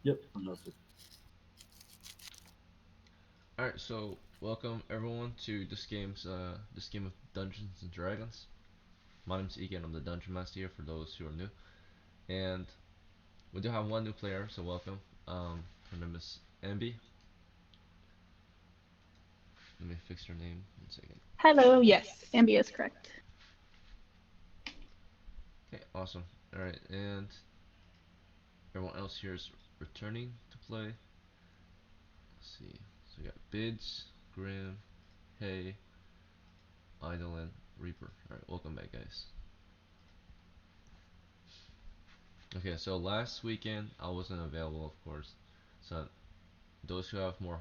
Yep, I'm hosted. Alright, so welcome everyone to this game of Dungeons and Dragons. My name's Egan, I'm the Dungeon Master here for those who are new. And we do have one new player, so welcome. Her name is Ambi. Let me fix her name 1 second. Hello, yes, MB is correct. Okay, awesome. Alright, and everyone else here is returning to play. Let's see. So we got Bids, Grim, Hay, Idle, and Reaper. Alright, welcome back guys. Okay, so last weekend I wasn't available of course. So those who have more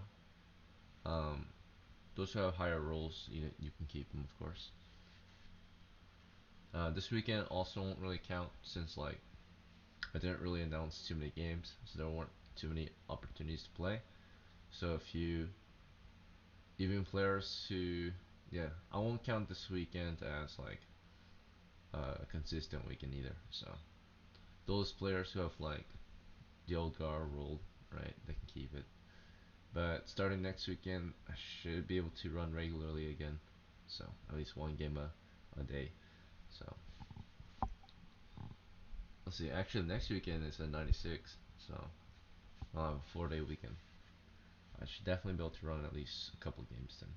um, those who have higher roles, you can keep them, of course. This weekend also won't really count since I didn't really announce too many games, so there weren't too many opportunities to play. So if you even players who, yeah, I won't count this weekend as a consistent weekend either. So those players who have the old guard role, right, they can keep it. But starting next weekend, I should be able to run regularly again. So at least one game a day. So let's see. Actually, next weekend is a 96, so I'll have a 4 day weekend. I should definitely be able to run at least a couple games then.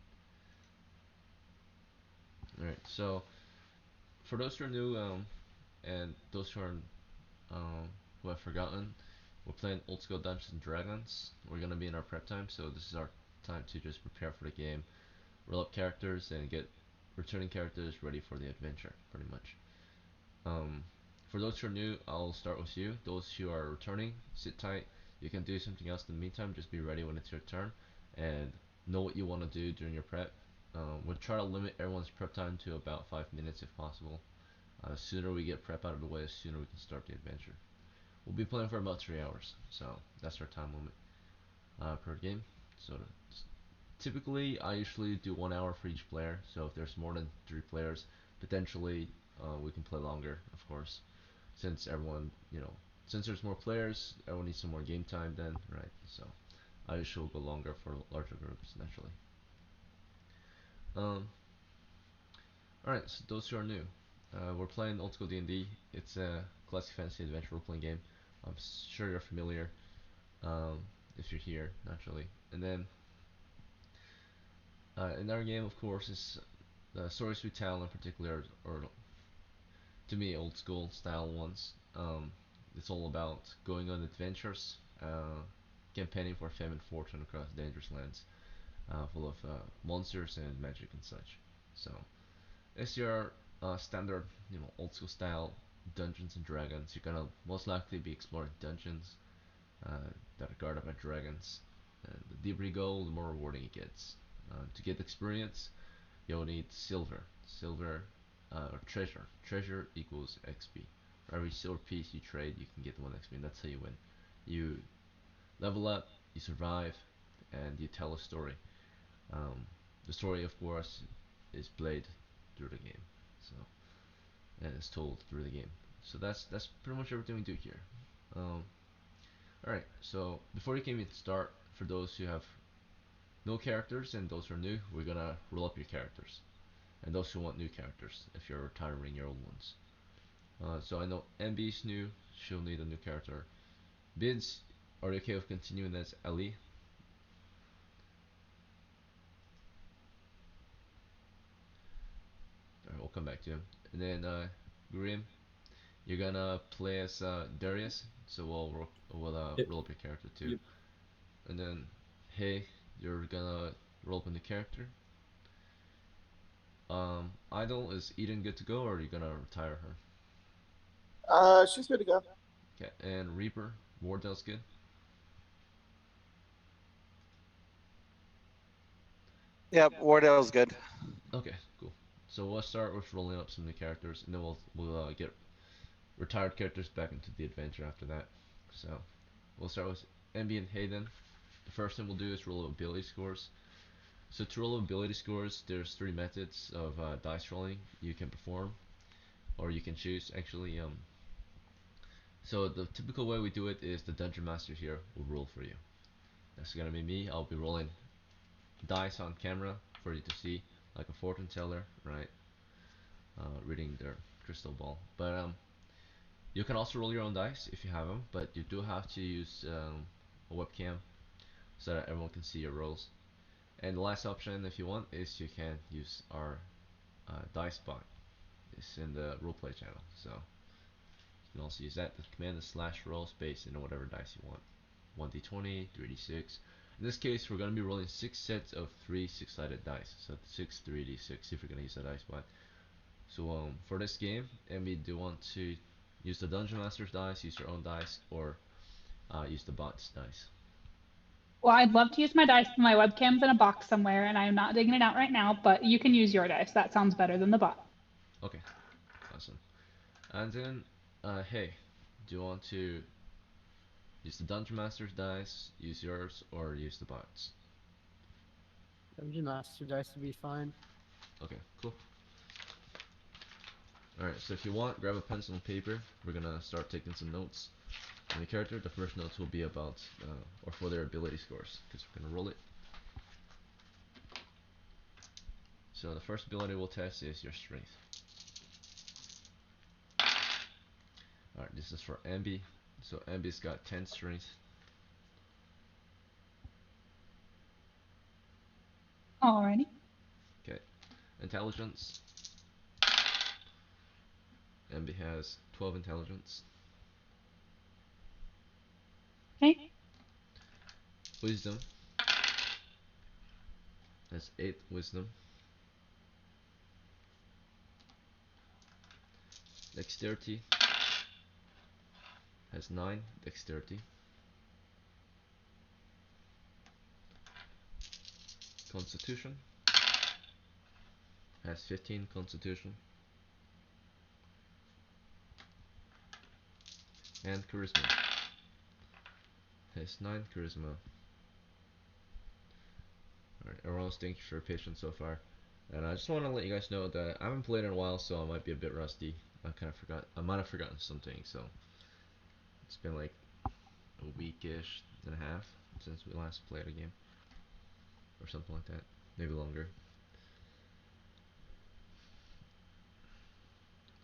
All right. So for those who are new, and those um, who have forgotten, we're playing old school Dungeons and Dragons. We're gonna be in our prep time, so this is our time to just prepare for the game, roll up characters, and get returning characters ready for the adventure, pretty much. Um, for those who are new, I'll start with you. Those who are returning, sit tight. You can do something else in the meantime. Just be ready when it's your turn, and know what you want to do during your prep. We'll try to limit everyone's prep time to about 5 minutes if possible. The sooner we get prep out of the way, the sooner we can start the adventure. We'll be playing for about 3 hours, so that's our time limit per game. So typically, I usually do 1 hour for each player. So if there's more than 3 players, potentially we can play longer, of course, since everyone, since there's more players, everyone needs some more game time then, right? So I usually will go longer for larger groups naturally. Um, all right, so those who are new, we're playing old school D&D. It's a classic fantasy adventure role playing game. I'm sure you're familiar um, if you're here naturally. And then in our game, of course, is the stories we tell in particular, or to me, old school style ones. It's all about going on adventures, campaigning for fame and fortune across dangerous lands, full of monsters and magic and such. So, it's your standard, old school style Dungeons and Dragons. You're gonna most likely be exploring dungeons that are guarded by dragons. And the deeper you go, the more rewarding it gets. To get experience, you'll need silver. Silver or treasure. Treasure equals XP. For every silver piece you trade, you can get 1 XP, and that's how you win. You level up, you survive, and you tell a story. Um, the story, of course, is played through the game, so and it's told through the game. So that's pretty much everything we do here. Um, all right. So before you can even start, for those who have no characters and those who are new, we're gonna roll up your characters. And those who want new characters if you're retiring your old ones. So I know MB's new, she'll need a new character. Bids, are you okay with continuing as Ali? Alright, we'll come back to him. And then Grim, you're gonna play as Darius, so we'll Yep, roll up your character too. yep. And then Hey, you're gonna roll up a new character. Idol, is Eden good to go, or are you gonna retire her? She's good to go. Okay, and Reaper, Wardell's good. Yeah, Wardell's good. Okay, cool. So we'll start with rolling up some new characters, and then we'll get retired characters back into the adventure after that. So we'll start with Envy and Hayden. The first thing we'll do is roll ability scores. So to roll ability scores, there's 3 methods of dice rolling you can perform, or you can choose actually. So the typical way we do it is the dungeon master here will roll for you. That's gonna be me. I'll be rolling dice on camera for you to see, like a fortune teller, right? Reading their crystal ball. But you can also roll your own dice if you have them, but you do have to use a webcam so that everyone can see your rolls. And the last option, if you want, is you can use our dice bot. It's in the roleplay channel, so you can also use that. The command is /roll space and whatever dice you want. 1d20, 3d6. In this case, we're going to be rolling 6 sets of 3 6-sided dice. So 6 3d6 if you're going to use a dice bot. So for this game, Emmy, do you want to use the Dungeon Master's dice, use your own dice, or use the bot's dice? Well, I'd love to use my dice, but my webcam's in a box somewhere, and I'm not digging it out right now. But you can use your dice. That sounds better than the bot. Okay, awesome. And then, hey, do you want to use the Dungeon Master's dice, use yours, or use the bot's? Dungeon Master dice would be fine. Okay, cool. Alright, so if you want, grab a pencil and paper. We're gonna start taking some notes on the character. The first notes will be about, or for their ability scores, because we're gonna roll it. So the first ability we'll test is your strength. Alright, this is for Ambi. So Ambi's got 10 strength. Alrighty. Okay. Intelligence. Ambi has 12 intelligence. Okay. Wisdom has 8 wisdom. Dexterity has 9 dexterity. Constitution has 15 constitution. And charisma has 9 charisma. Alright, everyone's thank you for your patience so far. And I just want to let you guys know that I haven't played in a while, so I might be a bit rusty. I might have forgotten something, so it's been like a weekish and a half since we last played a game. Or something like that. Maybe longer.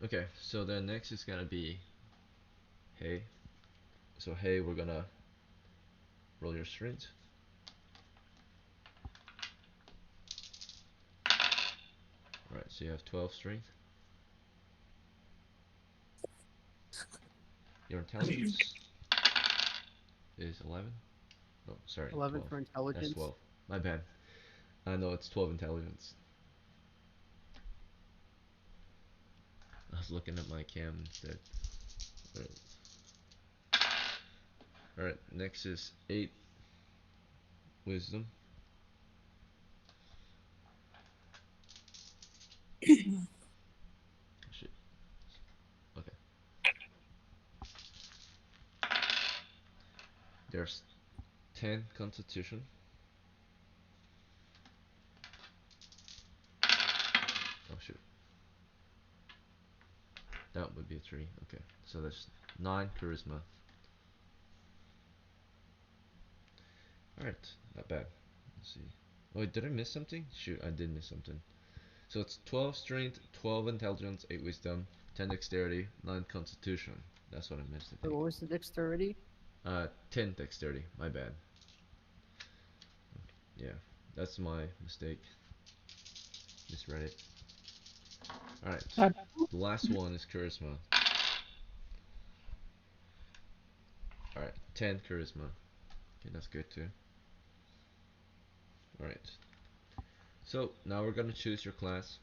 Okay, so then next is gonna be Hey. So hey, we're gonna roll your strength. Alright, so you have 12 strength. Your intelligence is 11. Oh, sorry, 11 12. for That's intelligence. 12. My bad. I know it's 12 intelligence. I was looking at my cam instead. Alright, next is 8 wisdom. Shit. Okay. There's 10 constitution. Oh shoot. That would be a 3. Okay. So there's 9 charisma. Alright, not bad. Let's see. Oh wait, did I miss something? Shoot, I did miss something. So it's 12 strength, 12 intelligence, 8 wisdom, 10 dexterity, 9 constitution. That's what I missed, I So think. what was the dexterity? 10 dexterity, my bad. Yeah, that's my mistake. Misread it. Alright, the last one is charisma. Alright, 10 charisma. Okay, that's good too. Alright. So now we're gonna choose your class.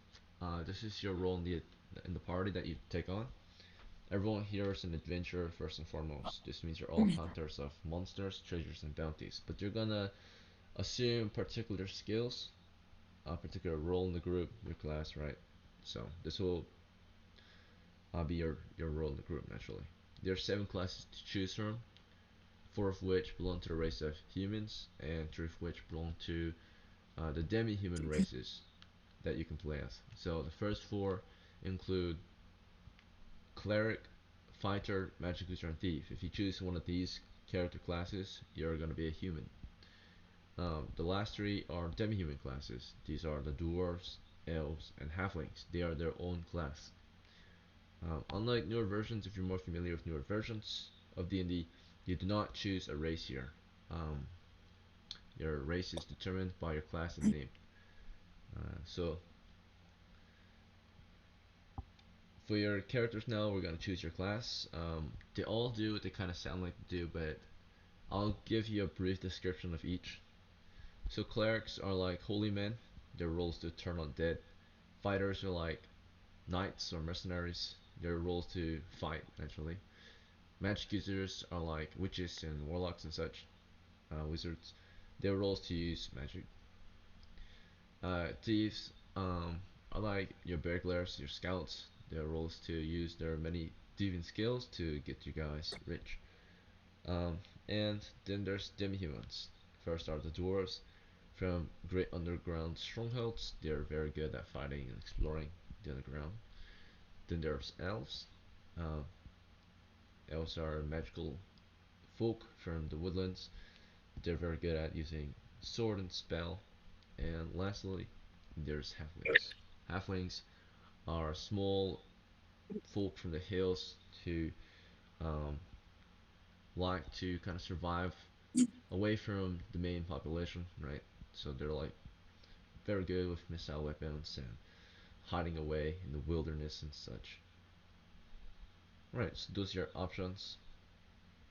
This is your role in the party that you take on. Everyone here is an adventurer first and foremost. This means you're all hunters of monsters, treasures, and bounties. But you're gonna assume particular skills, a particular role in the group, your class, right? So this will be your role in the group naturally. There are 7 classes to choose from, 4 of which belong to the race of humans, and 3 of which belong to the demi-human races that you can play as. So the first 4 include cleric, fighter, magic user, and thief. If you choose one of these character classes, you're gonna be a human. The last three are demi-human classes. These are the dwarves, elves, and halflings. They are their own class. Unlike newer versions, if you're more familiar with newer versions of D&D, you do not choose a race here. Um, your race is determined by your class and name. So for your characters now, we're gonna choose your class. They all do what they kind of sound like they do, but I'll give you a brief description of each. So clerics are like holy men. Their roles to turn on dead. Fighters are like knights or mercenaries. Their roles to fight naturally. Magic users are like witches and warlocks and such. Wizards. Their roles to use magic. Thieves are like your burglars, your scouts. Their roles to use their many thieving skills to get you guys rich. Um, and then there's demi-humans. First are the dwarves. From great underground strongholds, they're very good at fighting and exploring the underground. Then there's elves. Uh, Elves are magical folk from the woodlands. They're very good at using sword and spell. And lastly, there's halflings. Halflings are small folk from the hills who um, like to kind of survive away from the main population, right? So they're like very good with missile weapons and hiding away in the wilderness and such. Right, so those are your options.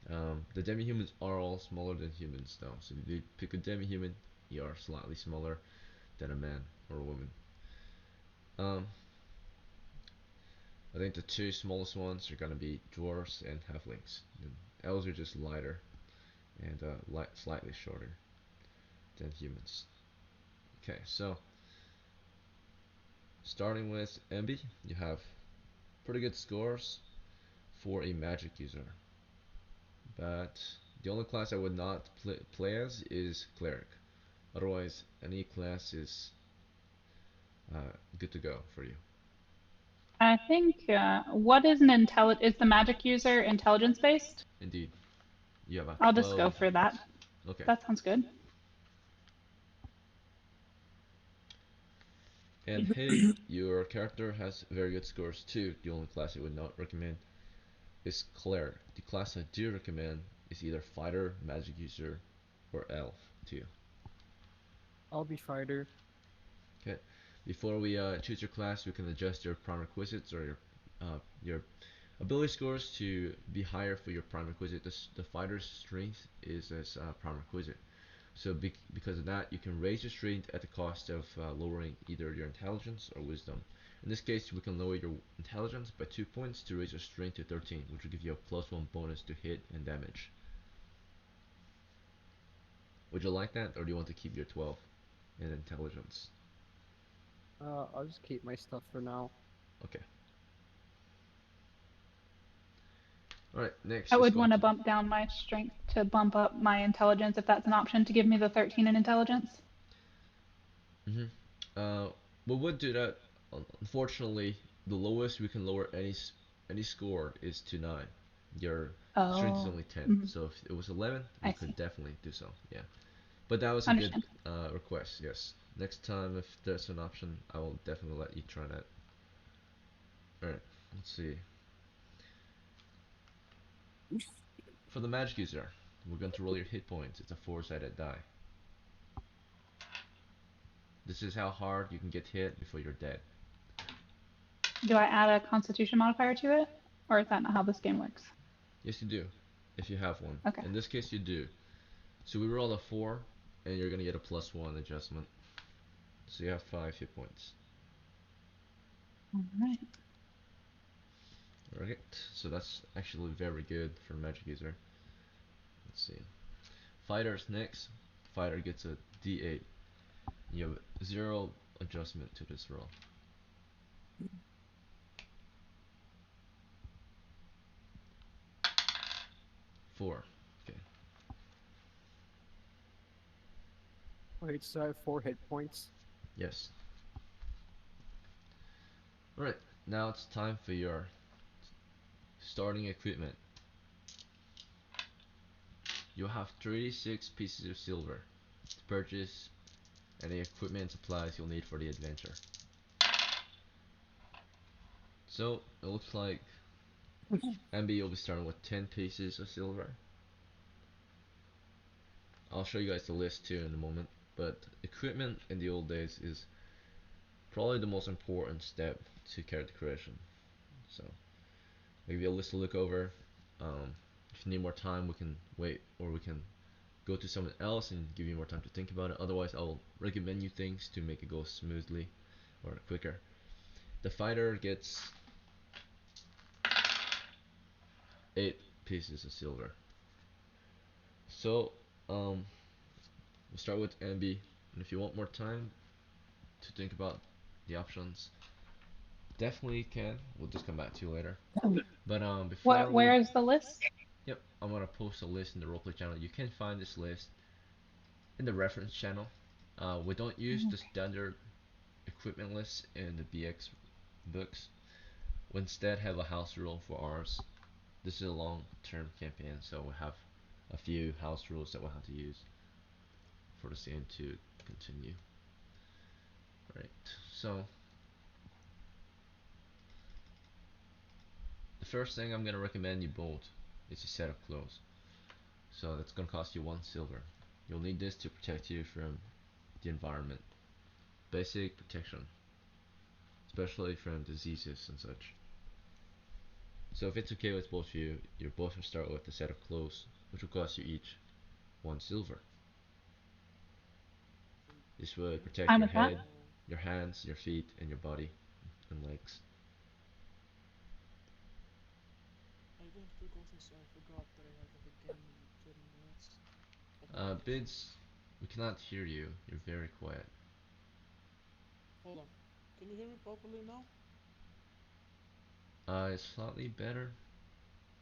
The demi-humans are all smaller than humans though, so if you pick a demi-human, you are slightly smaller than a man or a woman. Um, I think the two smallest ones are gonna be dwarves and halflings. And elves are just lighter and slightly shorter than humans. Okay, so starting with MB, you have pretty good scores for a magic user, but the only class I would not play as is cleric. Otherwise, any class is good to go for you. I think what is is the magic user intelligence based? Indeed, you have a I'll just 12. go for that. Okay, That sounds good. and hey, your character has very good scores too. The only class I would not recommend is cleric. The class I do recommend is either fighter, magic user, or elf too. I'll be fighter. Okay. Before we choose your class, we can adjust your prime requisites or your ability scores to be higher for your prime requisite. The fighter's strength is as prime requisite. So because of that, you can raise your strength at the cost of lowering either your intelligence or wisdom. In this case, we can lower your intelligence by 2 points to raise your strength to 13, which will give you a +1 bonus to hit and damage. Would you like that, or do you want to keep your 12 in intelligence? I'll just keep my stuff for now. Okay. Alright, next I is would going want to to... bump down my strength to bump up my intelligence if that's an option to give me the 13 in intelligence. Mm-hmm. We would do that. Unfortunately, the lowest we can lower any score is to 9. Your strength is Oh, only 10. mhm. So if it was 11, we I could see. definitely do so. Yeah. But that was a good Understand. request, yes. Next time, if there's an option, I will definitely let you try that. Alright, let's see. For the magic user, we're going to roll your hit points. It's a 4-sided die. This is how hard you can get hit before you're dead. Do I add a constitution modifier to it? Or is that not how this game works? Yes, you do, if you have one. Okay. In this case, you do. So we roll a 4, and you're gonna get a +1 adjustment. So you have 5 hit points. Alright. Alright, so that's actually very good for a magic user. Let's see. Fighters next. Fighter gets a D8. You have 0 adjustment to this roll. Four. Okay. Wait, so I have 4 hit points. Yes. Alright, now it's time for your starting equipment. You'll have 36 pieces of silver to purchase any equipment and supplies you'll need for the adventure. So it looks like MB will be starting with 10 pieces of silver. I'll show you guys the list too in a moment, but equipment in the old days is probably the most important step to character creation. So maybe a list to look over. If you need more time, we can wait, or we can go to someone else and give you more time to think about it. Otherwise, I'll recommend you things to make it go smoothly or quicker. The fighter gets 8 pieces of silver. So we'll start with MB, and if you want more time to think about the options, definitely can. We'll just come back to you later. But before Where is the list? Yep, I'm gonna post a list in the roleplay channel. You can find this list in the reference channel. We don't use the standard equipment list in the BX books. We instead have a house rule for ours. This is a long-term campaign, so we have a few house rules that we'll have to use for the scene to continue. Right, so the first thing I'm gonna recommend you build is a set of clothes. So that's gonna cost you 1 silver. You'll need this to protect you from the environment. Basic protection, especially from diseases and such. So if it's okay with both of you, you're both gonna start with a set of clothes, which will cost you each 1 silver. This will protect I'm your with that. head, your hands, your feet, and your body and legs. I didn't recall since I forgot that I have a game in 30 minutes. Bids, we cannot hear you. You're very quiet. Hold on. Can you hear me properly now? It's slightly better.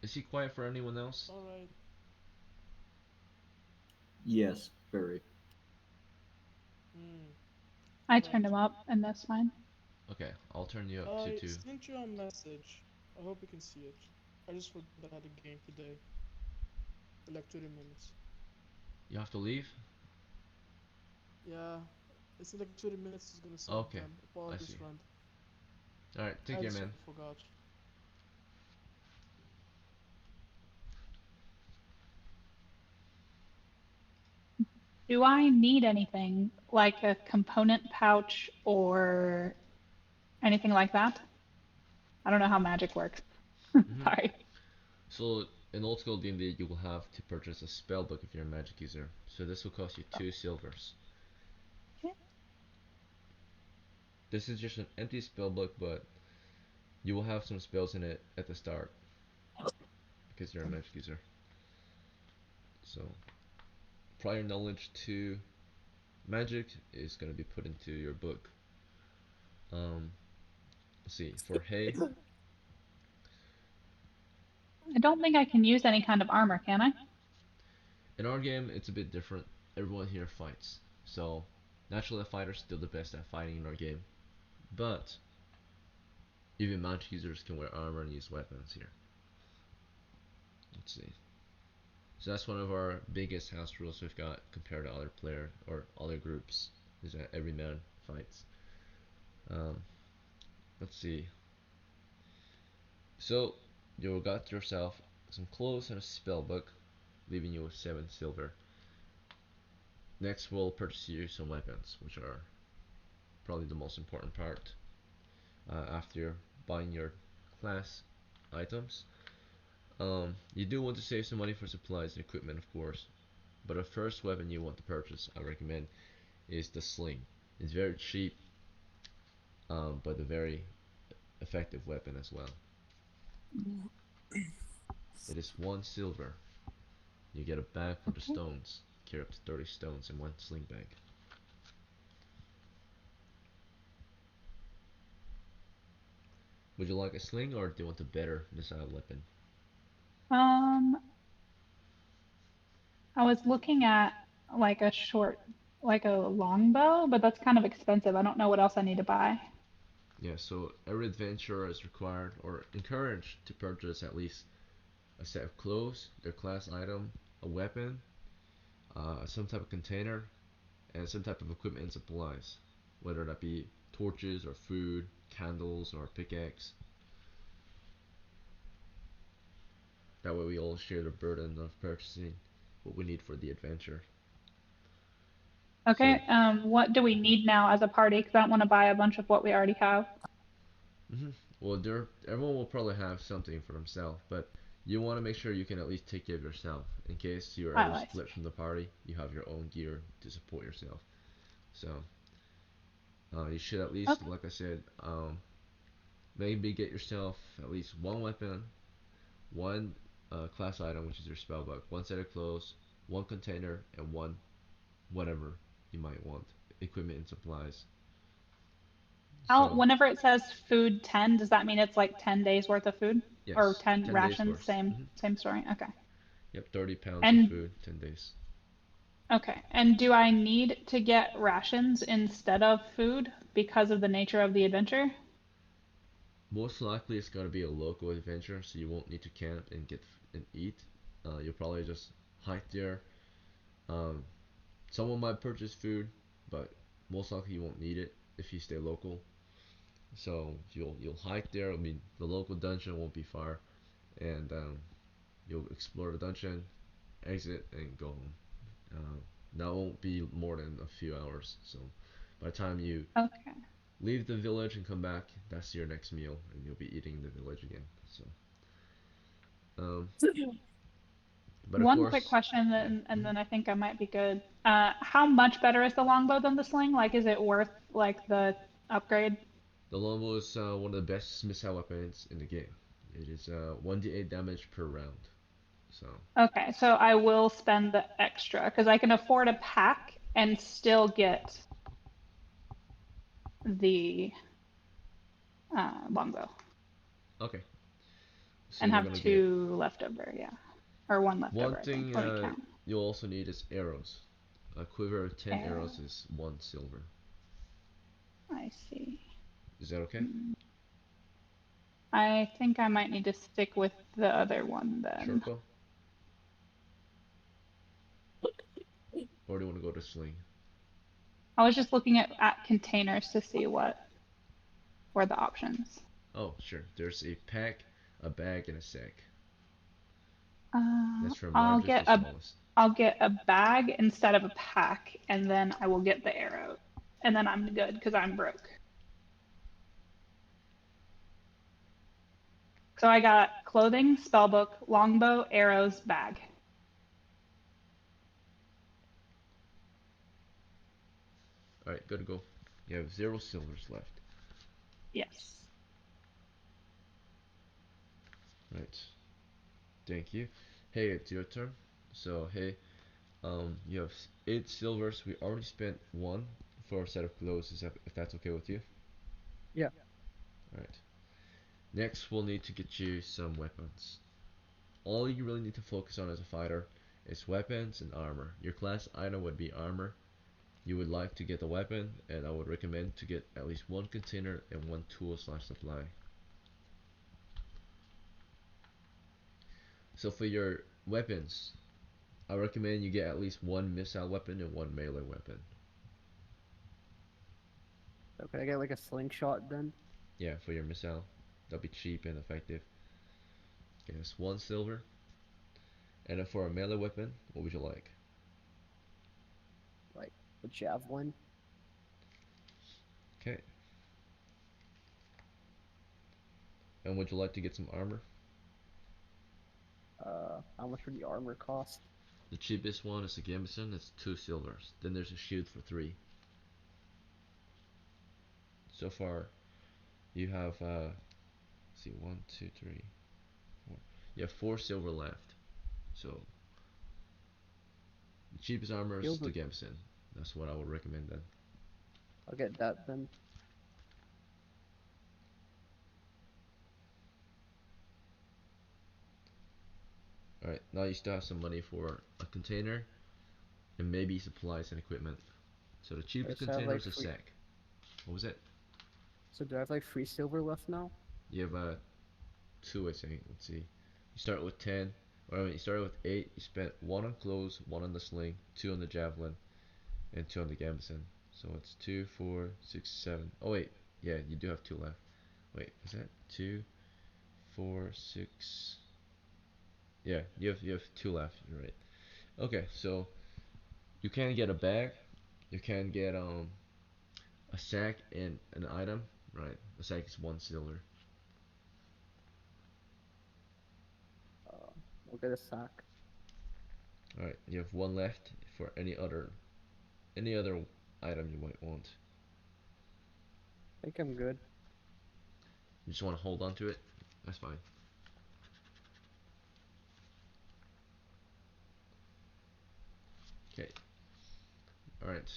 Is he quiet for anyone else? Alright. Yes, very. Hmm. I turned him up, and that's fine. Okay, I'll turn you up to I 2. sent you a message. I hope you can see it. I just forgot that I had a game today. For like 30 minutes. You have to leave? Yeah. It's in like 30 minutes it's gonna start Okay, then. I Apologies, see. friend. Alright, take I care, just man. forgot. Do I need anything like a component pouch or anything like that? I don't know how magic works. Mhm. Sorry. So in old school D&D, you will have to purchase a spell book if you're a magic user. So this will cost you 2 silvers. Okay. This is just an empty spell book, but you will have some spells in it at the start because you're a magic user. So prior knowledge to magic is going to be put into your book. Let's see, for hay, I don't think I can use any kind of armor, can I? in our game it's a bit different. Everyone here fights, so naturally a fighter's still the best at fighting in our game, but even magic users can wear armor and use weapons here. Let's see. So that's one of our biggest house rules we've got compared to other player or other groups, is that every man fights. Um, let's see. So you got yourself some clothes and a spell book, leaving you with 7 silver. Next, we'll purchase you some weapons, which are probably the most important part. After buying your class items, you do want to save some money for supplies and equipment, of course. But the first weapon you want to purchase, I recommend, is the sling. It's very cheap, but a very effective weapon as well. It is 1 silver. You get a bag for the Okay. stones. Carry up to 30 stones in 1 sling bag. Would you like a sling, or do you want a better missile weapon? Um, I was looking at like a short, like a longbow, but that's kind of expensive. I don't know what else I need to buy. Yeah, so every adventurer is required or encouraged to purchase at least a set of clothes, their class item, a weapon, some type of container, and some type of equipment and supplies, whether that be torches or food, candles or pickaxe. That way we all share the burden of purchasing what we need for the adventure. Okay. What do we need now as a party? Because I don't want to buy a bunch of what we already have. Well, everyone will probably have something for themselves, but you want to make sure you can at least take care of yourself. In case you're Oh, ever I split see. from the party, you have your own gear to support yourself. So, you should at least, Okay. like I said, maybe get yourself at least one weapon, one class item, which is your spell book, one set of clothes, one container, and one whatever you might want, equipment and supplies. So, Whenever it says food 10, does that mean it's like 10 days worth of food? Or yes, 10 10 days rations? worth. Same story. Okay. Yep, 30 pounds of And food, 10 days. okay. And do I need to get rations instead of food because of the nature of the adventure? Most likely it's going to be a local adventure, so you won't need to camp and get and eat. You'll probably just hike there. Um, Someone might purchase food, but most likely you won't need it if you stay local. So you'll hike there. I mean, the local dungeon won't be far, and you'll explore the dungeon, exit, and go home. Uh, that won't be more than a few hours. So by the time you Okay. leave the village and come back, that's your next meal, and you'll be eating in the village again. So, um, but of One quick course, question, yeah. and then I think I might be good. How much better is the longbow than the sling? Like, is it worth like the upgrade? The longbow is one of the best missile weapons in the game. It is 1d8 damage per round. So, Okay, so I will spend the extra because I can afford a pack and still get the longbow okay. So and you're have gonna get two left over, yeah, or one left one over, I think. thing Let me count. you'll also need is arrows. A quiver of 10 arrows Arrow. is 1 silver. I see. Is that okay? Hmm. I think I might need to stick with the other one Short then. bow? Or do you want to go to sling? I was just looking at containers to see what were the options. Oh, sure. There's a pack, a bag, and a sack. Uh, That's from I'll largest get to a smallest. I'll get a bag instead of a pack, and then I will get the arrow, and then I'm good because I'm broke. So I got clothing, spellbook, longbow, arrows, bag. Alright, good to go. You have 0 silvers left. Yes. Right. Thank you. Hey, it's your turn. So, hey, you have 8 silvers. We already spent 1 for a set of clothes, if that's okay with you. Yeah. Alright. Next, we'll need to get you some weapons. All you really need to focus on as a fighter is weapons and armor. Your class item would be armor. You would like to get a weapon, and I would recommend to get at least 1 container and 1 tool/supply. So for your weapons, I recommend you get at least 1 missile weapon and 1 melee weapon. So could I get like a slingshot then? Yeah, for your missile. That'll be cheap and effective. Okay, that's 1 silver. And then for a melee weapon, what would you like? Like a javelin? Okay. And would you like to get some armor? How much would the armor cost? The cheapest one is the gambeson, it's 2 silvers. Then there's a shield for 3. So far, you have, let's see, 1, 2, 3, 4. You have 4 silver left. So, the cheapest armor is Shield the would... gambeson. That's what I would recommend then. I'll get that then. Alright, now you still have some money for a container and maybe supplies and equipment. So the cheapest Does it have container like is a free... sack. What was it? So do I have like 3 silver left now? You have 2, I think. Let's see. You start with 10. Or I mean, you started with 8. You spent 1 on clothes, 1 on the sling, 2 on the javelin, and 2 on the gambeson. So it's 2, 4, 6, 7. Oh wait, yeah, you do have 2 left. Wait, is that 2, 4, 6? Yeah, you have 2 left. You're right. Okay, so you can get a bag. You can get a sack and an item. Right, the sack is 1 silver. We'll get a sack. All right, you have 1 left for any other item you might want. I think I'm good. You just want to hold on to it. That's fine. Okay. All right.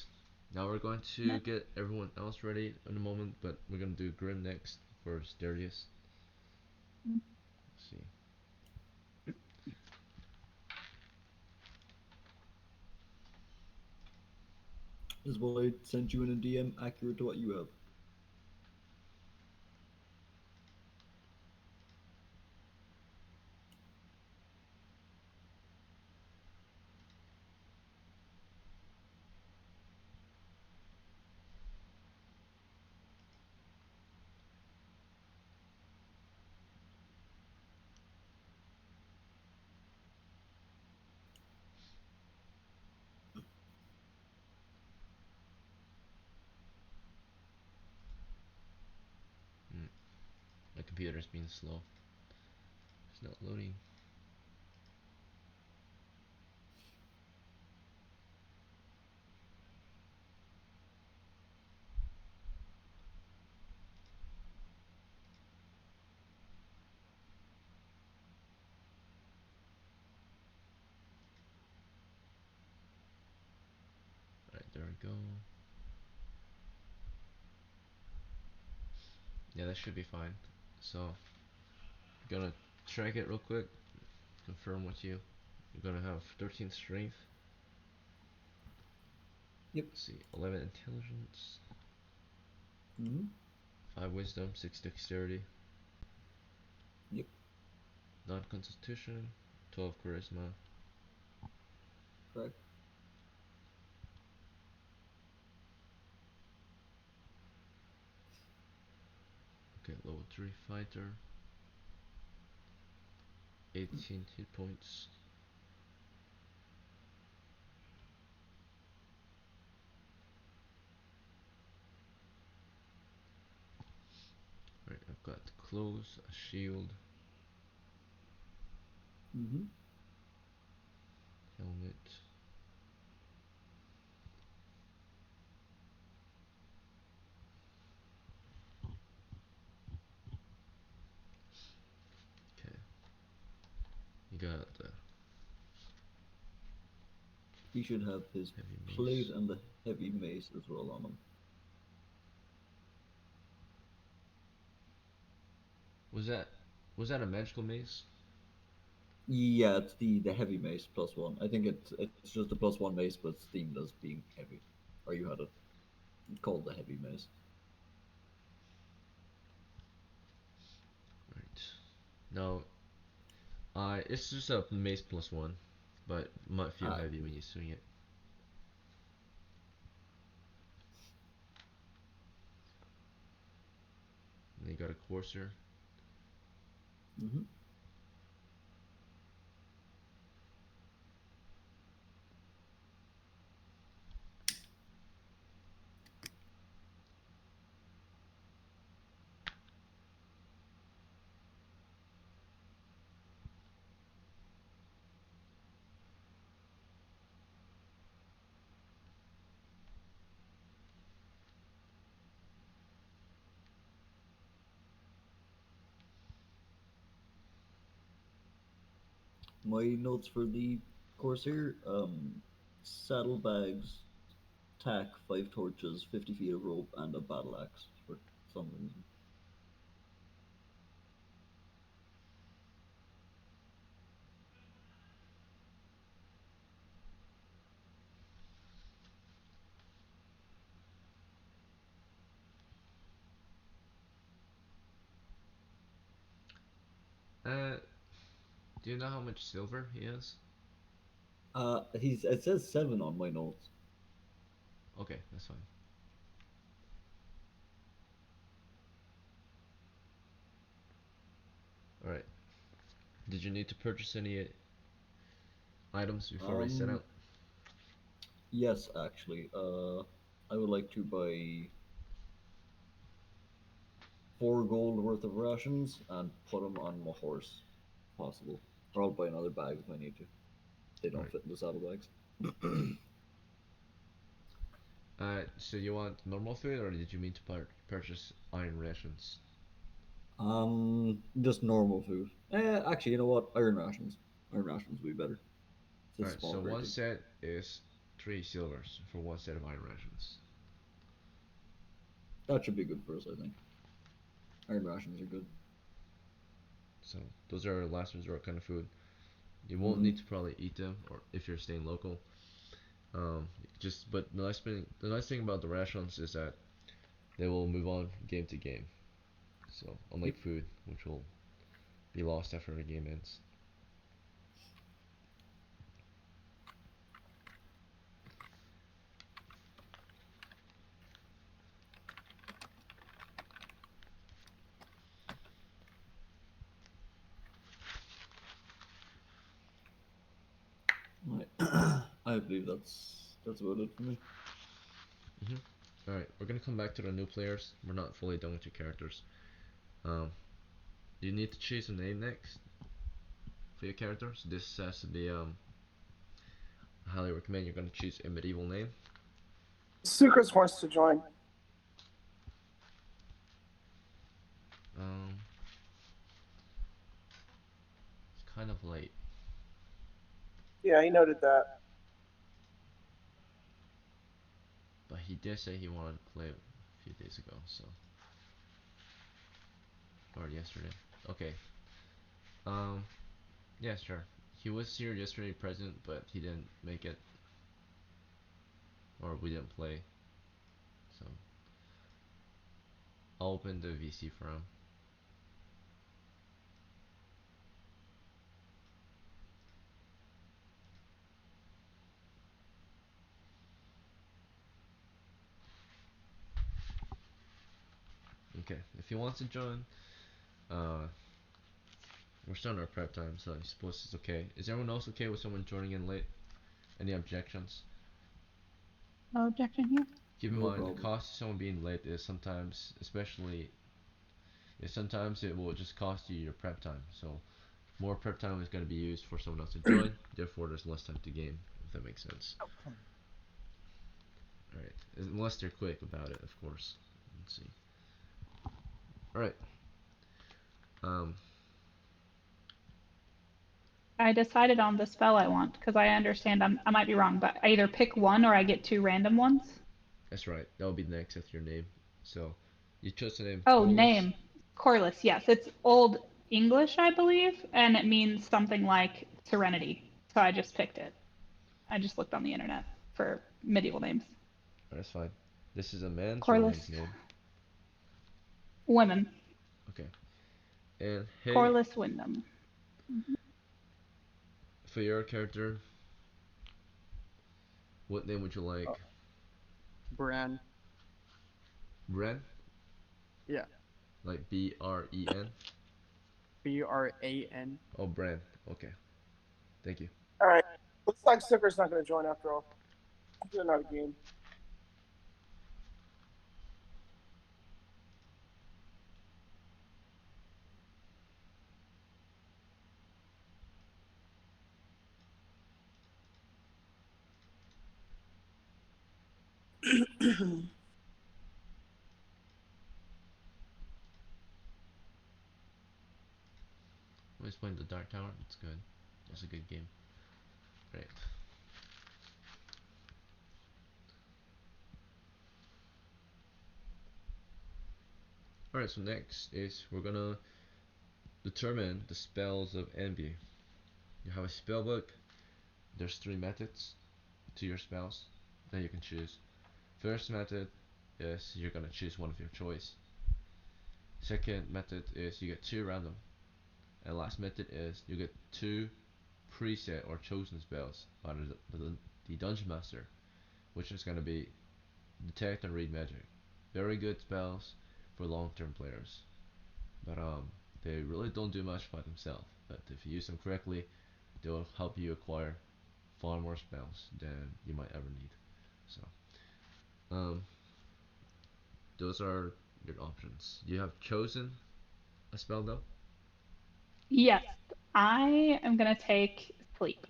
Now we're going to get everyone else ready in a moment, but we're gonna do Grim next for Darius. Mm. Let's see. Is what I sent you in a DM accurate to what you have? My computer's being slow. It's not loading. Alright, there we go. Yeah, that should be fine. So, gonna track it real quick. Confirm with you. You're gonna have 13 strength. Yep. Let's see, 11 intelligence, Mm-hmm. 5 wisdom, 6 dexterity, Yep. 9 constitution, 12 charisma, Correct. okay, level 3 fighter, 18 hit points, right, I've got clothes, a shield, Mm-hmm. helmet, okay, you got the He should have his heavy plate mace. and the heavy mace as well on him. Was that a magical mace? Yeah, it's the heavy mace +1. I think it's just a +1 mace, but it's themed as being heavy. Or you had it called the heavy mace. Right. No, it's just a mace +1, but might feel Ah, heavy when you swing it. And you got a courser. mm-hmm. My notes for the course here: saddlebags, tack, 5 torches, 50 feet of rope, and a battle axe for some reason. Do you know how much silver he has? It says 7 on my notes. Okay, that's fine. Alright. Did you need to purchase any items before we set out? Yes, actually. I would like to buy 4 gold worth of rations and put them on my horse, if possible. Or I'll buy another bag if I need to. They don't Right. fit in the saddlebags. So you want normal food, or did you mean to purchase iron rations? Just normal food. Actually, you know what? Iron rations. Iron rations would be better. It's a Alright, so small one rating. set is 3 silvers for one set of iron rations. That should be good for us, I think. Iron rations are good. So those are last resort kind of food. You won't Mm-hmm. need to probably eat them, or if you're staying local. But the nice thing about the rations is that they will move on game to game. So Yep. unlike food, which will be lost after the game ends. Right. I believe that's about it for me. Alright, we're gonna come back to the new players. We're not fully done with your characters. Um, you need to choose a name next for your character. So this has to be I highly recommend you're gonna choose a medieval name. Sucrose wants to join. Um, it's kind of late. Yeah, he noted that. But he did say he wanted to play a few days ago, so. Or yesterday. Okay. Um, yeah, sure. He was here yesterday present, but he didn't make it. Or we didn't play. So. I'll open the VC for him. Okay, if he wants to join, uh, we're starting our prep time, so I suppose it's okay. Is everyone else okay with someone joining in late? Any objections? No objection here. Keep in No mind, the problem. cost of someone being late is sometimes, sometimes it will just cost you your prep time. So, more prep time is going to be used for someone else to join, therefore there's less time to game, if that makes sense. Alright, unless they're quick about it, of course. Let's see. Alright. Um, I decided on the spell I want because I understand I might be wrong, but I either pick one or I get 2 random ones. that's right. That will be next after your name. So, you chose the name Oh, Corliss. name. Corliss, yes. It's Old English, I believe, and it means something like serenity. So I just picked it. I just looked on the internet for medieval names. That's fine. This is a man's or woman's Corliss. name? Women. Okay. And hey, Corliss Wyndham. for your character, what name would you like? Bran. Bren? Yeah. Like Bren? Bran. Oh, Bren. Okay. Thank you. All right. Looks like Sucro's not going to join after all. They're not a game. Always playing the Dark Tower. It's good. It's a good game. Right. Alright, so next is we're gonna determine the spells of envy. You have a spell book. There's 3 methods to your spells that you can choose. First method is you're gonna choose one of your choice. Second method is you get 2 random, And last method is you get 2 preset or chosen spells by the Dungeon Master, which is going to be Detect and Read Magic. Very good spells for long-term players, but they really don't do much by themselves. But if you use them correctly, they will help you acquire far more spells than you might ever need. So, um, those are your options. You have chosen a spell though. Yes, I am gonna take sleep.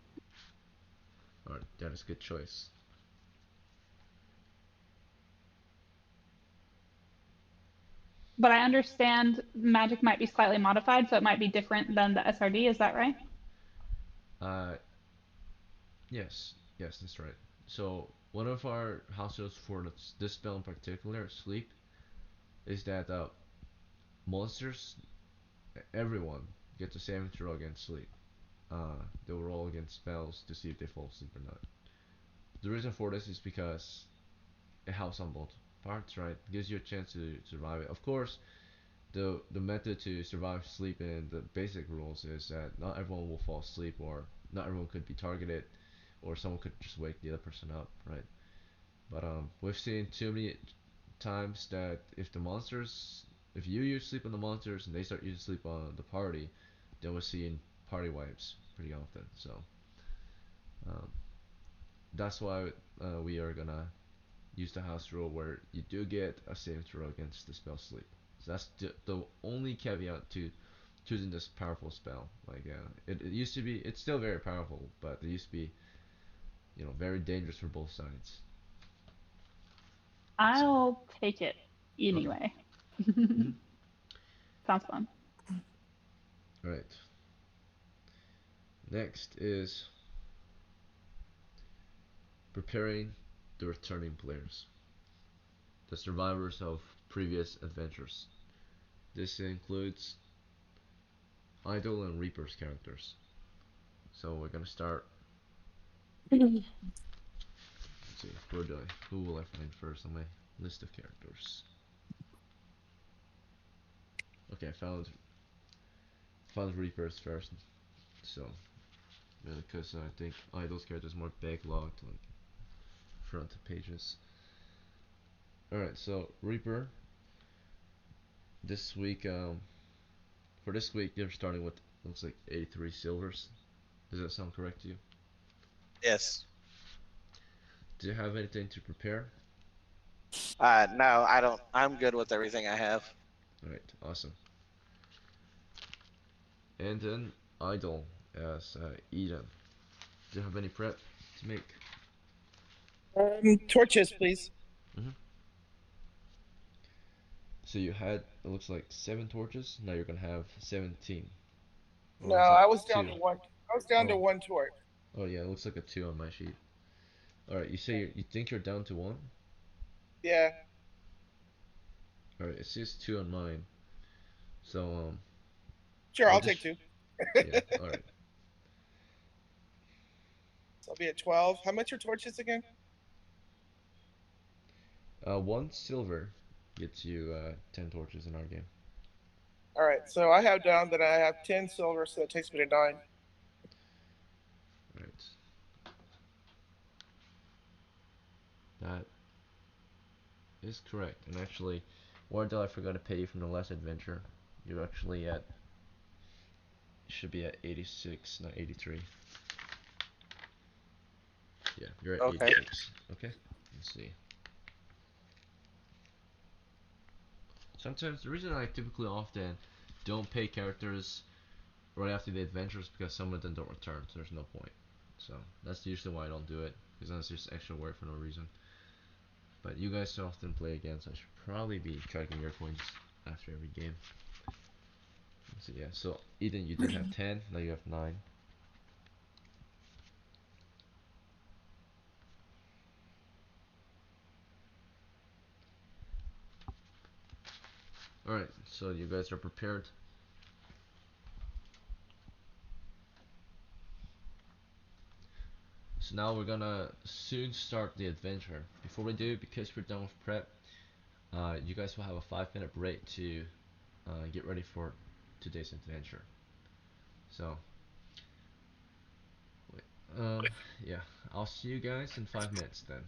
Alright, that is a good choice. But I understand magic might be slightly modified, so it might be different than the SRD. Is that right? Uh, yes, yes, that's right. So one of our house rules for this spell in particular, sleep, is that monsters, everyone gets the same throw against sleep. They'll roll against spells to see if they fall asleep or not. The reason for this is because it helps on both parts, right? It gives you a chance to survive it. Of course, the method to survive sleep in the basic rules is that not everyone will fall asleep, or not everyone could be targeted, or someone could just wake the other person up, right? But we've seen too many times that if you use sleep on the monsters and they start using sleep on the party, then we're seeing party wipes pretty often. So um, that's why we are gonna use the house rule where you do get a saving throw against the spell sleep. So that's the only caveat to choosing this powerful spell. Like it used to be, it's still very powerful, but it used to be, very dangerous for both sides. So, I'll take it okay. anyway. Mm-hmm. Sounds fun. All right. Next is preparing the returning players, the survivors of previous adventures. This includes Idol and Reaper's characters. So we're gonna start. Let's see, who will I find first on my list of characters? Okay, I found Reapers first. So because I think Idol's character is more backlogged, like front pages. All right, so Reaper. This week, for this week, they're starting with looks like 83 silvers. Does that sound correct to you? Yes. Do you have anything to prepare? No, I don't. I'm good with everything I have. All right, awesome. And then Idol as Eden. Do you have any prep to make? Torches, please. Hmm. So you had, it looks like 7 torches. Now you're gonna have 17. No, Or is I it was down 2? to one. I was down to Oh, one torch. oh yeah, it looks like a 2 on my sheet. All right, you say you think you're down to 1? Yeah. All right, it says 2 on mine. So Sure, I'll I'll just take two. yeah. All right. So I'll be at 12. How much are torches again? 1 silver gets you 10 torches in our game. All right. So I have down that I have 10 silver, so that takes me to 9. Right. That is correct. And actually, Wardell, I forgot to pay you from the last adventure. You're actually at, should be at 86, not 83. Yeah, you're at Okay. 86. Okay, let's see. Sometimes the reason I typically often don't pay characters right after the adventure is because some of them don't return, so there's no point. So that's usually why I don't do it, because then it's just extra work for no reason. But you guys so often play again, so I should probably be tracking your points after every game. So yeah, so Eden, you did have 10, now you have 9. Alright, so you guys are prepared. So now we're gonna soon start the adventure. Before we do, because we're done with prep, you guys will have a 5-minute break to get ready for today's adventure. So, wait, yeah, I'll see you guys in 5 minutes then.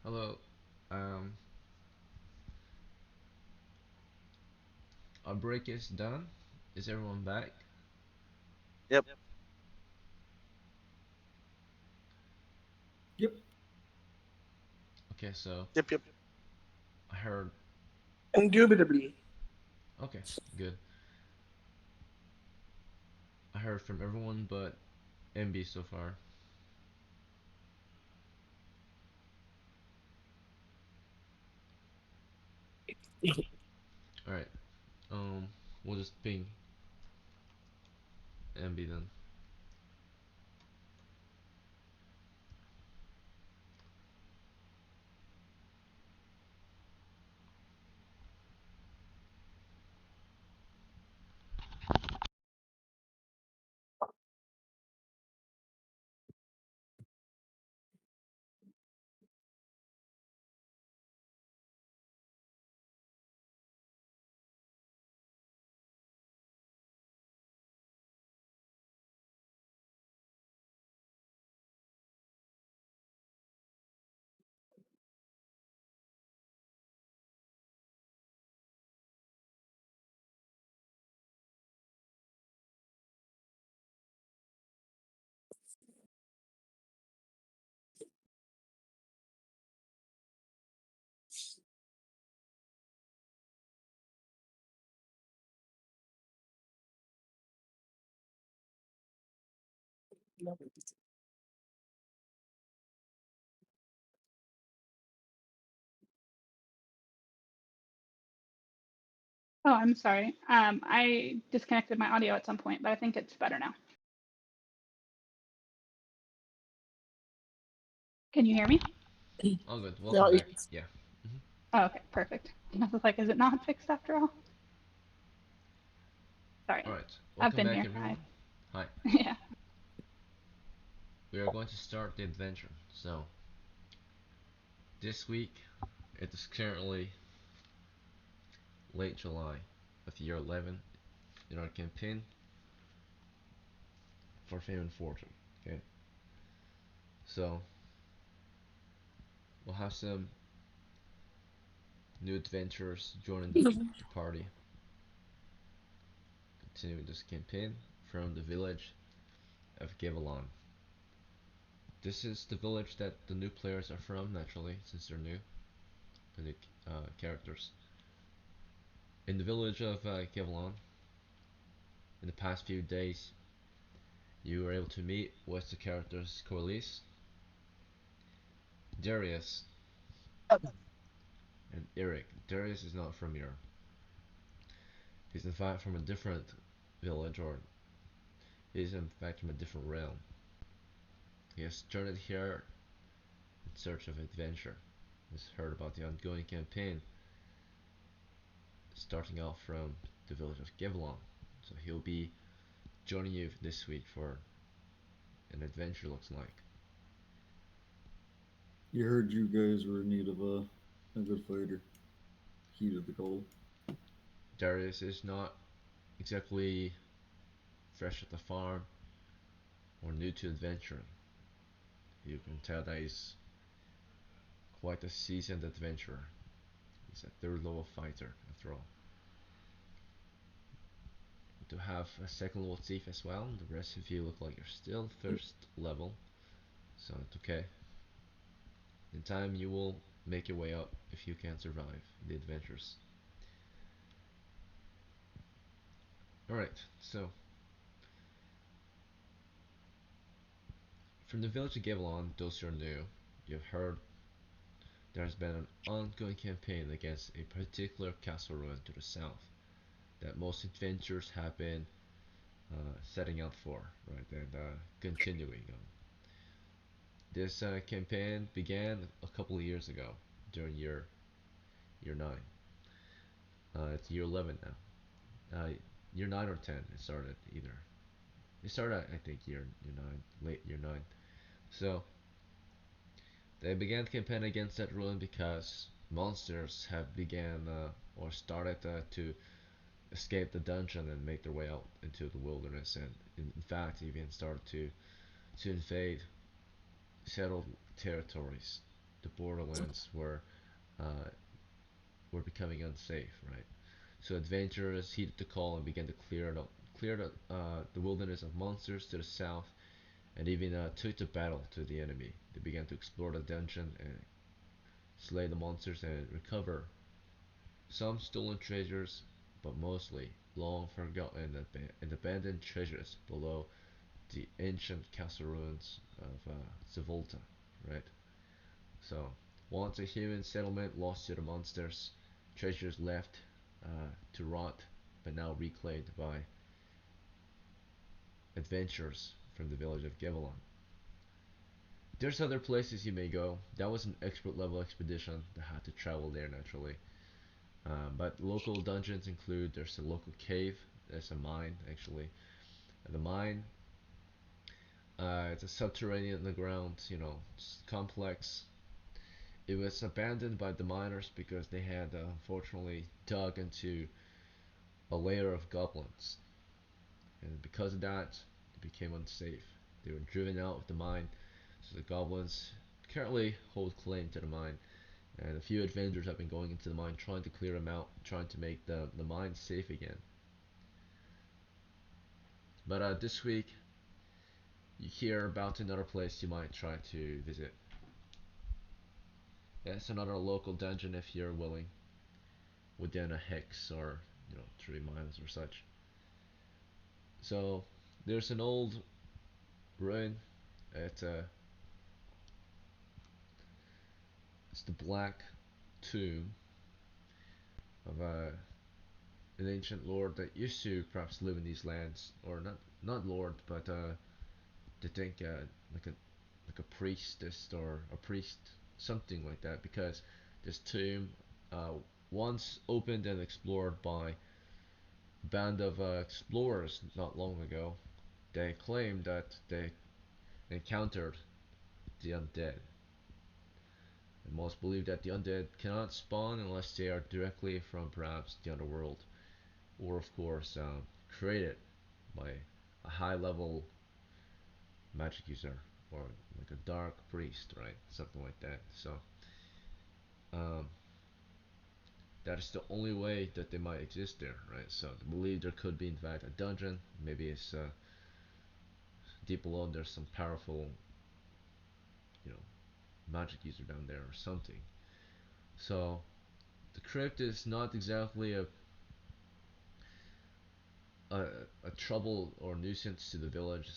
Hello. Um, our break is done. Is everyone back? Yep. Yep. Okay, so Yep. Yep. I heard. Indubitably. Okay, good. I heard from everyone but MB so far. All right. Um, we'll just ping MB then. Oh, I'm sorry. I disconnected my audio at some point, but I think it's better now. Can you hear me? All good. No, Welcome back. Yeah. Oh, okay, perfect. I was like, is it not fixed after all? Sorry. All right. I've Welcome been back, here. everyone. Hi. Yeah. We are going to start the adventure. So this week, it is currently late July of year 11 in our campaign for Fame and Fortune. Okay. So we'll have some new adventurers joining the party, continuing this campaign from the village of Gavelon. This is the village that the new players are from, naturally, since they're new, the new characters. In the village of Gavelon, in the past few days, you were able to meet with the characters Corliss, Darius, and Eric. Darius is not from here. He's in fact from a different village, or he's in fact from a different realm. He has journeyed here in search of adventure. He's heard about the ongoing campaign, starting off from the village of Gavelon. So he'll be joining you this week for an adventure, looks like. You heard you guys were in need of a good fighter. Heat of the call. Darius is not exactly fresh at the farm or new to adventuring. You can tell that he's quite a seasoned adventurer. He's a third level fighter, after all. To have a second level thief as well. The rest of you look like you're still first level, so it's okay. In time, you will make your way up if you can survive the adventures. Alright, so from the village of Gavelon, those who are new, you've heard there has been an ongoing campaign against a particular castle ruin to the south that most adventurers have been setting out for, right, and continuing on. This campaign began a couple of years ago during year 9. It's year 11 now. Year 9 or 10 it started either. It started I think year 9, late year 9. So they began the campaign against that ruin because monsters have began or started to escape the dungeon and make their way out into the wilderness, and in fact even started to invade settled territories the borderlands uh, were becoming unsafe, right? So adventurers heeded the call and began to clear the wilderness of monsters to the south, and even took the battle to the enemy. They began to explore the dungeon and slay the monsters and recover some stolen treasures, but mostly long forgotten and abandoned treasures below the ancient castle ruins of Zavolta, right? So, once a human settlement lost to the monsters, treasures left to rot, but now reclaimed by adventurers from the village of Gevelon. There's other places you may go. That was an expert level expedition that had to travel there naturally. But local dungeons include there's a local cave, there's a mine actually. The mine, it's a subterranean underground, it's complex. It was abandoned by the miners because they had unfortunately dug into a layer of goblins, and because of that, it became unsafe. They were driven out of the mine, so the goblins currently hold claim to the mine. And a few adventurers have been going into the mine trying to clear them out, trying to make the mine safe again. But this week, you hear about another place you might try to visit. It's another local dungeon if you're willing, within a hex or 3 miles or such. So there's an old ruin. It's the Black Tomb of an ancient lord that used to perhaps live in these lands, or not lord, but to think like a priestess or a priest, something like that, because this tomb uh, once opened and explored by a band of explorers not long ago. They claimed that they encountered the undead. And most believe that the undead cannot spawn unless they are directly from perhaps the underworld, or of course created by a high level magic user, or like a dark priest, right? Something like that. So um, that is the only way that they might exist there, right? So they believe there could be in fact a dungeon. Maybe it's deep below there's some powerful, you know, magic user down there or something. So the crypt is not exactly a, a trouble or nuisance to the village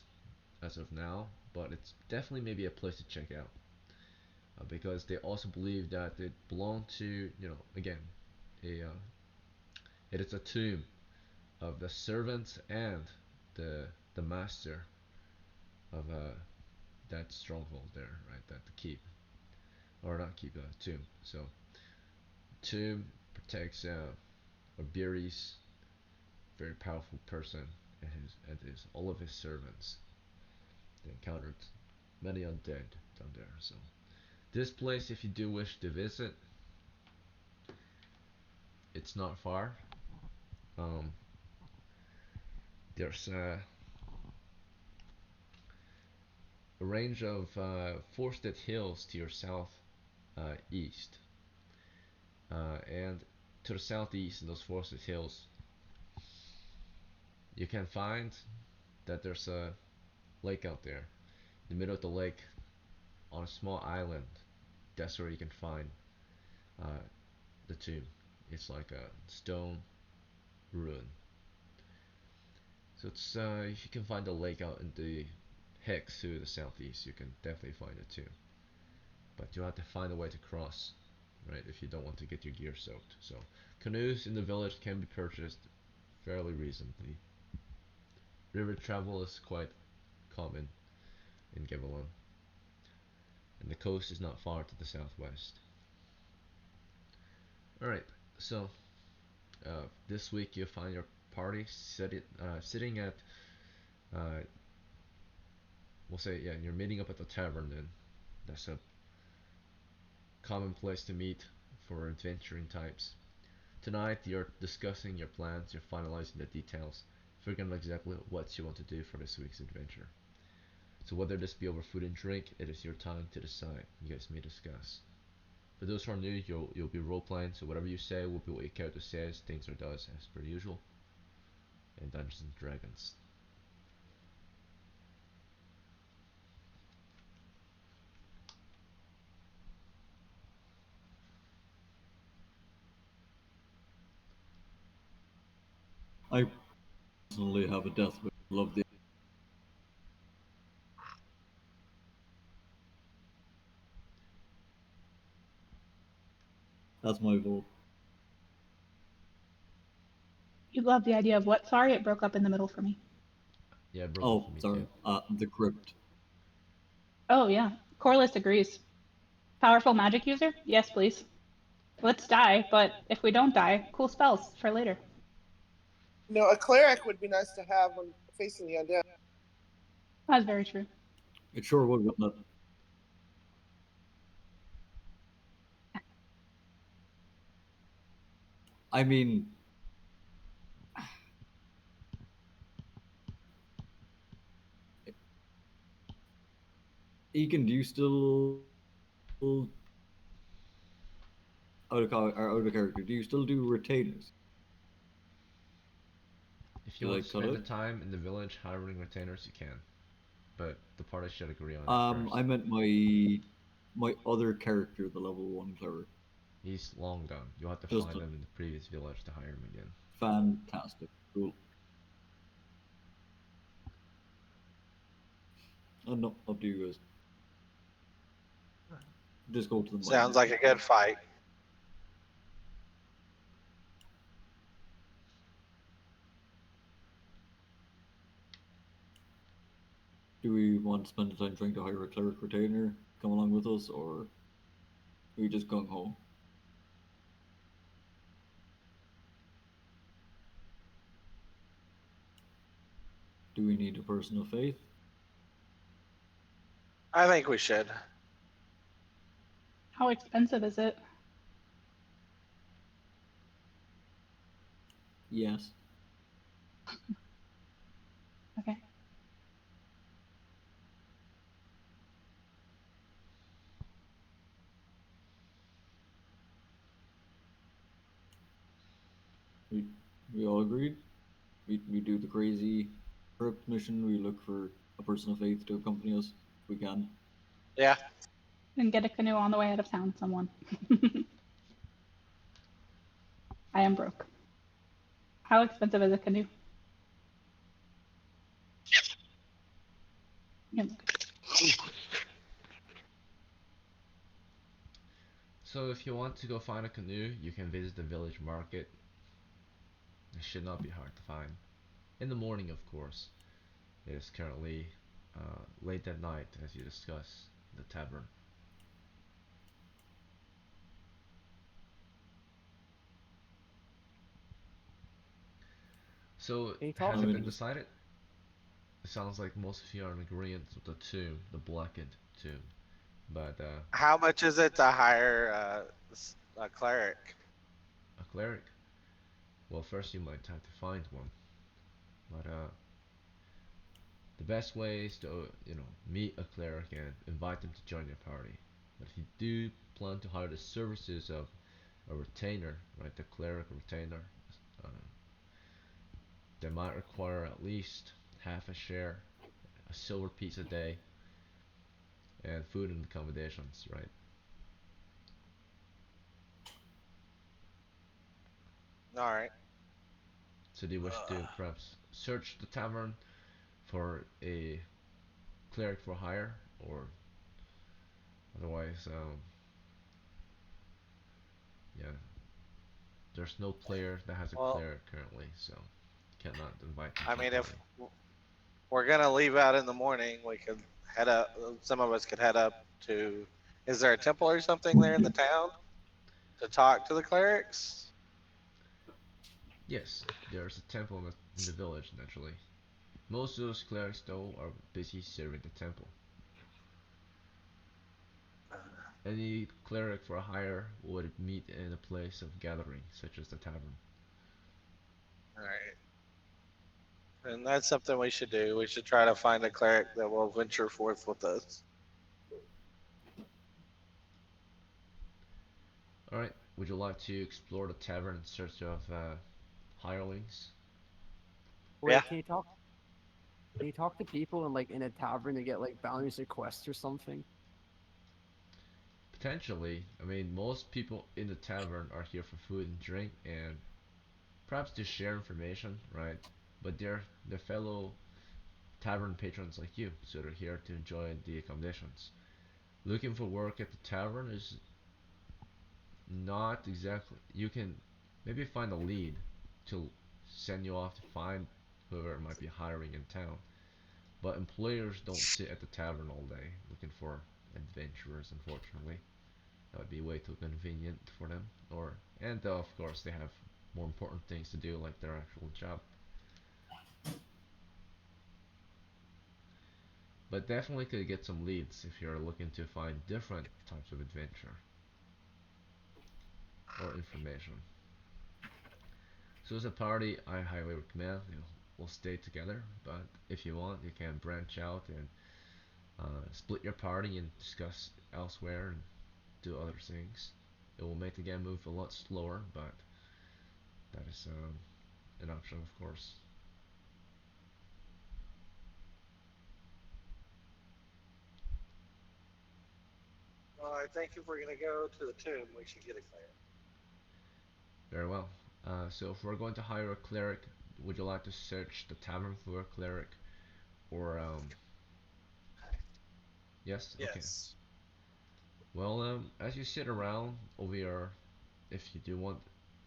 as of now, but it's definitely maybe a place to check out, because they also believe that it belonged to, again, it is a tomb of the servant and the master of that stronghold there, right? That the keep, or not keep, tomb. So tomb protects or buries very powerful person and his all of his servants. They encountered many undead down there. So this place, if you do wish to visit, it's not far. Um, there's a range of forested hills to your south east, and to the southeast in those forested hills, you can find that there's a lake out there. In the middle of the lake, on a small island, that's where you can find uh, the tomb. It's like a stone ruin. So it's if you can find a lake out in the hex to the southeast, you can definitely find it too. But you have to find a way to cross, right? If you don't want to get your gear soaked. So canoes in the village can be purchased fairly reasonably. River travel is quite common in Gevelon, and the coast is not far to the southwest. Alright, so this week you'll find your party sitting at, uh, we'll say, yeah, you're meeting up at the tavern then. That's a common place to meet for adventuring types. Tonight you're discussing your plans, you're finalizing the details, figuring out exactly what you want to do for this week's adventure. So whether this be over food and drink, it is your time to decide. You guys may discuss. For those who are new, you'll be role playing, so whatever you say will be what your character says, thinks, or does, as per usual in Dungeons and Dragons. I personally have a death wish. Love the. That's my vote. You love the idea of what? Sorry, it broke up in the middle for me. Yeah, it broke up Oh, for me sorry. too. The crypt. Oh yeah, Corliss agrees. Powerful magic user? Yes, please. Let's die, but if we don't die, cool spells for later. No, a cleric would be nice to have when facing the undead. That's very true. It sure would, wouldn't it? I mean, Egan, do you still out of character? Do you still do retainers? If you Do want they to cut spend the it? time in the village hiring retainers, you can. But the party should agree on it first. I meant my other character, the level 1 cleric. He's long gone. You'll have to Just find him in the previous village to hire him again. fantastic. Cool. Oh no, up to you guys. Just go to the Sounds mine. like a good fight. Do we want to spend the time trying to hire a cleric retainer come along with us, or are we just gung ho? Do we need a person of faith? I think we should. How expensive is it? Yes. Okay. We all agreed? We do the crazy crypt mission, we look for a person of faith to accompany us if we can. Yeah. And get a canoe on the way out of town, someone. I am broke. How expensive is a canoe? Yeah. So if you want to go find a canoe, you can visit the village market. It should not be hard to find. In the morning, of course. It is currently late at night, as you discuss, the tavern. So, Can you talk has to it me? been decided? It sounds like most of you are in agreement with the tomb, the blackened tomb. But How much is it to hire a cleric? a cleric? Well, first you might have to find one. But the best way is to, meet a cleric and invite them to join your party. But if you do plan to hire the services of a retainer, right, the cleric retainer, uh, they might require at least half a share, a silver piece a day, and food and accommodations, right? All right. So do you wish to perhaps search the tavern for a cleric for hire, or otherwise, yeah, there's no player that has a Well, cleric currently, so cannot invite them I to the mean, if party. we're gonna leave out in the morning, we could head up. Some of us could head up to. Is there a temple or something there in the town to talk to the clerics? Yes, there's a temple in the village, naturally. Most of those clerics, though, are busy serving the temple. Any cleric for hire would meet in a place of gathering, such as the tavern. All right. And that's something we should do. We should try to find a cleric that will venture forth with us. Alright, would you like to explore the tavern in search of hirelings? Wait, Yeah. can you talk? Can you talk to people in like in a tavern to get like bounties or quests or something? Potentially. I mean, most people in the tavern are here for food and drink and perhaps to share information, right? But they're fellow tavern patrons like you, so they're here to enjoy the accommodations. Looking for work at the tavern is not exactly. You can maybe find a lead to send you off to find whoever might be hiring in town. But employers don't sit at the tavern all day looking for adventurers, unfortunately. That would be way too convenient for them. And of course they have more important things to do like their actual job. But definitely could get some leads if you're looking to find different types of adventure or information. So as a party, I highly recommend we'll stay together. But if you want, you can branch out and split your party and discuss elsewhere and do other things. It will make the game move a lot slower, but that is an option, of course. Well, I think if we're gonna go to the tomb, we should get a cleric. Very well. So if we're going to hire a cleric, would you like to search the tavern for a cleric, or yes? Okay. Yes. Well, as you sit around over your, if you do want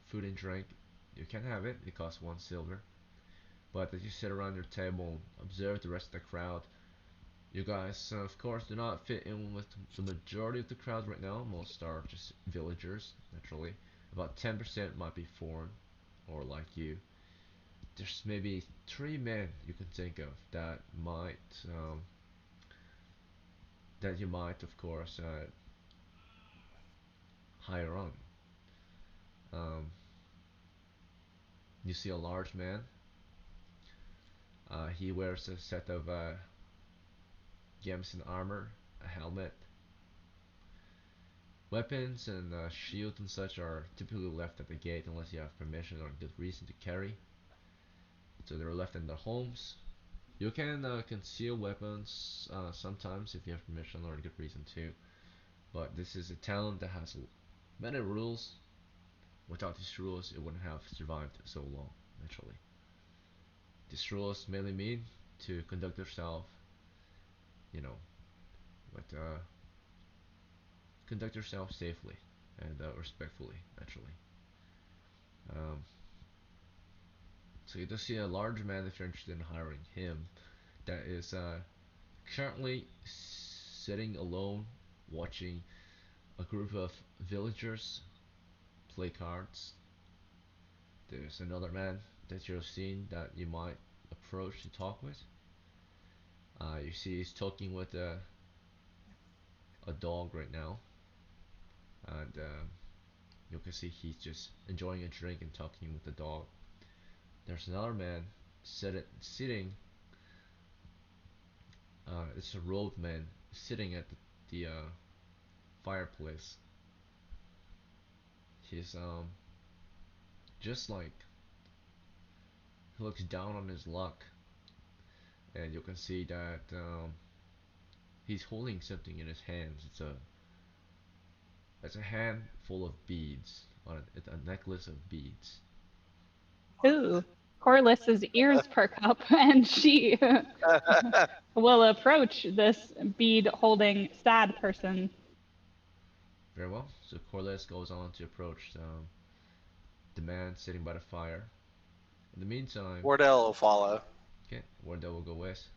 food and drink, you can have it. It costs 1 silver. But as you sit around your table, observe the rest of the crowd. You guys, of course, do not fit in with the majority of the crowd right now. Most are just villagers, naturally. About 10% might be foreign, or like you. There's maybe 3 men you can think of that um, you might, of course, hire on. Um, you see a large man. He wears a set of Gamson armor, a helmet. Weapons and shields and such are typically left at the gate unless you have permission or good reason to carry. So they're left in their homes. You can conceal weapons sometimes if you have permission or a good reason to. But this is a town that has many rules. Without these rules, it wouldn't have survived so long, naturally. These rules mainly mean to conduct yourself, you know, but conduct yourself safely and respectfully, naturally. Um, so you do see a large man if you're interested in hiring him that is currently sitting alone watching a group of villagers play cards. There's another man that you've seen that you might approach to talk with. You see he's talking with a dog right now, and you can see he's just enjoying a drink and talking with the dog. There's another man sitting. It's a robed man sitting at the fireplace. He's just like he looks down on his luck, and you can see that he's holding something in his hands. It's a hand full of beads on it, a necklace of beads. Ooh. Corliss's ears perk up, and she will approach this bead holding sad person. Very well. So Corliss goes on to approach the man sitting by the fire. In the meantime, Wardell will follow. okay, Wardell will go west,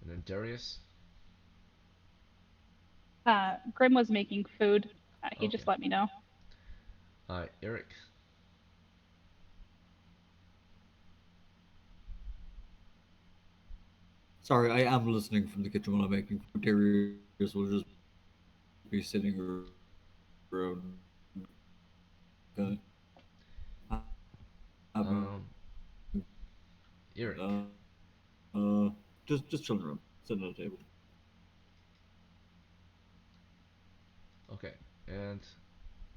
and then Darius. Grim was making food. He Okay. just let me know. Eric. Sorry, I am listening from the kitchen while I'm making food. Darius will just be sitting around. Having, Um, Eric. just chilling around, sitting at a table. Okay, and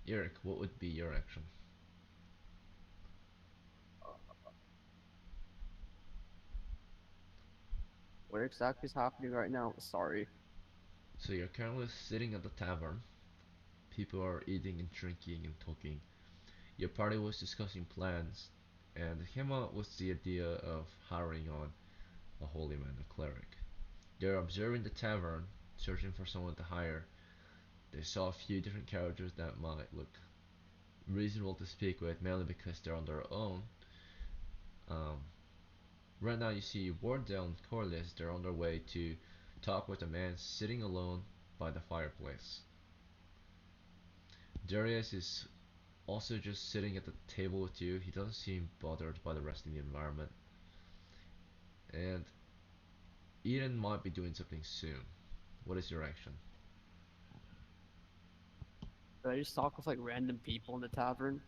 Eric, what would be your action? What exactly is happening right now? Sorry. So you're currently sitting at the tavern. People are eating and drinking and talking. Your party was discussing plans, and they came up with the idea of hiring on a holy man, a cleric. They're observing the tavern, searching for someone to hire. They saw a few different characters that might look reasonable to speak with, mainly because they're on their own. Um, right now, you see Wardell and Corliss. They're on their way to talk with a man sitting alone by the fireplace. Darius is also just sitting at the table with you. He doesn't seem bothered by the rest of the environment. And Eden might be doing something soon. What is your action? Did I just talk with like random people in the tavern?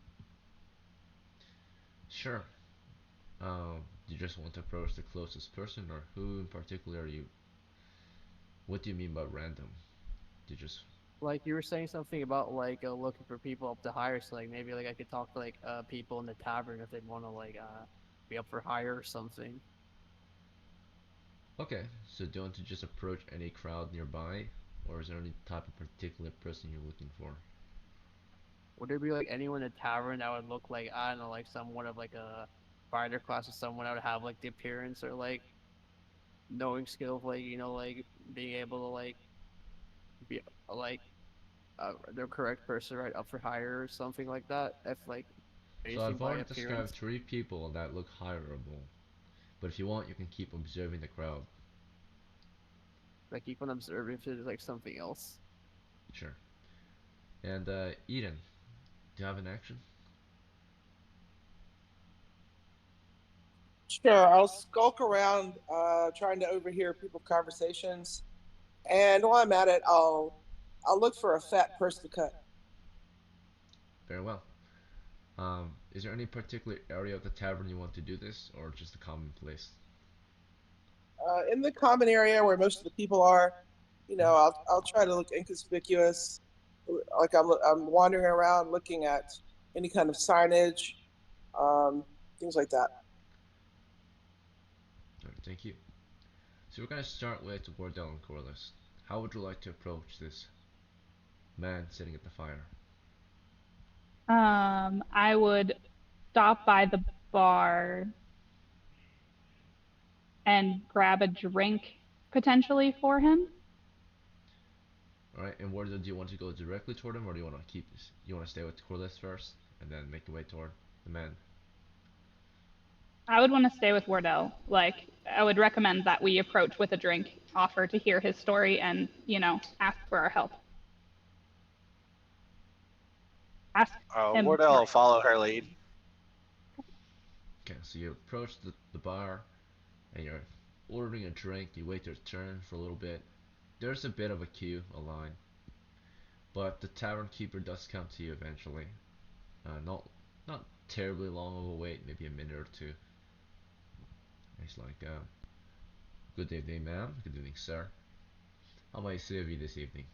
Sure. You just want to approach the closest person, or who in particular are you? What do you mean by random? You just Like you were saying something about like looking for people up to hire, so like maybe like I could talk to like people in the tavern if they'd want to like be up for hire or something. okay. So do you want to just approach any crowd nearby, or is there any type of particular person you're looking for? Would there be like anyone in the tavern that would look like I don't know, like somewhat of like a fighter class or someone that would have like the appearance or like knowing skill of like like being able to like be like the correct person right up for hire or something like that if like So anything I've by already described appearance. 3 people that look hireable, but if you want, you can keep observing the crowd. Like keep on observing if there's like something else. Sure. And Eden, do you have an action? Sure, I'll skulk around, trying to overhear people's conversations, and while I'm at it, I'll look for a fat person to cut. Very well. Is there any particular area of the tavern you want to do this, or just a common place? In the common area where most of the people are, I'll try to look inconspicuous, like I'm wandering around looking at any kind of signage, um, things like that. Alright, thank you. So we're gonna start with Wardell and Corliss. How would you like to approach this man sitting at the fire? I would stop by the bar and grab a drink potentially for him. Alright, and Wardell, do you want to go directly toward him, or do you want to keep this? You want to stay with Corliss first, and then make your way toward the man? I would want to stay with Wardell. Like, I would recommend that we approach with a drink, offer to hear his story, and, ask for our help. Ask him Wardell for will follow her lead. Okay, so you approach the bar, and you're ordering a drink. You wait your turn for a little bit. There's a bit of a queue, a line, but the tavern keeper does come to you eventually. Not terribly long of a wait, maybe a minute or two. He's like, good evening, ma'am. Good evening, sir. How may I serve you this evening?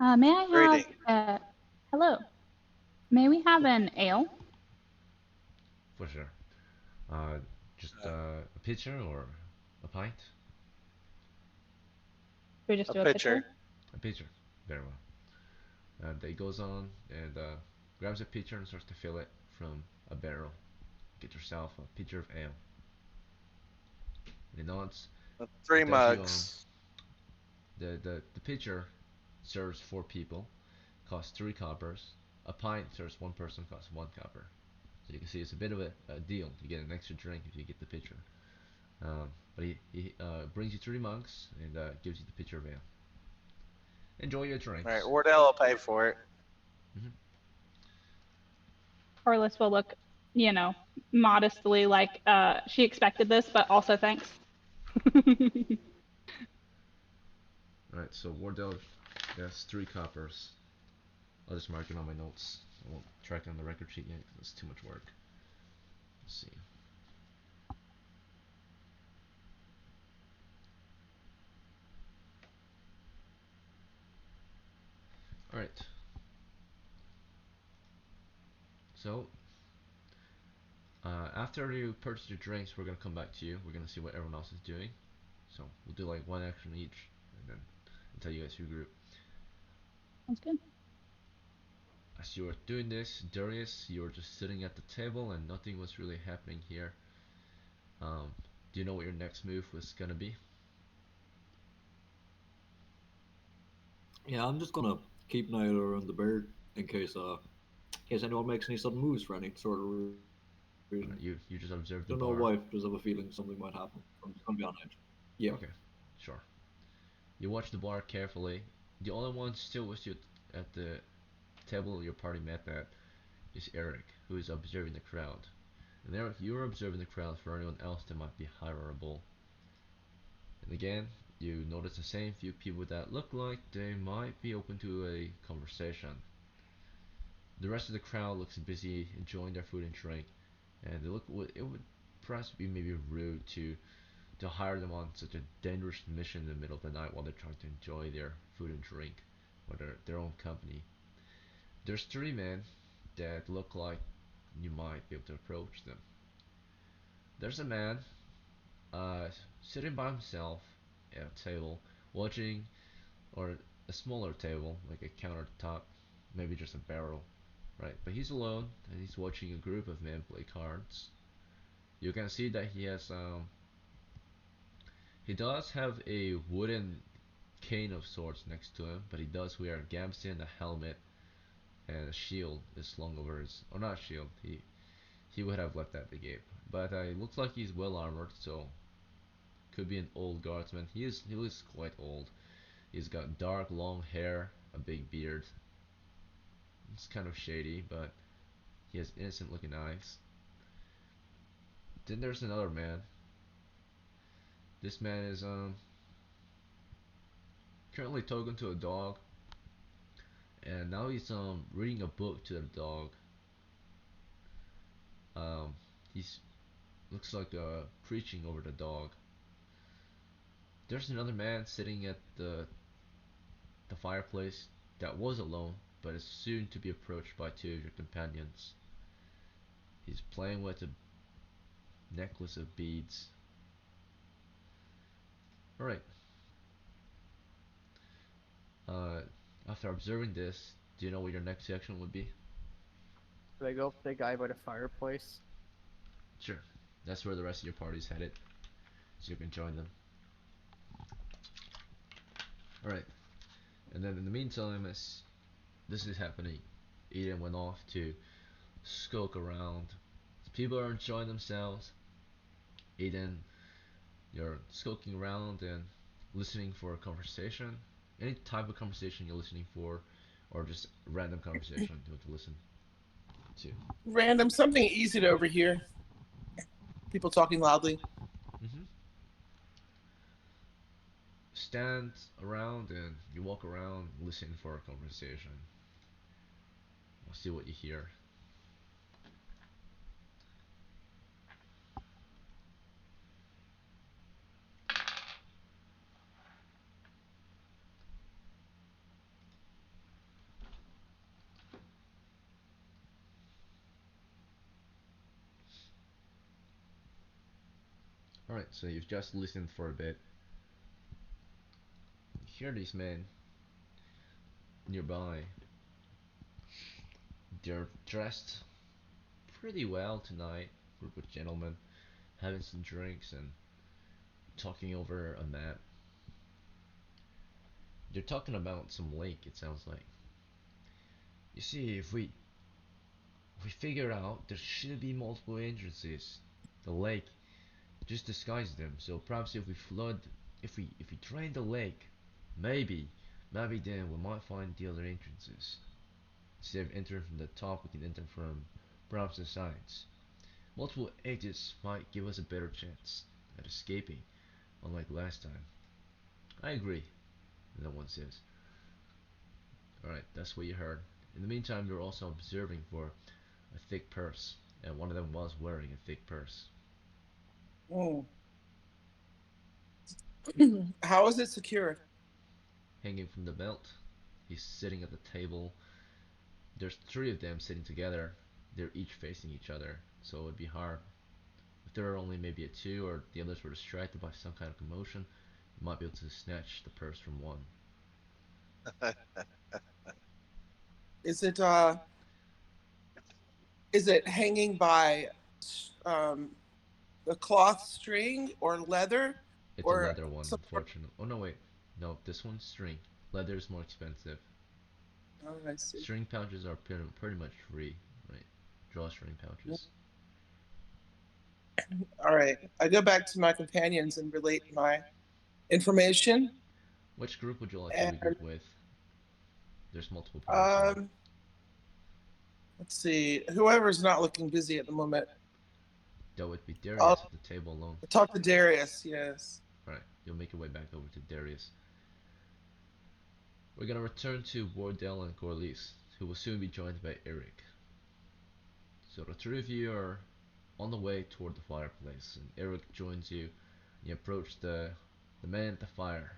May I have, Greeting. hello, may we have an ale? For sure. Uh, just a pitcher or a pint? Should we just A do a pitcher. pitcher? A pitcher. Very well. And he goes on and grabs a pitcher and starts to fill it from a barrel. Get yourself a pitcher of ale. And he nods. 3 Does you mugs. the pitcher serves 4 people, costs 3 coppers. A pint serves 1 person, costs 1 copper. So you can see it's a bit of a deal. You get an extra drink if you get the pitcher. But he brings you 3 mugs and gives you the pitcher of ale. Enjoy your All right, drinks. Wardell will pay for it. Hmm. Corliss will look, modestly like she expected this, but also thanks. Alright, so Wardell gets 3 coppers. I'll just mark it on my notes. I won't track it on the record sheet yet because it's too much work. Let's see. Alright. So, after you purchase your drinks, we're gonna come back to you. We're gonna see what everyone else is doing. So we'll do like one action each, and then until you guys regroup. Sounds good. As you were doing this, Darius, you were just sitting at the table, and nothing was really happening here. Do you know what your next move was gonna be? Yeah, I'm just gonna keep an eye out around the bird in case anyone makes any sudden moves for any sort of reason. You just Don't know observe the why, bar. just have a feeling something might happen. I'm just gonna be on edge. Yeah. Okay, sure. You watch the bar carefully. The only one still with you at the table your party met at is Eric, who is observing the crowd. And Eric, you're observing the crowd for anyone else that might be hireable. And again, you notice the same few people that look like they might be open to a conversation. The rest of the crowd looks busy enjoying their food and drink, and it would perhaps be maybe rude to hire them on such a dangerous mission in the middle of the night while they're trying to enjoy their food and drink or their own company. There's three men that look like you might be able to approach them. There's a man uh, sitting by himself at a table watching, or a smaller table like a countertop, maybe just a barrel, right? But he's alone and he's watching a group of men play cards. You can see that he does have a wooden cane of sorts next to him, but he does wear a gambeson, a helmet, and a shield is slung over his, or not a shield. He would have left that the gate, but it looks like he's well armored, so could be an old guardsman. He looks quite old. He's got dark long hair, a big beard. It's kind of shady, but he has innocent looking eyes. Then there's another man. This man is currently talking to a dog, and now he's reading a book to the dog. He's looks like preaching over the dog. There's another man sitting at the fireplace that was alone, but is soon to be approached by two of your companions. He's playing with a necklace of beads. Alright, uh, after observing this, do you know what your next action would be? Do I go up to the guy by the fireplace? Sure. That's where the rest of your party's headed, so you can join them. Alright, and then in the meantime, as this is happening, Eden went off to skulk around. People are enjoying themselves. Eden, you're skulking around and listening for a conversation. Any type of conversation you're listening for, or just random conversation you want to listen to. Random, something easy to overhear. People talking loudly. Mm-hmm. Stand around and you walk around, listen for a conversation. We'll see what you hear. Alright, so you've just listened for a bit. You hear these men nearby. They're dressed pretty well tonight. Group of gentlemen having some drinks and talking over a map. They're talking about some lake, it sounds like. You see, if we figure out there should be multiple entrances, the lake just disguises them. So perhaps if we drain the lake, maybe, maybe then we might find the other entrances. Instead of entering from the top, we can enter from perhaps the sides. Multiple exits might give us a better chance at escaping, unlike last time. I agree, no one says. Alright, that's what you heard. In the meantime, you're also observing for a thick purse, and one of them was wearing a thick purse. Mm. How is it secured? Hanging from the belt, he's sitting at the table. There's three of them sitting together. they're each facing each other, so it would be hard. If there are only maybe a two, or the others were distracted by some kind of commotion, you might be able to snatch the purse from one. Is it hanging by um, a cloth string or leather It's a or leather one, some? unfortunately. Oh no, wait. No, this one's string. Leather is more expensive. Oh, I see. String pouches are pretty much free, right? Drawstring pouches. All right. I go back to my companions and relate my information. Which group would you like to And regroup with? There's multiple parties here. um, let's see. Whoever's not looking busy at the moment, That would be I'll Darius at the table alone. talk to Darius. Yes. Alright, you'll make your way back over to Darius. We're gonna return to Wardell and Corliss, who will soon be joined by Eric. So the three of you are on the way toward the fireplace, and Eric joins you. You approach the man at the fire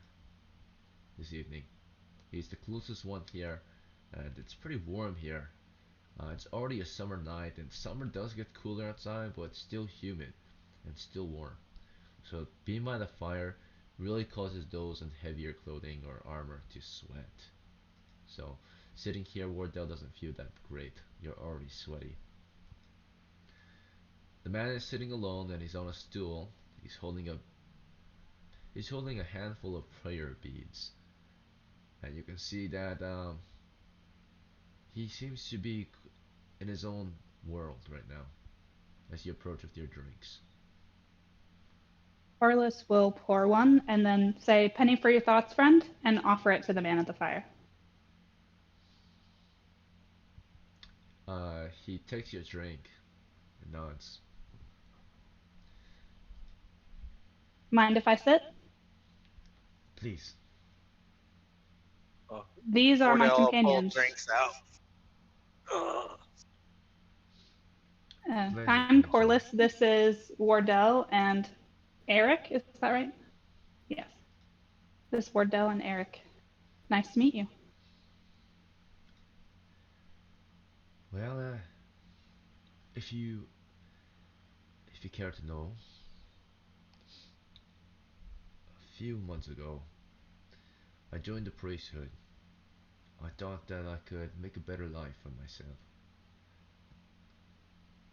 this evening. He's the closest one here, and it's pretty warm here. It's already a summer night, and summer does get cooler outside, but it's still humid and still warm. So being by the fire really causes those in heavier clothing or armor to sweat. So sitting here, Wardell doesn't feel that great. You're already sweaty. The man is sitting alone, and he's on a stool. He's holding a he's holding a handful of prayer beads, and you can see that he seems to be in his own world right now as you approach with your drinks. Corliss will pour one and then say, "Penny for your thoughts, friend," and offer it to the man at the fire. He takes your drink and nods. Mind if I sit? Please. Oh, These are my Wardell pulled companions. drinks out. Ugh. Pleasure to I'm meet you. Corliss. This is Wardell and Eric. Is that right? Yes. This is Wardell and Eric. Nice to meet you. Well, if you if you care to know, a few months ago, I joined the priesthood. I thought that I could make a better life for myself.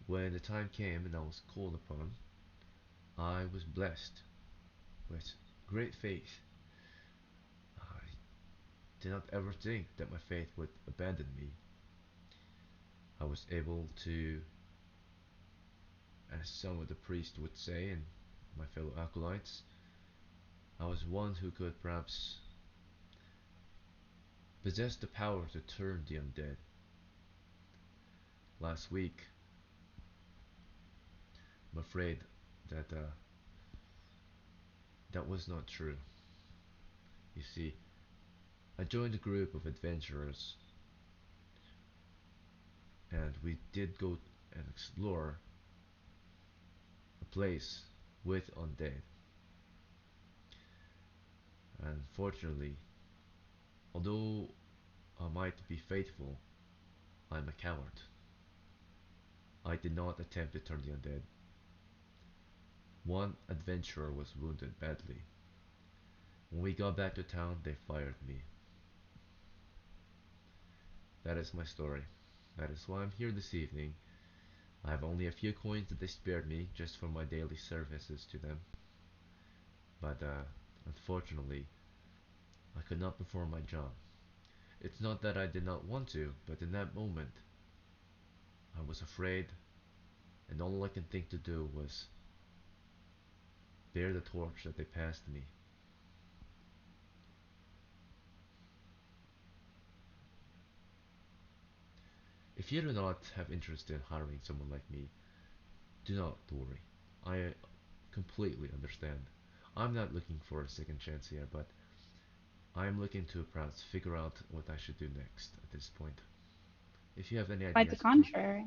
When the time came and I was called upon, I was blessed with great faith. I did not ever think that my faith would abandon me. I was able to, as some of the priests would say, and my fellow acolytes, I was one who could perhaps possess the power to turn the undead. Last week, I'm afraid that that was not true. You see, I joined a group of adventurers, and we did go and explore a place with undead. Unfortunately, although I might be faithful, I'm a coward. I did not attempt to turn the undead. One adventurer was wounded badly. When we got back to town, they fired me. That is my story. That is why I'm here this evening. I have only a few coins that they spared me just for my daily services to them. But unfortunately, I could not perform my job. It's not that I did not want to, but in that moment, I was afraid, and all I could think to do was bear the torch that they passed me. If you do not have interest in hiring someone like me, do not worry. I completely understand. I'm not looking for a second chance here, but I am looking to perhaps figure out what I should do next at this point. If you have any Quite the ideas, please. contrary.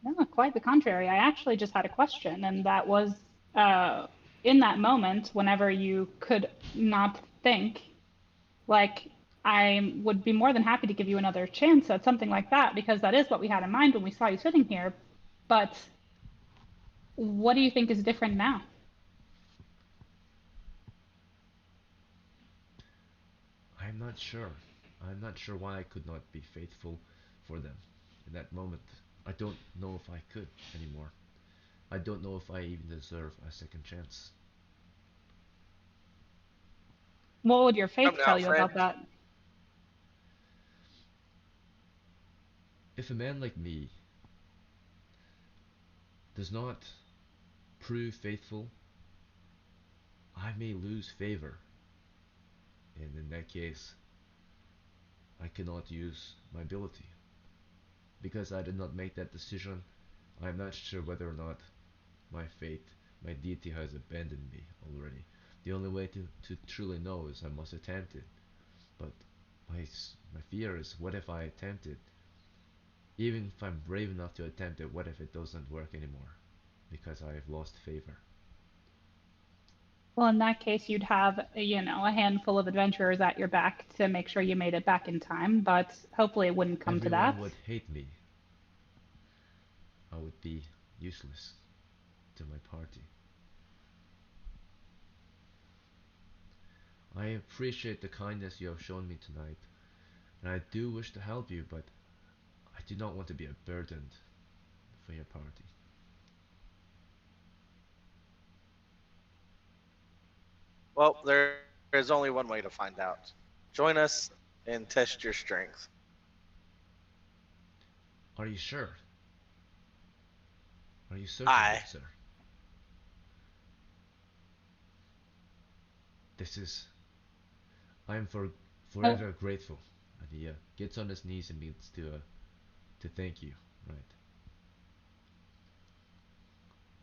No, quite the contrary. I actually just had a question, and that was in that moment, whenever you could not think, like, I would be more than happy to give you another chance at something like that because that is what we had in mind when we saw you sitting here. But what do you think is different now? I'm not sure. I'm not sure why I could not be faithful for them in that moment. I don't know if I could anymore. I don't know if I even deserve a second chance. What would your Come faith now, tell you friend. about that? If a man like me does not prove faithful, I may lose favor, and in that case, I cannot use my ability. Because I did not make that decision, I am not sure whether or not my fate, my deity has abandoned me already. The only way to truly know is I must attempt it. But my fear is, what if I attempt it? Even if I'm brave enough to attempt it, what if it doesn't work anymore? Because I have lost favor. Well, in that case, you'd have, a handful of adventurers at your back to make sure you made it back in time, but hopefully it wouldn't come to Everyone that. would hate me. I would be useless to my party. I appreciate the kindness you have shown me tonight, and I do wish to help you, but I do not want to be a burden for your party. Well, there is only one way to find out. Join us and test your strength. Are you sure? Are you certain, I good sir? This is. I am Oh, forever grateful. And he gets on his knees and begins to thank you. Right.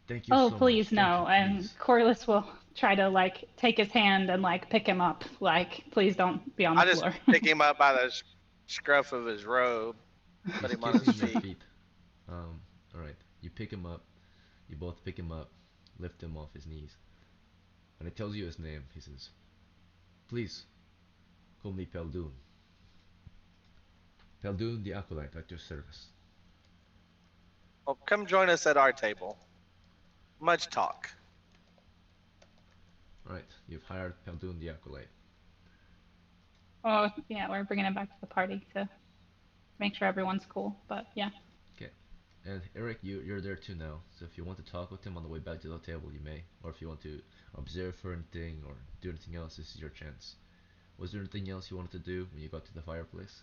Thank you oh, so please much. Thank you, no. And please. Corliss will try to take his hand and pick him up. Please don't be on the just floor. pick him up by the scruff of his robe, put He's him on his kissing your feet. feet. All right. You pick him up. You both pick him up, lift him off his knees, and it tells you his name. He says, "Please call me Peldun. Peldun the acolyte at your service." Well, come join us at our table. Much talk. All right. You've hired Peldun the acolyte. Oh, yeah, we're bringing him back to the party to make sure everyone's cool. But yeah. Okay. And Eric, you're there too now. So if you want to talk with him on the way back to the table, you may. Or if you want to observe for anything or do anything else, this is your chance. Was there anything else you wanted to do when you got to the fireplace?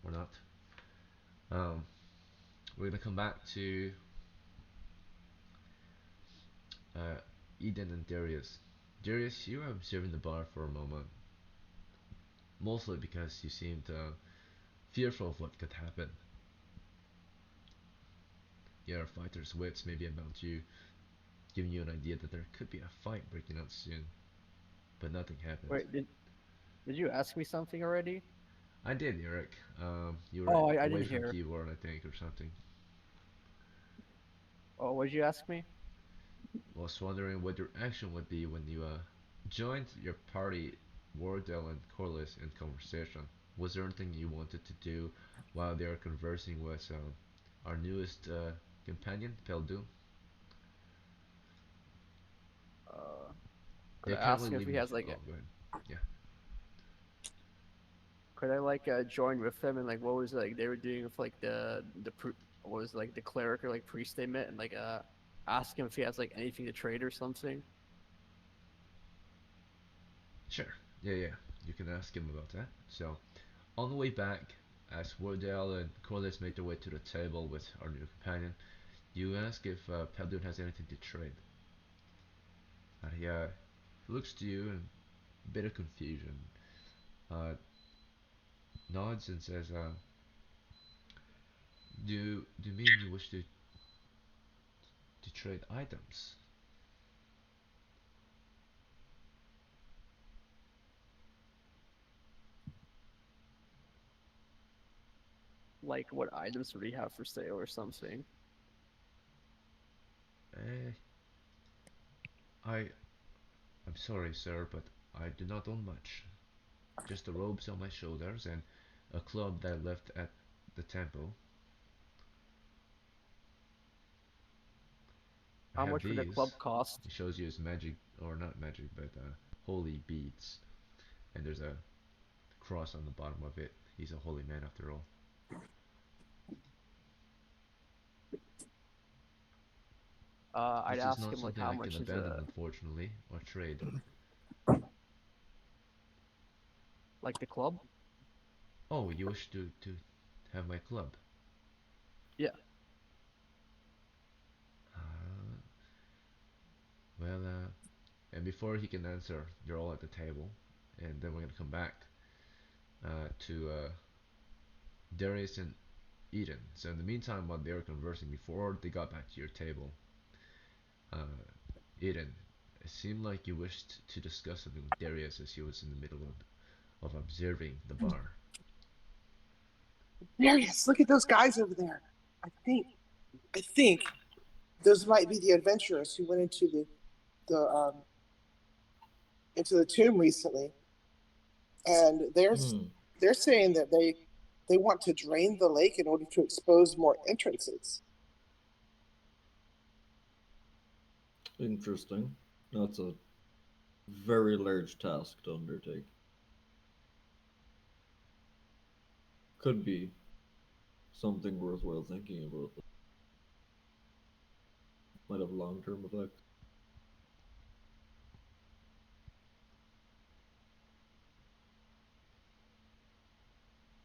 Or not? Um, we're gonna come back to uh, Eden and Darius. Darius, you were observing the bar for a moment, mostly because you seemed fearful of what could happen. Your fighter's wits maybe about you, giving you an idea that there could be a fight breaking out soon, but nothing happened. Wait, did you ask me something already? I did, Eric. You were Oh, I away didn't from hear. keyboard, I think, or something. Oh, what did you ask me? I was wondering what your action would be when you joined your party, Wardell and Corliss, in conversation. Was there anything you wanted to do while they were conversing with our newest companion, Peldu? Uh, could They're I currently ask him if he leaving. has like, Oh, go ahead. Yeah, could I join with them and what was they were doing with what was the cleric or priest they met and ask him if he has anything to trade or something. sure. Yeah, yeah. You can ask him about that. So, on the way back, as Wardell and Corliss make their way to the table with our new companion, you ask if Peldu has anything to trade. He looks to you in a bit of confusion, uh, nods and says, "Do you mean you wish to trade items?" like what items would he have for sale or something? Eh, I I'm sorry, sir, but I do not own much. Just the robes on my shoulders and a club that I left at the temple. I How have much would the club these. cost? It shows you his magic, or not magic, but holy beads. And there's a cross on the bottom of it. He's a holy man after all. I'd This is ask not him like something how I can much is abandon, unfortunately, or trade. like the club? Oh, you wish to have my club? Yeah. Uh, well, and before he can answer, you're all at the table, and then we're gonna come back to Darius and Eden. So in the meantime, while they were conversing before they got back to your table, uh, Eden, it seemed like you wished to discuss something with Darius as he was in the middle of observing the bar. Darius, look at those guys over there. I think those might be the adventurers who went into the into the tomb recently, and Hmm. they're saying that they want to drain the lake in order to expose more entrances. Interesting. That's a very large task to undertake. Could be something worthwhile thinking about. Might have long-term effects.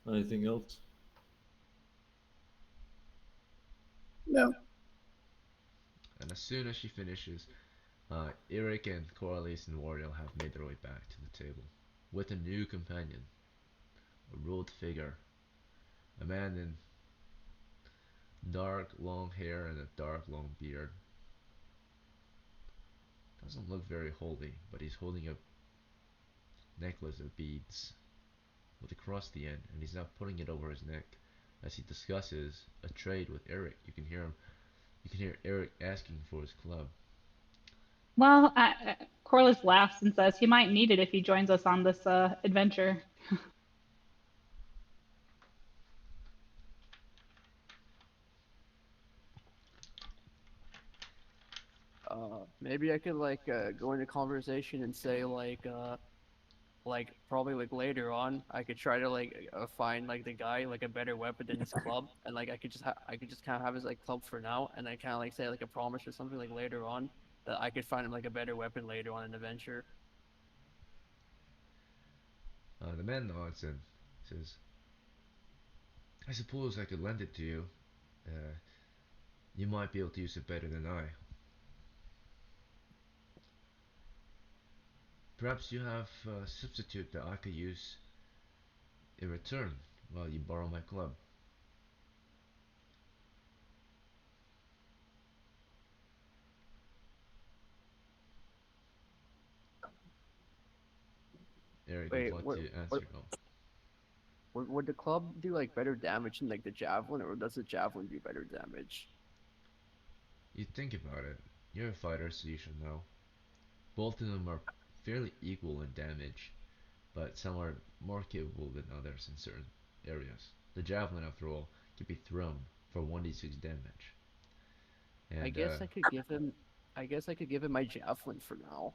Anything else? No. And as soon as she finishes, Eric and Coralice and Wardell have made their way back to the table with a new companion, a robed figure, a man in dark long hair and a dark long beard. Doesn't look very holy, but he's holding a necklace of beads with a cross at the end, and he's now putting it over his neck as he discusses a trade with Eric. You can hear Eric asking for his club. Well, Corliss laughs and says he might need it if he joins us on this adventure. Maybe I could like go into conversation and say like probably like later on I could try to like find like the guy like a better weapon than his club, and like I could just kind of have his like club for now, and I kind of like say like a promise or something like later on that I could find him like a better weapon later on in the venture. The man nods and says, I suppose I could lend it to you. Uh, you might be able to use it better than I. Perhaps you have a substitute that I could use in return while you borrow my club. Eric would Wait, like what to what answer. Oh, would the club do like better damage than like the javelin, or does the javelin do better damage? you think about it. You're a fighter, so you should know. Both of them are fairly equal in damage, but some are more capable than others in certain areas. The javelin, after all, can be thrown for 1d6 damage. I And guess I could give him I guess I could give him my javelin for now.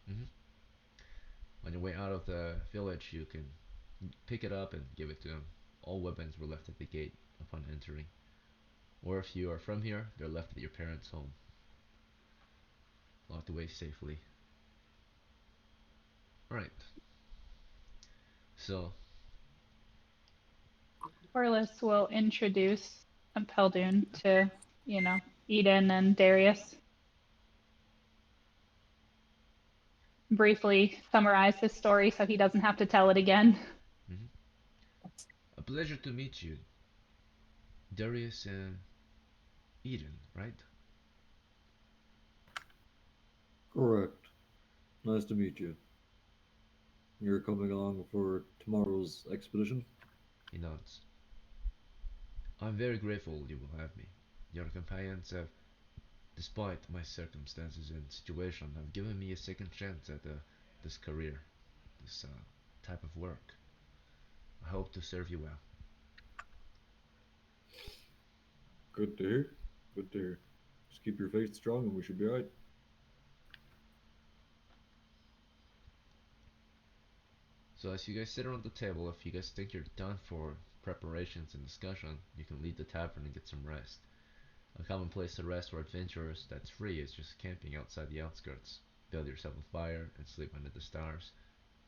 mhm. On your way out of the village, you can pick it up and give it to him. All weapons were left at the gate upon entering. Or if you are from here, they're left at your parents' home, locked away safely. Alright, so, Corliss will introduce Peldun to, you know, Eden and Darius. Briefly summarize his story so he doesn't have to tell it again. mhm. A pleasure to meet you, Darius and Eden, right? Correct. Nice to meet you. You're coming along for tomorrow's expedition? He nods. I'm very grateful you will have me. Your companions have, despite my circumstances and situation, have given me a second chance at this career, this type of work. I hope to serve you well. Good to hear. Good to hear. Just keep your faith strong and we should be alright. So as you guys sit around the table, if you guys think you're done for preparations and discussion, you can leave the tavern and get some rest. A common place to rest for adventurers that's free is just camping outside the outskirts. Build yourself a fire and sleep under the stars.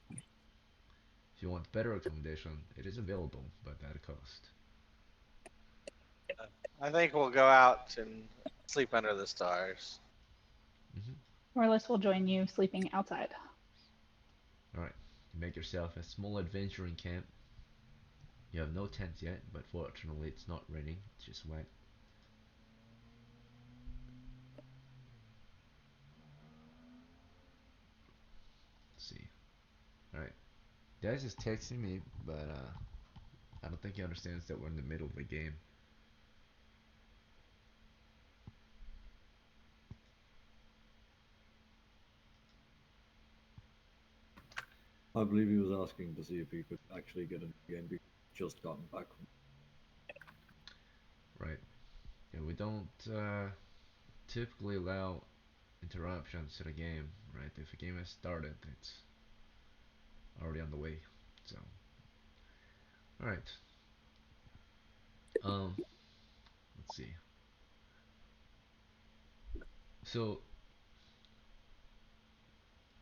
If you want better accommodation, it is available, but at a cost. I think we'll go out and sleep under the stars. Morlis will join you sleeping outside. Alright, you make yourself a small adventuring camp. You have no tents yet, but fortunately it's not raining, it's just wet. Let's see. Alright. Daz is texting me, but I don't think he understands that we're in the middle of the game. I believe he was asking to see if he could actually get in the game because he'd just gotten back from. Right. Yeah, we don't typically allow interruptions to the game, right? If a game has started, it's already on the way. So, alright. Let's see. So,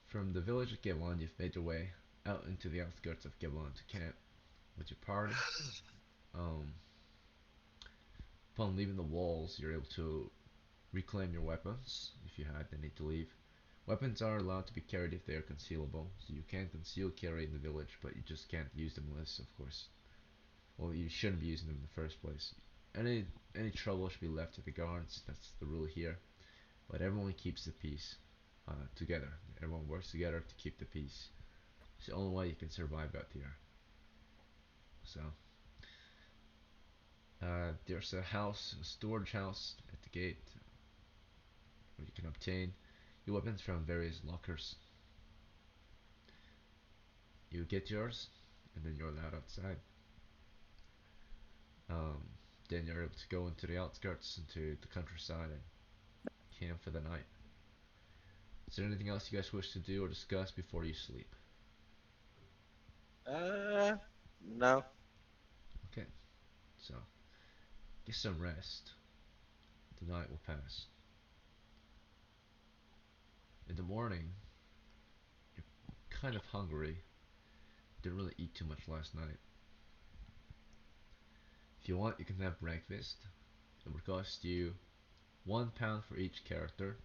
from the village of Giblon, you've made your way out into the outskirts of Giblon to camp with your party. Um, upon leaving the walls, you're able to reclaim your weapons if you had the need to leave. Weapons are allowed to be carried if they are concealable, so you can conceal carry in the village, but you just can't use them unless, of course, well, you shouldn't be using them in the first place. Any trouble should be left to the guards. That's the rule here. But everyone keeps the peace together. Everyone works together to keep the peace. It's the only way you can survive out here. So there's a house, a storage house at the gate, where you can obtain your weapons from various lockers. You get yours, and then you're allowed outside. Um, then you're able to go into the outskirts, into the countryside, and camp for the night. Is there anything else you guys wish to do or discuss before you sleep? No. Okay, so get some rest. The night will pass. In the morning, you're kind of hungry. Didn't really eat too much last night. If you want, you can have breakfast. It would cost you £1 for each character.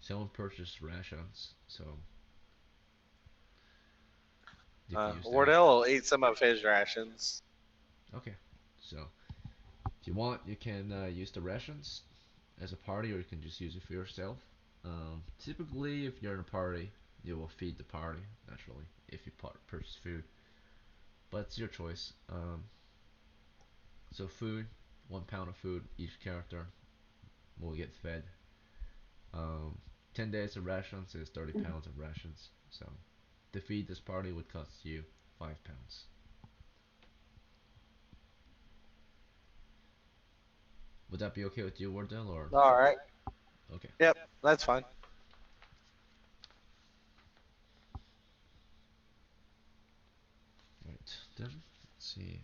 Someone purchased rations, so you can use that. Wardell will eat some of his rations. Okay, so if you want, you can use the rations as a party, or you can just use it for yourself. Typically, if you're in a party, you will feed the party naturally if you purchase food, but it's your choice. So food, £1 of food each character will get fed. Um, 10 days of rations is £30 of rations. So to feed this party would cost you £5. Would that be okay with you, Wardell, or? All right. Okay. Yep, that's fine. Right, then, let's see.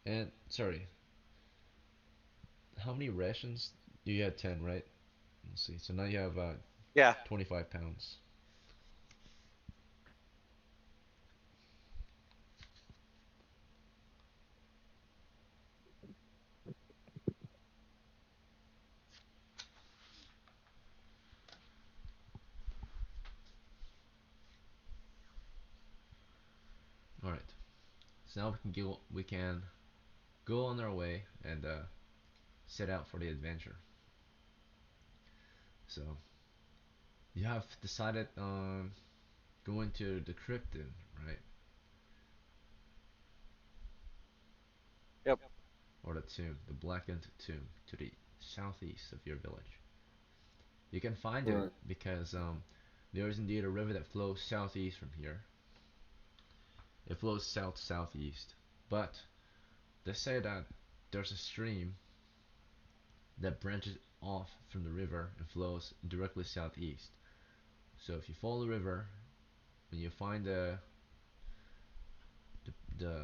And, sorry, how many rations? You had 10, right? Let's see, so now you have Yeah. £25. Alright, so now we can go on our way and set out for the adventure. So, you have decided on going to the cryptid, right? Yep. Or the tomb, the blackened tomb to the southeast of your village. You can find it Right. because there is indeed a river that flows southeast from here. It flows south southeast, but they say that there's a stream that branches off from the river and flows directly southeast. So if you follow the river, when you find the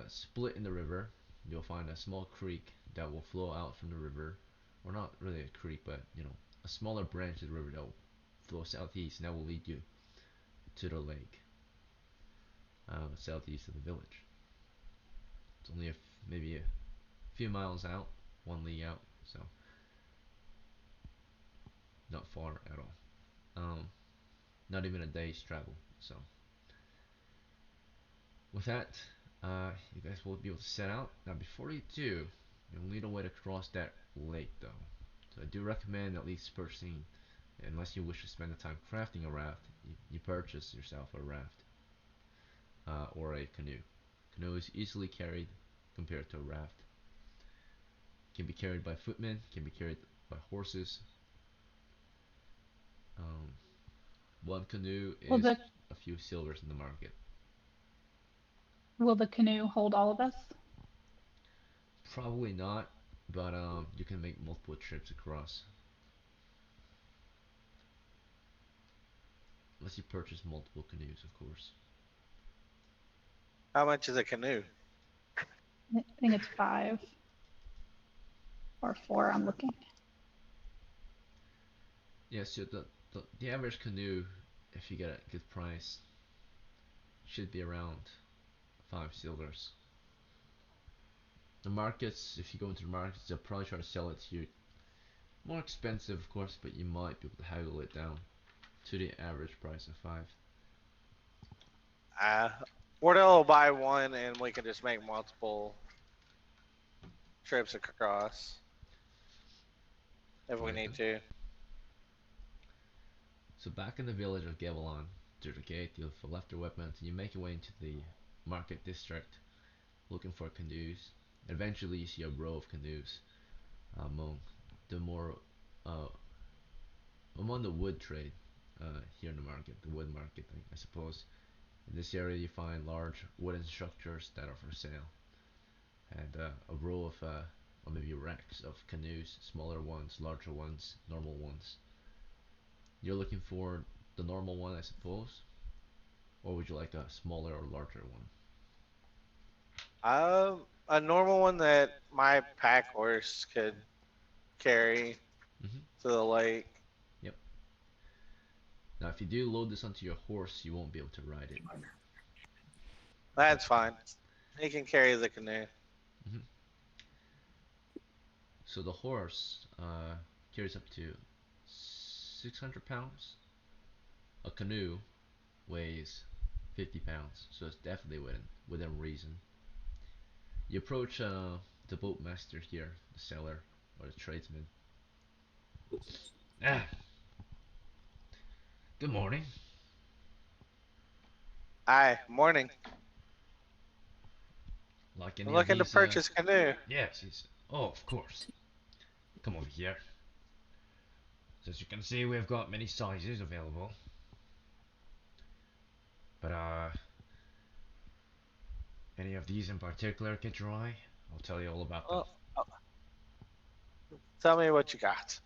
split in the river, you'll find a small creek that will flow out from the river, or not really a creek, but a smaller branch of the river that will flow southeast, and that will lead you to the lake, southeast of the village. It's only maybe a few miles out, 1 league out, so not far at all. Not even a day's travel. So with that, you guys will be able to set out. Now before you do, you'll need a way to cross that lake though. So I do recommend at least purchasing, unless you wish to spend the time crafting a raft, you purchase yourself a raft or a canoe. Canoe is easily carried compared to a raft. Can be carried by footmen, can be carried by horses. Um, one canoe Will is the a few silvers in the market. will the canoe hold all of us? Probably not, but you can make multiple trips across. Unless you purchase multiple canoes, of course. How much is a canoe? I think it's 5 or 4. I'm looking. Yeah, so the average canoe, if you get a good price, should be around 5 silvers. The markets, if you go into the markets, they'll probably try to sell it to you more expensive, of course, but you might be able to haggle it down to the average price of 5. Uh, Wardell will buy one, and we can just make multiple trips across if we Right need then. to. So back in the village of Gavilan, through the gate, you'll have left your weapons and you make your way into the market district looking for canoes. Eventually you see a row of canoes among the more uh, among the wood trade here in the market, the wood market, I suppose. In this area you find large wooden structures that are for sale, and a row of or maybe racks of canoes, smaller ones, larger ones, normal ones. You're looking for the normal one, I suppose, or would you like a smaller or larger one? A normal one that my pack horse could carry Hmm. to the lake. Yep. Now, if you do load this onto your horse, you won't be able to ride it. That's fine. He can carry the canoe. Hmm. So the horse carries up to 600 pounds. A canoe weighs 50 pounds, so it's definitely within reason. You approach the boatmaster here, the seller, or the tradesman. Ah, good morning. Aye, morning. Like I'm any of looking to these, purchase canoe. yes, he's. Oh, of course. Come over here. So as you can see, we've got many sizes available. But any of these in particular catch your eye? I'll tell you all about them. Oh, oh, tell me what you got.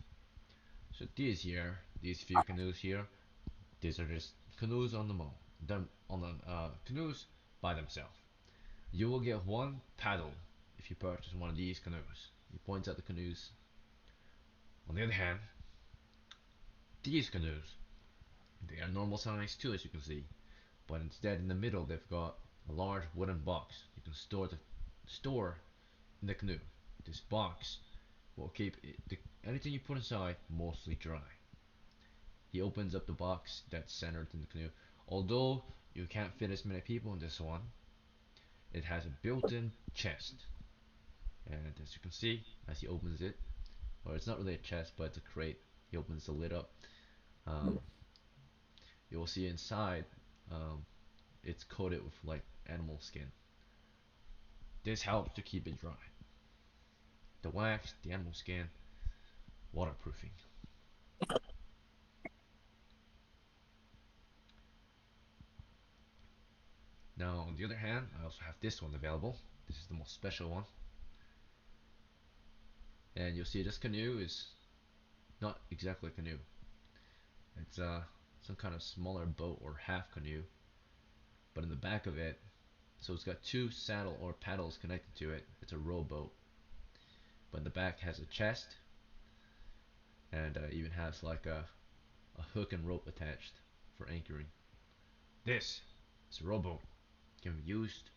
So these here, these few canoes here, these are just canoes on them on the canoes by themselves. You will get one paddle if you purchase one of these canoes. He points at the canoes. On the other hand, these canoes, they are normal size too, as you can see, but instead in the middle they've got a large wooden box you can store in the canoe. This box will keep anything you put inside mostly dry. He opens up the box that's centered in the canoe. Although you can't fit as many people in this one, it has a built-in chest. And as you can see, as he opens it, or it's not really a chest, but it's a crate. He opens the lid up. Um, you will see inside Um, it's coated with like animal skin. This helps to keep it dry. The wax, the animal skin, waterproofing. Now, on the other hand, I also have this one available. This is the most special one. And you'll see this canoe is not exactly a canoe. It's some kind of smaller boat or half canoe. But in the back of it, so it's got two saddle or paddles connected to it. It's a rowboat. But in the back has a chest and even has like a hook and rope attached for anchoring. This is a rowboat. Can be used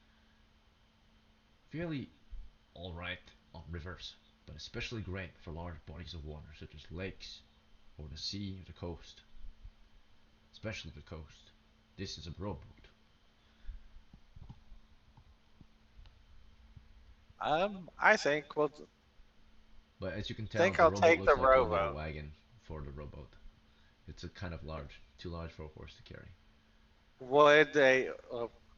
fairly alright on rivers, but especially great for large bodies of water such as lakes or the sea or the coast. Especially the coast. This is a rowboat. I think well, But as you can tell, think the I'll rowboat take the looks like a little rowboat. wagon for the rowboat. It's a kind of large, too large for a horse to carry. Would they?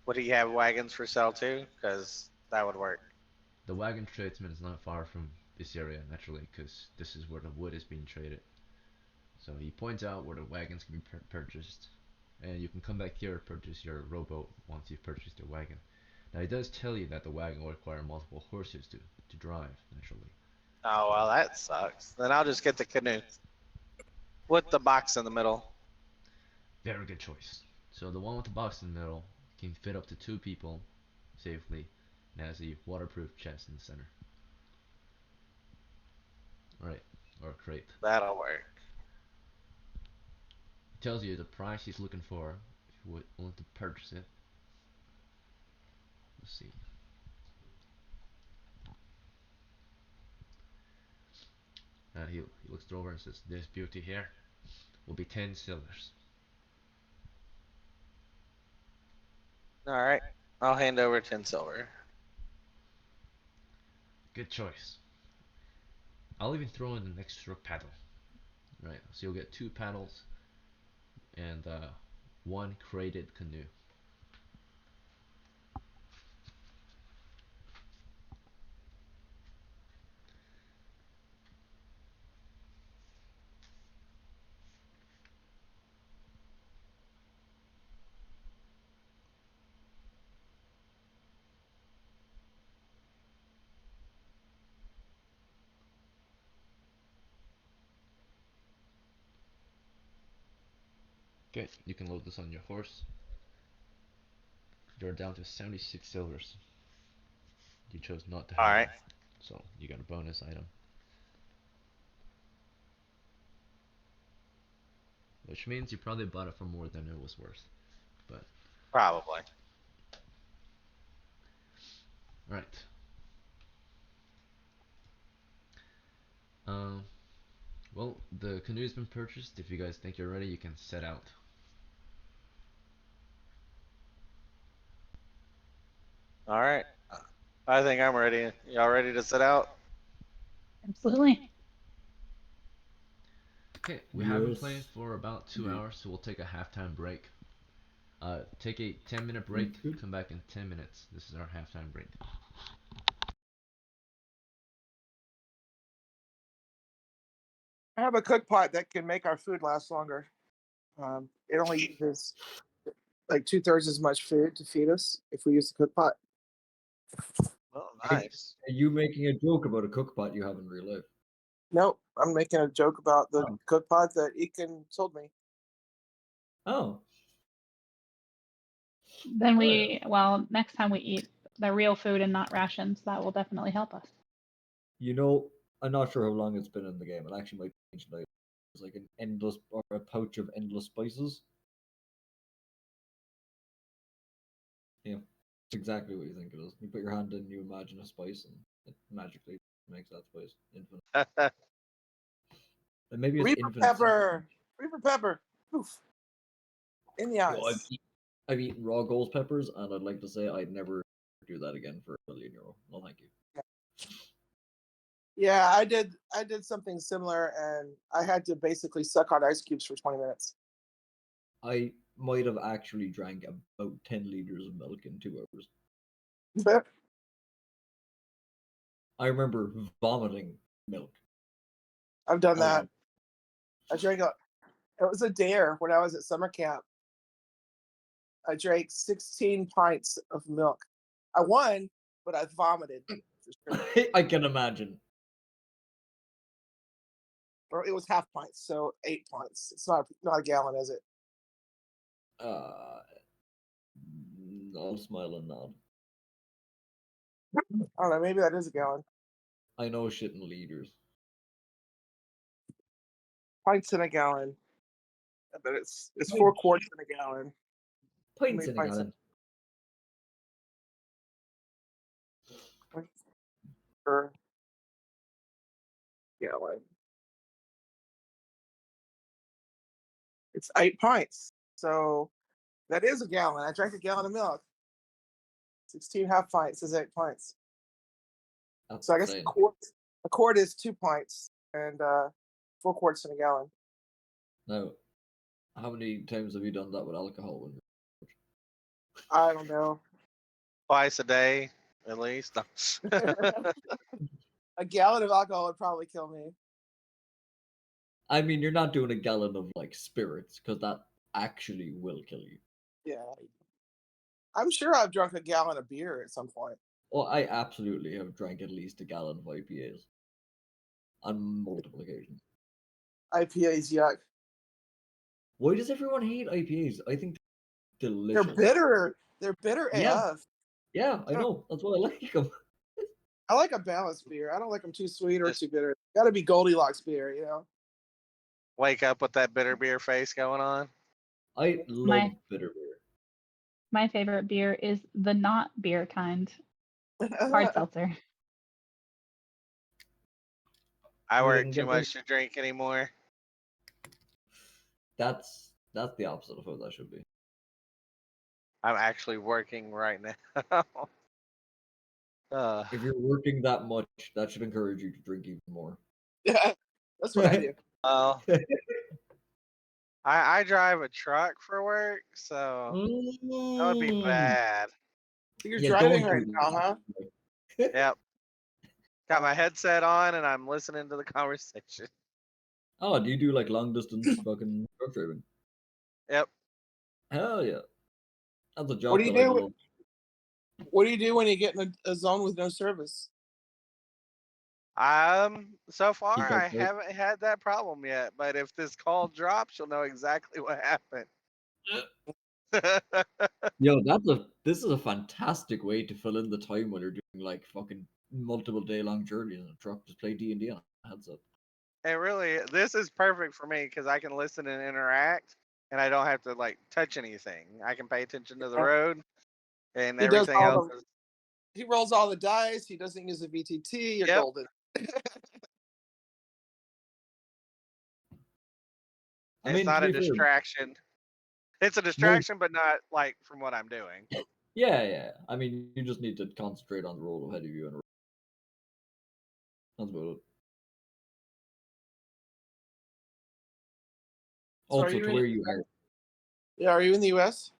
Would he have wagons for sale too? Because that would work. The wagon tradesman is not far from this area naturally, because this is where the wood is being traded. So he points out where the wagons can be purchased, and you can come back here and purchase your rowboat once you've purchased your wagon. Now he does tell you that the wagon will require multiple horses to drive naturally. Oh well, that sucks. Then I'll just get the canoe with the box in the middle. Very good choice. So the one with the box in the middle can fit up to two people safely, and has a waterproof chest in the center. Right, or a crate. That'll work. It tells you the price he's looking for if you would want to purchase it. Let's see. He looks over and says, "This beauty here will be 10 silvers." All right, I'll hand over 10 silver. Good choice. I'll even throw in an extra paddle. Right, so you'll get two paddles and one crated canoe. Good, you can load this on your horse. You're down to 76 silvers. You chose not to All have right. that, so you got a bonus item. Which means you probably bought it for more than it was worth. But, Probably. right. Um, well, the canoe's been purchased. If you guys think you're ready, you can set out. All right. I think I'm ready. Y'all ready to set out? Absolutely. Okay, we have been Yes. playing for about 2 hours, so we'll take a halftime break. Take a 10-minute break, Good. come back in 10 minutes. This is our halftime break. I have a cook pot that can make our food last longer. It only uses like 2/3 as much food to feed us if we use the cook pot. Oh, Are nice. you making a joke about a cook pot you have in real life? Nope, I'm making a joke about the Oh. cook pot that Ekin sold me. Oh, Then well, next time we eat the real food and not rations, that will definitely help us. you know, I'm not sure how long it's been in the game. It actually might change tonight. It's like an endless or a pouch of endless spices. Yeah, it's exactly what you think it is. You put your hand in, you imagine a spice, and it magically makes that spice infinite. And maybe it's Reaper infinite. pepper, Reaper pepper, poof, in the You know, eyes. I've eaten raw ghost peppers, and I'd like to say I'd never do that again for €1,000,000. No, thank you. Yeah, I did. I did something similar, and I had to basically suck on ice cubes for 20 minutes. I might have actually drank about 10 liters of milk in 2 hours. I remember vomiting milk. I've done I was that. I drank a. It was a dare when I was at summer camp. I drank 16 pints of milk. I won, but I vomited for sure. I can imagine. Or it was half pints, so 8 pints. It's not a gallon, is it? Uh, I'll smile and nod. I don't know. Maybe that is a gallon. I know shit in liters. Pints in a gallon. But it's 4 quarts in a gallon. How Pints many in a pints gallon. per gallon? It's 8 pints. So that is a gallon. I drank a gallon of milk. 16 half pints is 8 pints. That's So I guess insane. a quart is 2 pints and 4 quarts in a gallon. Now, how many times have you done that with alcohol? When I don't know. Twice a day, at least. A gallon of alcohol would probably kill me. I mean, you're not doing a gallon of like spirits because that actually will kill you. Yeah. I'm sure I've drunk a gallon of beer at some point. Well, I absolutely have drank at least a gallon of IPAs on multiple occasions. IPA's yuck. Why does everyone hate IPAs? I think they're They're delicious. bitter. They're bitter Yeah. AF. Yeah, I know. That's why I like them. I like a balanced beer. I don't like them too sweet or Just too bitter. Got to be Goldilocks beer, you know. wake up with that bitter beer face going on. I love My bitter beer. my favorite beer is the not beer kind, hard seltzer. I We work didn't too get them. much to drink anymore. That's the opposite of how that should be. I'm actually working right now. If you're working that much, that should encourage you to drink even more. Yeah, that's what I do. Well, I drive a truck for work, so that would be bad. You're Yeah, driving don't right do now, huh? that. Yep. Got my headset on and I'm listening to the conversation. Oh, do you do like long distance fucking truck driving? Yep. Hell yeah. That's a What job do you that I'd do? love. What do you do when you get in a zone with no service? So far Keep I up, right? haven't had that problem yet, but if this call drops, you'll know exactly what happened. Yo, this is a fantastic way to fill in the time when you're doing like fucking multiple day long journeys in a truck. Just play D&D on a headset. And really, this is perfect for me because I can listen and interact, and I don't have to like touch anything. I can pay attention to the road, and He does everything all else the. is. He rolls all the dice. He doesn't use a VTT. You're Yep. golden. I It's mean, to not a be fair, distraction. It's a distraction, but not like from what I'm doing. yeah. I mean, you just need to concentrate on the road ahead of you and that's about it. So are Also, you to in? where you are. Yeah, are you in the U.S.?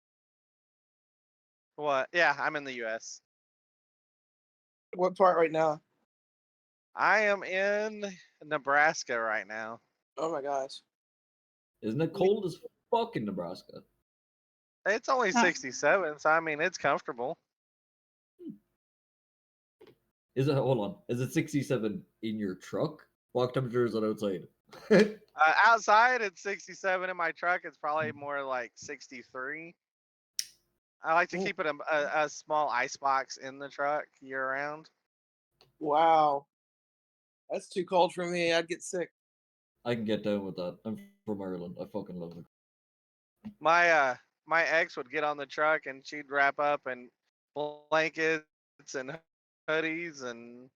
What? Yeah, I'm in the U.S. What part right now? I am in Nebraska right now. Oh my gosh. Isn't it cold as fuck in Nebraska? It's only Uh, 67, so I mean it's comfortable. Is it? Hold on. Is it 67 in your truck? What temperature is it outside? Outside it's 67. In my truck, it's probably more like 63. I like to keep it a small ice box in the truck year round. Wow. That's too cold for me. I'd get sick. I can get down with that. I'm from Ireland. I fucking love it. My ex would get on the truck and she'd wrap up in blankets and hoodies, and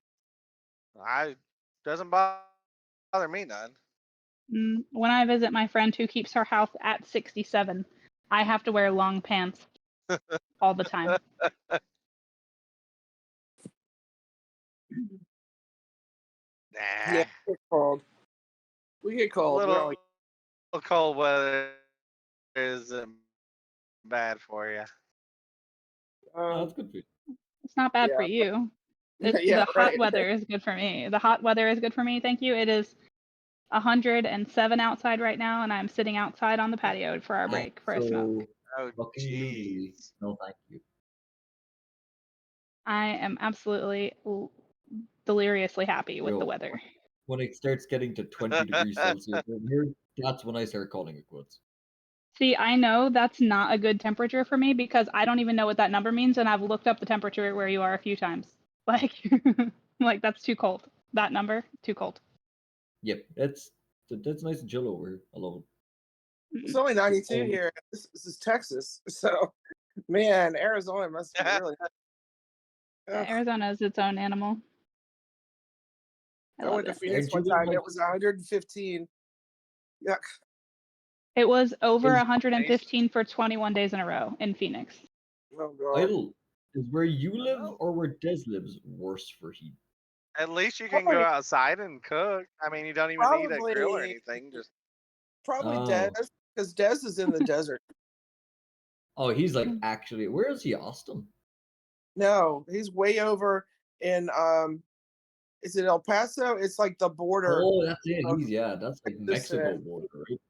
I doesn't bother me none. When I visit my friend who keeps her house at 67, I have to wear long pants all the time. Nah. Yeah, it's cold. We get cold. We're Little only cold weather isn't bad for you. No, that's good for you. It's not bad for Yeah. you. Yeah, The hot right. weather is good for me. The hot weather is good for me. Thank you. It is 107 outside right now, and I'm sitting outside on the patio for our break for a smoke. Oh, Fucking jeez. no, thank you. I am absolutely deliriously happy with the Yo, weather. when it starts getting to 20 degrees Celsius over here, that's when I start calling it quits. See, I know that's not a good temperature for me because I don't even know what that number means, and I've looked up the temperature where you are a few times. Like, like that's too cold. That number, too cold. Yep, that's nice and chill over here. I love it. It's only 92 Oh, here. This is Texas. So, man, Arizona must be really. Ugh. Arizona is its own animal. I I love went to it. Phoenix aren't you one in time. like It was 115. Yuck. It was over is 115 for 21 days in a row in Phoenix. Oh god. idle? Is where you live Well, or where Des lives worse for heat? at least you can go Probably, outside and cook. I mean, you don't even need a grill or probably, anything. Just probably Des, Oh, because Des is in the desert. oh, he's like actually. Where is he, Austin? No, he's way over in is it El Paso? It's like the border Oh, that's it. of That's like Texas Mexico and border, right?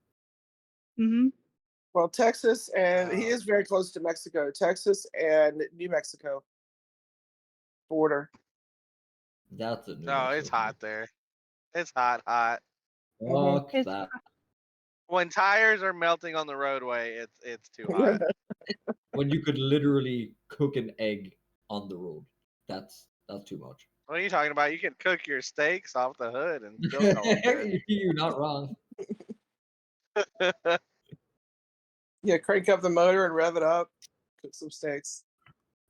Hmm. well, Texas, and he oh, is very close to Mexico. Texas and New Mexico border. That's it, New no, it's Mexico. hot there. It's hot, hot. Hmm Fuck It's that. When tires are melting on the roadway, it's too hot. When you could literally cook an egg on the road, that's too much. What are you talking about? You can cook your steaks off the hood and still call it good. You're not wrong. Yeah, crank up the motor and rev it up. Cook some steaks.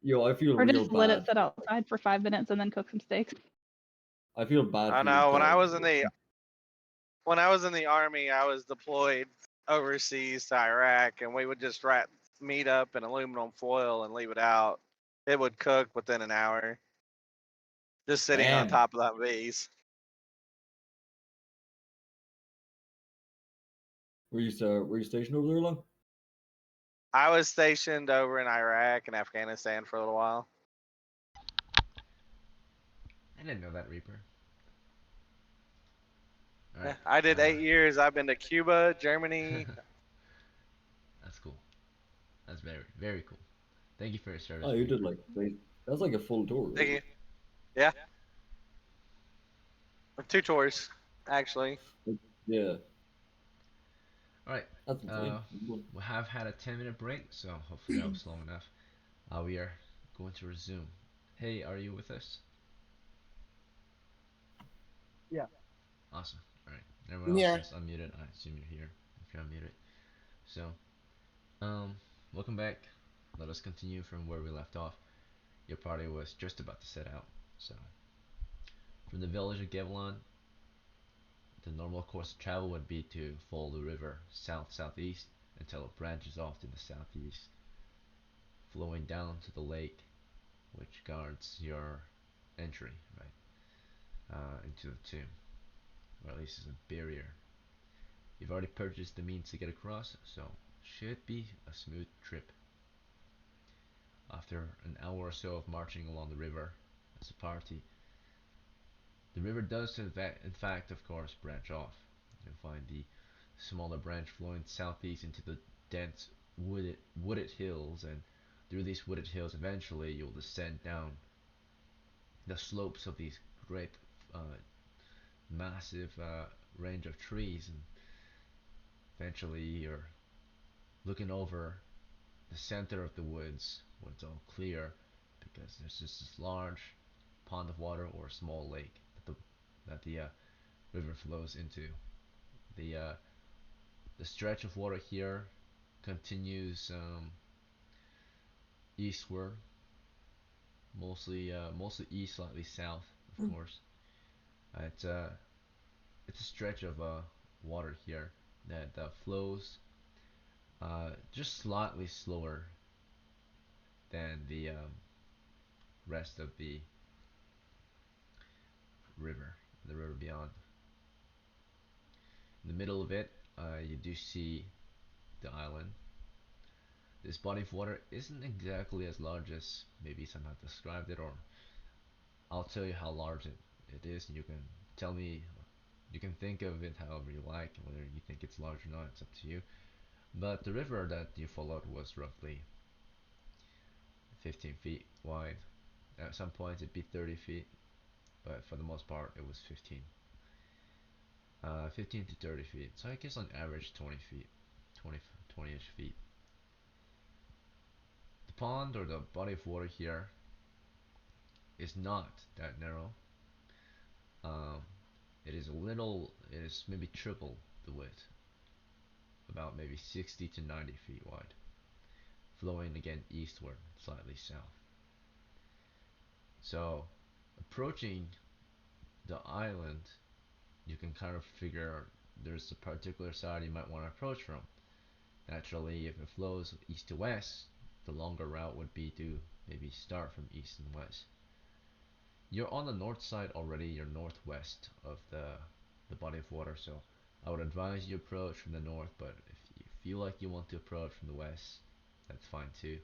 Yo, I feel or real just let it bad. sit outside for 5 minutes and then cook some steaks. I feel bad I for your know. dogs. When I was in the army, I was deployed overseas to Iraq, and we would just wrap meat up in aluminum foil and leave it out. It would cook within an hour, just sitting on Damn. top of that vase. Were you stationed over there long? I was stationed over in Iraq and Afghanistan for a little while. I didn't know that, Reaper. All Yeah, right. I did 8 years. I've been to Cuba, Germany. That's cool. That's very, very cool. Thank you for your service, Oh, you did Reaper. that's like a full tour, Thank right? you. Yeah, 2 tours actually. Yeah, All right. that's insane. We have had a 10-minute break, so hopefully that was long enough. We are going to resume. Hey, are you with us? Yeah. Awesome. All right. Everyone else Yeah. is unmuted. I assume you're here if you're unmuted. So, welcome back. Let us continue from where we left off. Your party was just about to set out. So, from the village of Gevlon, the normal course of travel would be to follow the river south-southeast until it branches off to the southeast, flowing down to the lake, which guards your entry, right, into the tomb, or at least as a barrier. You've already purchased the means to get across, so should be a smooth trip. After an hour or so of marching along the river as a party, the river does in fact, of course, branch off. You'll find the smaller branch flowing southeast into the dense wooded hills, and through these wooded hills eventually you'll descend down the slopes of these great massive range of trees, and eventually you're looking over the center of the woods when it's all clear, because there's just this large pond of water or a small lake that the river flows into. The stretch of water here continues eastward, mostly east, slightly south, of course. It's a stretch of water here that flows just slightly slower than the rest of river, the river beyond. In the middle of it, you do see the island. this body of water isn't exactly as large as maybe some have described it, or I'll tell you how large it is, and you can tell me, you can think of it however you like, and whether you think it's large or not, it's up to you. But the river that you followed was roughly 15 feet wide. At some points it'd be 30 feet, but for the most part it was 15. 15 to 30 feet. So I guess on average 20 feet, 20-ish feet. The pond or the body of water here is not that narrow. Um, it is maybe triple the width, about maybe 60 to 90 feet wide, flowing again eastward, slightly south. So, approaching the island, you can kind of figure there's a particular side you might want to approach from. Naturally, if it flows east to west, the longer route would be to maybe start from east and west. You're on the north side already, you're northwest of the body of water, so I would advise you approach from the north, but if you feel like you want to approach from the west, that's fine too.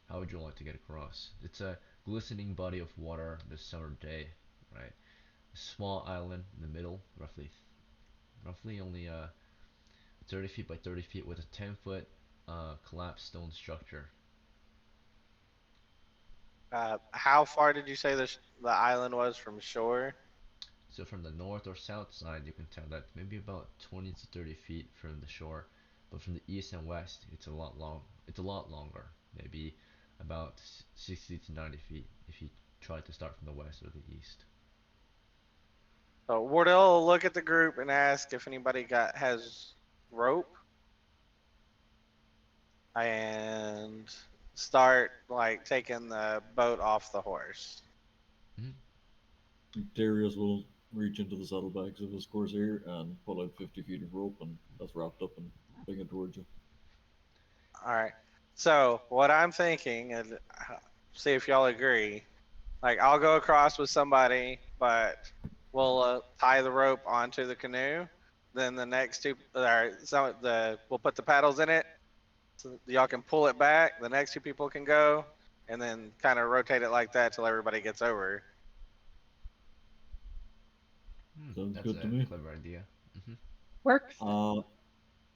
How would you like to get across? It's a glistening body of water this summer day, right? A small island in the middle, roughly only 30 feet by 30 feet with a 10-foot collapsed stone structure. How far did you say the island was from shore? So from the north or south side, you can tell that maybe about 20 to 30 feet from the shore, but from the east and west, it's a lot long. It's a lot longer, maybe about 60 to 90 feet if you try to start from the west or the east. So Wardell will look at the group and ask if anybody has rope, and start like taking the boat off the horse. Darius will reach into the saddlebags of his corsair and pull out 50 feet of rope, and that's wrapped up and bring it towards you. All right. So what I'm thinking, and see if y'all agree. Like I'll go across with somebody, but we'll tie the rope onto the canoe. Then the next two, we'll put the paddles in it, so y'all can pull it back. The next two people can go, and then kind of rotate it like that till everybody gets over. Sounds That's good to a me. clever idea. Works.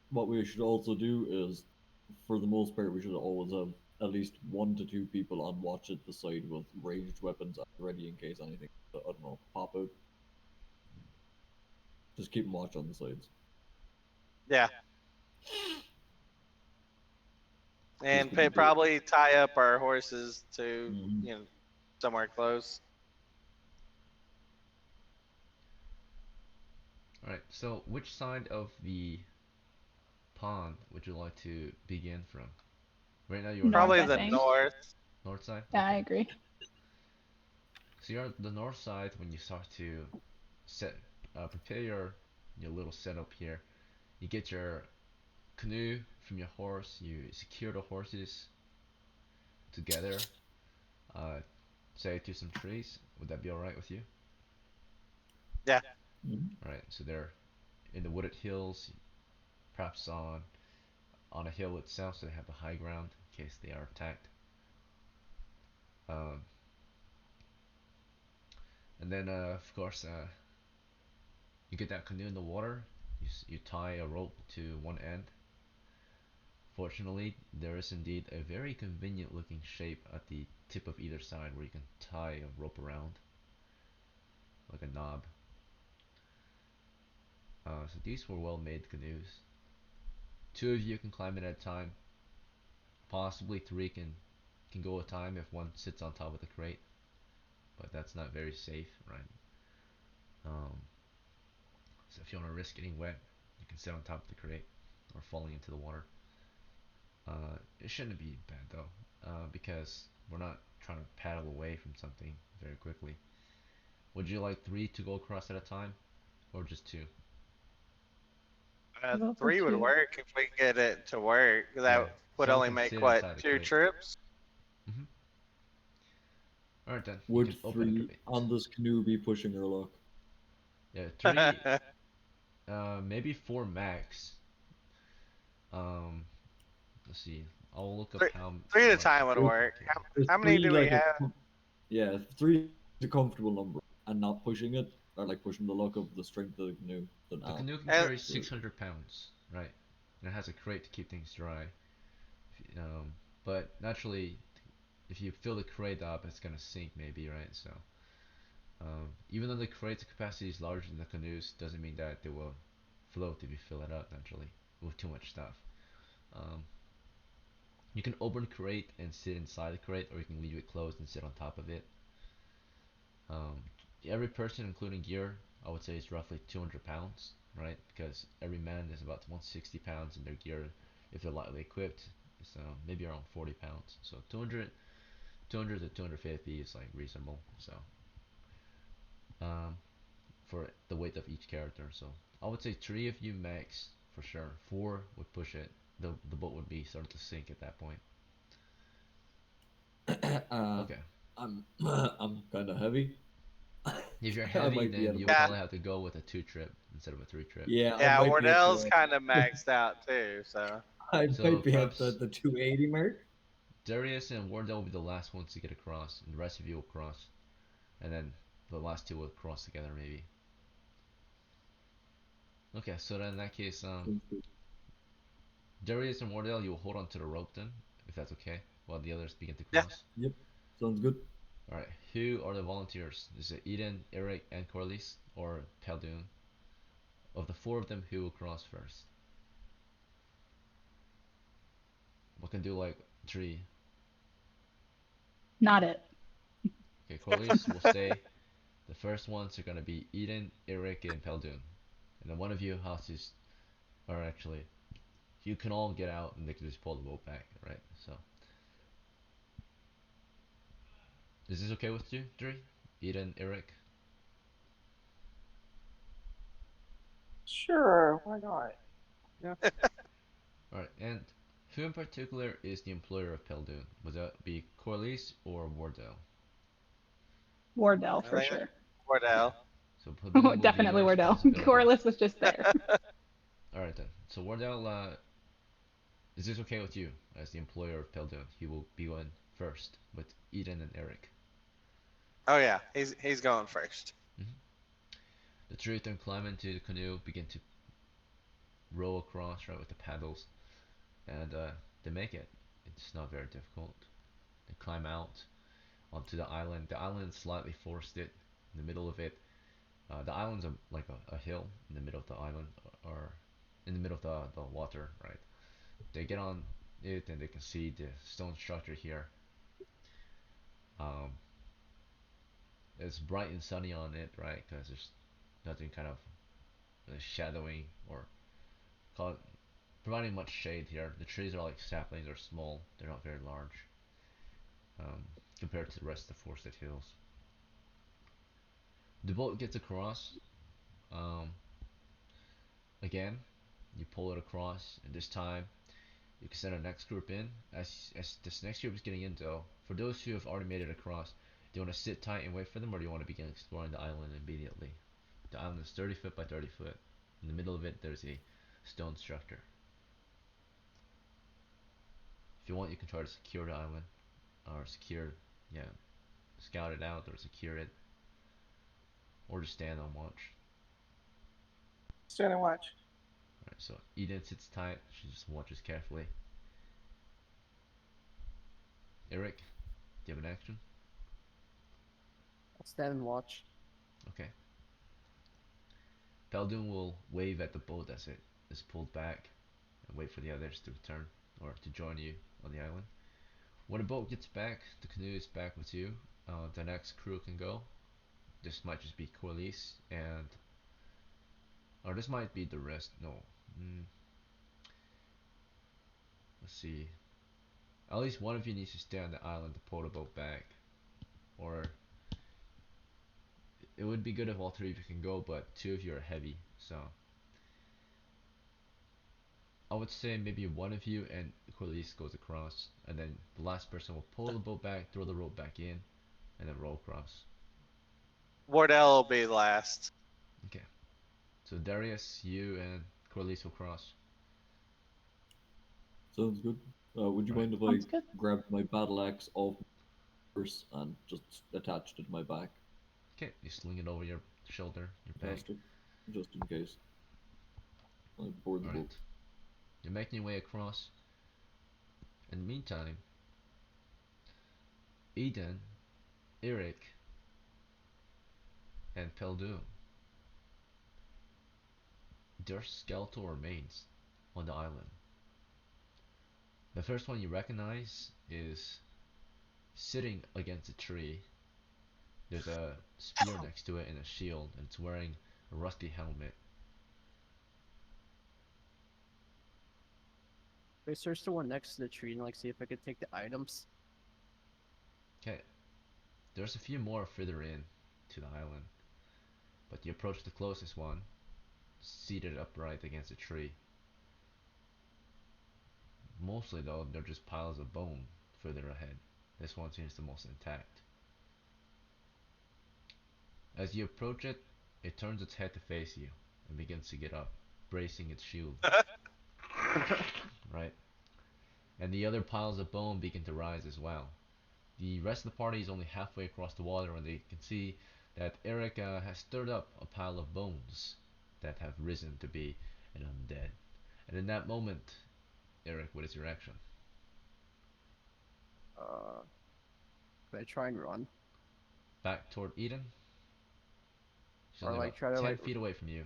What we should also do is, for the most part, we should always have at least 1 to 2 people on watch at the side with ranged weapons ready in case anything, I don't know, pop out. Just keep watch on the sides. Yeah. And Just probably tie up our horses to Mhm. somewhere close. Alright, so which side of the pond would you like to begin from? Right now you're on North, Probably I the think. north. north side? Yeah, I Okay. agree. So you're on the north side when you start to prepare your little setup here. You get your canoe from your horse, you secure the horses together, uh, say to some trees. Would that be alright with you? Yeah. Mhm. Alright, so they're in the wooded hills, perhaps on a hill itself, so they have the high ground in case they are attacked. Um, and then, of course, you get that canoe in the water. You tie a rope to one end. Fortunately, there is indeed a very convenient looking shape at the tip of either side where you can tie a rope around, like a knob. So these were well made canoes. Two of you can climb it at a time. Possibly three can go at a time if one sits on top of the crate, but that's not very safe, right? Um, so if you want to risk getting wet, you can sit on top of the crate or falling into the water. It shouldn't be bad though, because we're not trying to paddle away from something very quickly. Would you like three to go across at a time, or just two? Vote for 3 would 2. work if we get it to work. Yeah, That would someone only can make sit what, inside the 2 crate. trips? Mm-hmm. All right then, you Would can open the 3 crate. on this canoe be pushing her luck? Yeah, three, maybe four max. Um, let's see. I'll look up Three, how three at a much time would it There's, work. takes. there's How many three do we like have? yeah, three is a comfortable number, and not pushing it or like pushing the luck of the strength of the canoe. Then The add. canoe can And carry 600 pounds, right? And it has a crate to keep things dry. But naturally, if you fill the crate up, it's gonna sink maybe, right? So, even though the crate's capacity is larger than the canoe's, doesn't mean that they will float if you fill it up naturally with too much stuff. Um, you can open the crate and sit inside the crate, or you can leave it closed and sit on top of it. Um, every person, including gear, I would say is roughly 200 pounds, right? Because every man is about 160 pounds in their gear. If they're lightly equipped, it's maybe around 40 pounds. So 200 to 250 is like reasonable. So um, for the weight of each character, so I would say three of you max for sure. Four would push it. The boat would be starting to sink at that point. uh, Okay. I'm I'm kind of heavy. If you're I heavy, might be then at you'll yeah, probably have to go with a two trip instead of a three trip. yeah, I yeah, might be at Wardell's the kind of maxed out too. So I So might be at perhaps the 280 mark. Darius and Wardell will be the last ones to get across, and the rest of you will cross, and then the last two will cross together maybe. Okay, so then in that case, Sounds good. Darius and Wardell, you will hold on to the rope then, if that's okay, while the others begin to yeah, cross. Yep, sounds good. All right, who are the volunteers? Is it Eden, Eric, and Corliss, or Peldoon? Of the four of them, who will cross first? We can do like three. Not it. Okay, Corliss will stay. The first ones are gonna be Eden, Eric, and Peldoon, and then one of you has to, or actually, you can all get out and they can just pull the boat back, right? So, is this okay with you, Dre? Eden, Eric? Sure, why not? Alright, and who in particular is the employer of Peldoon? Would that be Corliss or Wardell? Wardell I for think sure. Wardell. So Peldoon will be Definitely your Wardell. responsibility. Corliss was just there. Alright then. So Wardell, is this okay with you as the employer of Peldoon? He will be going first with Eden and Eric. Oh yeah, he's going first. hmm The three of them climb into the canoe, begin to row across, right, with the paddles, and they make it. It's not very difficult. They climb out onto the island. The island is slightly forested. In the middle of it, the island's like a hill in the middle of the island, or in the middle of the water, right? They get on it and they can see the stone structure here. Um, it's bright and sunny on it, right? Because there's nothing kind of shadowing or call providing much shade here. The trees are like saplings, are small. They're not very large um, compared to the rest of the forested hills. The boat gets across. Um, again, you pull it across, and this time you can send our next group in. As this next group is getting in, though, for those who have already made it across, do you want to sit tight and wait for them, or do you want to begin exploring the island immediately? The island is 30 foot by 30 foot. In the middle of it, there's a stone structure. If you want, you can try to secure the island, or secure, yeah, scout it out, or secure it, or just stand on watch. Stand and watch. Alright, so Eden sits tight. She just watches carefully. Eric, do you have an action? I'll stand and watch. Okay. Peldoon will wave at the boat as it is pulled back and wait for the others to return or to join you on the island. When the boat gets back, the canoe is back with you. The next crew can go. This might just be Corliss and, or this might be the rest. No, mm, let's see. At least one of you needs to stay on the island to pull the boat back, or it would be good if all three of you can go, but two of you are heavy, so I would say maybe one of you and Corliss goes across, and then the last person will pull the boat back, throw the rope back in, and then roll across. Wardell will be last. Okay. So Darius, you and Corliss will cross. Sounds good. Would you Right. mind if I Sounds good. grabbed my battle axe off my horse and just attached it to my back? Okay, you sling it over your shoulder, your back. Fantastic. Just in case. I board the boat. Alright. You're making your way across. In the meantime, Eden, Eric, and Peldu, their skeletal remains on the island. The first one you recognize is sitting against a tree. There's a spear next to it and a shield, and it's wearing a rusty helmet. I search the one next to the tree and like see if I could take the items. Okay, there's a few more further in to the island, but you approach the closest one, seated upright against a tree. Mostly though, they're just piles of bone further ahead. This one seems the most intact. As you approach it, it turns its head to face you and begins to get up, bracing its shield. Right? And the other piles of bone begin to rise as well. The rest of the party is only halfway across the water when they can see that Eric has stirred up a pile of bones that have risen to be an undead. And in that moment, Eric, what is your action? Uh, could I try and run? Back toward Eden? She's Or only like about try to 10 like feet away from you.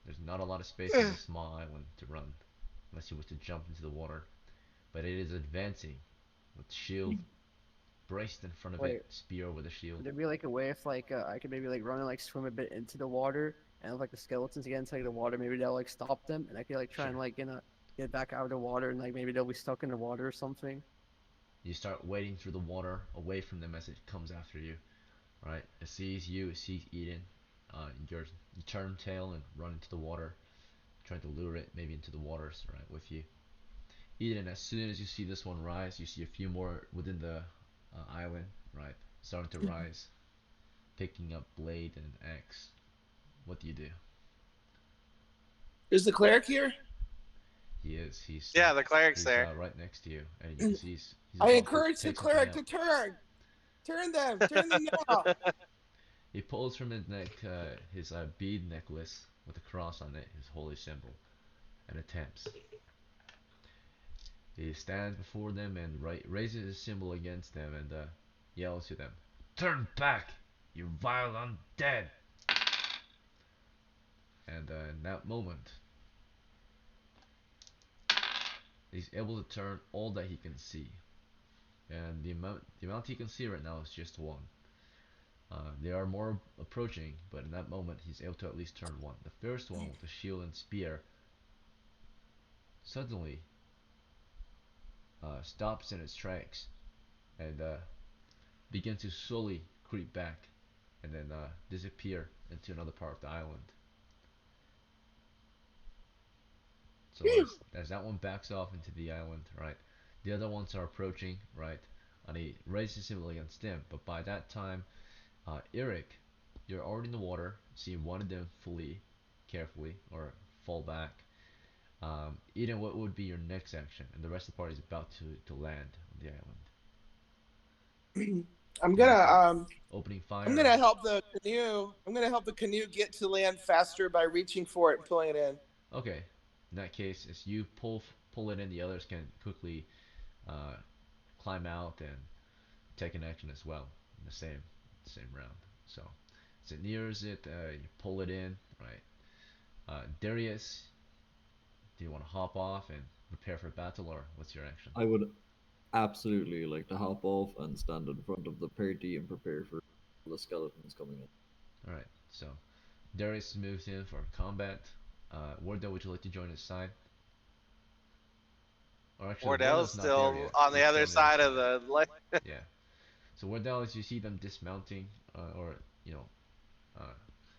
There's not a lot of space on this small island to run, unless you wish to jump into the water. But it is advancing, with shield braced in front of it, wait, spear over the shield. would there be like a way if like I could maybe like run and like swim a bit into the water and if like the skeletons get into like the water, maybe that'll like stop them and I could like try and Sure. like get back out of the water and like maybe they'll be stuck in the water or something. You start wading through the water away from them as it comes after you. Right? It sees you, it sees Eden. You turn tail and run into the water, trying to lure it maybe into the waters right with you. Eden, as soon as you see this one rise, you see a few more within the island, right? Starting to rise, picking up blade and axe. What do you do? Is the cleric here? He is. Yeah, the cleric's He's there. right next to you, and you can see he's I about to encourage the take something cleric out. to turn. Turn them now. He pulls from his neck his bead necklace with a cross on it, his holy symbol, and attempts. He stands before them and raises his symbol against them and yells to them, "Turn back, you vile undead!" And in that moment, he's able to turn all that he can see. And the amount he can see right now is just one. There are more approaching, but in that moment he's able to at least turn one. The first one with the shield and spear suddenly stops in its tracks and begins to slowly creep back and then disappear into another part of the island. So as that one backs off into the island, right, the other ones are approaching, right, and he raises his symbol against them. But by that time, Eric, you're already in the water. See one of them flee carefully or fall back. Eden, what would be your next action? And the rest of the party is about to land on the island. I'm You want to start gonna opening I'm fire? gonna help the canoe. I'm gonna help the canoe get to land faster by reaching for it and pulling it in. Okay. In that case, as you pull it in, the others can quickly uh, climb out and take an action as well in the same round. So as it nears it, you pull it in, right? Darius, do you want to hop off and prepare for battle, or what's your action? I would absolutely like to hop off and stand in front of the party and prepare for the skeletons coming in. All right. So Darius moves in for combat. Wardell, would you like to join his side? Or actually, Wardell's Wardell's not there still yet. on the He's still other on side of the lake. Yeah. So Wardell, as you see them dismounting, or you know, uh,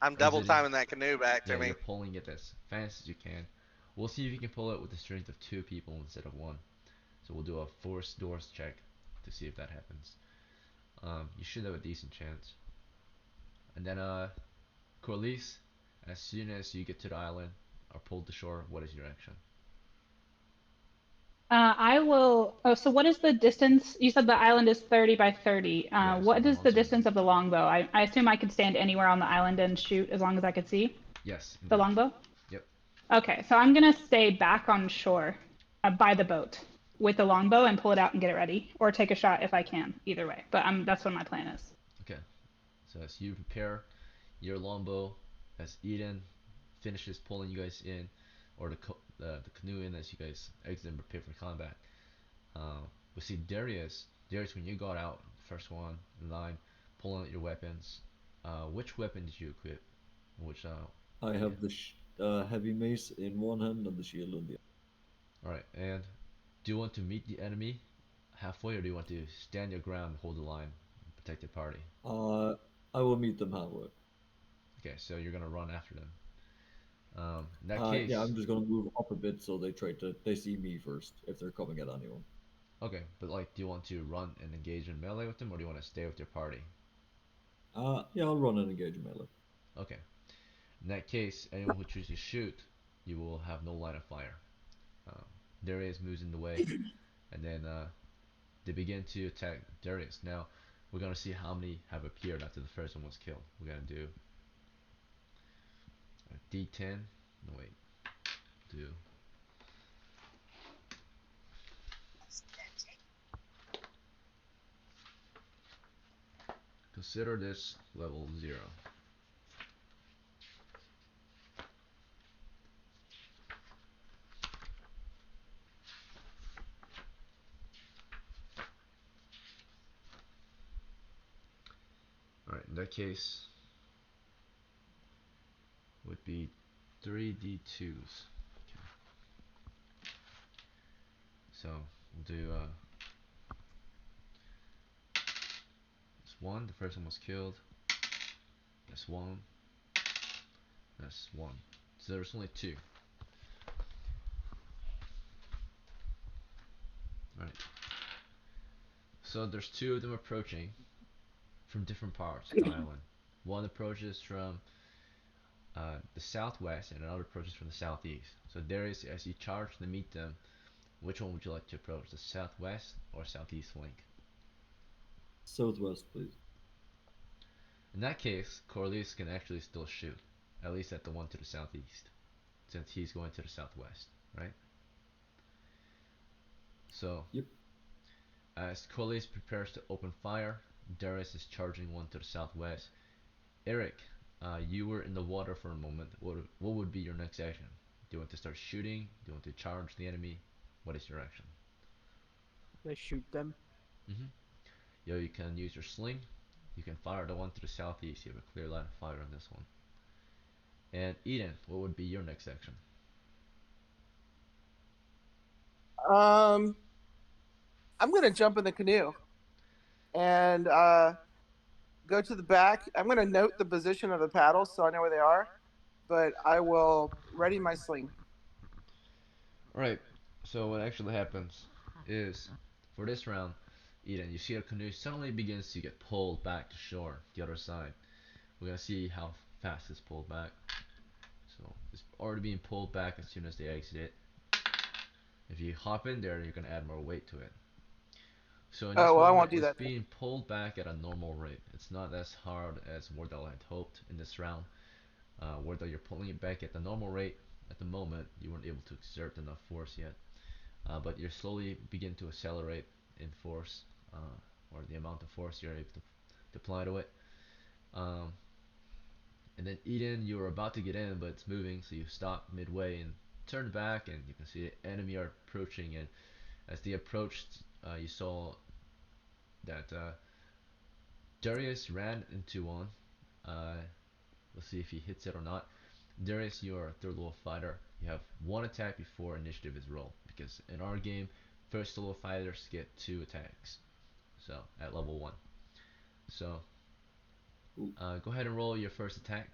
I'm double exiting, timing that canoe back yeah, to me. you're pulling it as fast as you can. We'll see if you can pull it with the strength of 2 people instead of 1. So we'll do a force doors check to see if that happens. You should have a decent chance. And then Corliss, as soon as you get to the island, or pulled to shore, what is your action? I will. Oh, so what is the distance? You said the island is 30 by 30. Yeah, so What the is the longbow. distance of the longbow? I assume I could stand anywhere on the island and shoot as long as I could see Yes, the indeed. longbow. Yep. Okay, so I'm gonna stay back on shore, by the boat with the longbow and pull it out and get it ready, or take a shot if I can. Either way, but that's what my plan is. Okay. So as you prepare your longbow, as Eden finishes pulling you guys in, or the canoe in as you guys exit and prepare for combat, we see Darius. Darius, when you got out, first one in line, pulling out your weapons. Which weapon did you equip? Which I yeah. have the heavy mace in one hand and the shield in the All right. And do you want to meet the enemy halfway, or do you want to stand your ground, and hold the line, and protect your party? other. I will meet them halfway. Okay, so you're gonna run after them. In that Yeah, case, I'm just gonna move up a bit so they see me first if they're coming at anyone. okay, but like, do you want to run and engage in melee with them, or do you want to stay with your party? Yeah, I'll run and engage melee. Okay. In that case, anyone who chooses to shoot, you will have no line of fire. Um, Darius moves in the way, and then they begin to attack Darius. Now, we're gonna see how many have appeared after the first one was killed. We're gonna do a D10. No wait, do consider this level 0. All right, in that case, would be 3d2s. Okay. So we'll do this one. The first one was killed. That's one. That's one. So there's only two. All right. So there's two of them approaching from different parts of the island. One approaches from the southwest, and another approaches from the southeast. So Darius, as you charge to meet them, which one would you like to approach, the southwest or southeast flank? Southwest, please. In that case, Corliss can actually still shoot, at least at the one to the southeast, since he's going to the southwest, right? So, Yep. as Corliss prepares to open fire, Darius is charging one to the southwest. Eric, you were in the water for a moment. What would be your next action? Do you want to start shooting? Do you want to charge the enemy? What is your action? They shoot them. Mm-hmm. Yo, you can use your sling. You can fire the one to the southeast. You have a clear line of fire on this one. And Eden, what would be your next action? Um, I'm gonna jump in the canoe and go to the back. I'm gonna note the position of the paddles so I know where they are, but I will ready my sling. Alright, so what actually happens is, for this round, Eden, you see a canoe suddenly begins to get pulled back to shore, the other side. We're gonna see how fast it's pulled back. So it's already being pulled back as soon as they exit it. If you hop in there, you're gonna add more weight to it. So in Oh this well, I moment, won't do it's that. being pulled back at a normal rate. It's not as hard as Wardell had hoped in this round. Wardell, you're pulling it back at the normal rate. At the moment, you weren't able to exert enough force yet. But you're slowly begin to accelerate in force, or the amount of force you're able to apply to it. Um, and then Eden, you were about to get in, but it's moving, so you stop midway and turn back, and you can see the enemy are approaching. And as they approached, you saw that Darius ran into one. Uh, let's see if he hits it or not. Darius, you are a third level fighter. You have one attack before initiative is rolled, because in our game, first level fighters get two attacks. So at level 1. So go ahead and roll your first attack.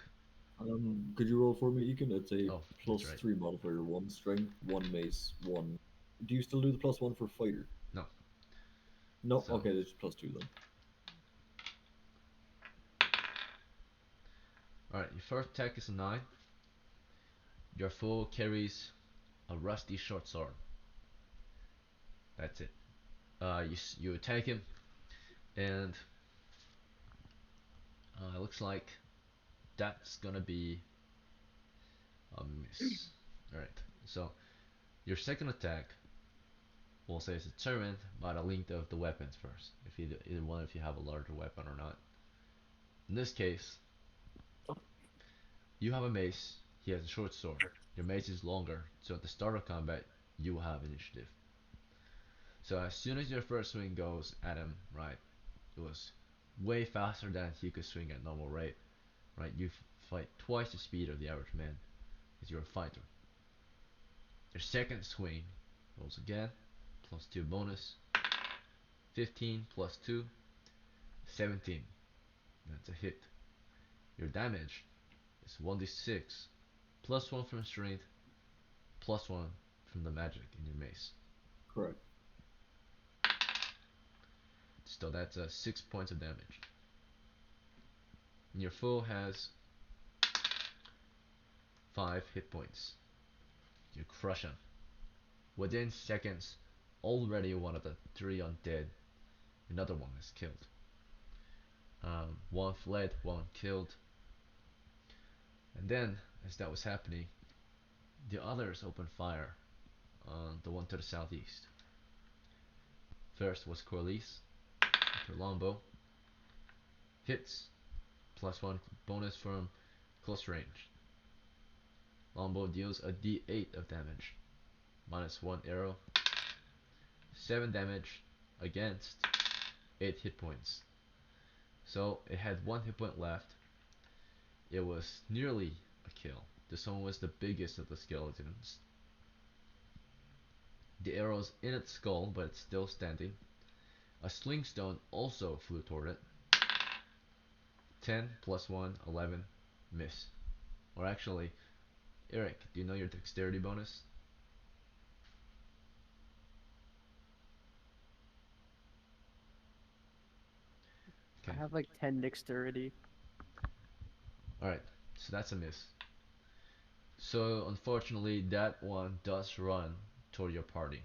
Could you roll for me, Ekin? It's a Oh, that's plus right. 3 modifier, 1 strength, 1 mace, 1. Do you still do the plus 1 for fighter? No. No? So Okay, it's plus 2 then. alright, your first attack is a 9. Your foe carries a rusty short sword. That's it. You attack him, and it looks like that's gonna be a miss. Alright, so your second attack, we'll say, is determined by the length of the weapons first. If either one, if you have a larger weapon or not. In this case, you have a mace, he has a short sword. Your mace is longer, so at the start of combat, you will have initiative. So as soon as your first swing goes at him, right, it was way faster than he could swing at normal rate, right? You fight twice the speed of the average man, because you're a fighter. Your second swing rolls again, plus 2 bonus, 15 plus 2, 17. That's a hit. Your damage is 1d6, plus 1 from strength, plus 1 from the magic in your mace. Correct. So that's 6 points of damage. And your foe has 5 hit points. You crush him. Within seconds, already one of the 3 undead, another one is killed. One fled, one killed. And then, as that was happening, the others opened fire on the one to the southeast. First was Corliss, with her longbow. Hits, plus 1 bonus from close range. Longbow deals a d8 of damage, minus 1 arrow, 7 damage against 8 hit points. So it had 1 hit point left. It was nearly a kill. This one was the biggest of the skeletons. The arrow's in its skull, but it's still standing. A sling stone also flew toward it. 10 plus 1, 11, miss. Or actually, Eric, do you know your dexterity bonus? I Okay, have like 10 dexterity. alright, so that's a miss. So unfortunately, that one does run toward your party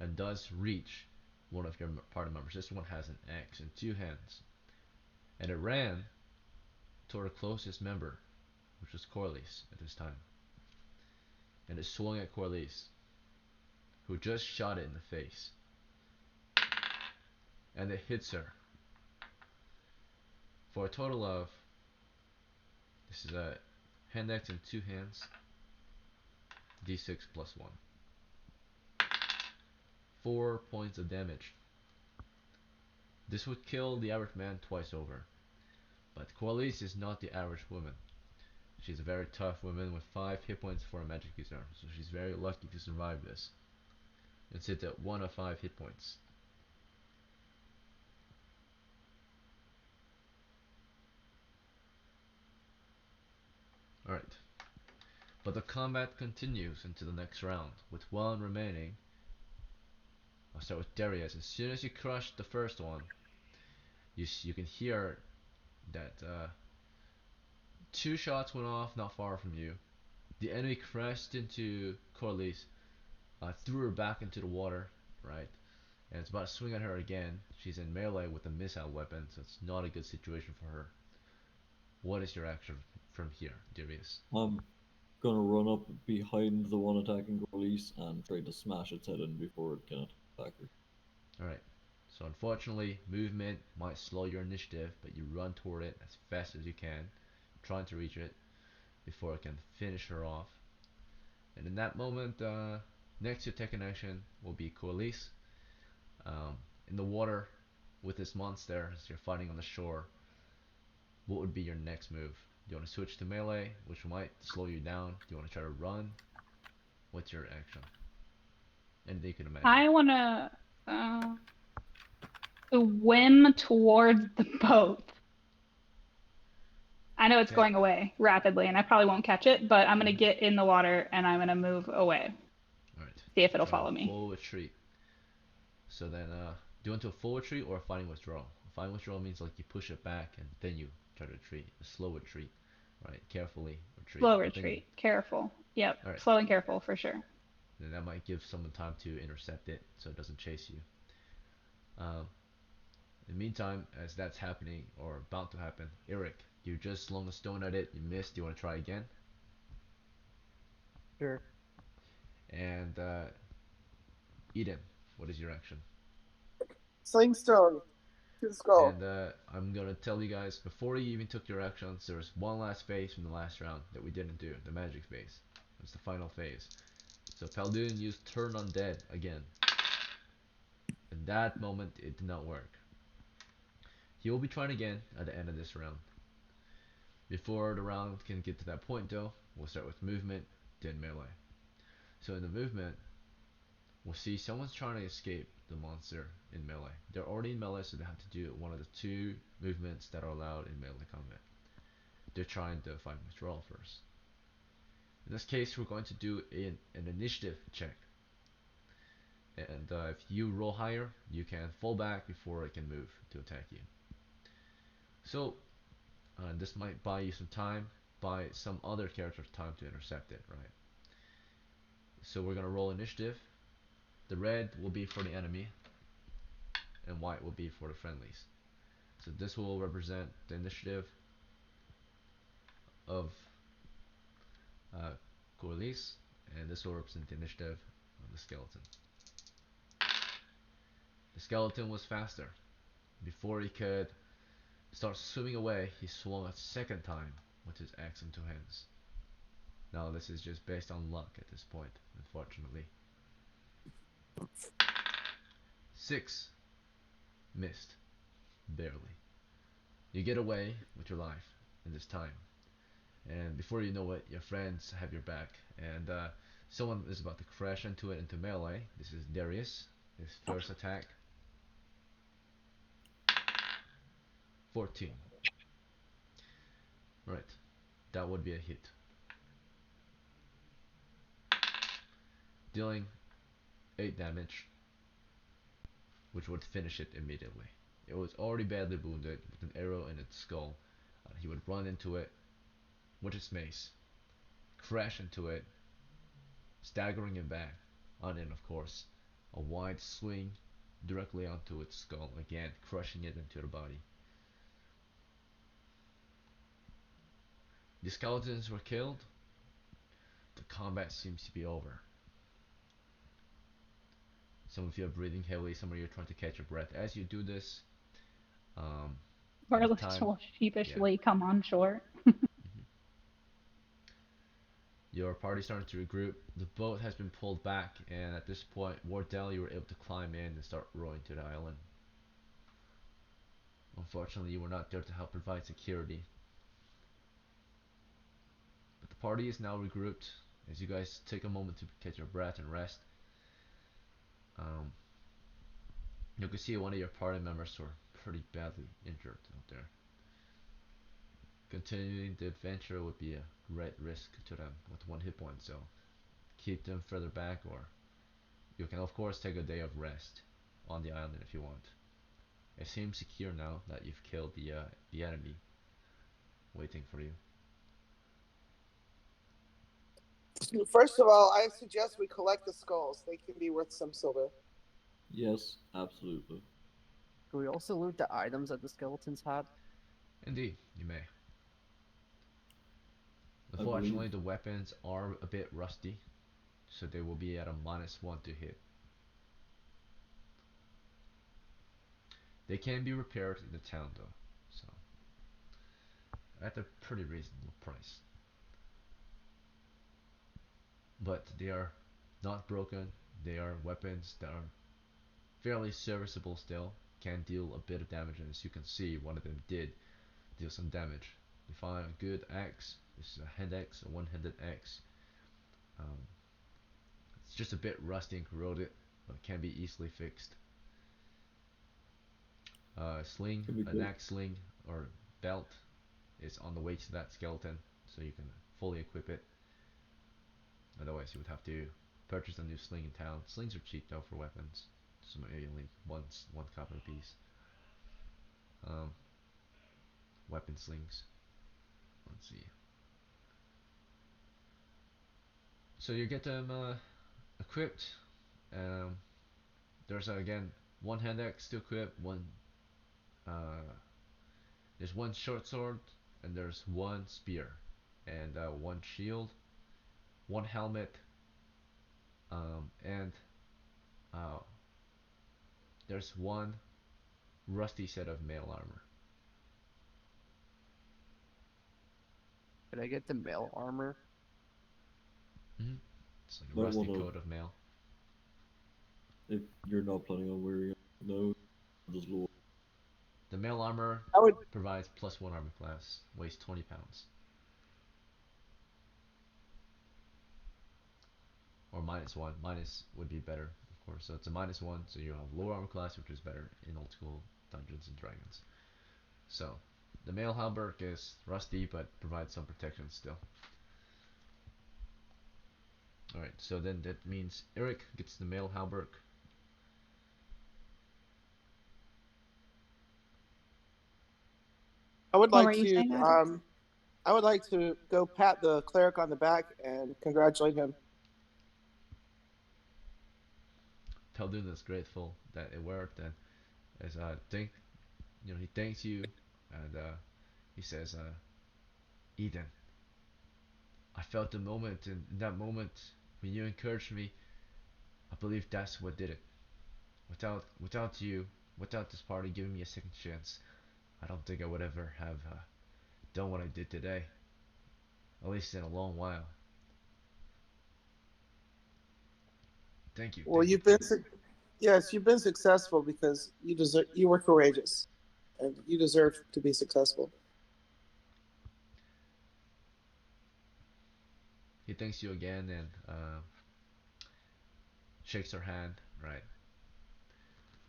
and does reach one of your party members. This one has an axe in 2 hands, and it ran toward the closest member, which was Corliss at this time, and it swung at Corliss, who just shot it in the face, and it hits her for a total of, this is a hand axe in 2 hands, d6 plus 1, 4 points of damage. This would kill the average man twice over, but Corliss is not the average woman. She's a very tough woman with 5 hit points for a magic user, so she's very lucky to survive this. And sits at 1 of 5 hit points. Alright. But the combat continues into the next round, with 1 remaining. I'll start with Darius. As soon as you crush the first one, you can hear that 2 shots went off not far from you. The enemy crashed into Corliss, threw her back into the water, right? And it's about to swing at her again. She's in melee with a missile weapon, so it's not a good situation for her. What is your action from here, Darius? I'm gonna run up behind the one attacking Corliss and try to smash its head in before it can attack her. Alright, so unfortunately, movement might slow your initiative, but you run toward it as fast as you can, trying to reach it before it can finish her off. And in that moment, next to take an action will be Corliss. In the water with this monster, as you're fighting on the shore, what would be your next move? Do you want to switch to melee, which might slow you down? Do you want to try to run? What's your action? Anything you can imagine. I want to swim towards the boat. I know it's Okay. going away rapidly, and I probably won't catch it, but I'm going to get in the water and I'm going to move away. Alright. See if it'll Try to follow me. full retreat. So then, do you want to a full retreat or a fighting withdrawal? A fighting withdrawal means like you push it back and then you try to retreat. A slow retreat. Right, carefully retreat. Slow I think. retreat. Careful. Yep. All right. Slow and careful for sure. Then that might give someone time to intercept it, so it doesn't chase you. Um, in the meantime, as that's happening or about to happen, Eric, you just slung a stone at it. You missed. You want to try again? Sure. And Eden, what is your action? Sling stone to the skull. And I'm gonna tell you guys before you even took your actions, there's one last phase from the last round that we didn't do, the magic phase. It's the final phase. So Palduin used Turn Undead again. In that moment, it did not work. He will be trying again at the end of this round. Before the round can get to that point though, we'll start with movement, then melee. So in the movement, we'll see someone's trying to escape the monster in melee. They're already in melee, so they have to do one of the two movements that are allowed in melee combat. They're trying to find withdrawal first. In this case, we're going to do an initiative check. And if you roll higher, you can fall back before it can move to attack you. So, this might buy you some time, buy some other character's time to intercept it, right? So we're going to roll initiative. The red will be for the enemy, and white will be for the friendlies. So this will represent the initiative of Corliss, and this will represent the initiative of the skeleton. The skeleton was faster. Before he could start swimming away, he swung a second time with his axe in two hands. Now this is just based on luck at this point, unfortunately. 6. Missed. Barely. You get away with your life in this time. And before you know it, your friends have your back. And someone is about to crash into it into melee. This is Darius. His first attack. 14. Right. That would be a hit. Dealing 8 damage, which would finish it immediately. It was already badly wounded with an arrow in its skull. He would run into it with his mace, crash into it, staggering him back, and then of course a wide swing directly onto its skull, again crushing it into the body. The skeletons were killed. The combat seems to be over. Some of you are breathing heavily, some of you are trying to catch your breath. As you do this, Carlos time, will yeah. sheepishly come on shore. Your party starting to regroup. The boat has been pulled back, and at this point, Wardell, you were able to climb in and start rowing to the island. Unfortunately, you were not there to help provide security. But the party is now regrouped. As you guys take a moment to catch your breath and rest, you can see one of your party members were pretty badly injured out there. Continuing the adventure would be a great risk to them with 1 hit point, so keep them further back, or you can of course take a day of rest on the island if you want. It seems secure now that you've killed the enemy waiting for you. First of all, I suggest we collect the skulls. They can be worth some silver. Yes, absolutely. Can we also loot the items that the skeletons had? Indeed, you may. I Unfortunately, believe- the weapons are a bit rusty, so they will be at a -1 to hit. They can be repaired in the town though, so at a pretty reasonable price. But they are not broken. They are weapons that are fairly serviceable still. Can deal a bit of damage, and as you can see, one of them did deal some damage. You find a good axe. This is a hand axe, a one-handed axe. It's just a bit rusty and corroded, but can be easily fixed. Sling, an axe sling or belt is on the way to that skeleton, so you can fully equip it. Otherwise, you would have to purchase a new sling in town. Slings are cheap though for weapons, so maybe only one copper piece. Weapon slings. Let's see. So you get them equipped. Um, there's again one hand axe to equip, uh, there's one short sword, and there's one spear, and one shield, one helmet, and uh, there's one rusty set of mail armor. Could I get the mail armor? Mm-hmm. It's like a Might rusty wanna, coat of mail. if you're not planning on wearing it, no, just lower. The mail armor I would. provides +1 armor class, weighs 20 pounds. Or -1. Minus would be better, of course. So it's a -1, so you have lower armor class, which is better in old school Dungeons and Dragons. So the mail halberd is rusty, but provides some protection still. Alright, so then that means Eric gets the mail halberd. I would What were like you to. saying, Adam? I would like to go pat the cleric on the back and congratulate him. Peldun is grateful that it worked, and as he thanks you, and he says, Eden, I felt the moment, and in that moment when you encouraged me, I believe that's what did it. Without you, without this party giving me a second chance, I don't think I would ever have done what I did today. At least in a long while. Thank you. Well, Thank you. yes, you've been successful because you were courageous, and you deserve to be successful. He thanks you again and shakes her hand. Right.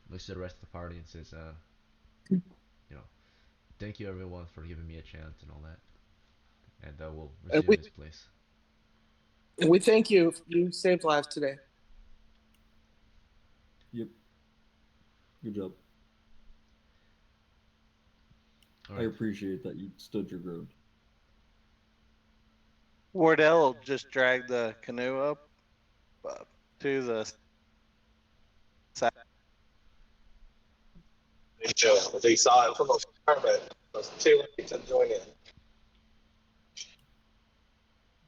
Looks at the rest of the party and says, thank you everyone for giving me a chance and all that. And we'll And resume this place. we thank you. You saved lives today. Yep. Good job. All I right. appreciate that you stood your ground. Wardell just dragged the canoe up to the side. They saw it from afar, but it was too late to join in.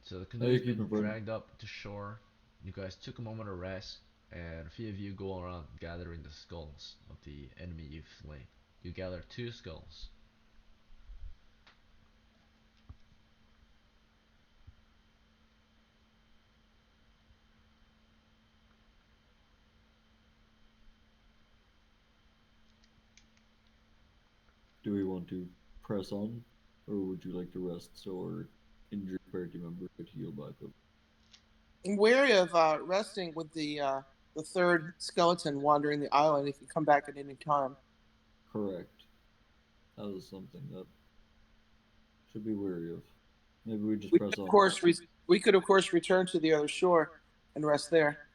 So the How you canoe's keeping, been friend? dragged up to shore. You guys took a moment of rest, and a few of you go around gathering the skulls of the enemy you've slain. You gather 2 skulls. Do we want to press on, or would you like to rest so our injured party member could heal back up? I'm wary of resting with the third skeleton wandering the island. If you come back at any time. Correct. That is something that should be wary of. Maybe we just press on. We could of course return to the other shore and rest there.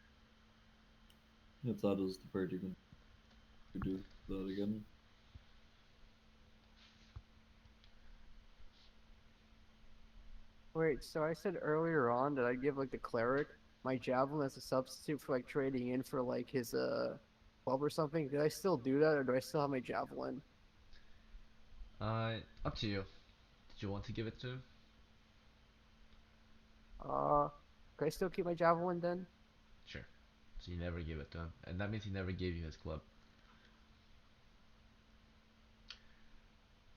If that is the party can do that again. Wait, so I said earlier on that I'd give like the cleric my javelin as a substitute for like trading in for like his club or something. Did I still do that, or do I still have my javelin? Up to you. Did you want to give it to him? Can I still keep my javelin then? Sure. So you never give it to him, and that means he never gave you his club.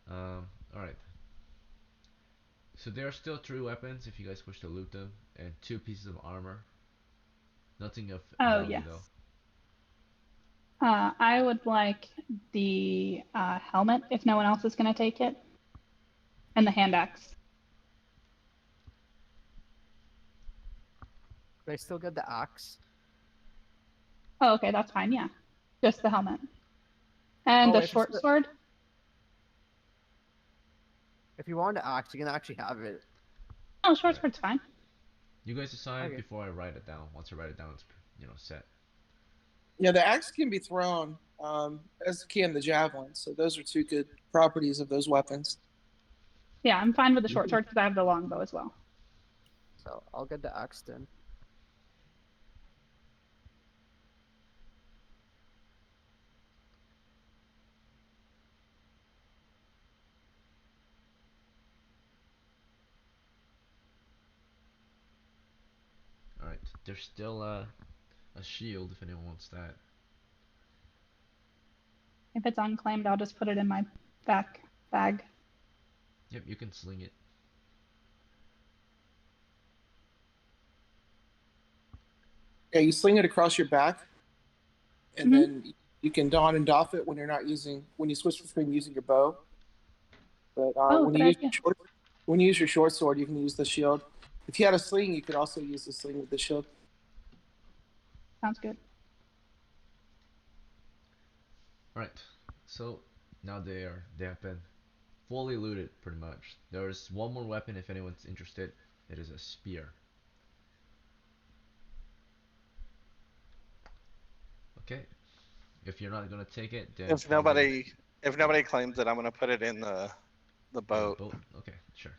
Alright. So there are still 3 weapons if you guys wish to loot them, and 2 pieces of armor. Nothing of Oh, value yes. though. I would like the helmet if no one else is going to take it, and the hand axe. Could I still get the axe? Oh, okay, that's fine. Yeah, just the helmet and the if short sword. If you want the axe, you can actually have it. Oh, short sword's fine. You guys decide Okay. before I write it down. Once I write it down, it's set. Yeah, the axe can be thrown, as can the javelin. So those are 2 good properties of those weapons. Yeah, I'm fine with the short sword because I have the longbow as well. So I'll get the axe then. there's still a shield if anyone wants that. If it's unclaimed, I'll just put it in my back bag. Yep, you can sling it. Yeah, you sling it across your back, and Mhm. then you can don and doff it when you're not using when you switch between using your bow. But Oh, good idea. when you use your short sword, you can use the shield. If you had a sling, you could also use the sling with the shield. Sounds good. Alright, so now they have been fully looted pretty much. There's one more weapon if anyone's interested. It is a spear. Okay, if you're not gonna take it, then If nobody claims it, I'm gonna put it in the in the boat. boat. Okay, sure.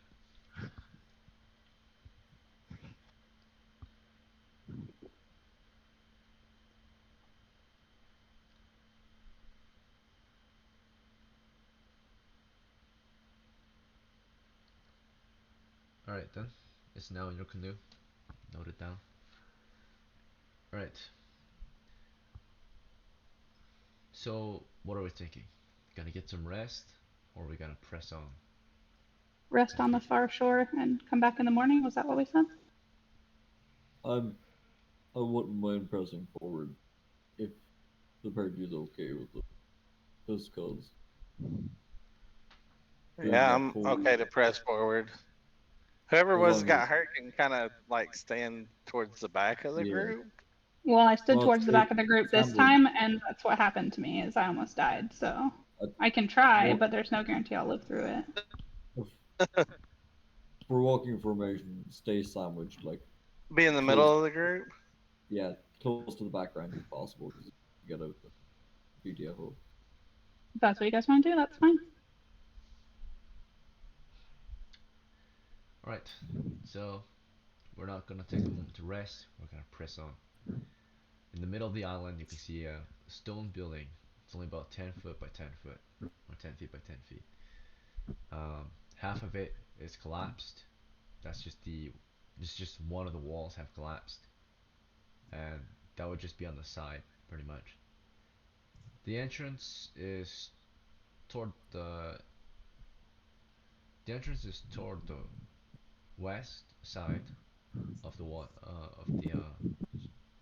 Alright then, it's now in your canoe. Note it down. Alright, so what are we thinking? Gonna get some rest, or we gonna press on? Rest on the far shore and come back in the morning. Was that what we said? I'm I wouldn't mind pressing forward if the party's okay with it. Just cause being Yeah, that I'm cold, okay to press forward. Whoever as was long as got hurt can kind of like stand towards the back of the yeah. group. Well, I stood Well, towards the back of the group this standard. time, and that's what happened to me. Is I almost died. So uh, I can try, walk, but there's no guarantee I'll live through it. for walking formation, stay sandwiched, like Be in the close, middle of the group. yeah, close to the background if possible, because you get out the BTFO. If that's what you guys want to do, that's fine. Alright, so we're not gonna take a moment to rest, we're gonna press on. In the middle of the island, you can see a stone building. It's only about 10 foot by 10 foot, or 10 feet by 10 feet. Half of it is collapsed. That's just it's just one of the walls have collapsed, and that would just be on the side, pretty much. The entrance is toward the entrance is toward the west side of the wall of the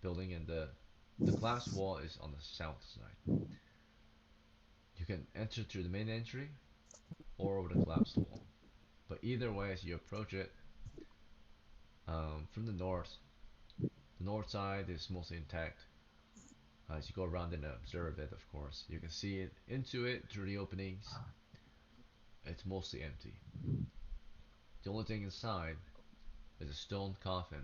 building, and the glass wall is on the south side. You can enter through the main entry or over the collapsed wall. But either way, as you approach it, from the north side is mostly intact. As you go around and observe it, of course, you can see it into it through the openings. It's mostly empty. The only thing inside is a stone coffin.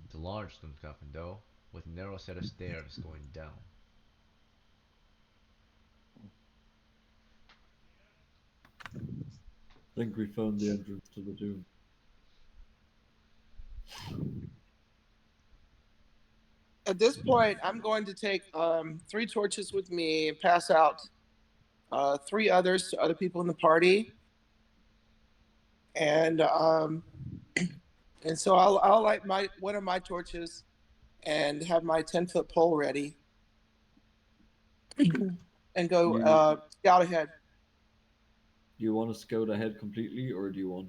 It's a large stone coffin, though, with a narrow set of stairs going down. I think we found the entrance to the tomb. At this point, I'm going to take 3 torches with me and pass out 3 others to other people in the party, and so I'll light my one of my torches and have my 10-foot pole ready and go You scout ahead. do you want to scout ahead completely, or do you want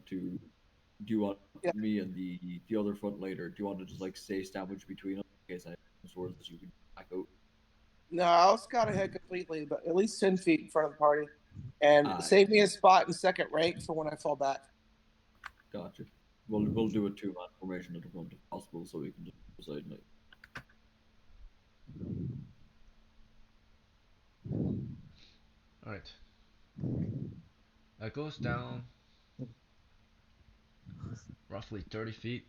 Yeah. me and the other front later? Do you want to just like stay sandwiched between us in case I have swords that you can back out? No, I'll scout ahead completely, but at least 10 feet in front of the party, and Aye, save me a spot in second rank for when I fall back. gotcha. We'll do a two-man formation at the front if possible, so we can just decide. Alright. It goes down roughly 30 feet.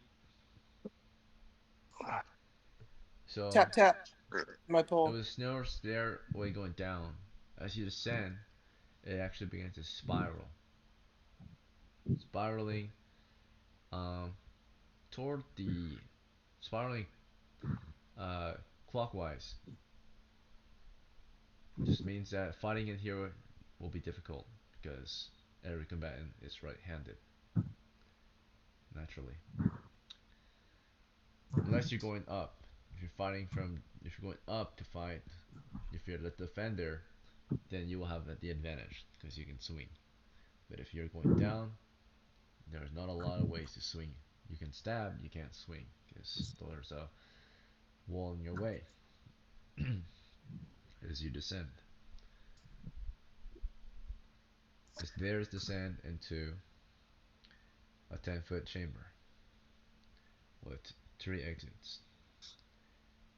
So Tap tap my it pole. was narrow stairway going down. As you descend, it actually begins to spiral. Spiraling um, toward the spiraling uh, clockwise. Just means that fighting in here will be difficult because every combatant is right-handed, naturally. unless you're going up. If you're going up to fight, if you're the defender, then you will have the advantage because you can swing. But if you're going down, there's not a lot of ways to swing. You can stab, you can't swing because there's a wall in your way as you descend. The stairs descend into a 10-foot chamber with 3 exits: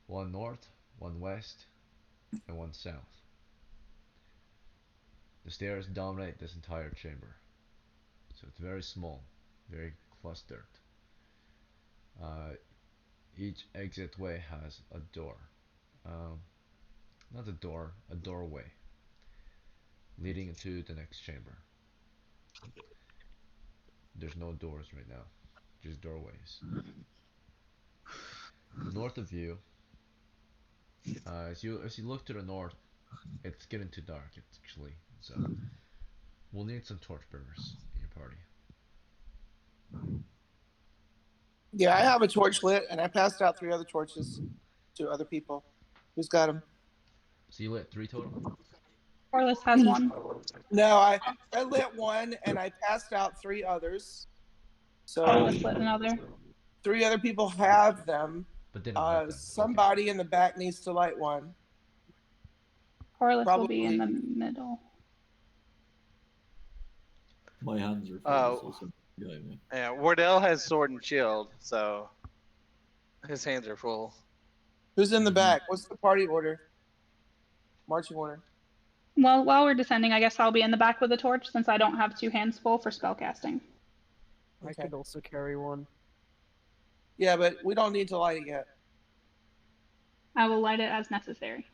one north, one west, and one south. The stairs dominate this entire chamber, so it's very small, very clustered. Uh, each exit way has a door. Um, Not a door, a doorway leading into the next chamber. There's no doors right now, just doorways. North of you, as you look to the north, it's getting too dark actually. So we'll need some torchbearers in your party. Yeah, I have a torch lit, and I passed out 3 other torches to other people. Who's got them? So you lit 3 total. Corliss has one. No, I lit one, and I passed out 3 others. So Corliss lit another. 3 other people have them. But didn't light them. Somebody in the back needs to light one. Corliss will be Probably. in the middle. My hands are full, so some behind me. Yeah, Wardell has sword and shield, so his hands are full. Who's in the back? What's the party order? Marching order. Well, while we're descending, I guess I'll be in the back with a torch since I don't have 2 hands full for spellcasting. I Okay. could also carry one. Yeah, but we don't need to light it yet. I will light it as necessary.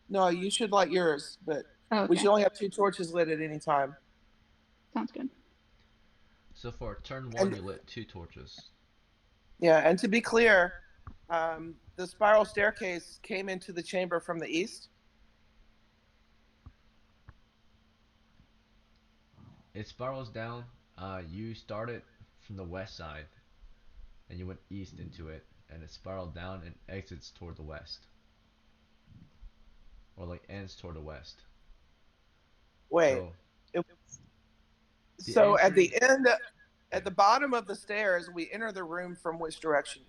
No, you should light yours, but Okay. we should only have 2 torches lit at any time. Sounds good. So for turn 1, you lit 2 torches. Yeah, and to be clear, the spiral staircase came into the chamber from the east. It spirals down. You started from the west side, and you went east into it, and it spiraled down and exits toward the west, or like ends toward the west. Wait. So at the end, at the bottom of the stairs, we enter the room from which direction?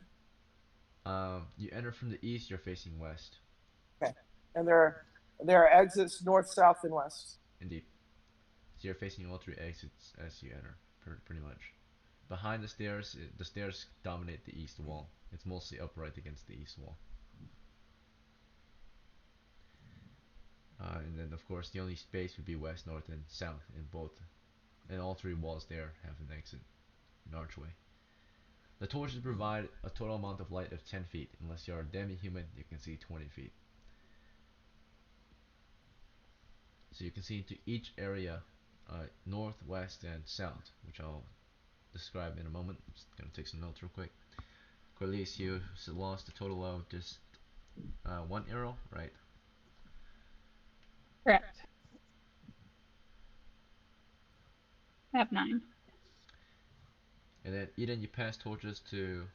You enter from the east. You're facing west. Okay, and there are exits north, south, and west. Indeed. So you're facing all 3 exits as you enter, pretty much. Behind the stairs dominate the east wall. It's mostly upright against the east wall. And then of course the only space would be west, north, and south in both. And all 3 walls there have an exit, an archway. The torches provide a total amount of light of 10 feet. Unless you're a demi-human, you can see 20 feet. So you can see into each area, north, west, and south, which I'll describe in a moment. I'm just gonna take some notes real quick. Corliss, you lost a total of just 1 arrow, right? Correct. I have 9. And then Eden, you pass torches to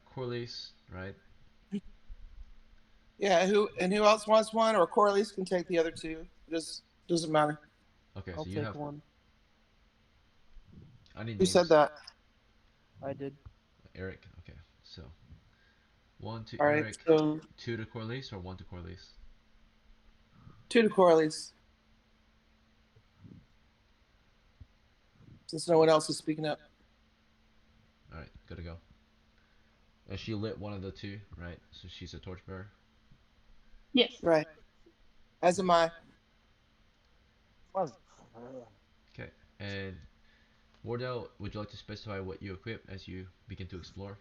Corliss, right? Yeah, who else wants one? Or Corliss can take the other 2. Doesn't matter. Okay, I'll so you take have one. I need Who names. said that? I did. Eric. Okay, so 1 to All right, Eric, so 2 to Corliss, or 1 to Corliss? 2 to Corliss. Since no one else is speaking up. All right, gotta go. And she lit one of the 2, right? So she's a torchbearer. Yes. Right. As am I. Okay, and Wardell, would you like to specify what you equip as you begin to explore?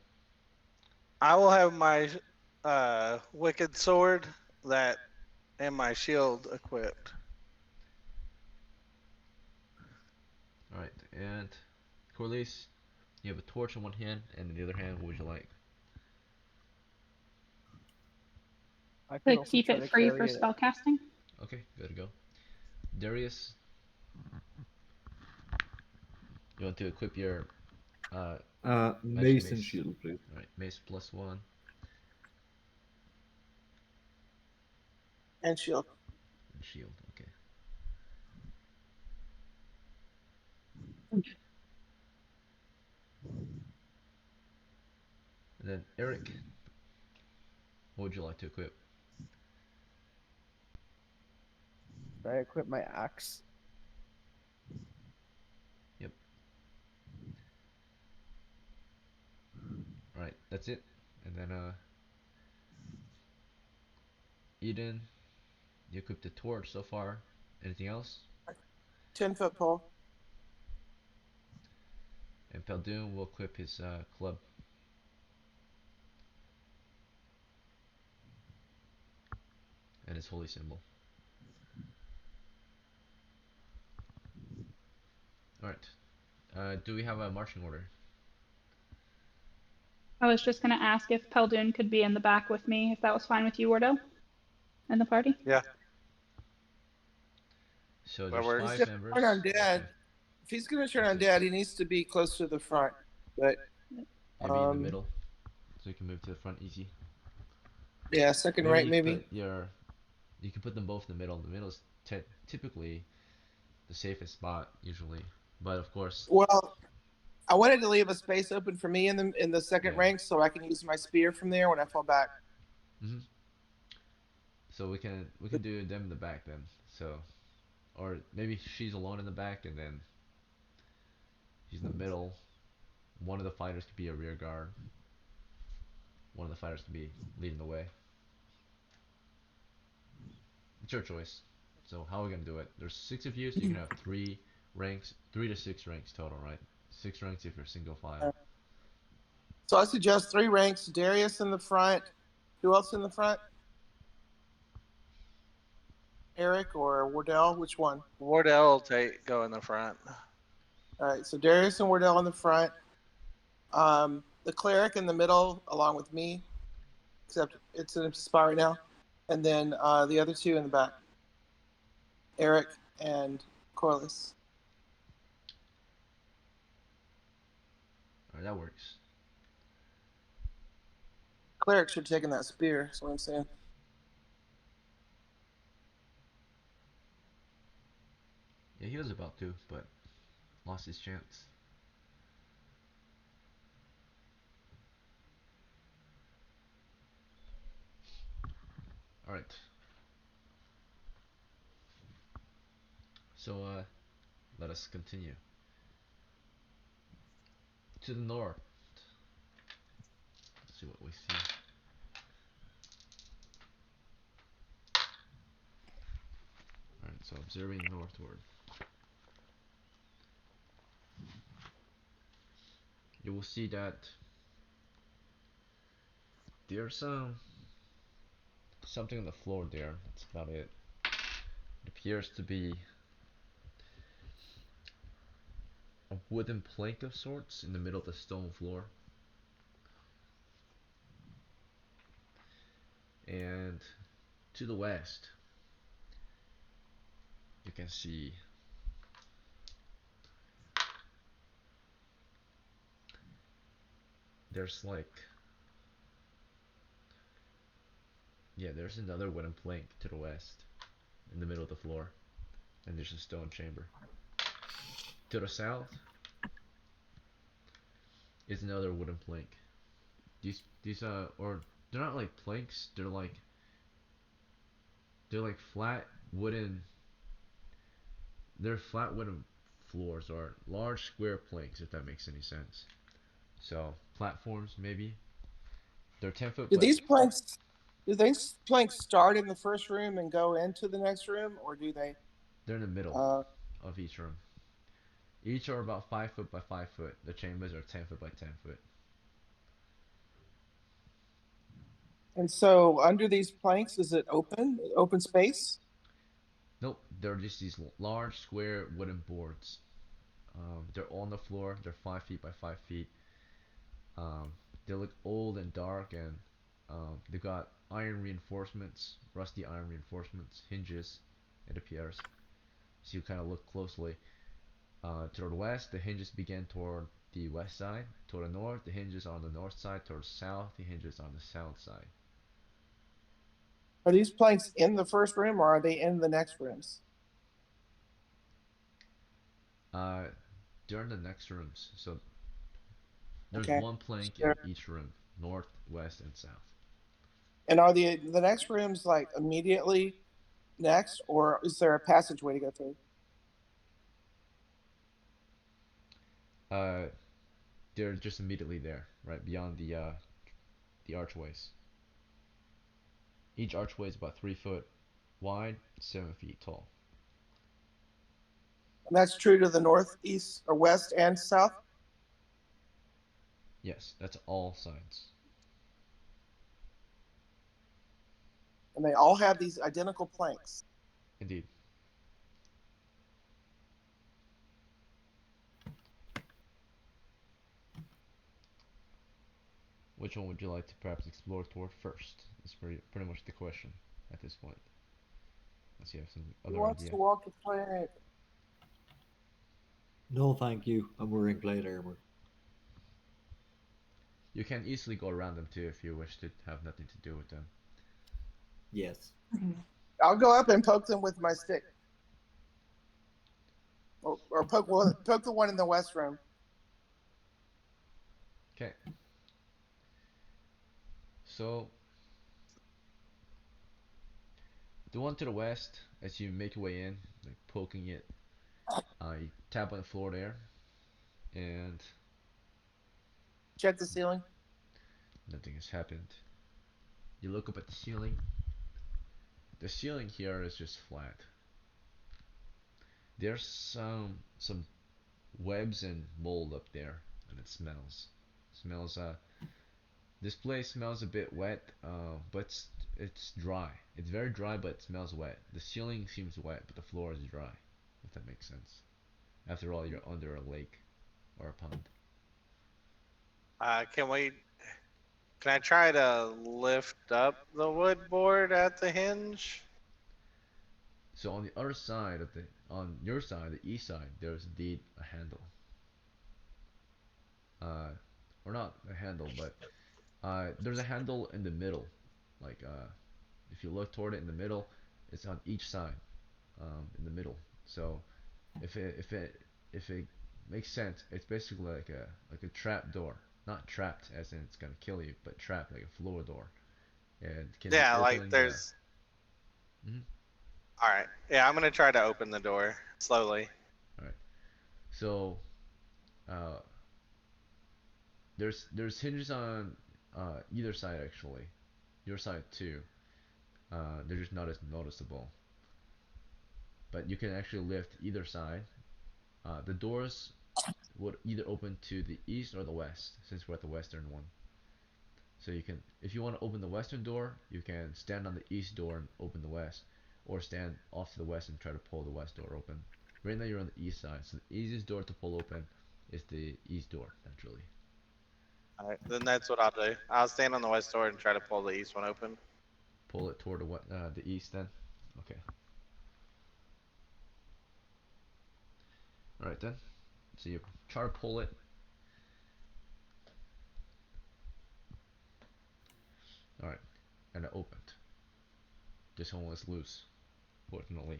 I will have my wicked sword and my shield equipped. All right, and Corliss, you have a torch in one hand, and in the other hand, what would you like? I could To also keep try it to free carry for it. spellcasting. Okay, good to go. Darius, you want to equip your Magic Mace and mace. shield, please. All right, mace +1 And shield. and shield. Okay. And then Eric, what would you like to equip? I equip my axe. Yep. All right, that's it. And then Eden, you equipped the torch so far. Anything else? 10-foot pole. And Peldoon will equip his club. And his holy symbol. Alright. Do we have a marching order? I was just going to ask if Peldoon could be in the back with me, if that was fine with you, Wardo, in the party. Yeah. So That there's works. He's 5 gonna members. turn on dad. Okay. If he's gonna turn That's on it. dad, he needs to be close to the front. But Maybe in the middle. So you can move to the front easy. yeah, second Maybe right, you maybe. put you can put them both in the middle. The middle is typically the safest spot usually. But of course, Well, I wanted to leave a space open for me in the second yeah. rank so I can use my spear from there when I fall back. So we can do them in the back then. So, or maybe she's alone in the back and then he's in the middle. One of the fighters could be a rear guard. One of the fighters could be leading the way. It's your choice. So how are we gonna do it? There's 6 of you, so you can have 3 ranks, 3 to 6 ranks total, right? 6 ranks if you're single file. So I suggest 3 ranks. Darius in the front. Who else in the front? Eric or Wardell? Which one? Wardell will go in the front. All right. So Darius and Wardell in the front. The cleric in the middle, along with me, except it's in a spot right now, and then the other 2 in the back. Eric and Corliss. Alright, that works. Cleric should have taken that spear. That's what I'm saying. Yeah, he was about to, but lost his chance. Alright. So, let us continue. To the north. Let's see what we see. Alright, so observing northward. You will see that there's something on the floor there. That's about it. It appears to be a wooden plank of sorts in the middle of the stone floor. And to the west, you can see there's there's another wooden plank to the west in the middle of the floor, and there's a stone chamber. To the south is another wooden plank. These or they're not like planks, they're like flat wooden floors, or large square planks, if that makes any sense. So platforms, maybe they're 10 foot, Do but these planks start in the first room and go into the next room, or do they? they're in the middle Uh, of each room. Each are about 5 foot by 5 foot. The chambers are 10 foot by 10 foot. and so under these planks, is it open space? Nope, they're just these large square wooden boards. They're on the floor. They're 5 feet by 5 feet. They look old and dark, and they've got iron reinforcements, rusty iron reinforcements, hinges. It appears. So you kind of look closely. To the west, the hinges begin toward the west side. Toward the north, the hinges are on the north side. Toward the south, the hinges on the south side. Are these planks in the first room or are they in the next rooms? Uh, they're in the next rooms. So there's Okay. one plank in Sure. each room, north, west, and south. And are the next rooms like immediately next, or is there a passageway to go through? Uh, they're just immediately there, right beyond the archways. Each archway is about 3 foot wide, 7 feet tall. And that's true to the north, east, or west and south? Yes, that's all sides. And they all have these identical planks. Indeed. Which one would you like to perhaps explore toward first? That's pretty much the question at this point. Unless you have some Who other wants idea. to walk the plank? No, thank you. I'm wearing plate armor. You can easily go around them too if you wish to have nothing to do with them. Yes. I'll go up and poke them with my stick. Or poke the one in the west room. Okay. So the one to the west, as you make your way in, like poking it, you tap on the floor there, and Check the ceiling. nothing has happened. You look up at the ceiling. The ceiling here is just flat. There's some webs and mold up there, and it smells. Smells This place smells a bit wet, but it's dry. It's very dry, but it smells wet. The ceiling seems wet, but the floor is dry. If that makes sense. After all, you're under a lake or a pond. Can I try to lift up the wood board at the hinge? So on the other side of on your side, the east side, there's indeed a handle. Or not a handle, but there's a handle in the middle. Like if you look toward it in the middle, it's on each side, in the middle. So if it makes sense, it's basically like a trap door. Not trapped as in it's gonna kill you, but trapped like a floor door. And can be Yeah, like opened. there's. Mhm. All right. Yeah, I'm gonna try to open the door slowly. All right. So uh, there's hinges on either side actually. Your side too. They're just not as noticeable. But you can actually lift either side. The doors would either open to the east or the west, since we're at the western one. So you can, if you want to open the western door, you can stand on the east door and open the west, or stand off to the west and try to pull the west door open. Right now you're on the east side, so the easiest door to pull open is the east door, naturally. All right, then that's what I'll do. I'll stand on the west door and try to pull the east one open. Pull it toward the east then. Okay. All right then. So you try to pull it. All right, and it opened. This one was loose, fortunately.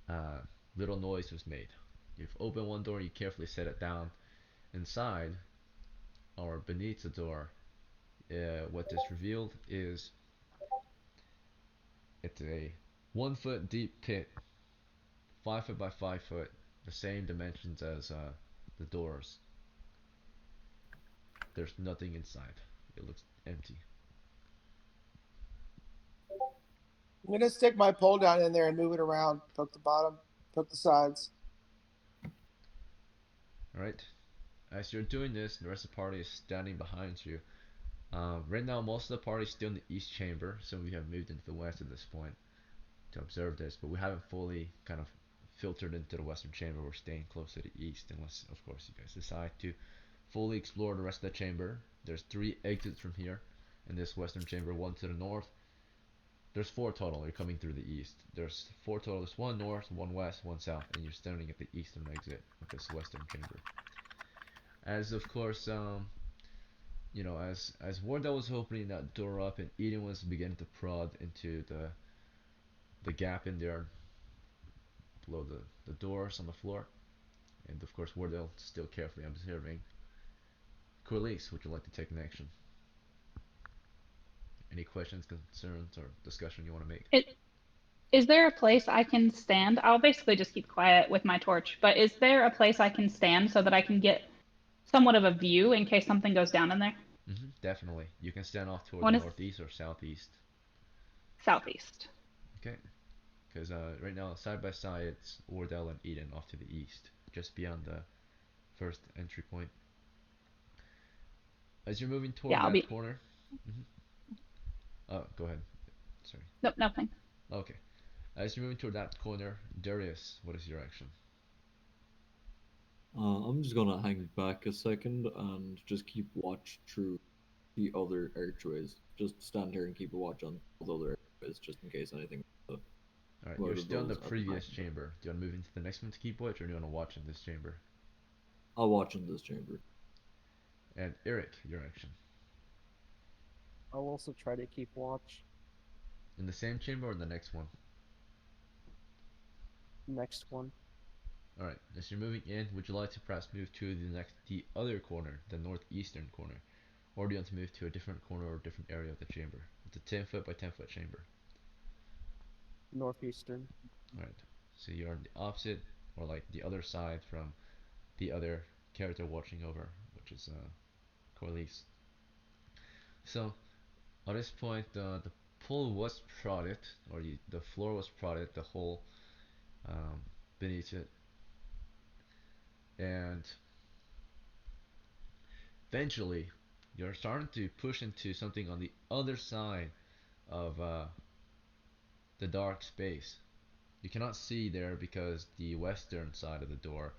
Uh, Little noise was made. You've opened one door, you carefully set it down. Inside, or beneath the door, what is revealed is it's a 1 foot deep pit, 5 foot by 5 foot, the same dimensions as the doors. There's nothing inside. It looks empty. I'm gonna stick my pole down in there and move it around. Poke the bottom, poke the sides. Alright? As you're doing this, the rest of the party is standing behind you. Right now, most of the party is still in the east chamber, so we have moved into the west at this point to observe this, but we haven't fully kind of filtered into the western chamber. We're staying close to the east, unless, of course, you guys decide to fully explore the rest of the chamber. There's 3 exits from here in this western chamber, one to the north, There's four total. You're coming through the east. There's four total. There's one north, one west, one south, and you're standing at the eastern exit of this western chamber. As of course, as Wardell was opening that door up and Eden was beginning to prod into the gap in there below the doors on the floor, and of course Wardell still carefully observing. Corliss, would you like to take an action? Any questions, concerns, or discussion you want to make? Is there a place I can stand? I'll basically just keep quiet with my torch, but is there a place I can stand so that I can get somewhat of a view in case something goes down in there? Definitely. You can stand off toward One the is northeast or southeast. southeast. Okay. Because right now, side by side, it's Wardell and Eden off to the east, just beyond the first entry point. As you're moving toward Yeah, I'll that be. corner. hmm Oh, go ahead. Sorry. Nope, nothing. Okay. As you're moving toward that corner, Darius, what is your action? I'm just gonna hang back a second and just keep watch through the other archways. Just stand here and keep a watch on the other archways, just in case anything. Alright, Out you're of still in the those at the previous time. chamber. Do you want to move into the next one to keep watch, or do you want to watch in this chamber? I'll watch in this chamber. And Eric, your action. I'll also try to keep watch. In the same chamber or the next one? Next one. Alright, as you're moving in, would you like to perhaps move to the other corner, the northeastern corner? Or do you want to move to a different corner or different area of the chamber? It's a 10 foot by 10 foot chamber. Northeastern. Alright, so you're on the opposite, or like the other side from the other character watching over, which is Corliss. So, at this point, the pool was prodded, or the floor was prodded, the hole um, beneath it, and eventually you're starting to push into something on the other side of the dark space. You cannot see there because the western side of the door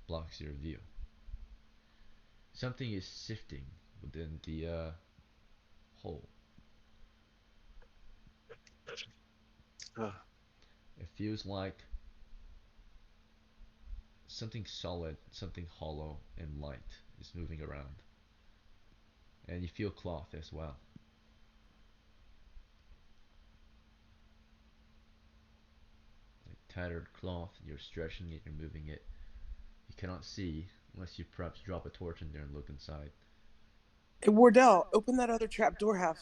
blocks your view. Something is shifting within the hole. Ugh. It feels like something solid, something hollow and light is moving around. And you feel cloth as well. Like tattered cloth, you're stretching it, you're moving it. You cannot see unless you perhaps drop a torch in there and look inside. Hey, Wardell, open that other trap door half.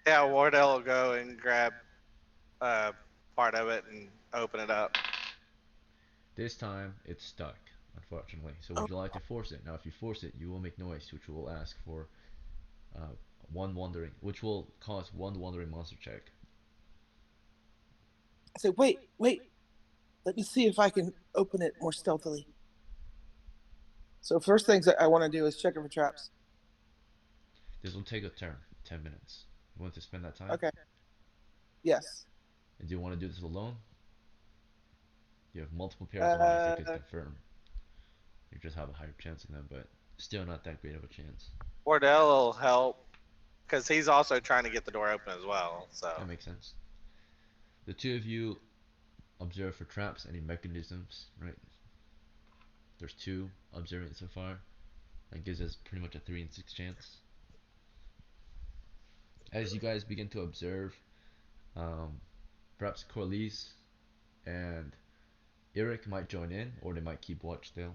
Yeah, Wardell will go and grab uh, part of it and open it up. This time it's stuck, unfortunately. So Oh, would you like to force it? Now if you force it, you will make noise, which will ask for which will cause one wandering monster check. I say, wait, wait. Let me see if I can open it more stealthily. So first things that I want to do is check it for traps. This will take a turn, 10 minutes. You want to spend that time? Okay. Yes. And do you want to do this alone? You have multiple pairs of eyes that could confirm. You just have a higher chance of them, but still not that great of a chance. Wardell will help because he's also trying to get the door open as well. So That makes sense. The two of you observe for traps, any mechanisms, right? There's two observing so far. That gives us pretty much a 3 in 6 chance. As you guys begin to observe, perhaps Corliss and Eric might join in, or they might keep watch still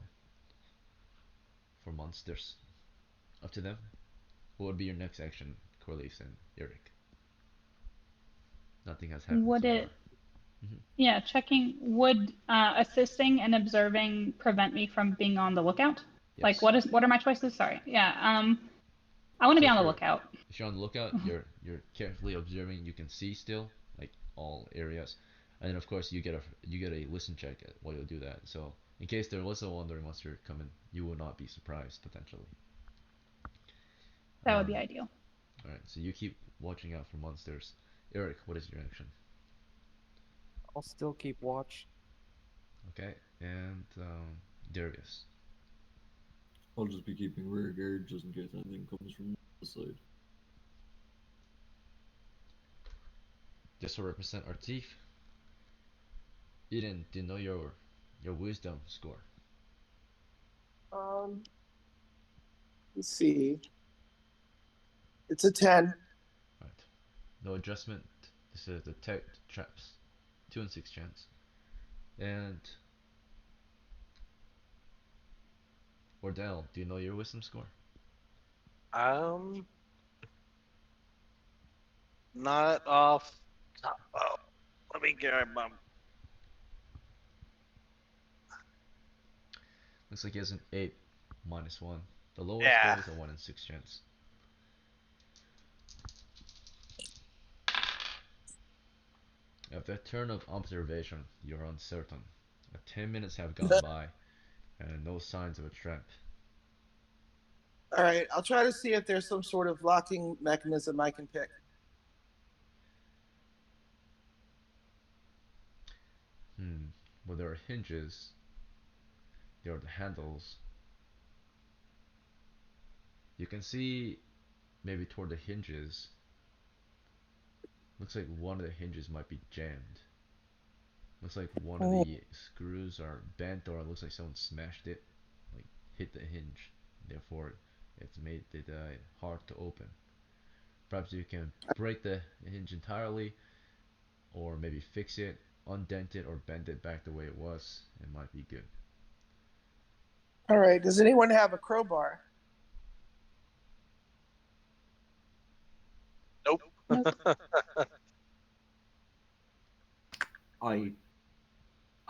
for monsters. Up to them. What would be your next action, Corliss and Eric? Nothing has happened Would so it? far. Mhm. Yeah, checking. Would assisting and observing prevent me from being on the lookout? Like, Yes. what are my choices? Sorry. Yeah. I want to So be on the lookout. if you're on the lookout, you're carefully observing. You can see still, like all areas, and then of course you get a listen check while you do that. So in case there was a wandering monster coming, you will not be surprised potentially. That would be ideal. All right. So you keep watching out for monsters. Eric, what is your action? I'll still keep watch. Okay, and Darius. I'll just be keeping rear guard just in case anything comes from the side. This will represent our teeth. Eden, do you know your wisdom score? Let's see. It's a 10. Right. No adjustment. This is detect traps. 2 in 6 chance. And Ordell, do you know your wisdom score? Um, not off. Oh, let me get my. Looks like he has an 8 minus 1. The lowest Yeah. though is a 1 in 6 chance. After a turn of observation, you're uncertain. 10 minutes have gone by, and no signs of a trap. All right, I'll try to see if there's some sort of locking mechanism I can pick. Well, there are hinges. There are the handles. You can see maybe toward the hinges. Looks like one of the hinges might be jammed. Looks like one of the screws are bent, or it looks like someone smashed it, like hit the hinge. Therefore, it's made it hard to open. Perhaps you can break the hinge entirely, or maybe fix it, undent it, or bend it back the way it was. It might be good. All right, does anyone have a crowbar? Nope. I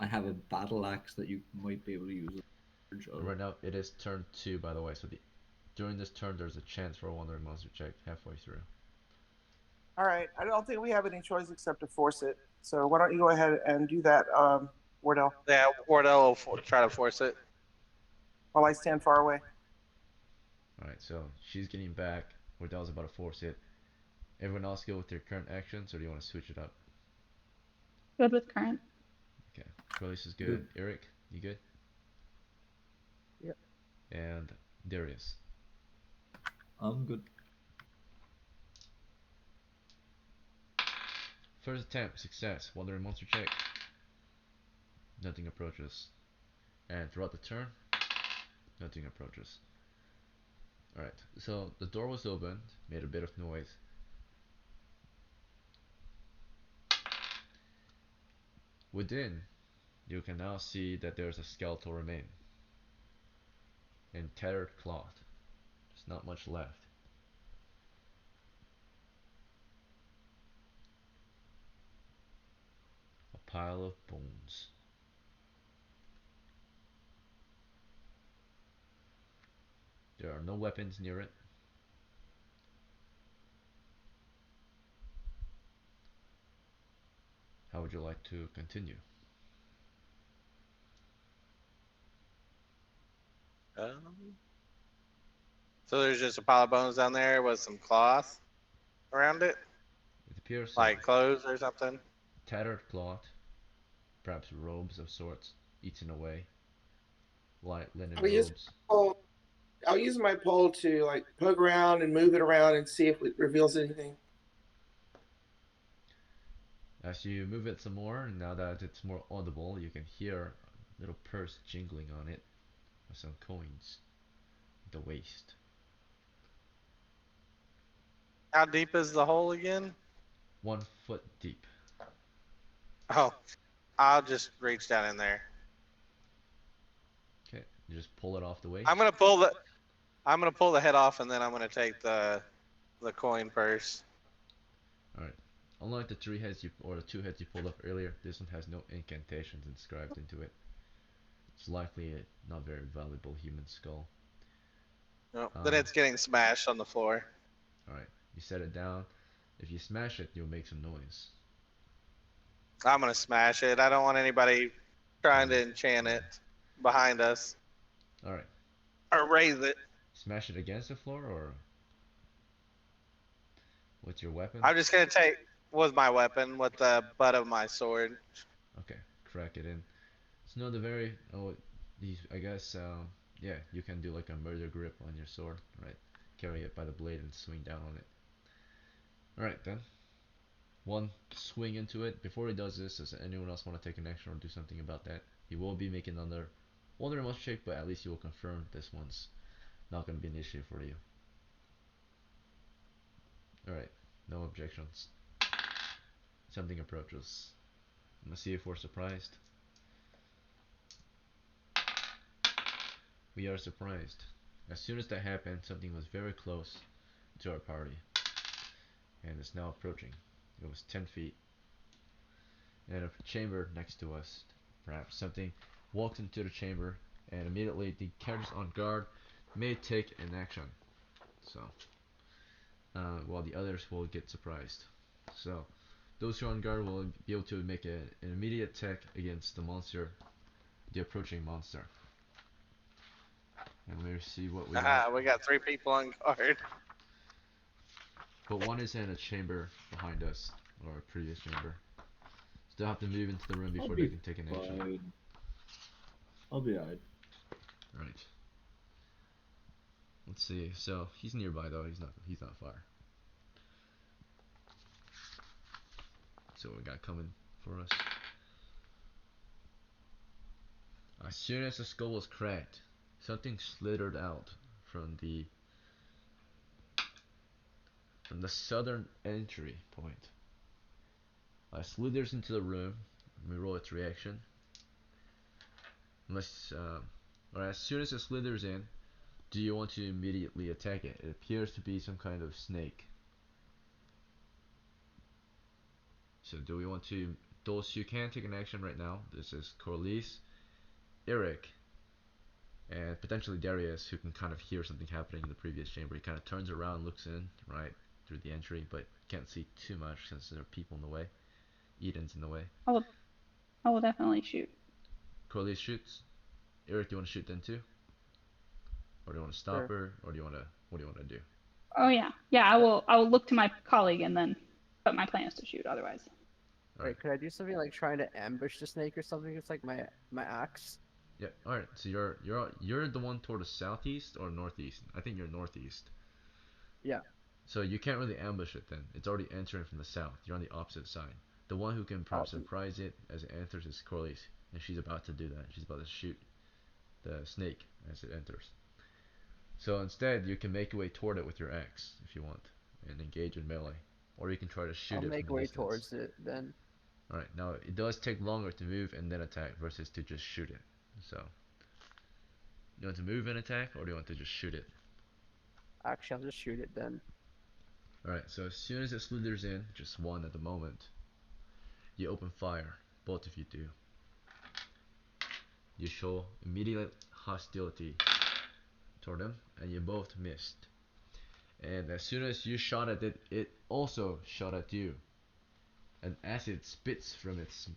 have a battle axe that you might be able to use. Right now, it is turn 2, by the way, so during this turn, there's a chance for a wandering monster check halfway through. All right, I don't think we have any choice except to force it. So why don't you go ahead and do that, Wardell, Yeah, Wardell will try to force it. while I stand far away. Alright, so she's getting back. Wardell's about to force it. Everyone else go with their current actions, or do you want to switch it up? Good with current. Okay, Corliss is good. Eric, you good? Yep. And Darius. I'm good. First attempt, success. Wandering monster check. Nothing approaches. And throughout the turn, nothing approaches. Alright, so the door was opened, made a bit of noise. Within, you can now see that there's a skeletal remain. In tattered cloth. There's not much left. A pile of bones. There are no weapons near it. How would you like to continue? So there's just a pile of bones down there with some cloth around it, It appears like clothes or something. tattered cloth, perhaps robes of sorts, eaten away. Light linen robes. I'll use my pole to like poke around and move it around and see if it reveals anything. As you move it some more, now that it's more audible, you can hear a little purse jingling on it with some coins at the waist. How deep is the hole again? 1 foot deep. Oh, I'll just reach down in there. Okay, you just pull it off the waist. I'm gonna pull the head off, and then I'm gonna take the coin purse. Alright. Unlike the 3 heads or the 2 heads you pulled up earlier, this one has no incantations inscribed into it. It's likely a not very valuable human skull. No, then it's getting smashed on the floor. Alright, you set it down. If you smash it, you'll make some noise. I'm gonna smash it. I don't want anybody trying to enchant it behind us Alright. or raise it. Smash it against the floor or with your weapon? I'm just gonna take with my weapon, with the butt of my sword. Okay, crack it in. It's not a very I guess yeah, you can do like a murder grip on your sword, right? Carry it by the blade and swing down on it. Alright then. one swing into it. Before he does this, does anyone else want to take an action or do something about that? He will be making another wilderness check, but at least he will confirm this one's not going to be an issue for you. Alright, no objections. Something approaches. Let's see if we're surprised. We are surprised. As soon as that happened, something was very close to our party. And it's now approaching. It was 10 feet. And a chamber next to us. Perhaps something walked into the chamber, and immediately the characters on guard may take an action. So, while the others will get surprised. So, those who are on guard will be able to make an immediate attack against the monster, the approaching monster. And we'll see what we got. We got 3 people on guard. But one is in a chamber behind us, or a previous chamber. Still have to move into the room before they can take an action. Fine. I'll be alright. Right. Let's see. So he's nearby though. He's not far. So what we got coming for us? As soon as the skull was cracked, something slithered out from the southern entry point. Slithers into the room. Let me roll its reaction. Or as soon as it slithers in, do you want to immediately attack it? It appears to be some kind of snake. So do we want to? Those who can take an action right now. This is Corliss, Eric, and potentially Darius, who can kind of hear something happening in the previous chamber. He kind of turns around, looks in, right, through the entry, but can't see too much since there are people in the way. Eden's in the way. I will definitely shoot. Corliss shoots. Eric, do you want to shoot then too? Or do you want to stop her? Or do you want to? What do you want to do? Oh yeah, yeah. I will look to my colleague and then. But my plan is to shoot. Otherwise. Right. Could I do something like trying to ambush the snake or something? It's like my axe. Yeah. All right. So you're the one toward the southeast or northeast. I think you're northeast. Yeah. So you can't really ambush it then. It's already entering from the south. You're on the opposite side. The one who can perhaps surprise it as it enters is Corliss, and she's about to do that. She's about to shoot the snake as it enters. So instead, you can make your way toward it with your axe if you want, and engage in melee, or you can try to shoot I'll it make from a way distance. towards it then. All right. Now it does take longer to move and then attack versus to just shoot it. So, you want to move and attack, or do you want to just shoot it? Actually, I'll just shoot it then. Alright, so as soon as it slithers in, just one at the moment, you open fire. Both of you do. You show immediate hostility toward them, and you both missed. And as soon as you shot at it, it also shot at you. And as it spits from its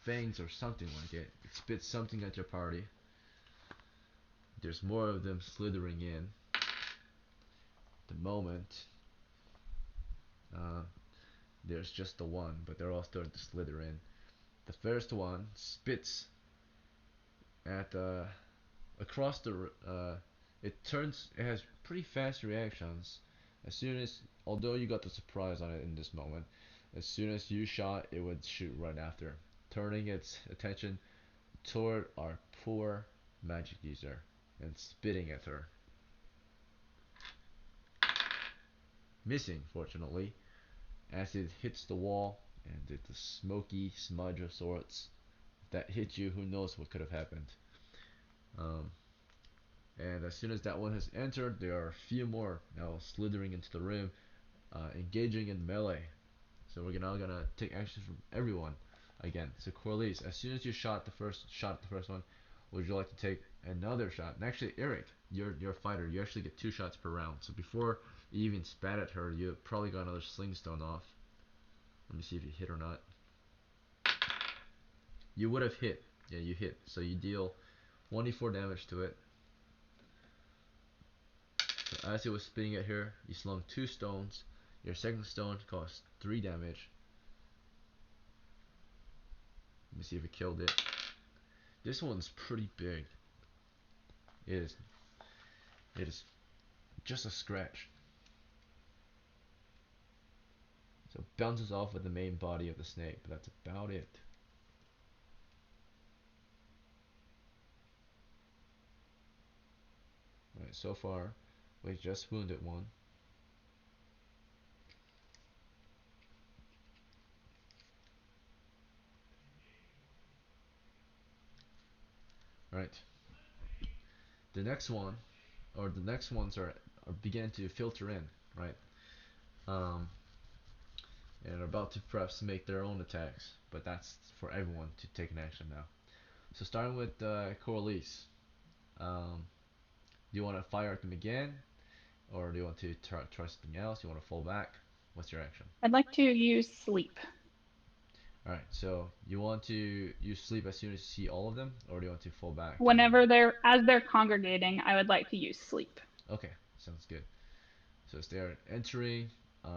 fangs or something like it spits something at your party. There's more of them slithering in. The moment, there's just the one, but they're all starting to slither in. The first one spits at across the. It has pretty fast reactions. As soon as, although you got the surprise on it in this moment, as soon as you shot, it would shoot right after, turning its attention toward our poor magic user and spitting at her. Missing, fortunately, as it hits the wall, and it's a smoky smudge of sorts that hit you. Who knows what could have happened. And as soon as that one has entered, there are a few more now slithering into the room, engaging in melee. So we're now gonna take action from everyone again. So Corliss, as soon as you shot the first one, would you like to take another shot? And actually, Eric, you're a fighter. You actually get 2 shots per round. So before you even spat at her, you probably got another sling stone off. Let me see if you hit or not. You would have hit. Yeah, you hit. So you deal 1d4 damage to it. So as it was spitting at her, you slung 2 stones. Your second stone cost 3 damage. Let me see if it killed it. This one's pretty big. It is just a scratch. So it bounces off of the main body of the snake, but that's about it. Right, so far, we just wounded one. Right. The next one, or the next ones are beginning to filter in, right? Um, and are about to perhaps make their own attacks, but that's for everyone to take an action now. So starting with Corliss, do you want to fire at them again, or do you want to try something else? Do you want to fall back? What's your action? I'd like to use sleep. Alright, so you want to use sleep as soon as you see all of them, or do you want to fall back? Whenever as they're congregating, I would like to use sleep. Okay, sounds good. So as they're entering, do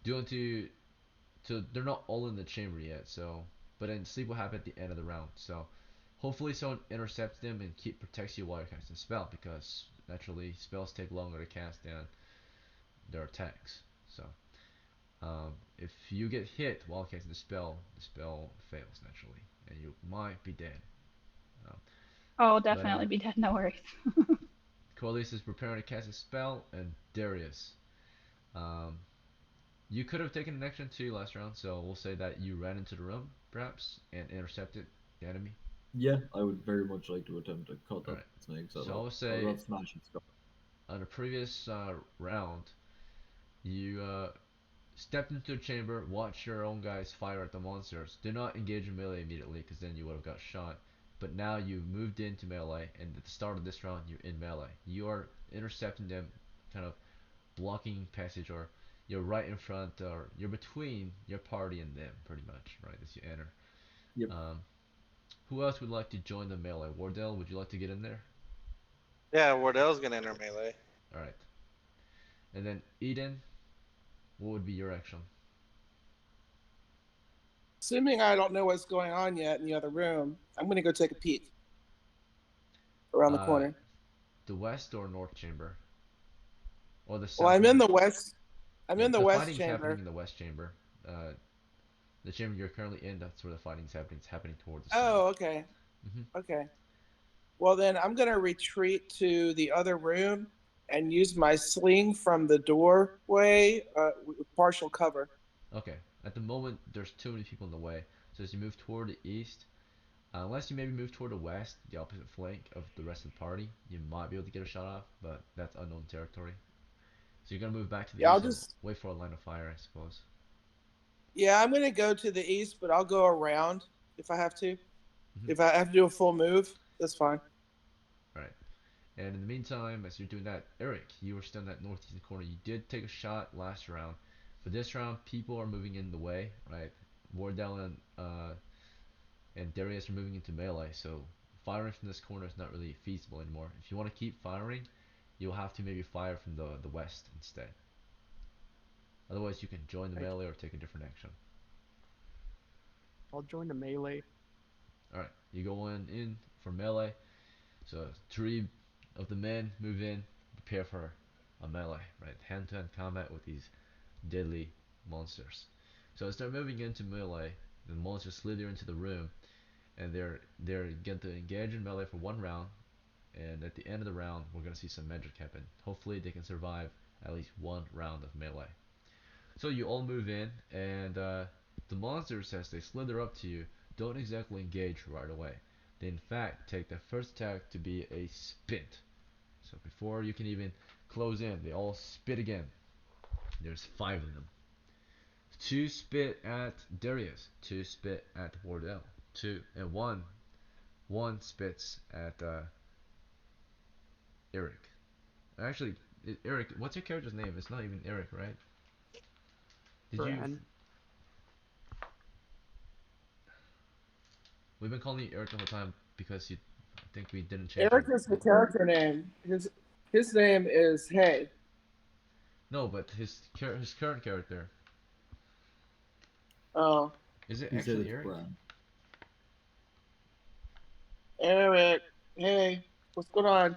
you want to? So they're not all in the chamber yet. So, but then sleep will happen at the end of the round. So, hopefully someone intercepts them and protects you while you're casting a spell, because naturally spells take longer to cast than their attacks. So, if you get hit while casting the spell fails naturally, and you might be dead. Um, Oh, but definitely be dead. No worries. Corliss is preparing to cast a spell, and Darius. Um, you could have taken an action too last round, so we'll say that you ran into the room, perhaps, and intercepted the enemy. Yeah, I would very much like to attempt to cut that Alright. snake's So head I off. would say, Or that smash its skull. on the previous round, you stepped into the chamber, watched your own guys fire at the monsters. Do not engage in melee immediately, because then you would have got shot. But now you moved into melee, and at the start of this round, you're in melee. You are intercepting them, kind of blocking passage, or you're right in front, or you're between your party and them, pretty much, right, as you enter. Yep. Who else would like to join the melee? Wardell, would you like to get in there? Yeah, Wardell's gonna enter melee. Alright. And then Eden, what would be your action? Assuming I don't know what's going on yet in the other room, I'm going to go take a peek around the corner. The west or north chamber? Or the south? Well, I'm in the west. I'm in the west fighting's chamber. happening in the west chamber. The chamber you're currently in, that's where the fighting's happening. It's happening towards the Oh, south. okay. Mm-hmm. Okay. Well, then I'm going to retreat to the other room and use my sling from the doorway with partial cover. Okay. At the moment, there's too many people in the way. So as you move toward the east, unless you maybe move toward the west, the opposite flank of the rest of the party, you might be able to get a shot off, but that's unknown territory. So you're going to move back to the east and wait for a line of fire, I suppose. Yeah, I'm going to go to the east, but I'll go around if I have to. Mm-hmm. If I have to do a full move, that's fine. Right. And in the meantime, as you're doing that, Eric, you were still in that northeast corner. You did take a shot last round, but this round, people are moving in the way, right? Wardell and Darius are moving into melee, so firing from this corner is not really feasible anymore. If you want to keep firing, you'll have to maybe fire from the west instead. Otherwise, you can join the melee or take a different action. I'll join the melee. Alright, you go in for melee. So 3 of the men move in, prepare for a melee, right? Hand-to-hand combat with these deadly monsters. So as they're moving into melee, the monsters slither into the room, and they're going to engage in melee for 1 round, and at the end of the round, we're going to see some magic happen. Hopefully they can survive at least 1 round of melee. So you all move in, and the monsters, as they slither up to you, don't exactly engage right away. They in fact take their first attack to be a spit. So before you can even close in, they all spit again. There's 5 of them. 2 spit at Darius, 2 spit at Wardell, 2 and 1 spits at Eric. Actually, Eric, what's your character's name? It's not even Eric, right? Bran. We've been calling you Eric the whole time because I think we didn't change Eric is the character name. His name is Hay. No, but his current character. Oh. Is it actually Eric? Bran. Eric, hey, what's going on?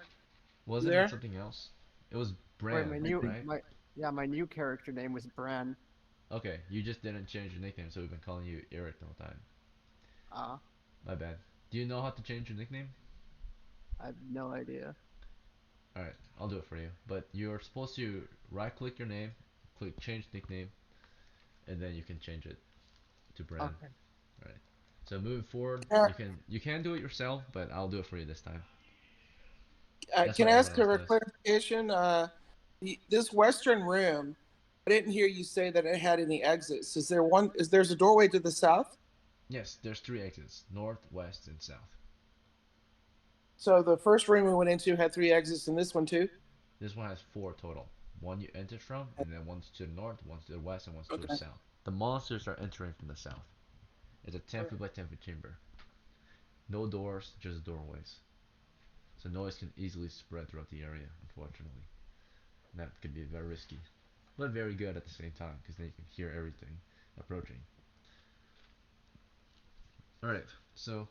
Wasn't it something else? It was Bran, Wait, right? my new character name was Bran. Okay, you just didn't change your nickname, so we've been calling you Eric the whole time. Uh, My bad. Do you know how to change your nickname? I have no idea. Alright, I'll do it for you. But you're supposed to right click your name, click change nickname, and then you can change it to Bran. Okay. Alright. So moving forward, Uh, you can do it yourself, but I'll do it for you this time. That's can what I everyone ask else for a does. clarification? This western room, I didn't hear you say that it had any exits. Is there one? Is there's a doorway to the south? Yes, there's three exits: north, west, and south. So the first room we went into had three exits, and this one too. This one has four total. One you entered from, and then one's to the north, one's to the west, and one's to the Okay. south. The monsters are entering from the south. It's a 10 foot by 10 foot chamber. No doors, just doorways. So noise can easily spread throughout the area, unfortunately. And that could be very risky, but very good at the same time, because then you can hear everything approaching. Alright, so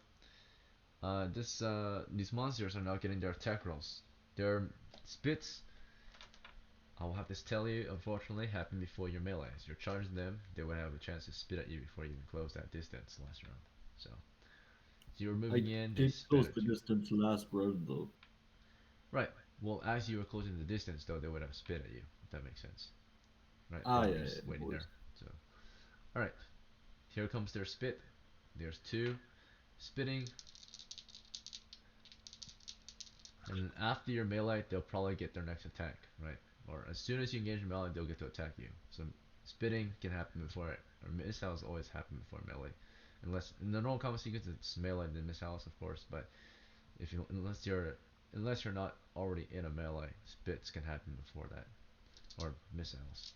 these monsters are now getting their attack rolls. Their spits, I'll have to tell you, unfortunately, happen before your melee. As you're charging them, they would have a chance to spit at you before you even close that distance last round. So, as you're moving I in, they did spit close at the you. distance last round though. Right. Well, as you were closing the distance, though, they would have spit at you. If that makes sense. Right. They Ah, were yeah, just no waiting worries. there. So, all right. Here comes their spit. There's two spitting, and then after your melee, they'll probably get their next attack. Right. Or as soon as you engage your melee, they'll get to attack you. So spitting can happen before it, or missiles always happen before melee. Unless in the normal combat sequence it's melee then missiles, of course. But if you unless you're not already in a melee, spits can happen before that, or missiles.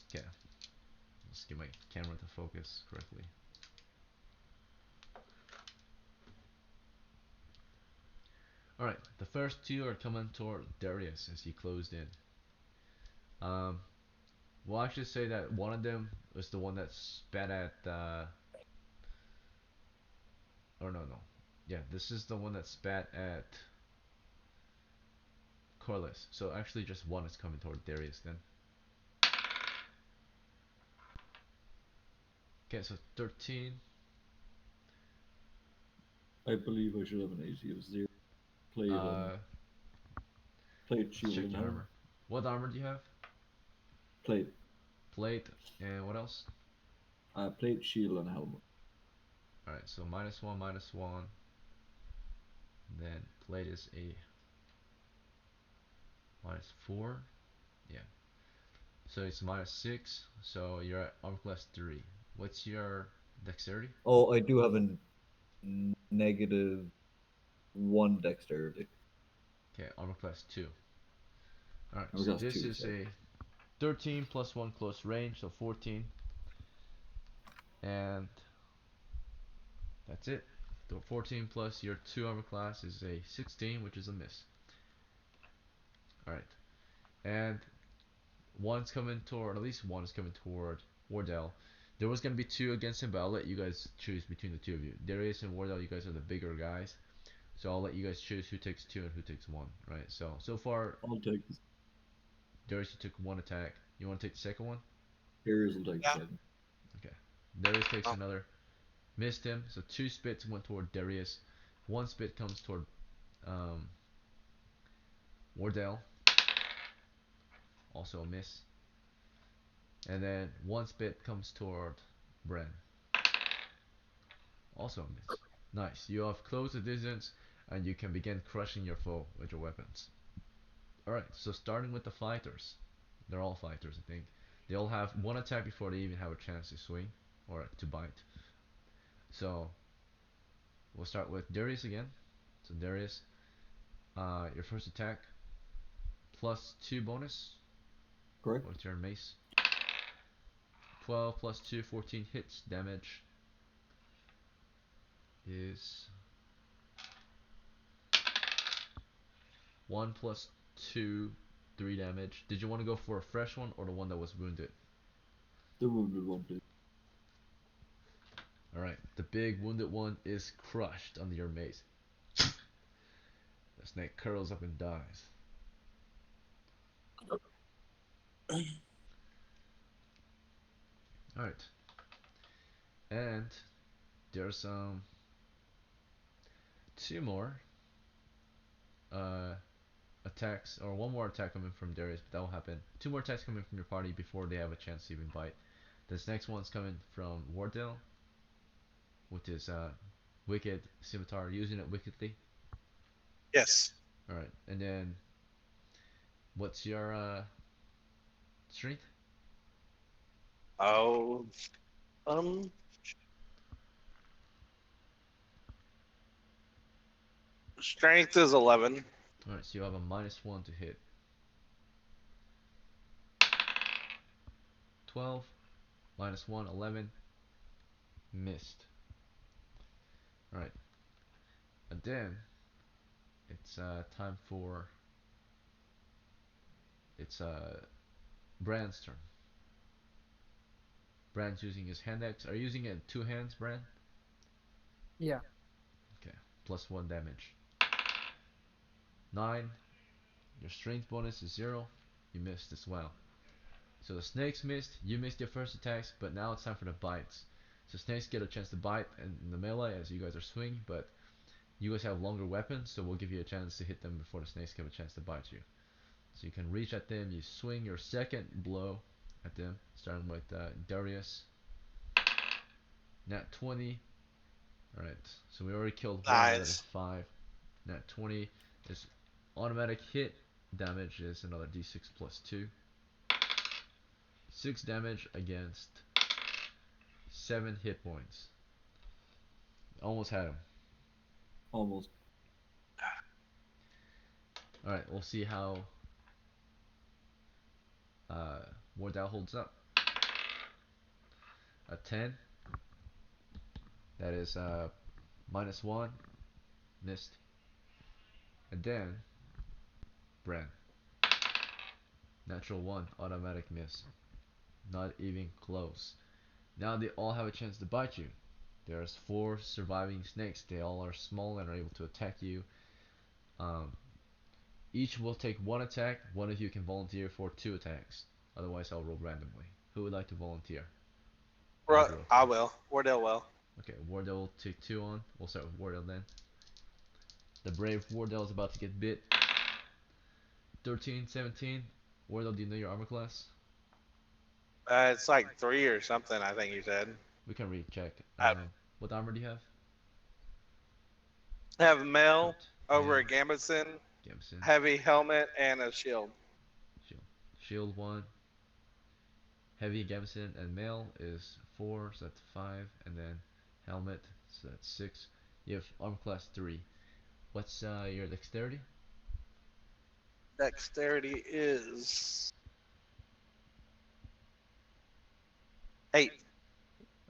Okay, let's get my camera to focus correctly. Alright, the first two are coming toward Darius as he closed in. Um, we'll actually say that one of them was the one that spat at, or no. Yeah, this is the one that spat at Corliss. So actually just one is coming toward Darius then. Okay, so 13. I believe I should have an AC of 0. Plate Uh, plate, let's shield, check and your helmet. armor. What armor do you have? Plate. Plate, and what else? Plate, shield, and helmet. Alright, so -1, then plate is a -4. Yeah. So it's -6, so you're at armor class 3. What's your dexterity? Oh, I do have a -1 dexterity. Okay, armor class 2. Alright, I so got this 2, is sorry. a 13 plus 1 close range, so 14. And that's it. The 14 plus your 2 armor class is a 16, which is a miss. Alright. And one's coming toward, at least one is coming toward Wardell. There was gonna be two against him, but I'll let you guys choose between the two of you. Darius and Wardell, you guys are the bigger guys, so I'll let you guys choose who takes two and who takes one. Right? So far, I'll take this. Darius, you took one attack. You want to take the second one? Darius will take Yeah. the second. Okay. Darius takes Oh. another. Missed him. So two spits went toward Darius. One spit comes toward um, Wardell. Also a miss. And then one spit comes toward Bren. Also a miss. Nice. You have closed the distance and you can begin crushing your foe with your weapons. Alright, so starting with the fighters. They're all fighters, I think. They all have one attack before they even have a chance to swing or to bite. So we'll start with Darius again. So Darius, your first attack +2 bonus Correct? with your mace. 12 plus 2, 14 hits. Damage is 1 plus 2, 3 damage. Did you want to go for a fresh one or the one that was wounded? The wounded one, please. Alright, the big wounded one is crushed under your mace. The snake curls up and dies. Alright. And there's two more attacks, or one more attack coming from Darius, but that will happen. Two more attacks coming from your party before they have a chance to even bite. This next one's coming from Wardell, with his wicked scimitar, using it wickedly. Yes. Alright, and then what's your strength? Oh, strength is 11. Alright, so you have a -1 to hit. 12, -1, 11. Missed. Alright. And then it's time for Brand's turn. Brand's using his hand axe. Are you using it in two hands, Brand? Yeah. Okay. +1 damage. 9. Your strength bonus is 0. You missed as well. So the snakes missed. You missed your first attacks, but now it's time for the bites. So snakes get a chance to bite in the melee as you guys are swinging, but you guys have longer weapons, so we'll give you a chance to hit them before the snakes have a chance to bite you. So you can reach at them, you swing your second blow at them, starting with Darius. Nat 20. Alright, so we already killed one out of the Nice. 5. Nat 20 is automatic hit. Damage is another d6 plus 2. 6 damage against 7 hit points. Almost had him. Almost. Alright, we'll see how Wardell holds up. A 10. That is -1. Missed. And then Bran. Natural 1. Automatic miss. Not even close. Now they all have a chance to bite you. There's 4 surviving snakes. They all are small and are able to attack you. Each will take 1 attack. One of you can volunteer for 2 attacks. Otherwise I'll roll randomly. Who would like to volunteer? I will. Wardell will. Okay, Wardell will take 2 on. We'll start with Wardell then. The brave Wardell is about to get bit. 13, 17. Wardell, do you know your armor class? It's like 3 or something, I think you said. We can recheck. I What armor do you have? have mail over Mail. a gambeson, Gamson. heavy helmet, and a shield. Shield. Shield 1. Heavy Gamson and mail is 4, so that's 5. And then helmet, so that's 6. You have armor class 3. What's your dexterity? Dexterity is 8.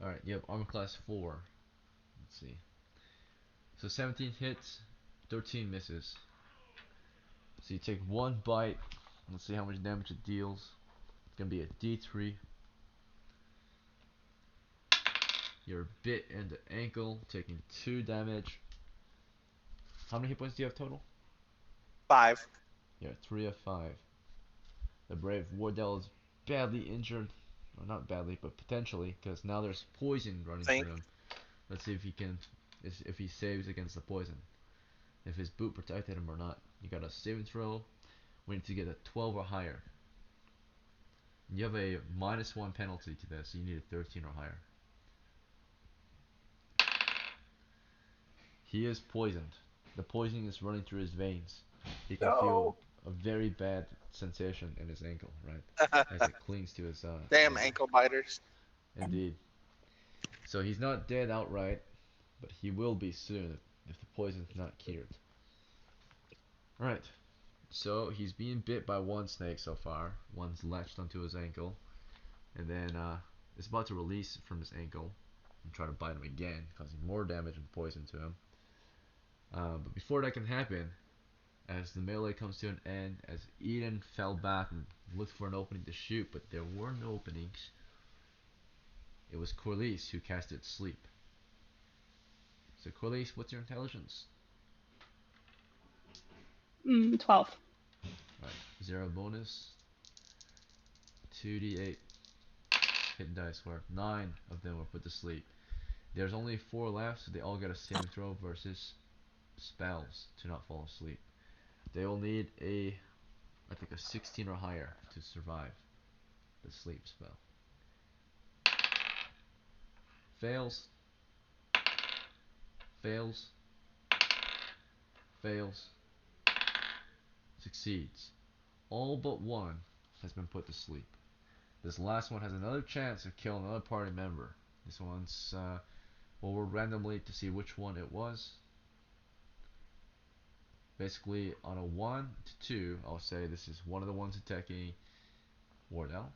Alright, you have armor class 4. Let's see. So 17 hits, 13 misses. So you take 1 bite. Let's see how much damage it deals. It's gonna be a D3. You're bit in the ankle, taking 2 damage. How many hit points do you have total? 5. Yeah, 3 of 5. The brave Wardell is badly injured. Well, not badly, but potentially, because now there's poison running through him. Let's see if he can, if he saves against the poison. If his boot protected him or not. You got a saving throw. We need to get a 12 or higher. You have a -1 penalty to this, so you need a 13 or higher. He is poisoned. The poison is running through his veins. He can feel a very bad sensation in his ankle, right? As it clings to his Damn ankle biters. Indeed. So he's not dead outright, but he will be soon if the poison's not cured. Alright. So he's being bit by 1 snake so far. One's latched onto his ankle. And then it's about to release from his ankle and try to bite him again, causing more damage and poison to him. But before that can happen, as the melee comes to an end, as Eden fell back and looked for an opening to shoot, but there were no openings, it was Corliss who casted Sleep. So Corliss, what's your intelligence? hidden dice where 9 of them were put to sleep. There's only 4 left, so they all get a saving throw versus spells to not fall asleep. They will need I think a 16 or higher to survive the sleep spell. Fails, fails, fails, succeeds. All but one has been put to sleep. This last one has another chance of killing another party member. This one's, we'll roll randomly to see which one it was. Basically, on a 1 to 2, I'll say this is one of the ones attacking Wardell.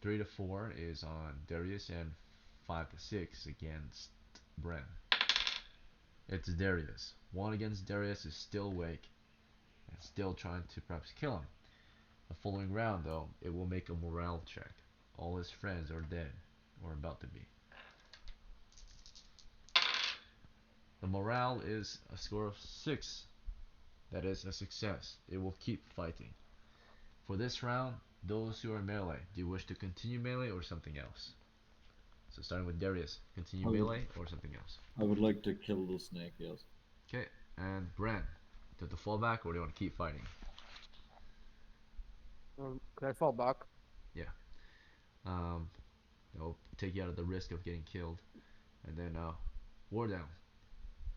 3 to 4 is on Darius, and 5 to 6 against Bren. It's Darius. 1 against Darius is still awake and still trying to perhaps kill him. The following round, though, it will make a morale check. All his friends are dead, or about to be. The morale is a score of 6. That is a success. It will keep fighting. For this round, those who are melee, do you wish to continue melee or something else? So starting with Darius, continue melee or something else? I would like to kill the snake, yes. Okay, and Bren, do you fall back or do you want to keep fighting? Could I fall back? Yeah. That'll take you out of the risk of getting killed. And then War Down.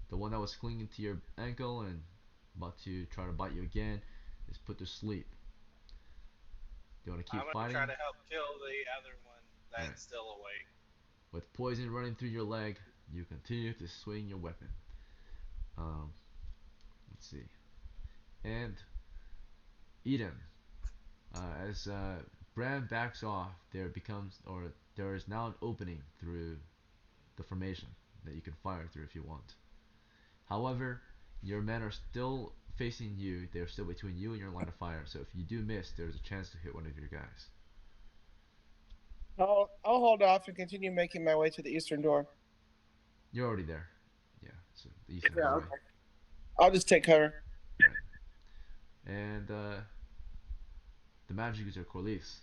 The one that was clinging to your ankle and about to try to bite you again is put to sleep. Do you want to keep I'm gonna fighting? try to help kill the other one that's Alright. still awake. With poison running through your leg, you continue to swing your weapon. Let's see. And Eden. As Bran backs off, there is now an opening through the formation that you can fire through if you want. However, your men are still facing you. They're still between you and your line of fire. So if you do miss, there's a chance to hit one of your guys. I'll hold off and continue making my way to the eastern door. You're already there. Yeah, so the eastern Yeah, doorway. okay. I'll just take cover. Right. And the magic user Corliss.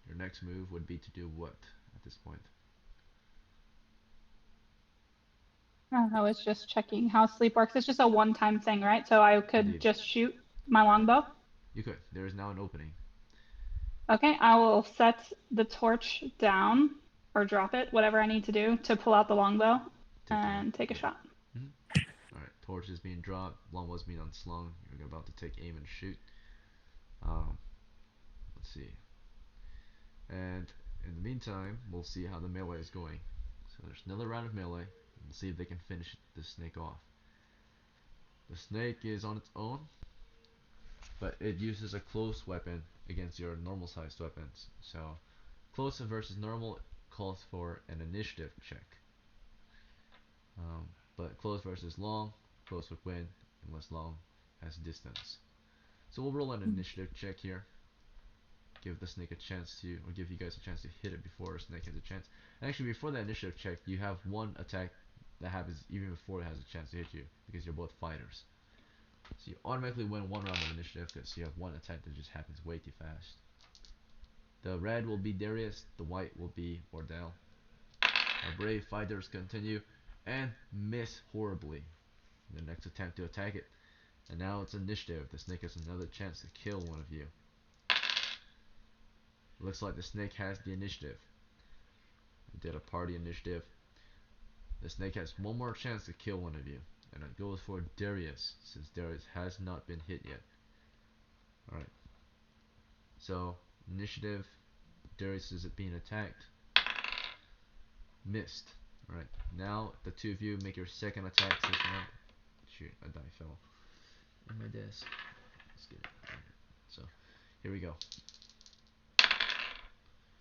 Your next move would be to do what at this point? I was just checking how sleep works. It's just a one-time thing, right? So I could Indeed. just shoot my longbow. You could. There is now an opening. Okay, I will set the torch down or drop it, whatever I need to do to pull out the longbow and take a shot. Alright, torch is being dropped, longbow's being unslung. You're about to take aim and shoot. Let's see. And in the meantime, we'll see how the melee is going. So there's another round of melee. We'll see if they can finish the snake off. The snake is on its own, but it uses a close weapon against your normal sized weapons. So close versus normal calls for an initiative check. But close versus long, close would win unless long has distance. So we'll roll an initiative check here. Give the snake a chance to, or give you guys a chance to hit it before the snake has a chance. And actually, before the initiative check, you have one attack that happens even before it has a chance to hit you, because you're both fighters. So you automatically win one round of initiative because you have one attack that just happens way too fast. The red will be Darius, the white will be Wardell. Our brave fighters continue and miss horribly in the next attempt to attack it. And now it's initiative. The snake has another chance to kill one of you. Looks like the snake has the initiative. I did a party initiative. The snake has one more chance to kill one of you. And it goes for Darius, since Darius has not been hit yet. Alright. So, initiative. Darius is being attacked. Missed. Alright. Now, the two of you make your second attack this round. Shoot, a die fell in my desk. Let's get it. So, here we go.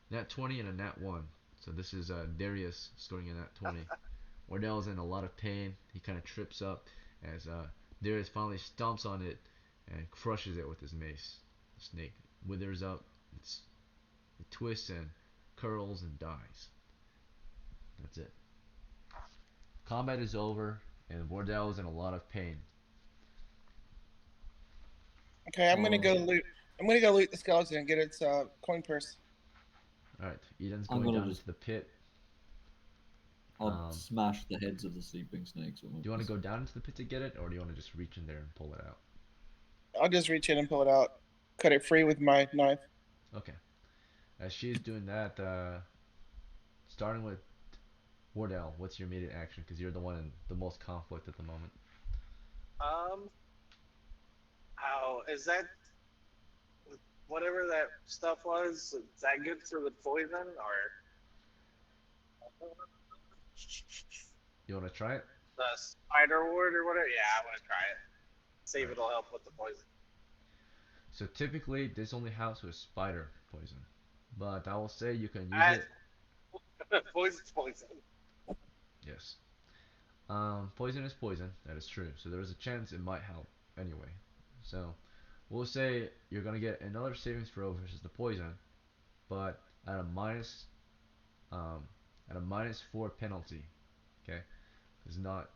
Nat 20 and a nat 1. So this is Darius scoring a nat 20. Wardell's in a lot of pain. He kind of trips up as Darius finally stomps on it and crushes it with his mace. The snake withers up. It twists and curls and dies. That's it. Combat is over and Wardell is in a lot of pain. Okay, I'm gonna go loot. I'm gonna go loot the skeleton and get its coin purse. Alright, Eden's I'm going gonna down just into the pit. I'll smash the heads of the sleeping snakes. Do you want to go down into the pit to get it, or do you want to just reach in there and pull it out? I'll just reach in and pull it out, cut it free with my knife. Okay. As she's doing that, starting with Wardell, what's your immediate action? Because you're the one in the most conflict at the moment. How is that? Whatever that stuff was, is that good for the poison or You want to try it? the spider ward or whatever? Yeah, I want to try it. See if it'll help with the poison. So typically, this only helps with spider poison, but I will say you can use it. Poison's poison. Yes. Poison is poison. That is true. So there is a chance it might help anyway. So we'll say you're gonna get another savings throw versus the poison, but at a -4 penalty. Okay, it's not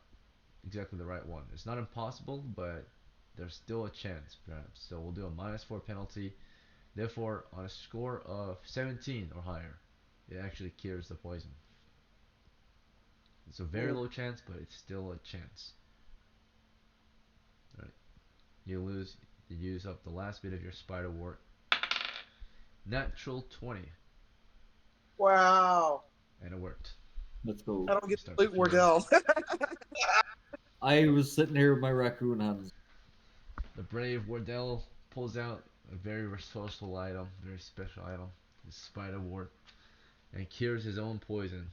exactly the right one. It's not impossible, but there's still a chance, perhaps. So we'll do a -4 penalty. Therefore, on a score of 17 or higher, it actually cures the poison. It's a very low chance, but it's still a chance. Alright. You use up the last bit of your spider wart. Natural 20. Wow. And it worked. Let's go. I don't get Start to to loot Wardell. I was sitting here with my raccoon hands. The brave Wardell pulls out a very resourceful item, very special item, his spider wart, and cures his own poison.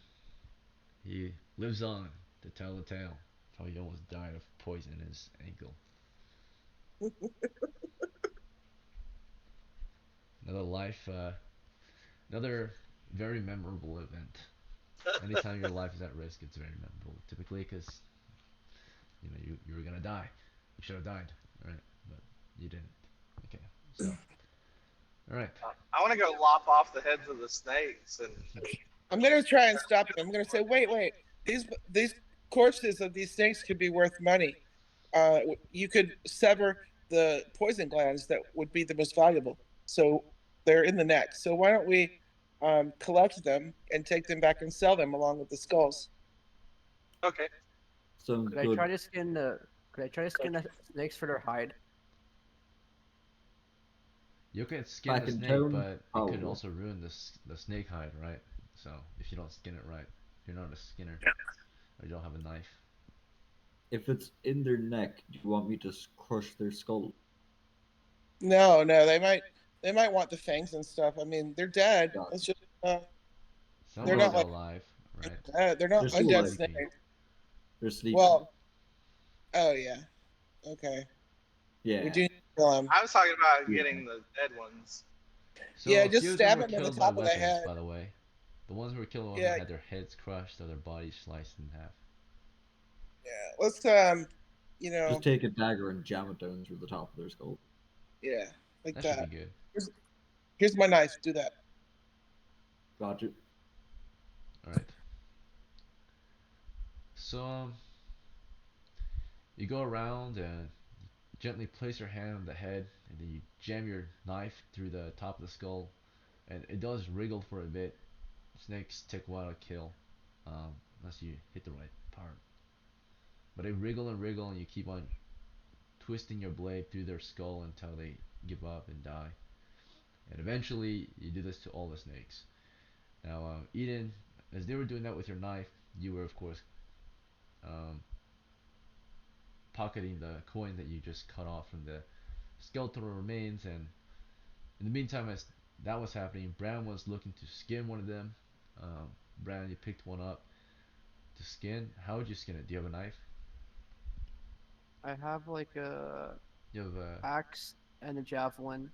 He lives on to tell the tale how he almost died of poison in his ankle. Another very memorable event. Anytime your life is at risk, it's very memorable. Typically, because you were gonna die. You should have died, right? But you didn't. Okay, so all right. I want to go lop off the heads of the snakes and. I'm gonna try and stop it. I'm gonna say, wait. These corpses of these snakes could be worth money. You could sever the poison glands that would be the most valuable. So they're in the neck. So why don't we collect them and take them back and sell them along with the skulls? Okay. Sounds Could I good. try to skin the snakes for their hide? You can skin Back the in snake, town? but it Oh. could also ruin the snake hide, right? So if you don't skin it right, you're not a skinner, or you don't have a knife. If it's in their neck, do you want me to crush their skull? No, they might want the fangs and stuff. I mean, they're dead. Got Let's just Some They're are not still like- alive, right? they're not They're still undead alive. snakes. They're sleeping. Well, oh yeah, okay. yeah. We do need to kill them. I was talking about getting the dead ones. So Yeah, a just few of them stab were them in the killed by top of the weapons, head. by the way. The ones who were killed Yeah. had their heads crushed or their bodies sliced in half. Yeah, let's Just take a dagger and jam it down through the top of their skull. yeah, like That that. should be good. Here's my knife. Do that. Got you. Alright. So, you go around and gently place your hand on the head, and then you jam your knife through the top of the skull, and it does wriggle for a bit. Snakes take a while to kill, unless you hit the right part. But they wriggle and wriggle, and you keep on twisting your blade through their skull until they give up and die. And eventually, you do this to all the snakes. Now, Eden, as they were doing that with your knife, you were, of course, pocketing the coin that you just cut off from the skeletal remains. And in the meantime, as that was happening, Bran was looking to skin one of them. Bran, you picked one up to skin. How would you skin it? Do you have a knife? I have like a You have a axe and a javelin.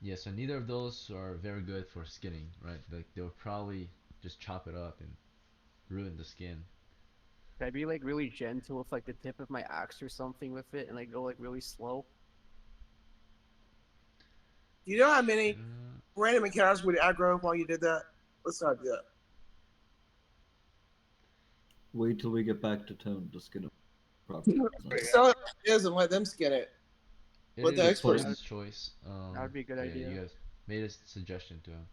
yeah. So neither of those are very good for skinning, right? Like they would probably just chop it up and ruin the skin. Could I be like really gentle with like the tip of my axe or something with it and like go like really slow? Do you know how many Uh, random encounters would aggro while you did that? Let's not do that. Wait till we get back to town to skin it properly. Sell it as is and let them skin it. It But is the the expert- person's choice. That would be a good yeah, idea. You guys made a suggestion to him.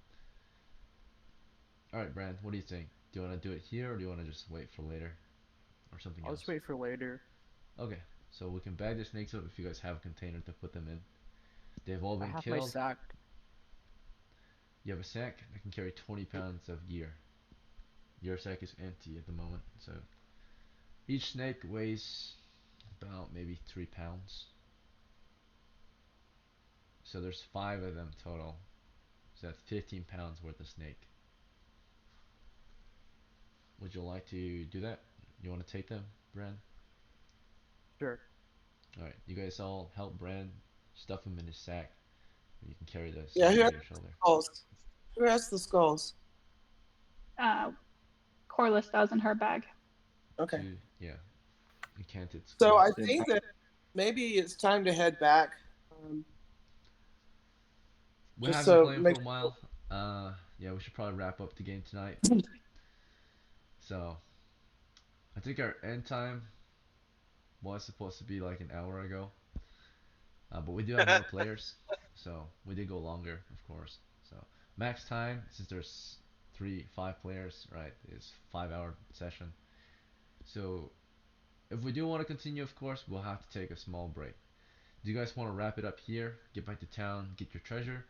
All right, Brand. What do you think? Do you want to do it here, or do you want to just wait for later, or something I'll else? just wait for later. Okay. So we can bag the snakes up if you guys have a container to put them in. They've all I been have my killed. sack. You have a sack that can carry 20 pounds of gear. Your sack is empty at the moment, so each snake weighs about maybe 3 pounds. So there's 5 of them total. So that's 15 pounds worth of snake. Would you like to do that? You want to take them, Brand? Sure. Alright, you guys all help Brand stuff them in his sack. You can carry the Yeah, snake who on has your shoulder. skulls? Who has the skulls? Corliss does in her bag. Okay. Yeah. Incanted So I skulls. think that maybe it's time to head back. We Just have been so playing for make a while. Yeah, we should probably wrap up the game tonight. So, I think our end time was supposed to be like an hour ago. But we do have more players, so we did go longer, of course. So, max time, since there's 5 players, right, is 5-hour session. So, if we do want to continue, of course, we'll have to take a small break. Do you guys want to wrap it up here, get back to town, get your treasure,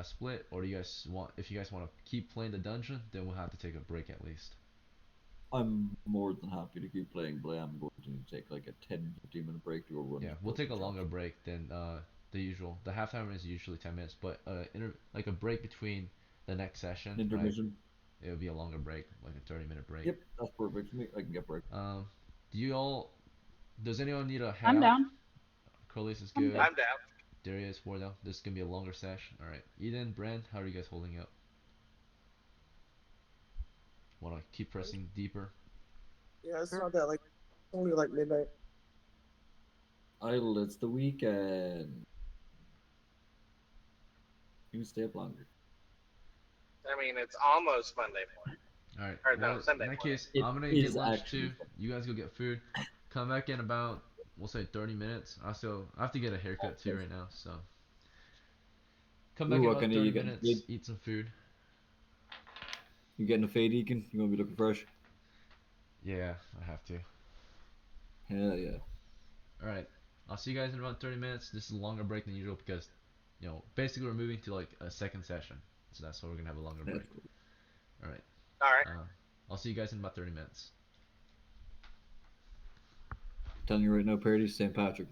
split, or do you guys want? If you guys want to keep playing the dungeon, then we'll have to take a break at least. I'm more than happy to keep playing, but I am going to take like a 10-15 minute break to go run. Yeah, we'll take a longer break than the usual. The halftime is usually 10 minutes, but like a break between the next session, right? Intermission. It'll be a longer break, like a 30-minute break. Yep, that's perfect for me. I can get break. Do you all? Does anyone need a head I'm out? down. Corliss is I'm good. good. I'm down. Darius, Wardell. This is gonna be a longer session. All right, Eden, Brand, how are you guys holding up? Want to keep pressing deeper? Yeah, it's not that like only like midnight. Idle, it's the weekend. You can stay up longer. I mean, it's almost Monday morning. All right. Or no, Well, Sunday in that morning. case, It I'm gonna is get lunch actually too. You guys go get food. Come back in about, we'll say 30 minutes. I have to get a haircut too right now, so come back Ooh, in what about kind of 30 you getting? minutes. Eat some food. You getting a fade, Egan? You gonna be looking fresh? Yeah, I have to. Hell yeah. All right. I'll see you guys in about 30 minutes. This is a longer break than usual because, basically we're moving to like a second session, so that's why we're gonna have a longer break. That's cool. All right. All right. I'll see you guys in about 30 minutes. Telling you right now, Parody, St. Patrick.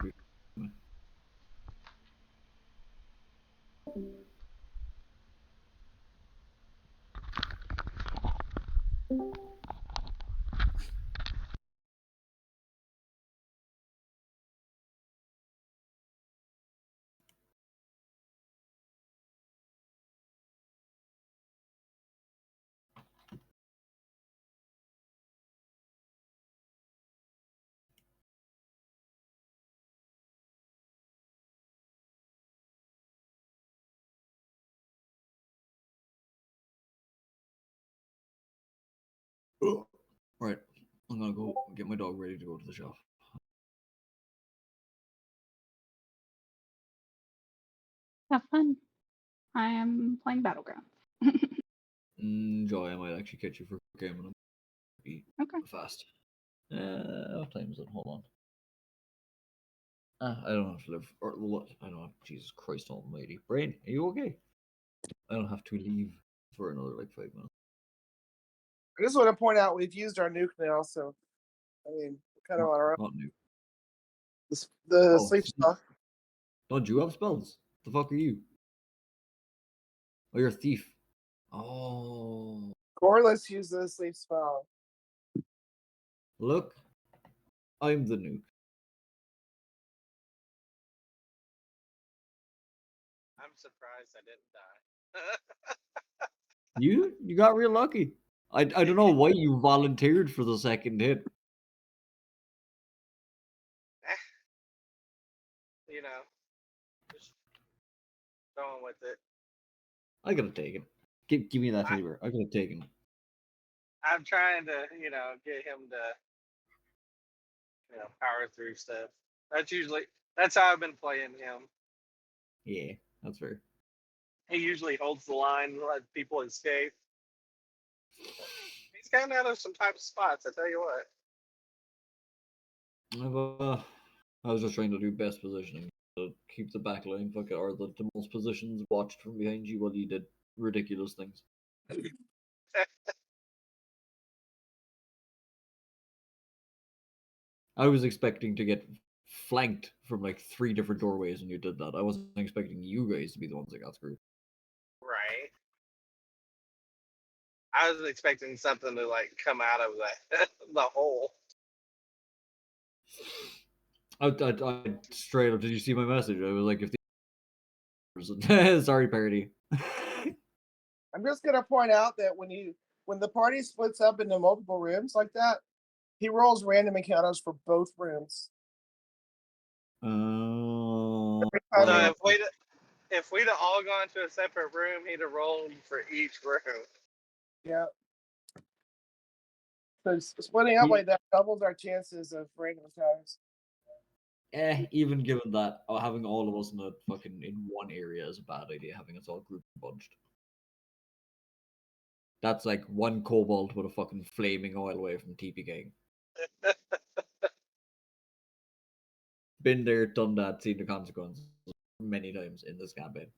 Right. I'm gonna go get my dog ready to go to the shop. Have fun. I am playing Battlegrounds. Joy, I might actually catch you for a game when I'm eat Okay. fast. What time is it? Hold on. I don't have to live. Or what? I don't have. Jesus Christ Almighty. Brain, are you okay? I don't have to leave for another like 5 minutes. I just want to point out we've used our nuke now, so I mean, kind of on our own. Not new. The Oh, sleep stuff. Don't you have spells? The fuck are you? Oh, you're a thief. Oh, Corliss used the sleep spell. look, I'm the nuke. I'm surprised I didn't die. You got real lucky. I don't know why you volunteered for the second hit. You know, just going with it. I could have taken. Give me that favor. I could have taken. I'm trying to, get him to, power through stuff. That's how I've been playing him. Yeah, that's fair. He usually holds the line, let people escape. He's gotten out of some type of spots, I tell you what. I was just trying to do best positioning to keep the back line fucking or the most positions watched from behind you while you did ridiculous things. I was expecting to get flanked from like 3 different doorways when you did that. I wasn't expecting you guys to be the ones that got screwed. Right. I was expecting something to like come out of that the hole. I straight up. Did you see my message? I was like, if the sorry, parody. I'm just gonna point out that when the party splits up into multiple rooms like that, he rolls random encounters for both rooms. Every time So he- if we'd have all gone to a separate room, he'd have rolled for each room. yeah. So splitting up like that doubles our chances of random encounters. Even given that, having all of us in one area is a bad idea. Having us all grouped and bunched. That's like one kobold with a fucking flaming oil away from TP gang. Been there, done that, seen the consequences many times in this campaign.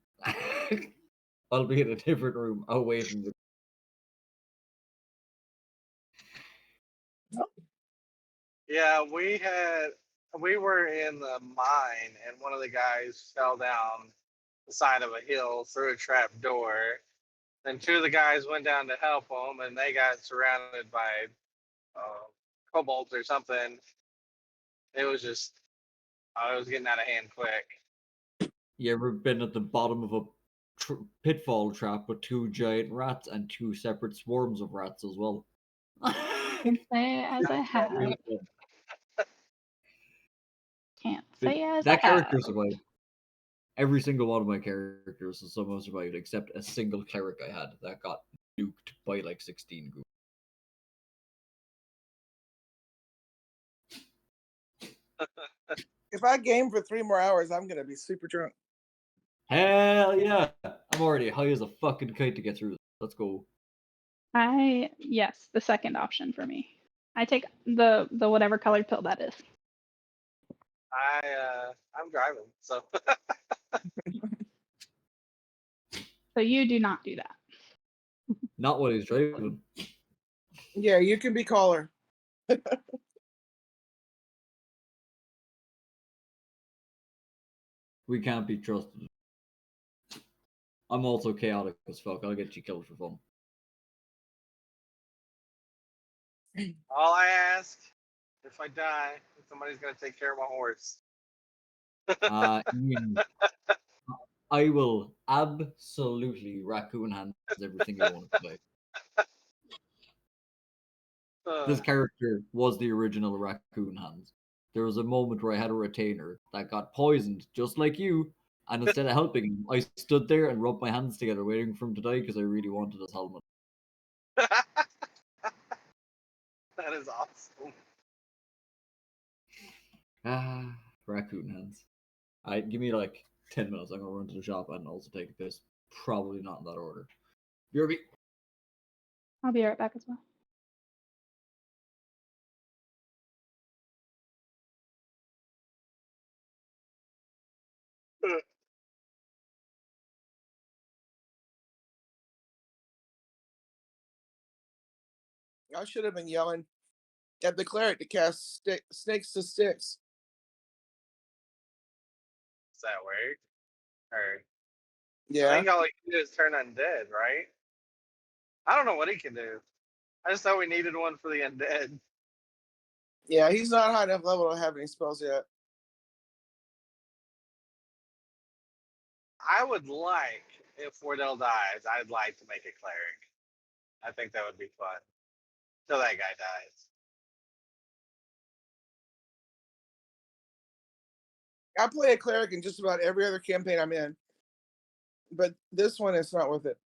I'll be in a different room away from the. Yeah, we were in the mine, and one of the guys fell down the side of a hill through a trap door. Then 2 of the guys went down to help him, and they got surrounded by kobolds or something. It was just, it was getting out of hand quick. You ever been at the bottom of a pitfall trap with 2 giant rats and 2 separate swarms of rats as well? Can't say as I have. Can't say as I That character have. survived. Every single one of my characters has somehow survived, except a single cleric I had that got nuked by like 16 groups. If I game for 3 more hours, I'm gonna be super drunk. Hell yeah! I'm already high as a fucking kite to get through this. Let's go. Yes, the second option for me. I take the whatever colored pill that is. I'm driving, so. So you do not do that. Not what he's driving. Yeah, you can be caller. We can't be trusted. I'm also chaotic as fuck. I'll get you killed for fun. All I ask, if I die, somebody's gonna take care of my horse. Ian, I will absolutely raccoon hands everything you want to play. This character was the original raccoon hands. There was a moment where I had a retainer that got poisoned, just like you, and instead of helping him, I stood there and rubbed my hands together, waiting for him to die because I really wanted his helmet. That is awesome. Raccoon hands. Give me like 10 minutes. I'm gonna run to the shop and also take a piss. Probably not in that order. BRB. I'll be right back as well. I should have been yelling at the cleric to cast snakes to sticks. Does that work? Or I Yeah. think all he can do is turn undead, right? I don't know what he can do. I just thought we needed one for the undead. Yeah, he's not high enough level to have any spells yet. I would like, if Wardell dies, I'd like to make a cleric. I think that would be fun. Till that guy dies. I play a cleric in just about every other campaign I'm in, but this one it's not worth it.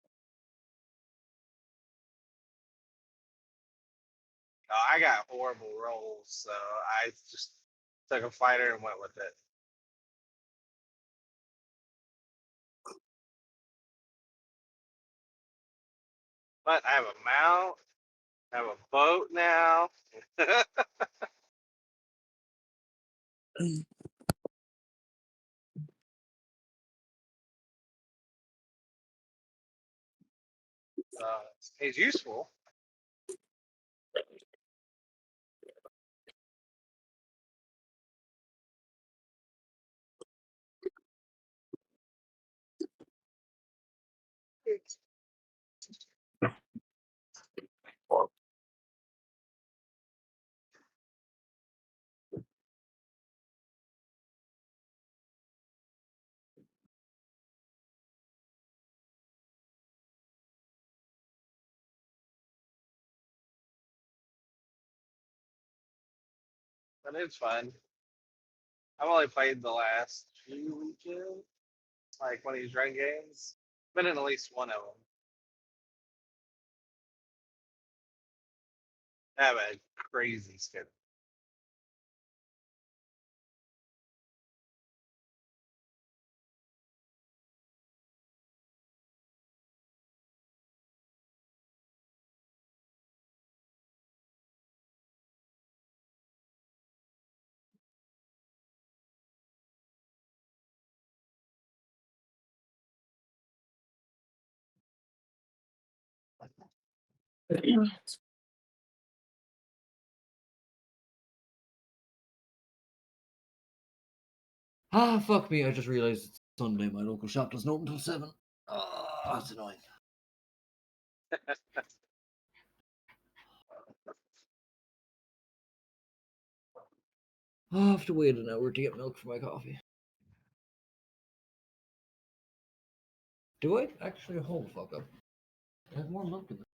Oh, I got horrible rolls, so I just took a fighter and went with it. But I have a mount. I have a boat now. He's useful. But it's fun. I've only played the last 2 weekends, like one of these run games. Been in at least one of them. I have a crazy schedule. Ah, fuck me! I just realized it's Sunday. My local shop doesn't open until 7. Ah, that's annoying. I have to wait an hour to get milk for my coffee. Do I? Actually, hold the fuck up. I have more milk in there.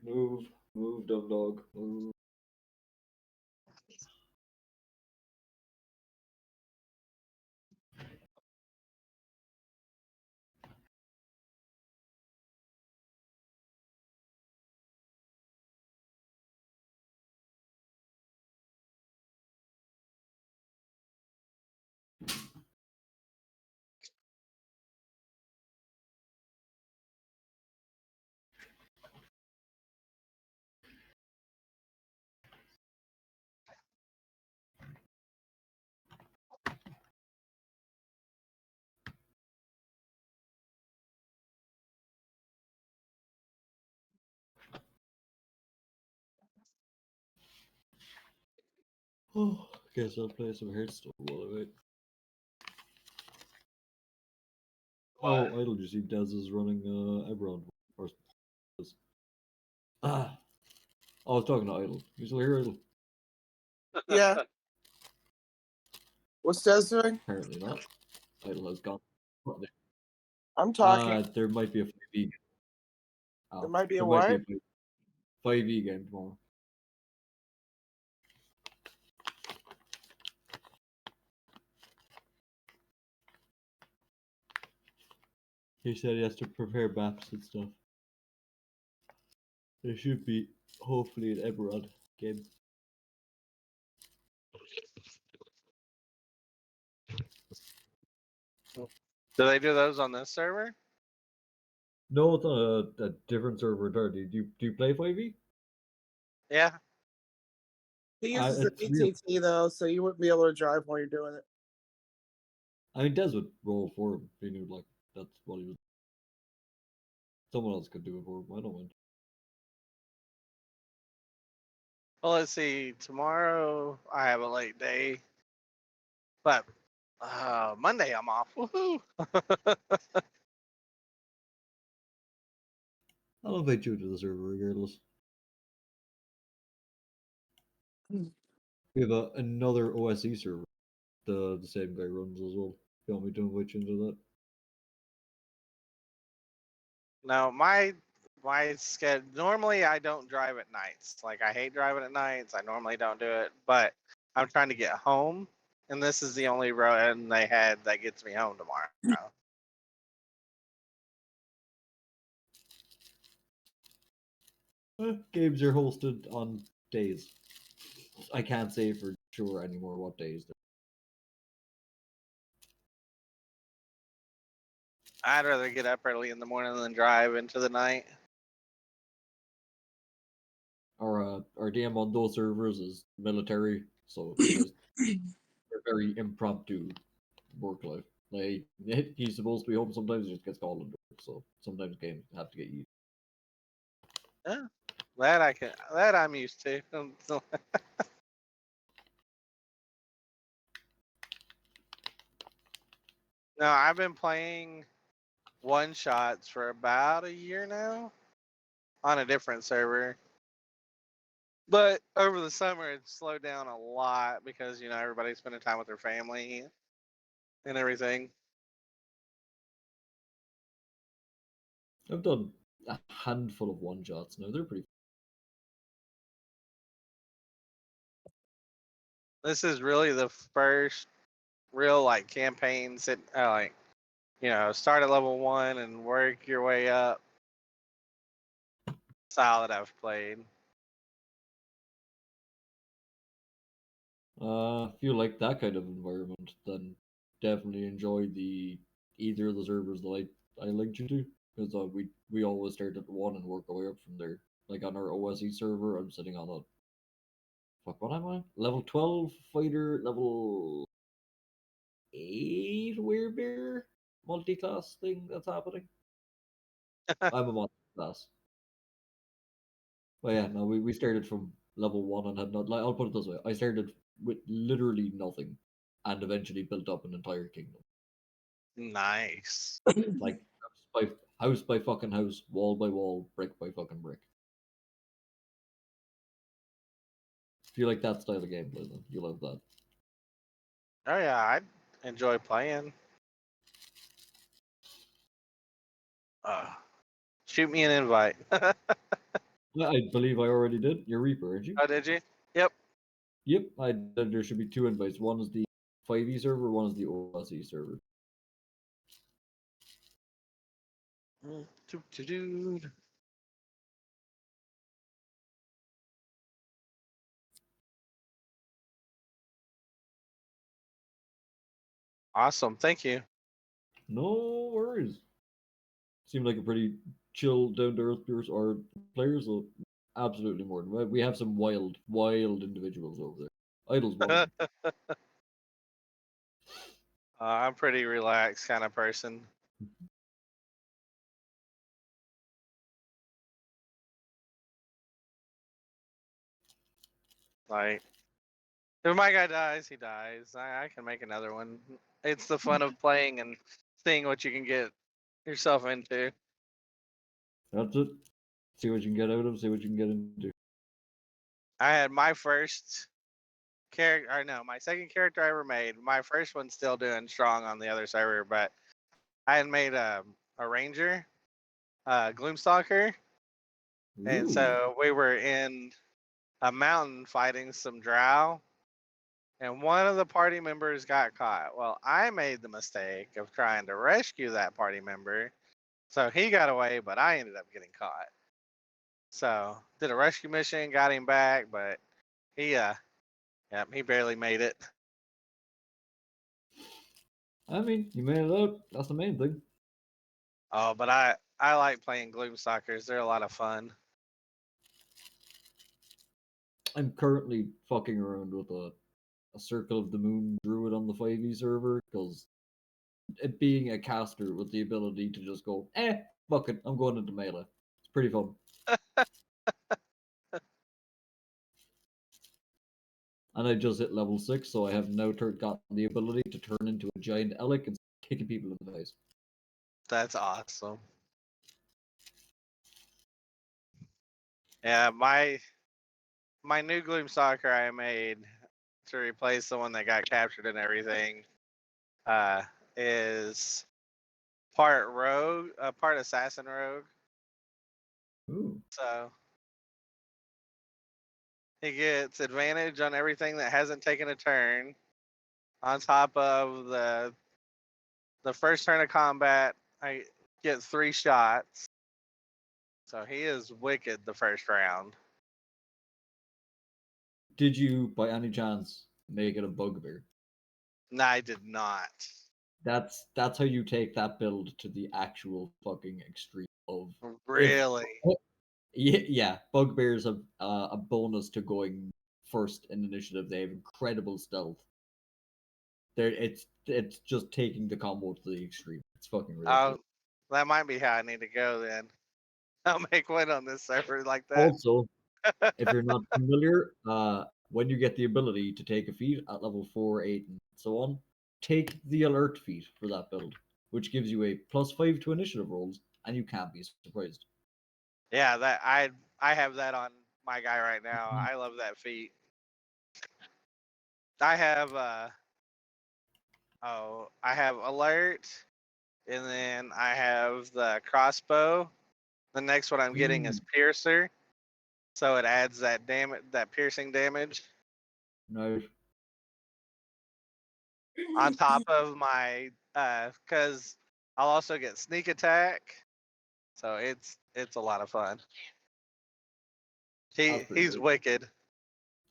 Move, dumb dog, move. Oh, guess I'll play some Hearthstone while I wait. Oh, idle. You see, Dez is running Eberron. Or, ah, I was talking to Idle. You still here, Idle? Yeah. What's Des doing? Apparently not. Idle has gone. I'm talking. There might be a 5e. There might be a There might what? be a 5e game tomorrow. He said he has to prepare maps and stuff. There should be, hopefully, an Eberron game. Do they do those on this server? No, it's on a different server entirely. Do you play 5e? Yeah. He uses the It's real. BTT though, so you wouldn't be able to drive while you're doing it. I mean, Des would roll for him. He knew, like, that's what he was. Someone else could do it for him. I don't mind. Well, let's see. Tomorrow I have a late day, but Monday I'm off. Woohoo! I'll invite you to the server regardless. We have another OSE server. The same guy runs as well. If you want me to invite you into that? Now my schedule. Normally I don't drive at nights. Like I hate driving at nights. I normally don't do it, but I'm trying to get home, and this is the only road they had that gets me home tomorrow. Games are hosted on days. I can't say for sure anymore what days. I'd rather get up early in the morning than drive into the night. Our DM on those servers is military, so they're very impromptu work life. Like he's supposed to be home sometimes, he just gets called into work. So sometimes games have to get used. Yeah, that I'm used to. No, I've been playing one shots for about a year now on a different server. But over the summer, it slowed down a lot because everybody's spending time with their family and everything. I've done a handful of one shots now. They're pretty. This is really the first real campaign start at level 1 and work your way up style that I've played. If you like that kind of environment, then definitely enjoy either of the servers that I linked you to, because we always start at one and work our way up from there. Like on our OSE server, I'm sitting on a what am I? Level 12 fighter, level 8 werebear multi-class thing that's happening. I'm a multi-class. But yeah, no, we started from level 1 and had not. Like, I'll put it this way: I started with literally nothing, and eventually built up an entire kingdom. Nice. Like house by fucking house, wall by wall, brick by fucking brick. If you like that style of gameplay, then you love that. Oh yeah, I enjoy playing. Shoot me an invite. Yeah, I believe I already did. You're Reaper, aren't you? Oh, did you? Yep. Yep, I did. There should be two invites. One is the 5e server, one is the OSE server. Awesome. Thank you. No worries. Seemed like a pretty chill, down to earth or players, so absolutely more than we have some wild individuals over there. Idle's one of them. I'm a pretty relaxed kind of person. Like, if my guy dies, he dies. I can make another one. It's the fun of playing and seeing what you can get yourself into. That's it. See what you can get out of, see what you can get into. I had my first character, or no, my second character I ever made. My first one's still doing strong on the other server, but I had made a ranger, Gloomstalker, and Ooh. so we were in a mountain fighting some drow, and one of the party members got caught. Well, I made the mistake of trying to rescue that party member, so he got away, but I ended up getting caught. So did a rescue mission, got him back, but he he barely made it. I mean, you made it out. That's the main thing. Oh, but I like playing Gloomstalkers. They're a lot of fun. I'm currently fucking around with a Circle of the Moon druid on the 5e server because it being a caster with the ability to just go, fuck it, I'm going into melee. It's pretty fun. And I just hit level 6, so I have now gotten the ability to turn into a giant Elec and kicking people in the face. That's awesome. Yeah, my new Gloom Stalker I made to replace the one that got captured and everything is part rogue, part assassin rogue. Ooh. So he gets advantage on everything that hasn't taken a turn. On top of the first turn of combat, I get 3 shots. So he is wicked the first round. Did you, by any chance, make it a bugbear? No, I did not. That's how you take that build to the actual fucking extreme of Really? Yeah, bugbears have a bonus to going first in initiative. They have incredible stealth. It's just taking the combo to the extreme. It's fucking ridiculous. Oh, that might be how I need to go then. I'll make one on this server like that. Also, if you're not familiar, when you get the ability to take a feat at level 4, 8, and so on, take the alert feat for that build, which gives you a +5 to initiative rolls, and you can't be surprised. Yeah, that I have that on my guy right now. I love that feat. I have I have alert, and then I have the crossbow. The next one I'm getting is piercer, so it adds that that piercing damage No. on top of my because I'll also get sneak attack. So it's a lot of fun. That's pretty He's good. wicked.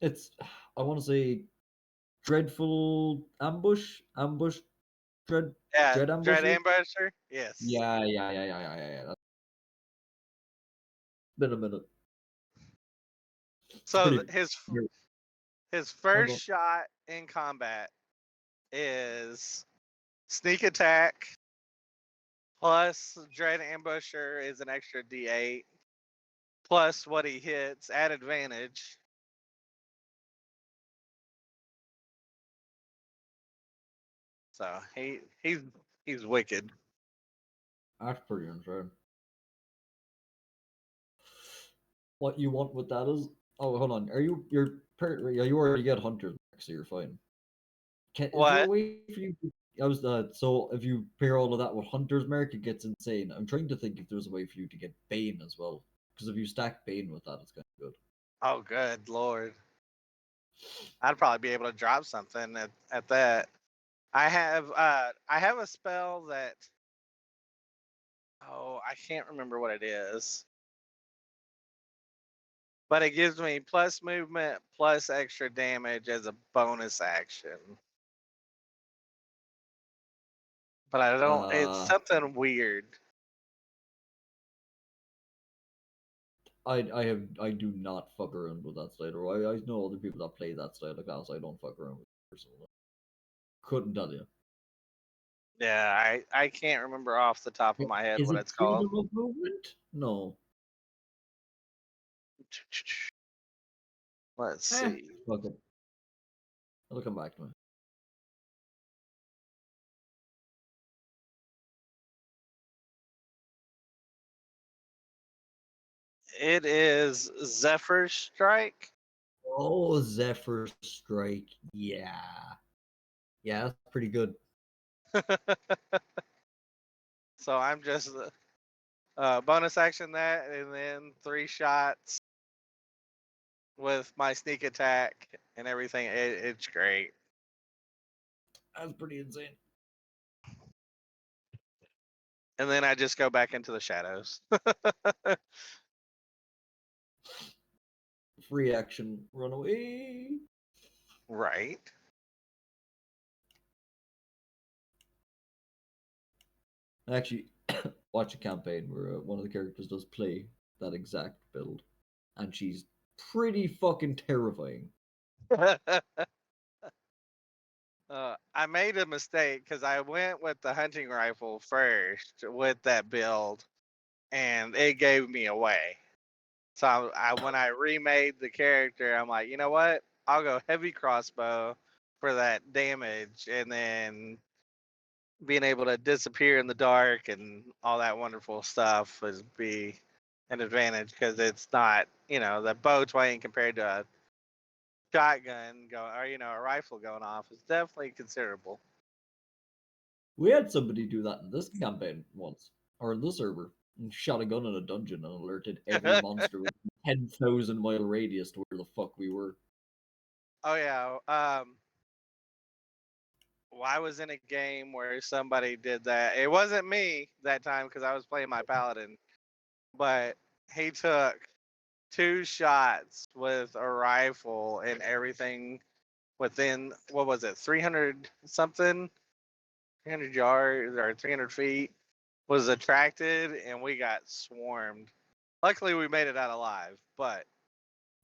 It's, I want to say, dreadful ambush, dread Yeah, dread dread ambusher. ambusher. Yes. Yeah. That's been a minute. It's So pretty. his Oh, first go. shot in combat is sneak attack plus dread ambusher is an extra D8 plus what he hits at advantage. So he's wicked. That's pretty insane. What you want with that is, oh, hold on. Yeah, you already get hunters, so you're fine. Is there a What? way for you? I was so if you pair all of that with Hunter's Mark, it gets insane. I'm trying to think if there's a way for you to get Bane as well, because if you stack Bane with that, it's kind of good. Oh, good lord! I'd probably be able to drop something at that. I have a spell that I can't remember what it is. But it gives me plus movement plus extra damage as a bonus action. But I don't it's Uh, something weird. I do not fuck around with that style, or I know other people that play that style of class. I don't fuck around with it personally. Couldn't tell you. Yeah, I can't remember off the top of my head Is what it it's called. freedom of movement? No. Let's see. Fuck it. It'll come back to me. It is Zephyr Strike. Oh, Zephyr Strike. Yeah. Yeah, that's pretty good. So I'm just bonus action that and then 3 shots with my sneak attack and everything. It's great. That's pretty insane. And then I just go back into the shadows. Free action, run away. Right. I actually watch a campaign where one of the characters does play that exact build, and she's pretty fucking terrifying. I made a mistake because I went with the hunting rifle first with that build, and it gave me away. So when I remade the character, I'm like, you know what? I'll go heavy crossbow for that damage, and then being able to disappear in the dark and all that wonderful stuff would be an advantage because it's not, the bow twang compared to a shotgun going, or a rifle going off is definitely considerable. We had somebody do that in this campaign once, or in the server, and shot a gun in a dungeon and alerted every monster with 10,000-mile radius to where the fuck we were. Oh yeah. Well, I was in a game where somebody did that. It wasn't me that time because I was playing my paladin, but he took 2 shots with a rifle and everything within, what was it, 300 something, 300 yards or 300 feet was attracted, and we got swarmed. Luckily, we made it out alive, but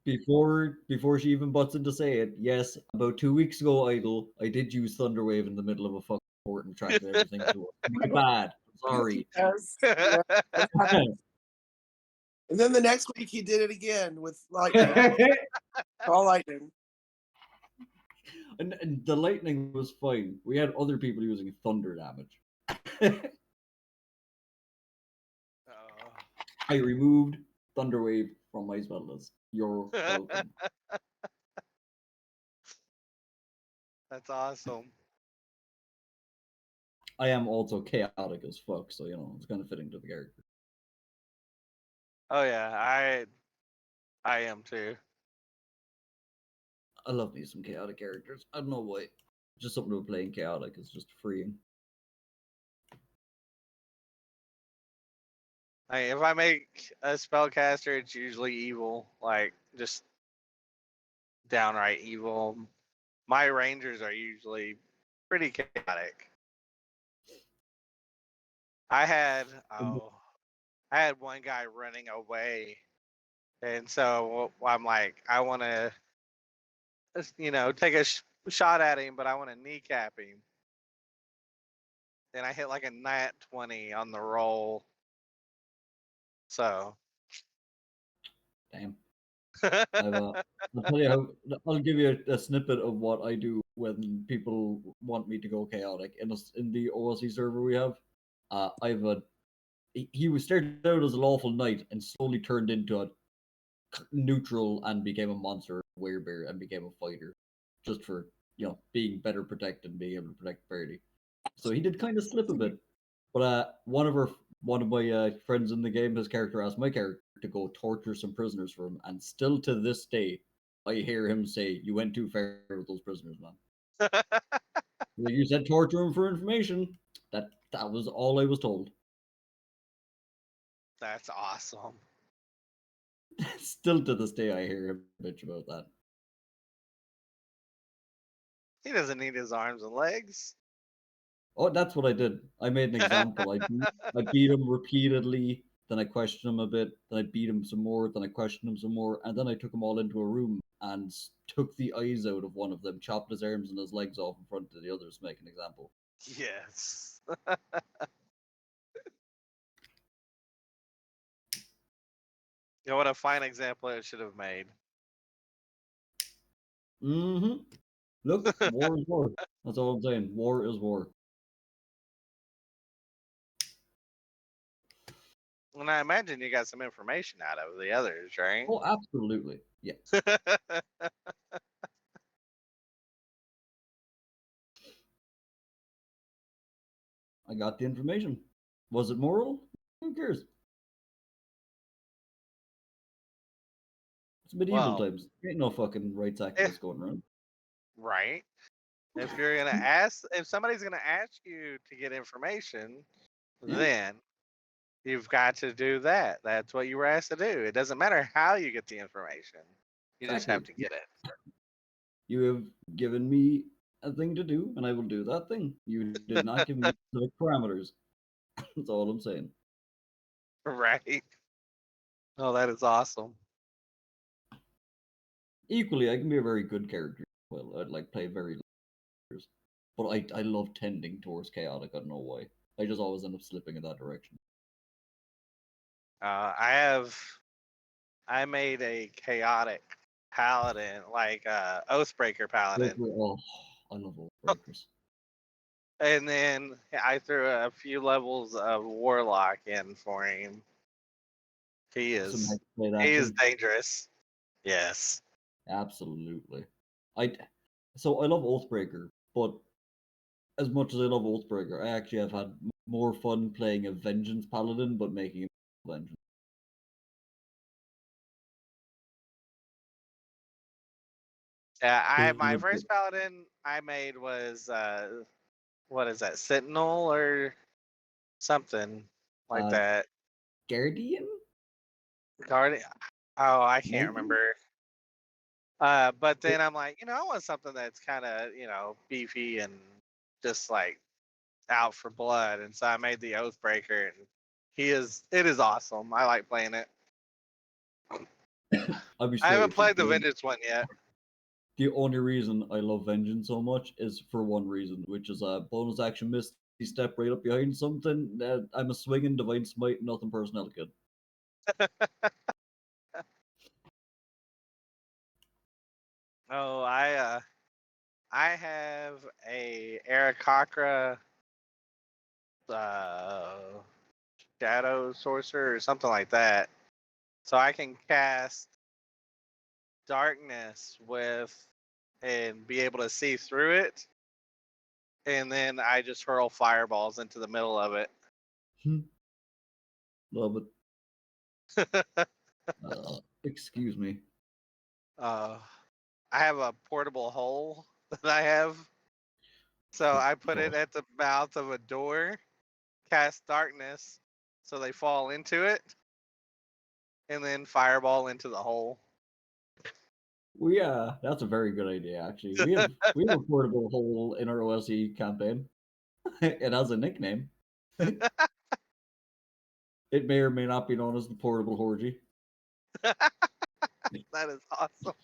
Before she even butts in to say it, yes, about 2 weeks ago, Idol, I did use Thunderwave in the middle of a fucking fort and attracted everything to it. My bad. Sorry. Yes. Yeah. That happened. And then the next week he did it again with lightning. All lightning. And the lightning was fine. We had other people using thunder damage. I removed Thunderwave from my spell list. You're welcome. That's awesome. I am also chaotic as fuck, so it's kind of fitting to the character. Oh yeah, I am too. I love me some chaotic characters. I don't know why. Just something about playing chaotic is just freeing. If I make a spellcaster, it's usually evil, like just downright evil. My rangers are usually pretty chaotic. I had I had one guy running away, and so I'm like, I want to, take a shot at him, but I want to kneecap him. And I hit like a nat 20 on the roll. So. Damn. I'll tell you how. I'll give you a snippet of what I do when people want me to go chaotic in the OSC server we have. I've a he was started out as a lawful knight and slowly turned into a neutral and became a monster werebear and became a fighter, just for being better protected and being able to protect the party. So he did kind of slip a bit, but one of my friends in the game, his character asked my character to go torture some prisoners for him, and still to this day, I hear him say, "You went too far with those prisoners, man. You said torture them for information. That was all I was told." That's awesome. Still to this day, I hear him bitch about that. He doesn't need his arms and legs. Oh, that's what I did. I made an example. I beat him repeatedly. Then I questioned him a bit. Then I beat him some more. Then I questioned him some more. And then I took them all into a room and took the eyes out of one of them, chopped his arms and his legs off in front of the others to make an example. Yes. What a fine example it should have made. Mm-hmm. Look, war is war. That's all I'm saying. War is war. And I imagine you got some information out of the others, right? Oh, absolutely. Yeah. I got the information. Was it moral? Who cares? It's medieval times. Ain't no fucking rights activists going around. Right. If you're gonna ask, if somebody's gonna ask you to get information, then you've got to do that. That's what you were asked to do. It doesn't matter how you get the information. You just have to get it. You have given me a thing to do, and I will do that thing. You did not give me specific parameters. That's all I'm saying. Right. Oh, that is awesome. Equally, I can be a very good character. Well, I'd like play very characters, but I love tending towards chaotic. I don't know why. I just always end up slipping in that direction. I made a chaotic paladin, like Oathbreaker paladin, Oh, I love all breakers. and then I threw a few levels of warlock in for him. He So is might play that he is too. dangerous. Yes. Absolutely. So I love Oathbreaker, but as much as I love Oathbreaker, I actually have had more fun playing a Vengeance Paladin, but making him Vengeance. Yeah, He's my a bit- first paladin I made was what is that, Sentinel or something like Uh, that. Guardian? Guardian. Oh, I can't Maybe? remember. But then I'm like, I want something that's kind of, beefy and just like out for blood, and so I made the Oathbreaker, and it is awesome. I like playing it. I'll be I haven't straight with you. played the Vengeance one yet. The only reason I love Vengeance so much is for one reason, which is a bonus action misty step right up behind something. I'm a swinging divine smite, nothing personal kid. Oh, I have a Aarakocra uh, Shadow Sorcerer or something like that, so I can cast darkness with and be able to see through it, and then I just hurl fireballs into the middle of it. Love it. Excuse me. I have a portable hole that I have, so I put it at the mouth of a door, cast darkness, so they fall into it, and then fireball into the hole. Well, yeah, that's a very good idea. Actually, we have a portable hole in our OSE campaign. It has a nickname. It may or may not be known as the portable orgy. That is awesome.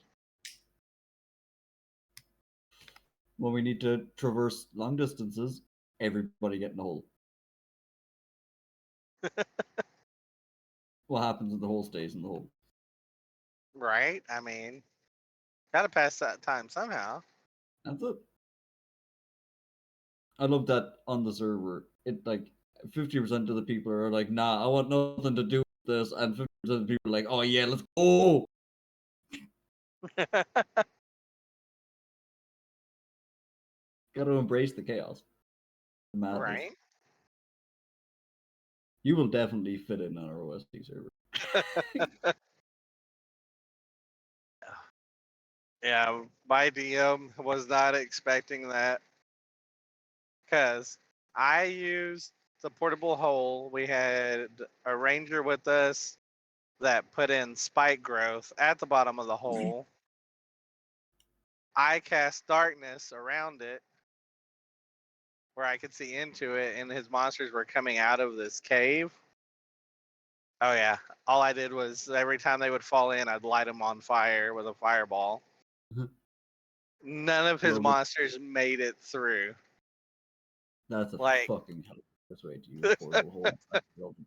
When we need to traverse long distances, everybody get in the hole. What happens in the hole stays in the hole. Right? I mean, gotta pass that time somehow. That's it. I love that on the server. It like 50% of the people are like, "Nah, I want nothing to do with this," and 50% of the people are like, "Oh yeah, let's go." Got to embrace the chaos, the madness. Right? You will definitely fit in on our OST server. Yeah, my DM was not expecting that, because I used the portable hole. We had a ranger with us that put in spike growth at the bottom of the hole. I cast darkness around it where I could see into it, and his monsters were coming out of this cave. Oh, yeah. All I did was every time they would fall in, I'd light them on fire with a fireball. None of his Love it. monsters made it through. That's a Like, fucking hilarious way to use a portable hole. I love it.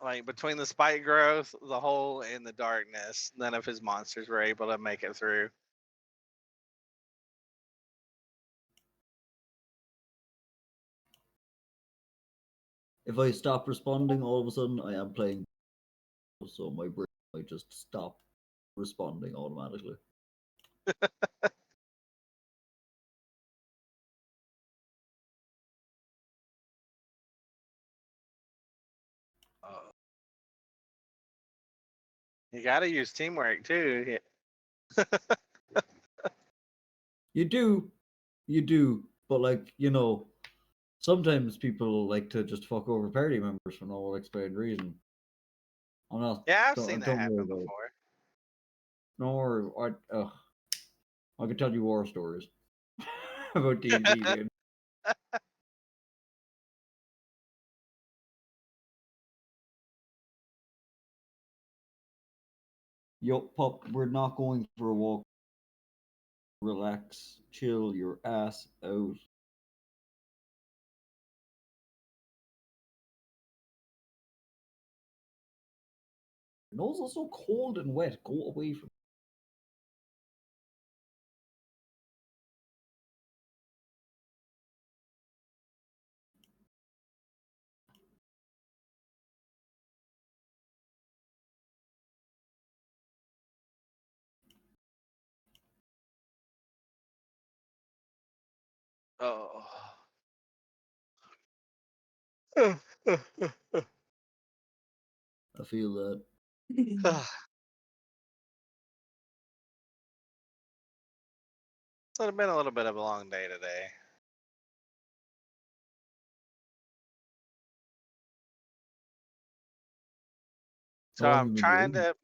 like between the spike growth, the hole, and the darkness, none of his monsters were able to make it through. If I stop responding, all of a sudden I am playing, so my brain might just stop responding automatically. You got to use teamwork too. You do, but like sometimes people like to just fuck over party members for no well-explained reason. I'm not. Yeah, I've seen Don't, that don't worry happen about it. before. Don't worry. I could tell you war stories about D&D, dude. Yo, pup, we're not going for a walk. Relax, chill your ass out. Your nose is so cold and wet. Go away from. Oh. I feel that. It's been a little bit of a long day today. How So long I'm have you been trying doing? to.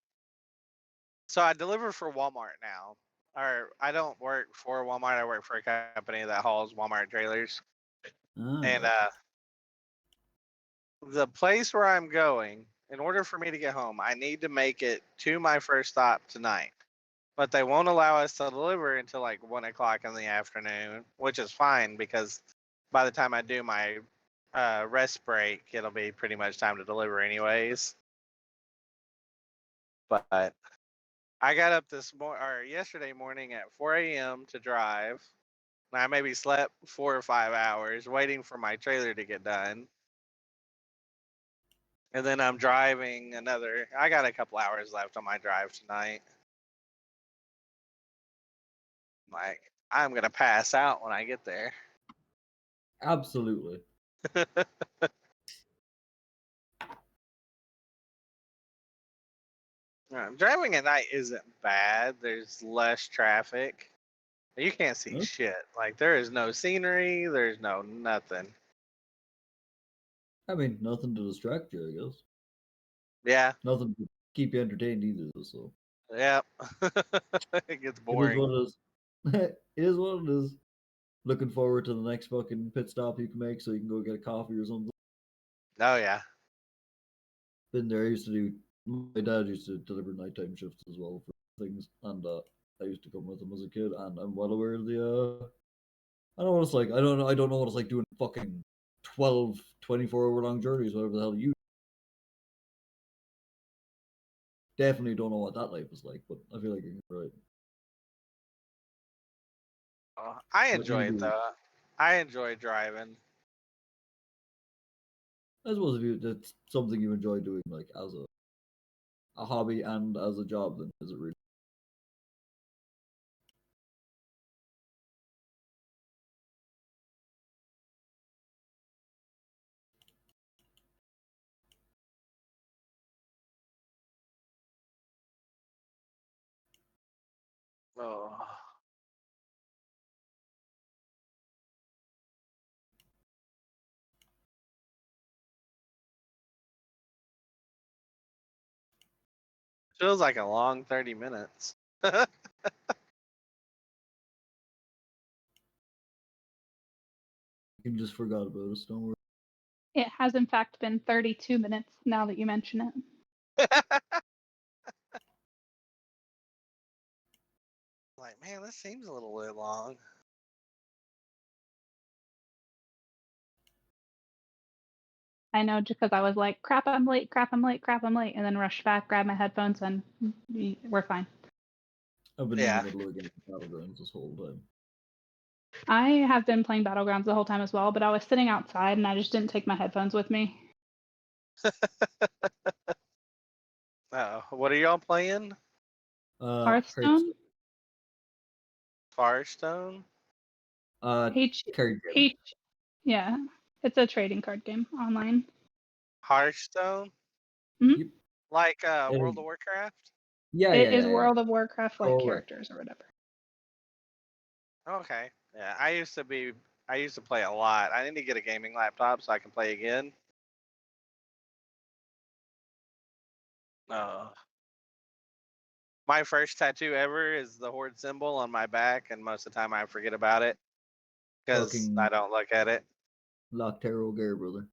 So I deliver for Walmart now. Or I don't work for Walmart. I work for a company that hauls Walmart trailers. Ah, And gotcha. the place where I'm going, in order for me to get home, I need to make it to my first stop tonight. But they won't allow us to deliver until like 1 o'clock in the afternoon, which is fine because by the time I do my rest break, it'll be pretty much time to deliver anyways. But I got up yesterday morning at 4 a.m. to drive. And I maybe slept 4 or 5 hours waiting for my trailer to get done. And then I'm driving I got a couple hours left on my drive tonight. Like, I'm going to pass out when I get there. Absolutely. Driving at night isn't bad. There's less traffic. You can't see Huh? shit. Like, there is no scenery. There's no nothing. I mean, nothing to distract you, I guess. Yeah. Nothing to keep you entertained either, so. Yep. It gets It is boring. what it is. It is what it is. Looking forward to the next fucking pit stop you can make so you can go get a coffee or something. Oh, yeah. Been there. My dad used to deliver nighttime shifts as well for things, and I used to come with him as a kid, and I'm well aware of the. I don't know what it's like. I don't know. I don't know what it's like doing fucking 12, 24-hour long journeys, whatever the hell you. Definitely don't know what that life is like, but I feel like you're right. I What enjoy you it, do, though. I enjoy driving. I suppose if you that's something you enjoy doing, like as a hobby and as a job, then is it really? Oh. Feels like a long 30 minutes. You just forgot about us. Don't worry. It has in fact been 32 minutes now that you mention it. Like, man, this seems a little bit long. I know, just because I was like, crap, I'm late, crap, I'm late, crap, I'm late, and then rushed back, grabbed my headphones, and we're fine. I've been in the Yeah. middle of getting battlegrounds this whole time. I have been playing Battlegrounds the whole time as well, but I was sitting outside and I just didn't take my headphones with me. What are y'all playing? Hearthstone. Hearthstone? Firestone? H Card game. H yeah. It's a trading card game online. Hearthstone? Mhm. Yep. Like It World is- of Warcraft? Yeah, It is yeah. World of Warcraft like Correct. characters or whatever. Okay. Yeah, I used to play a lot. I need to get a gaming laptop so I can play again. Uh, my first tattoo ever is the horde symbol on my back, and most of the time I forget about it because I Fucking don't look at it. Loctero Gear, brother.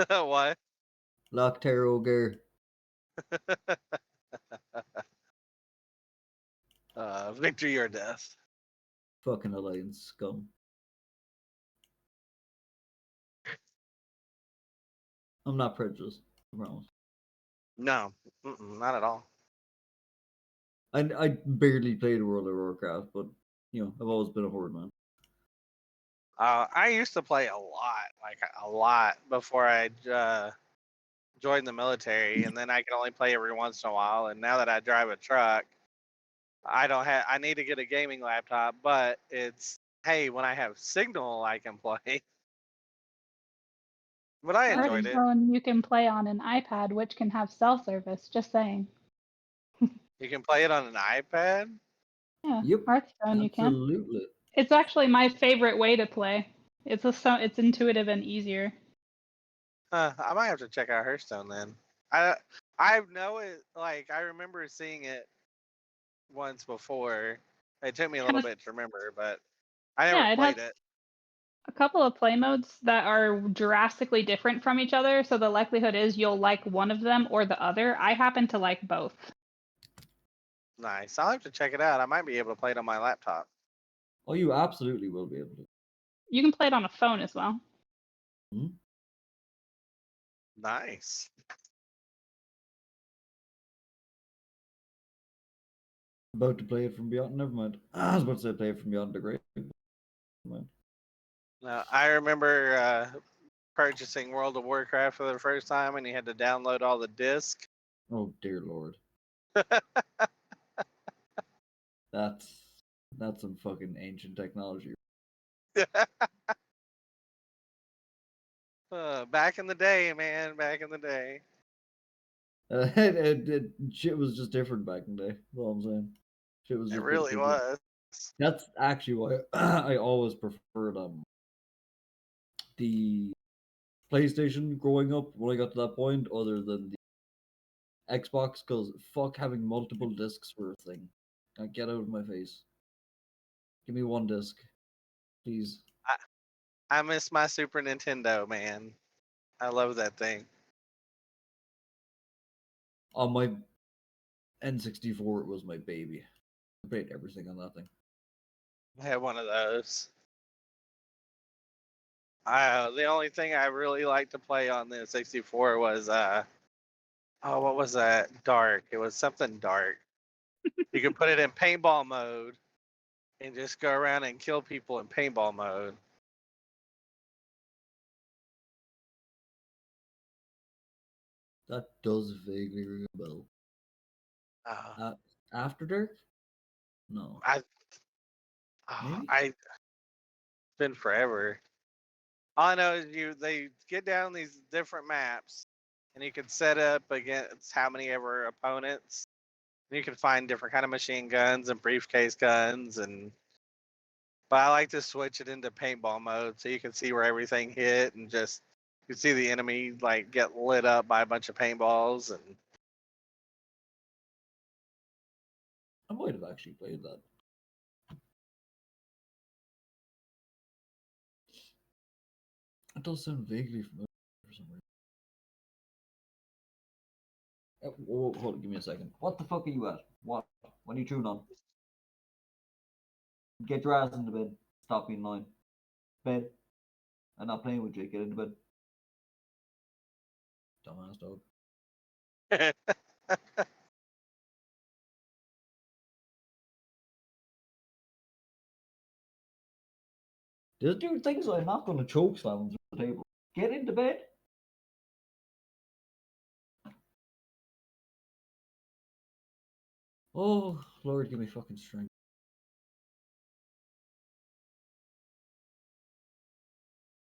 What? Loctero Gear. Victory or death. Fucking Alliance scum. I'm not prejudiced. I promise. No, not at all. I barely played World of Warcraft, but I've always been a horde man. I used to play a lot, like a lot, before I joined the military, and then I can only play every once in a while. And now that I drive a truck, I don't have. I need to get a gaming laptop, but it's hey, when I have signal, I can play. But I enjoyed it. Hearthstone you can play on an iPad, which can have cell service. Just saying. You can play it on an iPad. Yeah, Yep, Hearthstone you can. absolutely. It's actually my favorite way to play. It's intuitive and easier. I might have to check out Hearthstone then. I know it. Like I remember seeing it once before. It took me a It little has, bit to remember, but I never yeah, it has played it. a couple of play modes that are drastically different from each other, so the likelihood is you'll like one of them or the other. I happen to like both. Nice. I'll have to check it out. I might be able to play it on my laptop. Oh, you absolutely will be able to. You can play it on a phone as well. Hmm? Nice. About to play it from beyond. Never mind. I was about to say play it from beyond the grave. Never mind. Now, I remember purchasing World of Warcraft for the first time, and you had to download all the discs. Oh dear lord. That's some fucking ancient technology. Back in the day, man. Back in the day. Shit was just different back in the day. That's all I'm saying. Shit was It just a bit really different. was. That's actually why I always preferred the PlayStation growing up when I got to that point, other than the Xbox, because fuck having multiple discs for a thing. Like, get out of my face. Give me one disc, please. I miss my Super Nintendo, man. I love that thing. On my N64, it was my baby. I played everything on that thing. I had one of those. The only thing I really liked to play on the 64 was oh, what was that? Dark. It was something dark. You could put it in paintball mode and just go around and kill people in paintball mode. That does vaguely ring a bell. Uh, After Dark? No. I Maybe? I been forever. All I know is they get down these different maps, and you can set up against how many ever opponents. And you can find different kind of machine guns and briefcase guns, and but I like to switch it into paintball mode so you can see where everything hit and just you see the enemy like get lit up by a bunch of paintballs and I might have actually played that. It does sound vaguely familiar for some reason. Whoa, hold on, give me a second. What the fuck are you at? What? What are you chewing on? Get your ass into bed. Stop being annoying. Bed. I'm not playing with you. Get into bed. Dumbass dog. This dude thinks I'm not going to choke slam him through the table. Get into bed. Oh, Lord, give me fucking strength.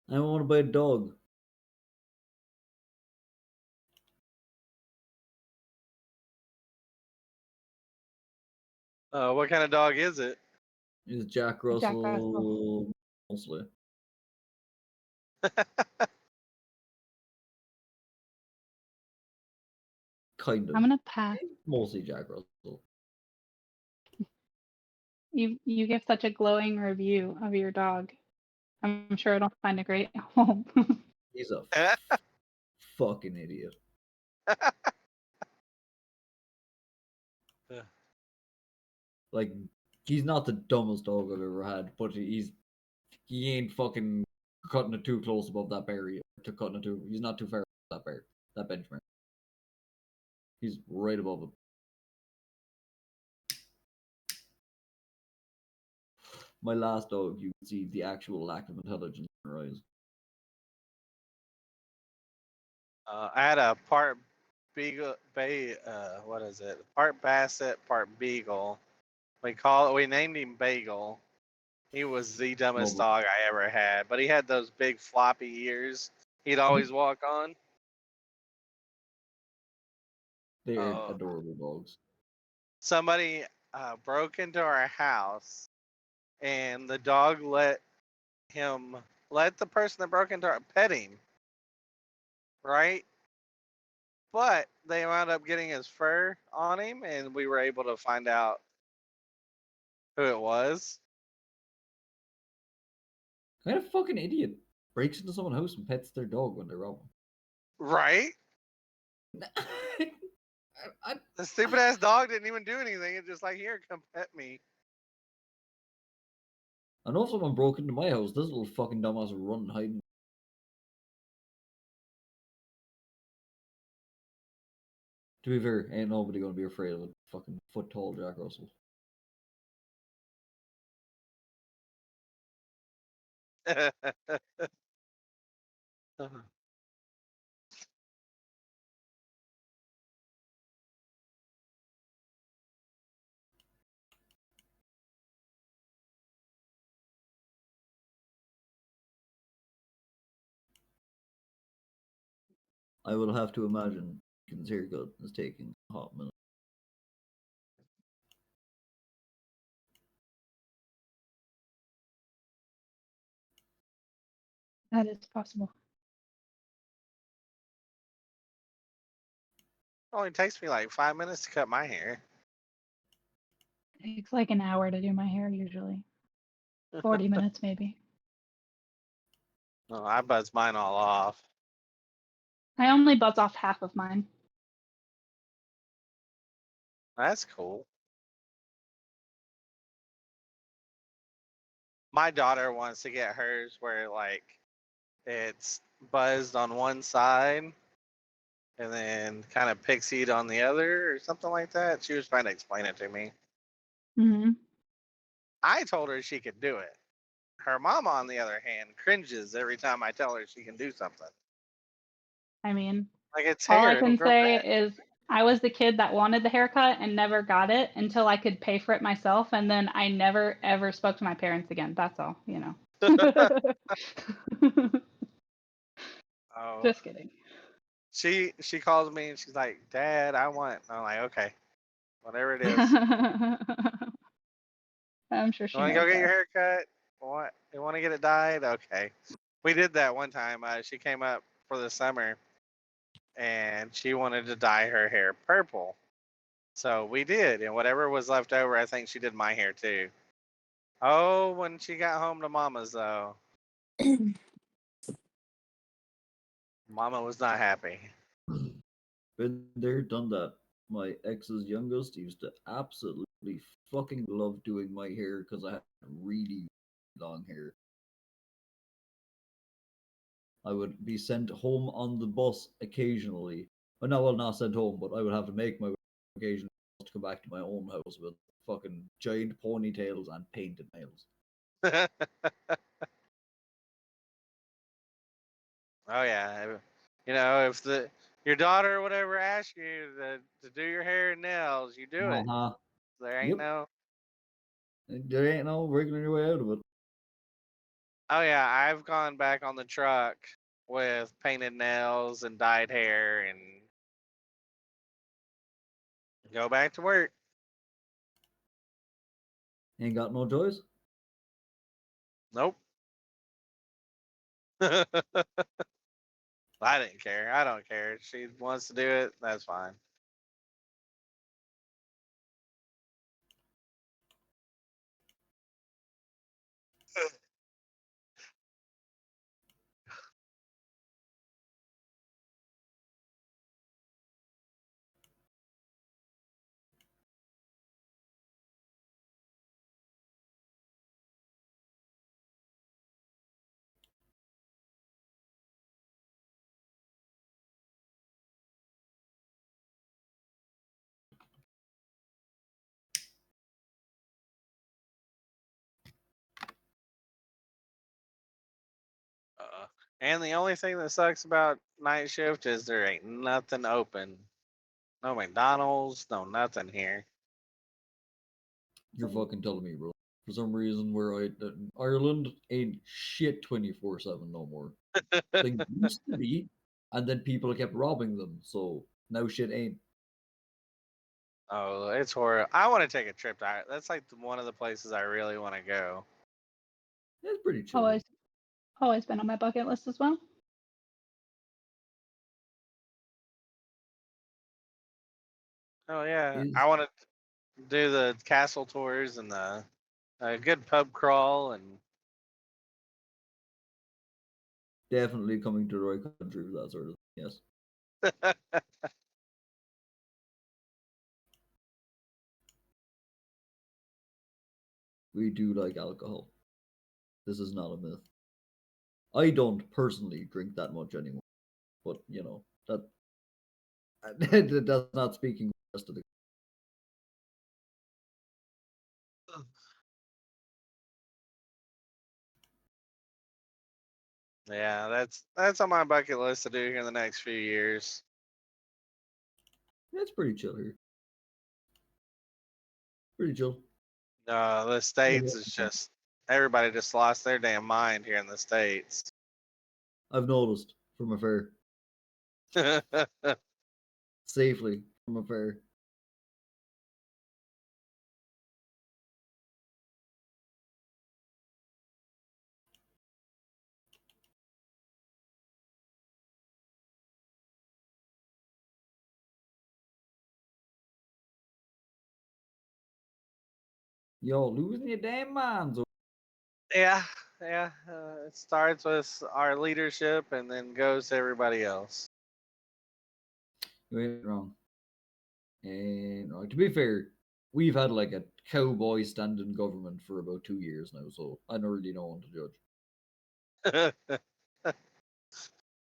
I want to buy a dog. what kind of dog is it? He's Jack Jack Russell. Russell mostly. Kind of. I'm gonna pass. Mostly Jack Russell. You give such a glowing review of your dog. I'm sure it'll find a great home. He's a fucking idiot. Like, he's not the dumbest dog I've ever had, but he ain't fucking cutting it too close above that barrier to cutting it too. He's not too far above that benchmark. He's right above him. My last dog, you can see the actual lack of intelligence in her eyes. I had a part what is it? Part Basset, part Beagle. We named him Bagel. He was the dumbest Lovely. dog I ever had, but he had those big floppy ears he'd always walk on. They are Oh, adorable dogs. somebody broke into our house, and the dog let the person that broke into our pet him, right? But they wound up getting his fur on him, and we were able to find out who it was. What kind of fucking idiot breaks into someone's house and pets their dog when they're wrong? Right? I, The stupid ass dog didn't even do anything. It's just like, here, come pet me. I know if someone broke into my house, this little fucking dumbass would run and hide. To be fair, ain't nobody gonna be afraid of a fucking foot tall Jack Russell. I will have to imagine Kin's haircut is taking a hot minute. That is possible. Only takes me like 5 minutes to cut my hair. It takes like an hour to do my hair usually. 40 minutes maybe. Oh, I buzz mine all off. I only buzz off half of mine. That's cool. My daughter wants to get hers where like it's buzzed on one side and then kind of pixied on the other or something like that. She was trying to explain it to me. Hmm. I told her she could do it. Her mama, on the other hand, cringes every time I tell her she can do something. I mean, Like, it's all hair, I it'll can grow say back. is I was the kid that wanted the haircut and never got it until I could pay for it myself, and then I never ever spoke to my parents again. That's all, you know. Oh, Just kidding. she calls me and she's like, "Dad, I want." I'm like, "Okay, whatever it is. I'm sure You she want to go knows get your that. hair cut? What? You want to get it dyed? Okay." We did that one time. She came up for the summer and she wanted to dye her hair purple. So we did, and whatever was left over, I think she did my hair too. Oh, when she got home to Mama's though, Mama was not happy. Been there, done that. My ex's youngest used to absolutely fucking love doing my hair because I had really long hair. I would be sent home on the bus occasionally. Well, not sent home, but I would have to make my way occasionally to come back to my own house with fucking giant ponytails and painted nails. Oh yeah, you know if your daughter or whatever asks you to do your hair and nails, you do it. Uh-huh. There ain't Yep. no. There ain't no wriggling your way out of it. Oh yeah, I've gone back on the truck with painted nails and dyed hair and go back to work. Ain't got no choice. Nope. I didn't care. I don't care. She wants to do it. That's fine. And the only thing that sucks about night shift is there ain't nothing open. No McDonald's, no nothing here. You're fucking telling me, bro. For some reason, Ireland ain't shit 24/7 no more. They used to be, and then people kept robbing them. So now shit ain't. Oh, it's horrible. I want to take a trip to Ireland. That's like one of the places I really want to go. It's pretty chill. Always been on my bucket list as well. Oh yeah, Is I want to do the castle tours and the a good pub crawl and definitely coming to the right country for that sort of thing. Yes. We do like alcohol. This is not a myth. I don't personally drink that much anymore, but you know that that's not speaking for the rest of the. yeah, that's on my bucket list to do here in the next few years. It's pretty chill here. Pretty chill. The states is just everybody just lost their damn mind here in the states. I've noticed from afar, safely from afar. Yo, losing your damn minds. yeah, yeah. It starts with our leadership and then goes to everybody else. You ain't wrong. And to be fair, we've had like a cowboy standing government for about 2 years now, so I don't really know one to judge.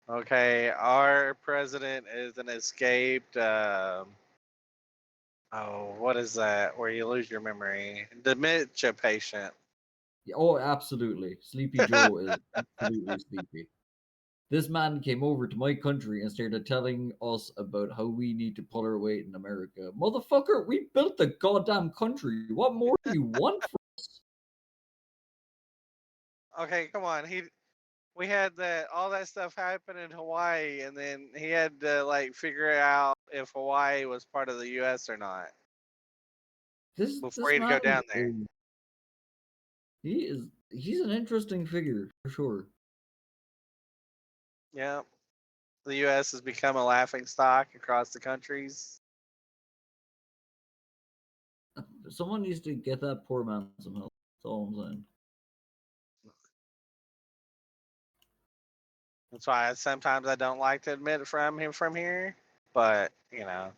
Okay, our president is an escaped. Oh, what is that? Where you lose your memory? Dementia patient. Yeah, oh, absolutely. Sleepy Joe is absolutely sleepy. This man came over to my country and started telling us about how we need to pull our weight in America. Motherfucker, we built the goddamn country. What more do you want from us? Okay, come on. We had that all that stuff happen in Hawaii, and then he had to like figure out if Hawaii was part of the U.S. or not before This he'd go man down there. is he's an interesting figure for sure. Yeah, the U.S. has become a laughing stock across the countries. Someone needs to get that poor man some help. That's all I'm saying. That's why sometimes I don't like to admit from him from here, but you know.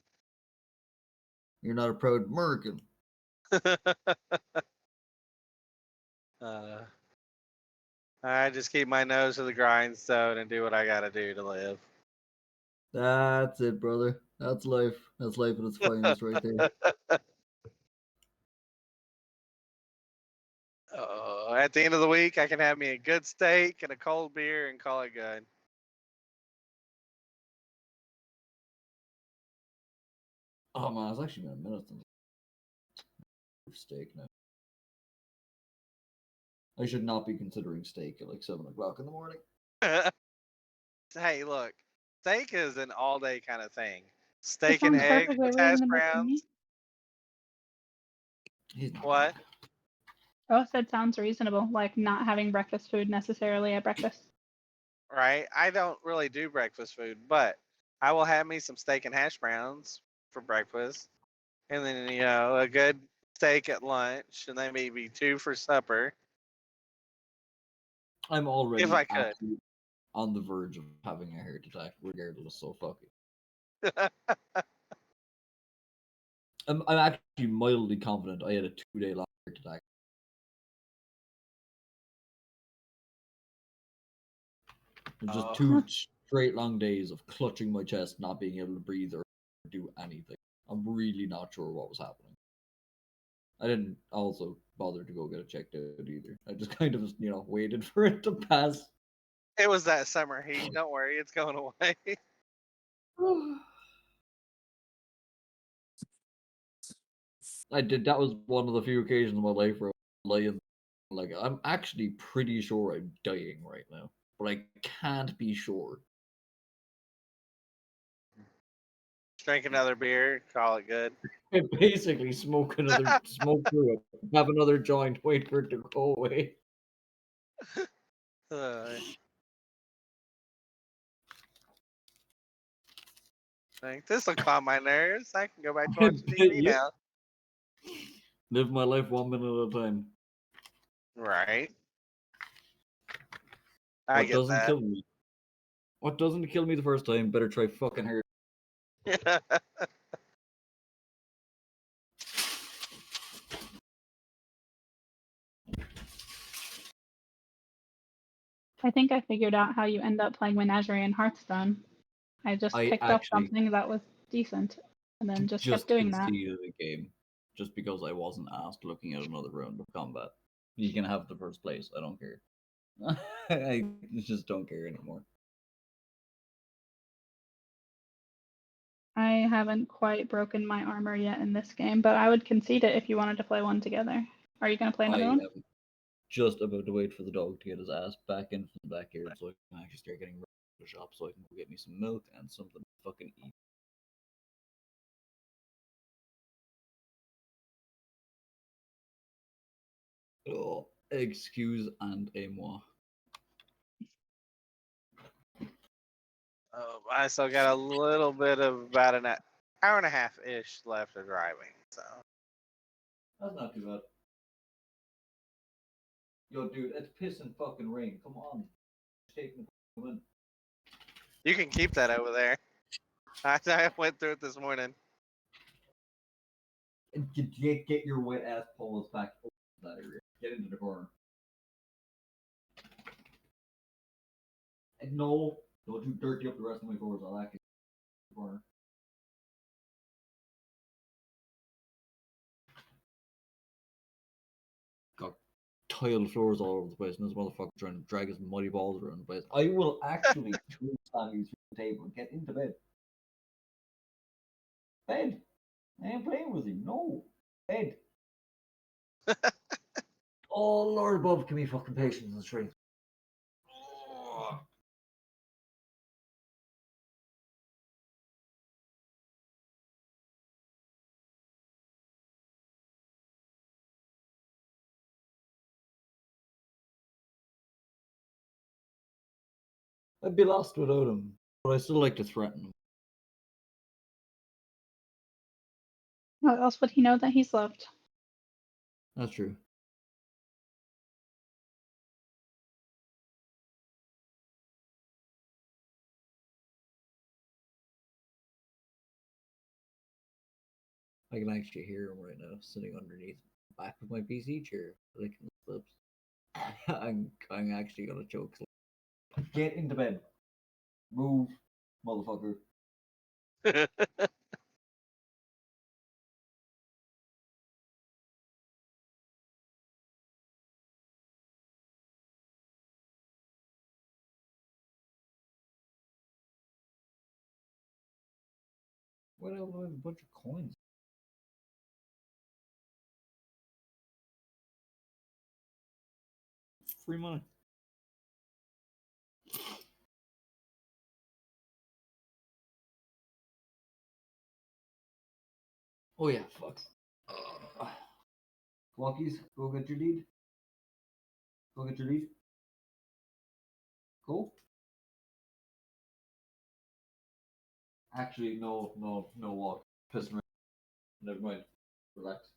You're not a proud American. I just keep my nose to the grindstone and do what I gotta do to live. That's it, brother. That's life. That's life at its finest right there. At the end of the week, I can have me a good steak and a cold beer and call it good. Oh man, it's actually been a minute since steak now. I should not be considering steak at like 7 o'clock in the morning. Hey, look, steak is an all-day kind of thing. It Steak and sounds eggs perfectly with hash reasonable to me. browns. He's not What? Oh, that sounds reasonable. Like not having breakfast food necessarily at breakfast. Right? I don't really do breakfast food, but I will have me some steak and hash browns for breakfast, and then a good steak at lunch, and then maybe two for supper I'm already if I could. actually on the verge of having a heart attack, regardless. So fuck it. I'm actually mildly confident I had a 2 day long heart attack. It was just two straight long days of clutching my chest, not being able to breathe or do anything. I'm really not sure what was happening. I didn't also bother to go get it checked out either. I just kind of, waited for it to pass. It was that summer heat. Don't worry, it's going away. I did. That was one of the few occasions in my life where I was lying. Like, I'm actually pretty sure I'm dying right now, but I can't be sure. Drink another beer, call it good. And basically, smoke through it, have another joint, wait for it to go away. Like, this will calm my nerves. I can go back to watching TV Yep. now. Live my life 1 minute at a time. Right. I What get doesn't that. kill me? What doesn't kill me the first time? Better try fucking hard. I think I figured out how you end up playing Menagerie in Hearthstone. I just I picked up actually something that was decent and then just kept just doing that. conceded the game just because I wasn't asked looking at another round of combat. You can have the first place. I don't care. I just don't care anymore. I haven't quite broken my armor yet in this game, but I would concede it if you wanted to play one together. Are you going to play I another one? am just about to wait for the dog to get his ass back in from the backyard so I can actually start getting ready to the shop so I can go get me some milk and something to fucking eat. Oh, excuse and a moi. I still got a little bit of about an hour and a half ish left of driving. So That's not too bad. Yo, dude, it's pissing fucking rain. Come on. It's taking the wind. you can keep that over there. I went through it this morning. Get your wet ass polos back over that area. Get into the corner. And no, don't you dirty up the rest of my floors. I'll actually the corner. Got tile floors all over the place, and this motherfucker trying to drag his muddy balls around the place. I will actually stand you through the table and get into bed. Bed. I ain't playing with you. No. Bed. Oh Lord above, give me fucking patience and strength. I'd be lost without him, but I still like to threaten him. How else would he know that he's loved? That's true. I can actually hear him right now, sitting underneath the back of my PC chair, licking his lips. I'm actually gonna choke. Get into bed. Move, motherfucker. Why do I have a bunch of coins? Free money. Oh yeah, fuck. Walkies, go get your lead. Go get your lead. Cool. Actually, no walk. Piss me. Never mind. Relax.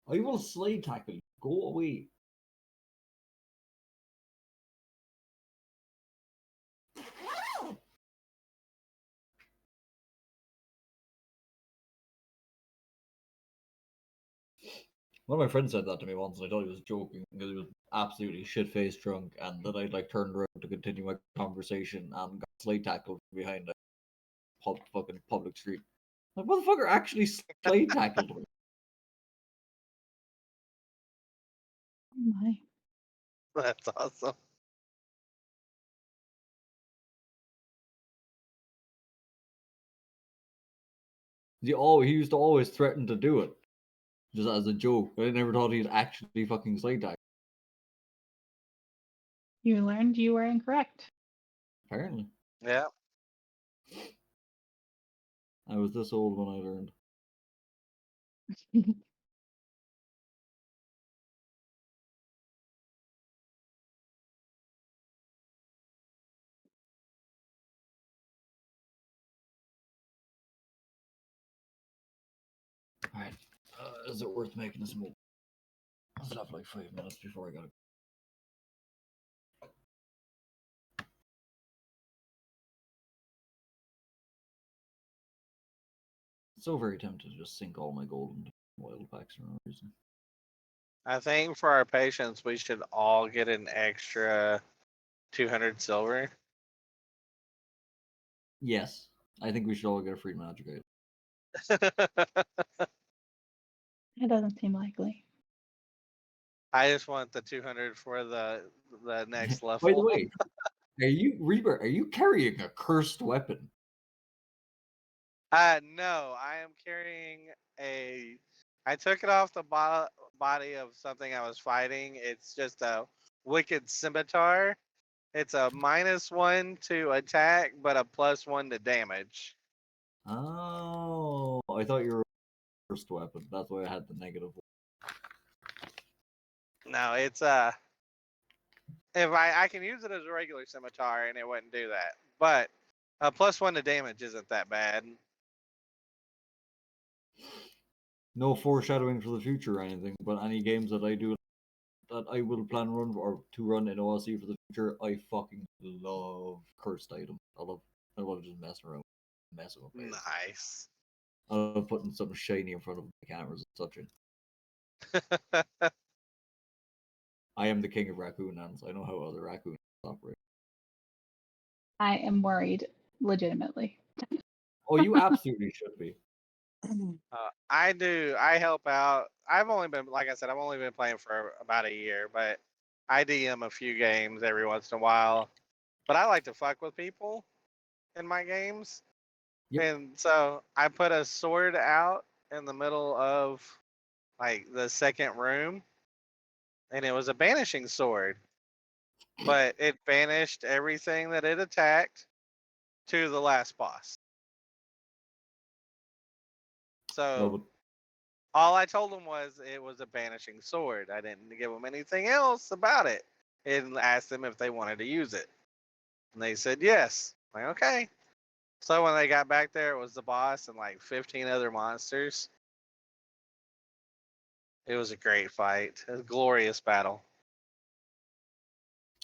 I will slave tackle you. Go away. One of my friends said that to me once, and I thought he was joking because he was absolutely shit faced drunk, and then I like turned around to continue my conversation and got slate tackled from behind a fucking public street. Like, motherfucker actually slate tackled me. Oh my. That's awesome. He used to always threaten to do it, just as a joke. I never thought he'd actually fucking slate tackle. You learned you were incorrect. Apparently, Yeah. I was this old when I learned. Alright, is it worth making this move? I still have like 5 minutes before I gotta. So very tempted to just sink all my gold into oil packs for no reason. I think for our patients, we should all get an extra 200 silver. Yes, I think we should all get a free magic item. It doesn't seem likely. I just want the 200 for the next By the level. way, are you Reaper? Are you carrying a cursed weapon? No, I am carrying a. I took it off the body of something I was fighting. It's just a wicked scimitar. It's a -1 to attack, but a +1 to damage. Oh, I thought you were a cursed weapon. That's why I had the negative one. No, it's if I can use it as a regular scimitar and it wouldn't do that. But a +1 to damage isn't that bad. No foreshadowing for the future or anything, but any games that I do that I will plan run or to run in OSC for the future, I fucking love cursed items. I love just messing with players. Nice. I love putting something shiny in front of the cameras and such. I am the king of raccoon hands. I know how other raccoons operate. I am worried, legitimately. Oh, you absolutely should be. I do. I help out. I've only been, like I said, I've only been playing for about a year, but I DM a few games every once in a while. But I like to fuck with people in my games. Yep. And so I put a sword out in the middle of like the second room, and it was a banishing sword. But it banished everything that it attacked to the last boss. Love So it. all I told them was it was a banishing sword. I didn't give them anything else about it and asked them if they wanted to use it. And they said yes. I'm like, okay. So when they got back there, it was the boss and like 15 other monsters. It was a great fight. A glorious battle.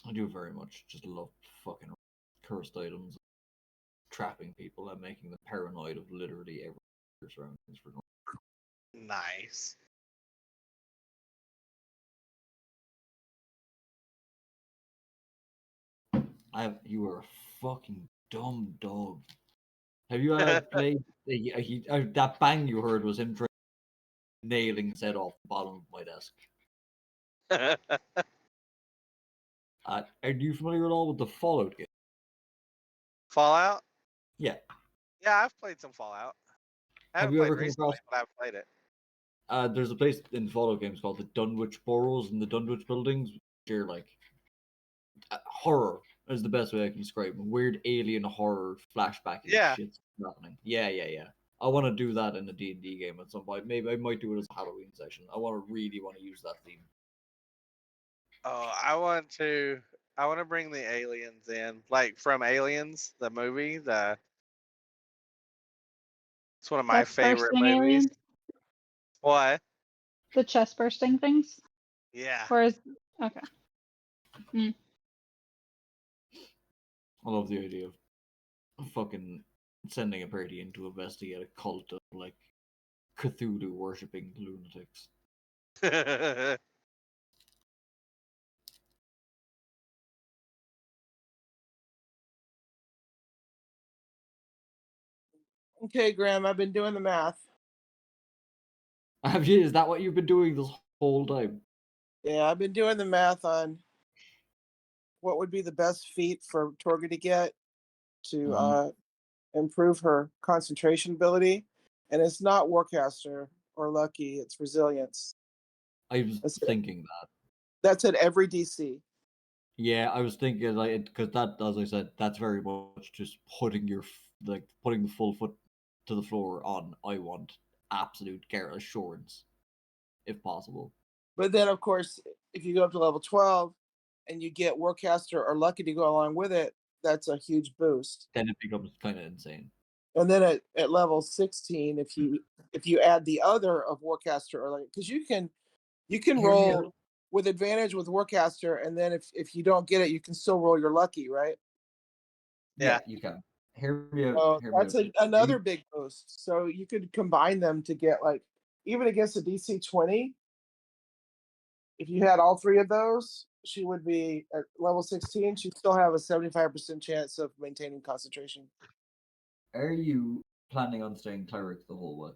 I do very much just love fucking cursed items, trapping people, and making them paranoid of literally every surroundings for no. Nice. You are a fucking dumb dog. Have you played that bang you heard was him nailing his head off the bottom of my desk? Are you familiar at all with the Fallout game? Fallout? Yeah. Yeah, I've played some Fallout. I Have haven't you played ever come recently, across? but I've played it. There's a place in Fallout games called the Dunwich Burrows and the Dunwich Buildings. They're like horror is the best way I can describe it. Weird alien horror flashbacky Yeah. shit happening. Yeah. I want to do that in a D&D game at some point. Maybe I might do it as a Halloween session. I really want to use that theme. Oh, I want to bring the aliens in, like from Aliens, the movie. It's one of my Chest favorite bursting movies. aliens? What? The chest bursting things? Yeah. Or is okay. Mm. I love the idea of fucking sending a party in to investigate a cult of like Cthulhu worshipping lunatics. Okay, Graham, I've been doing the math. Have you? Is that what you've been doing this whole time? Yeah, I've been doing the math on what would be the best feat for Torga to get to improve her concentration ability, and it's not Warcaster or Lucky; it's Resilience. I was That's thinking that. That's at every DC. Yeah, I was thinking like because that, as I said, that's very much just putting putting the full foot to the floor on. I want absolute care assurance, if possible. But then, of course, if you go up to level 12 and you get Warcaster or Lucky to go along with it, that's a huge boost. Then it becomes kind of insane. And then at level 16, if you add the other of Warcaster or Lucky, because you can Hear me roll out. with advantage with Warcaster, and then if you don't get it, you can still roll your Lucky, right? Yeah. You can. Hear me out. So Hear me that's out. another big boost. So you could combine them to get like even against a DC 20. If you had all three of those, she would be at level 16. She'd still have a 75% chance of maintaining concentration. Are you planning on staying cleric the whole way?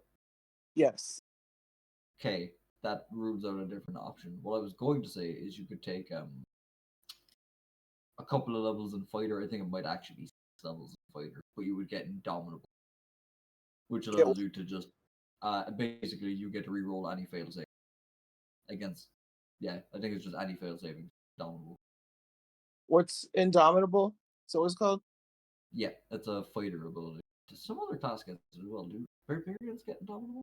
Yes. Okay, that rules out a different option. What I was going to say is you could take a couple of levels in fighter. I think it might actually be 6 levels in fighter, but you would get indomitable, which Get, allows you to just basically you get to reroll any fail save against. Yeah, I think it's just any fail saving indomitable. what's Indomitable? So what's it called? Yeah, it's a fighter ability. Some other class gets it as well. Do barbarians get indomitable?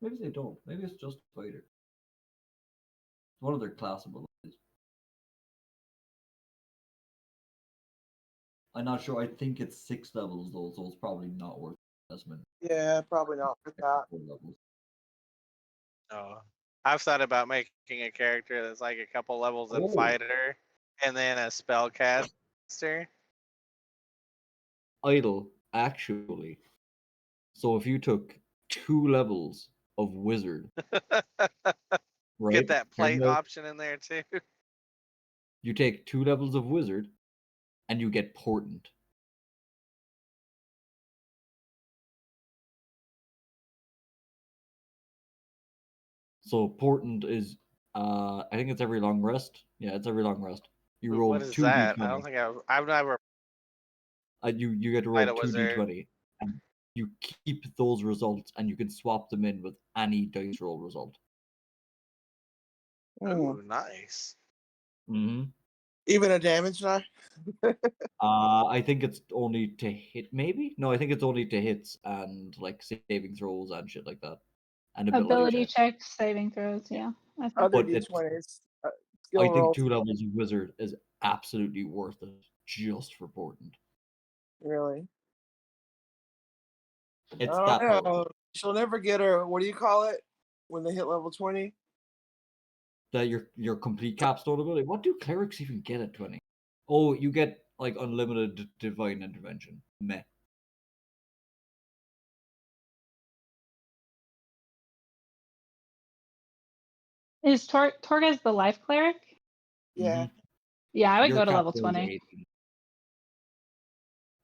Maybe they don't. Maybe it's just fighter. It's one of their class abilities. I'm not sure. I think it's 6 levels though, so it's probably not worth the investment. Yeah, probably not for that. 4 levels. Oh, I've thought about making a character that's like a couple levels in Oh. fighter, and then a spellcaster. Idle, actually. So if you took 2 levels of wizard, right? Get that Hear me plate out. option in there too. You take 2 levels of wizard, and you get portent. So portent is, I think it's every long rest. Yeah, it's every long rest. You roll What is two that? I don't d20. think I've never You get to roll played a two wizard. d20, and you keep those results, and you can swap them in with any dice roll result. Ooh, nice. Mm-hmm. Even a damage die? I think it's only to hit, maybe? No, I think it's only to hits and like saving throws and shit like that. And Ability checks. checks, saving throws. Yeah, I think. Other But it's, D20s. I Skill think rolls. 2 levels of wizard is absolutely worth it just for portent. Really? It's I that don't powerful. know. She'll never get her, what do you call it? When they hit level 20? That your complete capstone ability. What do clerics even get at 20? Oh, you get like unlimited divine intervention. Meh. Is Torges the life cleric? Yeah. Yeah, I would Your go to level capstone is 20. 18.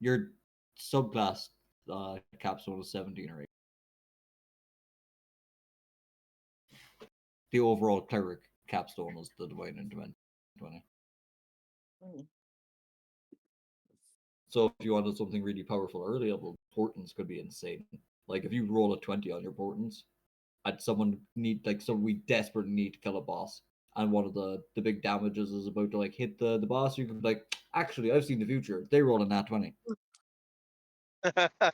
Your subclass capstone is 17 or 18. The overall cleric capstone is the divine intervention 20. Hmm. So if you wanted something really powerful early level, portents could be insane. Like if you roll a 20 on your portents, and we desperately need to kill a boss, and one of the big damages is about to like hit the boss, you can be like, actually, I've seen the future. They roll a nat 20. That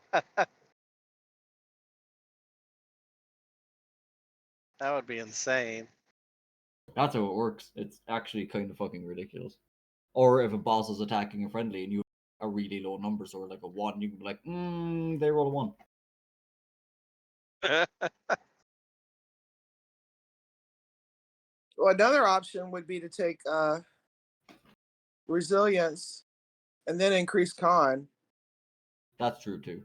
would be insane. That's how it works. It's actually kind of fucking ridiculous. Or if a boss is attacking a friendly and you have a really low number, so like a 1, you can be like, they roll a 1. Well, another option would be to take resilience and then increase con. That's true too.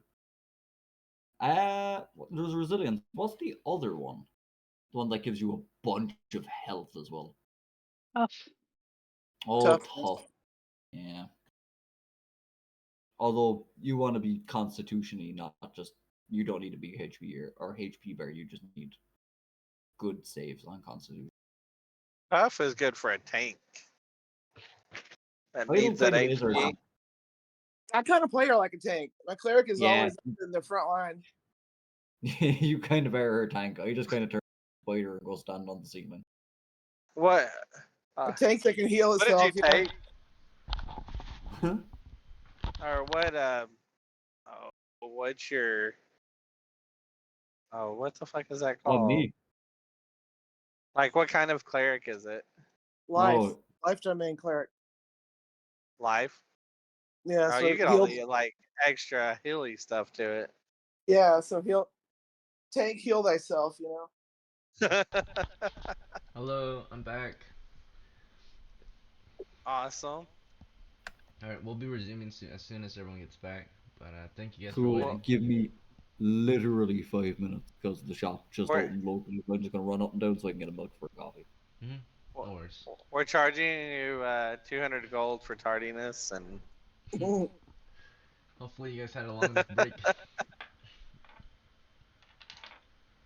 There's resilience. What's the other one? The one that gives you a bunch of health as well. Tough. Oh, Toughness. tough. Yeah. Although you want to be constitutionally, not just you don't need to be or HP bear. You just need good saves on constitution. Tough is good for a tank. That I don't needs that think laser HP. I kind of play her like a tank. My cleric is Yeah. always in the front line. You kind of are her tank. I just kind of turn spider and go stand on the ceiling. What? A tank that can heal What did you itself. You know? take? Or what? Oh, what's your? Oh, what the fuck is that On called? me. Like, what kind of cleric is it? Life. Oh. Life domain cleric. Life. Yeah, Oh, so you get heal. all the like extra healy stuff to it. Yeah, so tank heal thyself, you know. Hello, I'm back. Awesome. Alright, we'll be resuming as soon as everyone gets back. But thank you guys for So waiting. give me literally 5 minutes because the shop just Where- opened locally. I'm just gonna run up and down so I can get a mug for a coffee. No worries. We're charging you 200 gold for tardiness, and Hopefully you guys had a long enough break.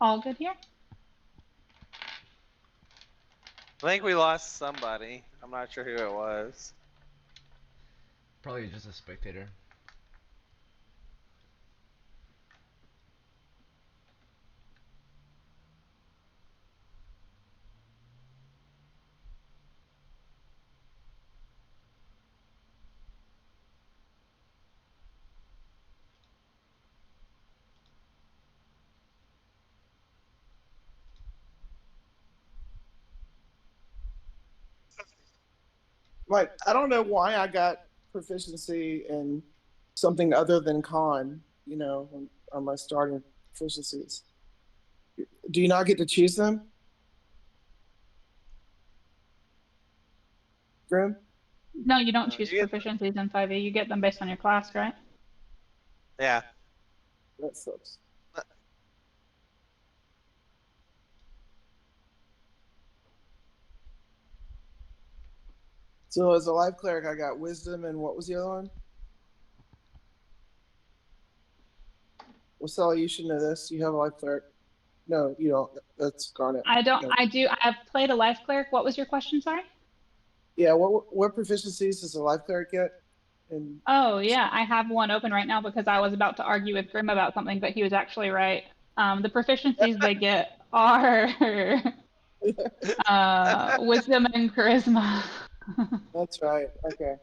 All good here? I think we lost somebody. I'm not sure who it was. Probably just a spectator. Like, I don't know why I got proficiency in something other than con, you know, on my starting proficiencies. Do you not get to choose them? Grim? No, you don't choose you get- proficiencies in 5e. You get them based on your class, right? Yeah. That sucks. So as a life cleric, I got wisdom, and what was the other one? Well, Sally, you should know this. You have a life cleric. No, you don't. That's Garnet. I don't. No. I do. I've played a life cleric. What was your question? Sorry. Yeah, what proficiencies does a life cleric get? And Oh yeah, I have one open right now because I was about to argue with Grim about something, but he was actually right. The proficiencies they get are wisdom and charisma. that's right. Okay.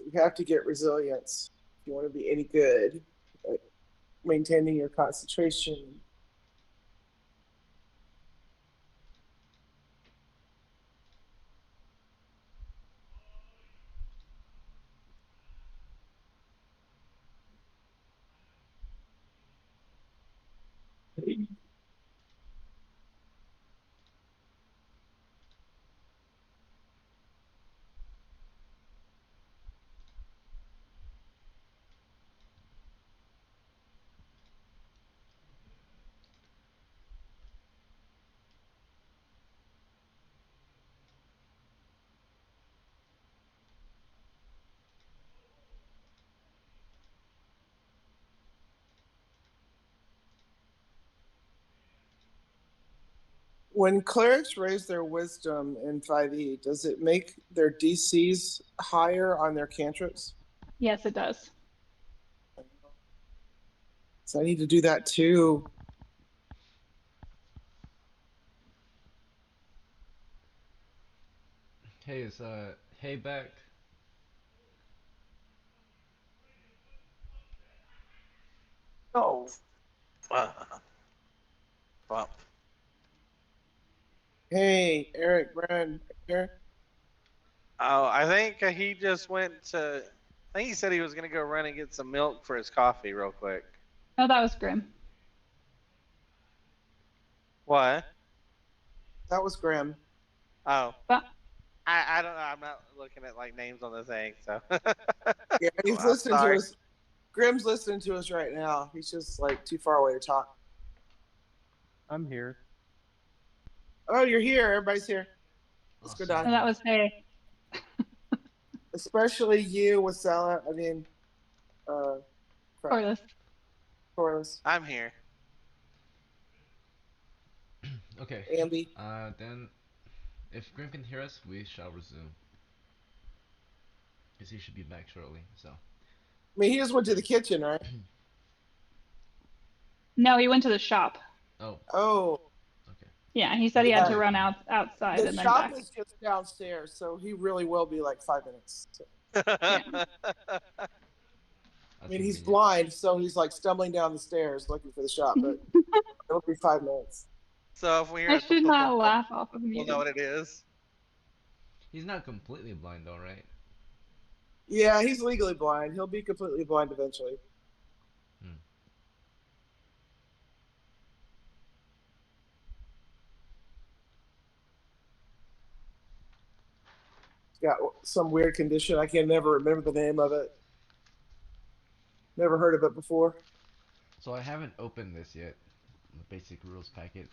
You have to get resilience if you want to be any good at maintaining your concentration. When clerics raise their wisdom in 5e, does it make their DCs higher on their cantrips? Yes, it does. So I need to do that too. Hey, is Hey back? Oh. Bump. Hey, Eric, Brad, here. Oh, I think he just went to. I think he said he was gonna go run and get some milk for his coffee real quick. No, that was Grim. What? That was Graham. Oh. But I don't know. I'm not looking at like names on the thing, so. Yeah, he's I'm listening to sorry. us. Grim's listening to us right now. He's just like too far away to talk. I'm here. Oh, you're here. Everybody's here. Let's go Awesome. And down. that was Hay. Especially you, Wasella. I mean, Corliss. Corliss, I'm here. Okay. Ambi. Then, if Grim can hear us, we shall resume. Because he should be back shortly. So. I mean, he just went to the kitchen, right? No, he went to the shop. Oh. Oh. Okay. Yeah, he said he had to Yeah. run outside The and then shop back. is just downstairs, so he really will be like 5 minutes. So, Yeah. I mean, he's blind, so he's like stumbling down the stairs looking for the shop, but it'll be 5 minutes. So if we hear I a should not laugh off of we'll mute. know what it is. He's not completely blind though, right? Yeah, he's legally blind. He'll be completely blind eventually. He's got some weird condition. I can never remember the name of it. Never heard of it before. So I haven't opened this yet. The basic rules packet.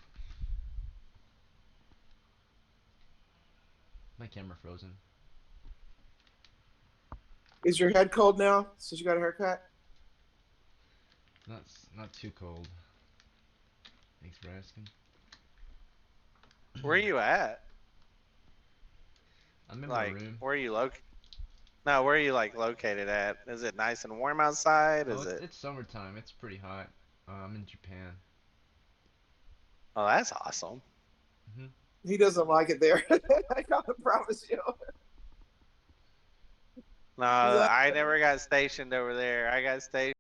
My camera frozen. Is your head cold now since you got a haircut? Not too cold. Thanks for asking. Where are you at? I'm in Like, my room. where are you located? No, where are you like located at? Is it nice and warm outside? Oh, Is it? it's summertime. It's pretty hot. I'm in Japan. Oh, that's awesome. He doesn't like it there. I gotta promise you. No, I never got stationed over there. I got stationed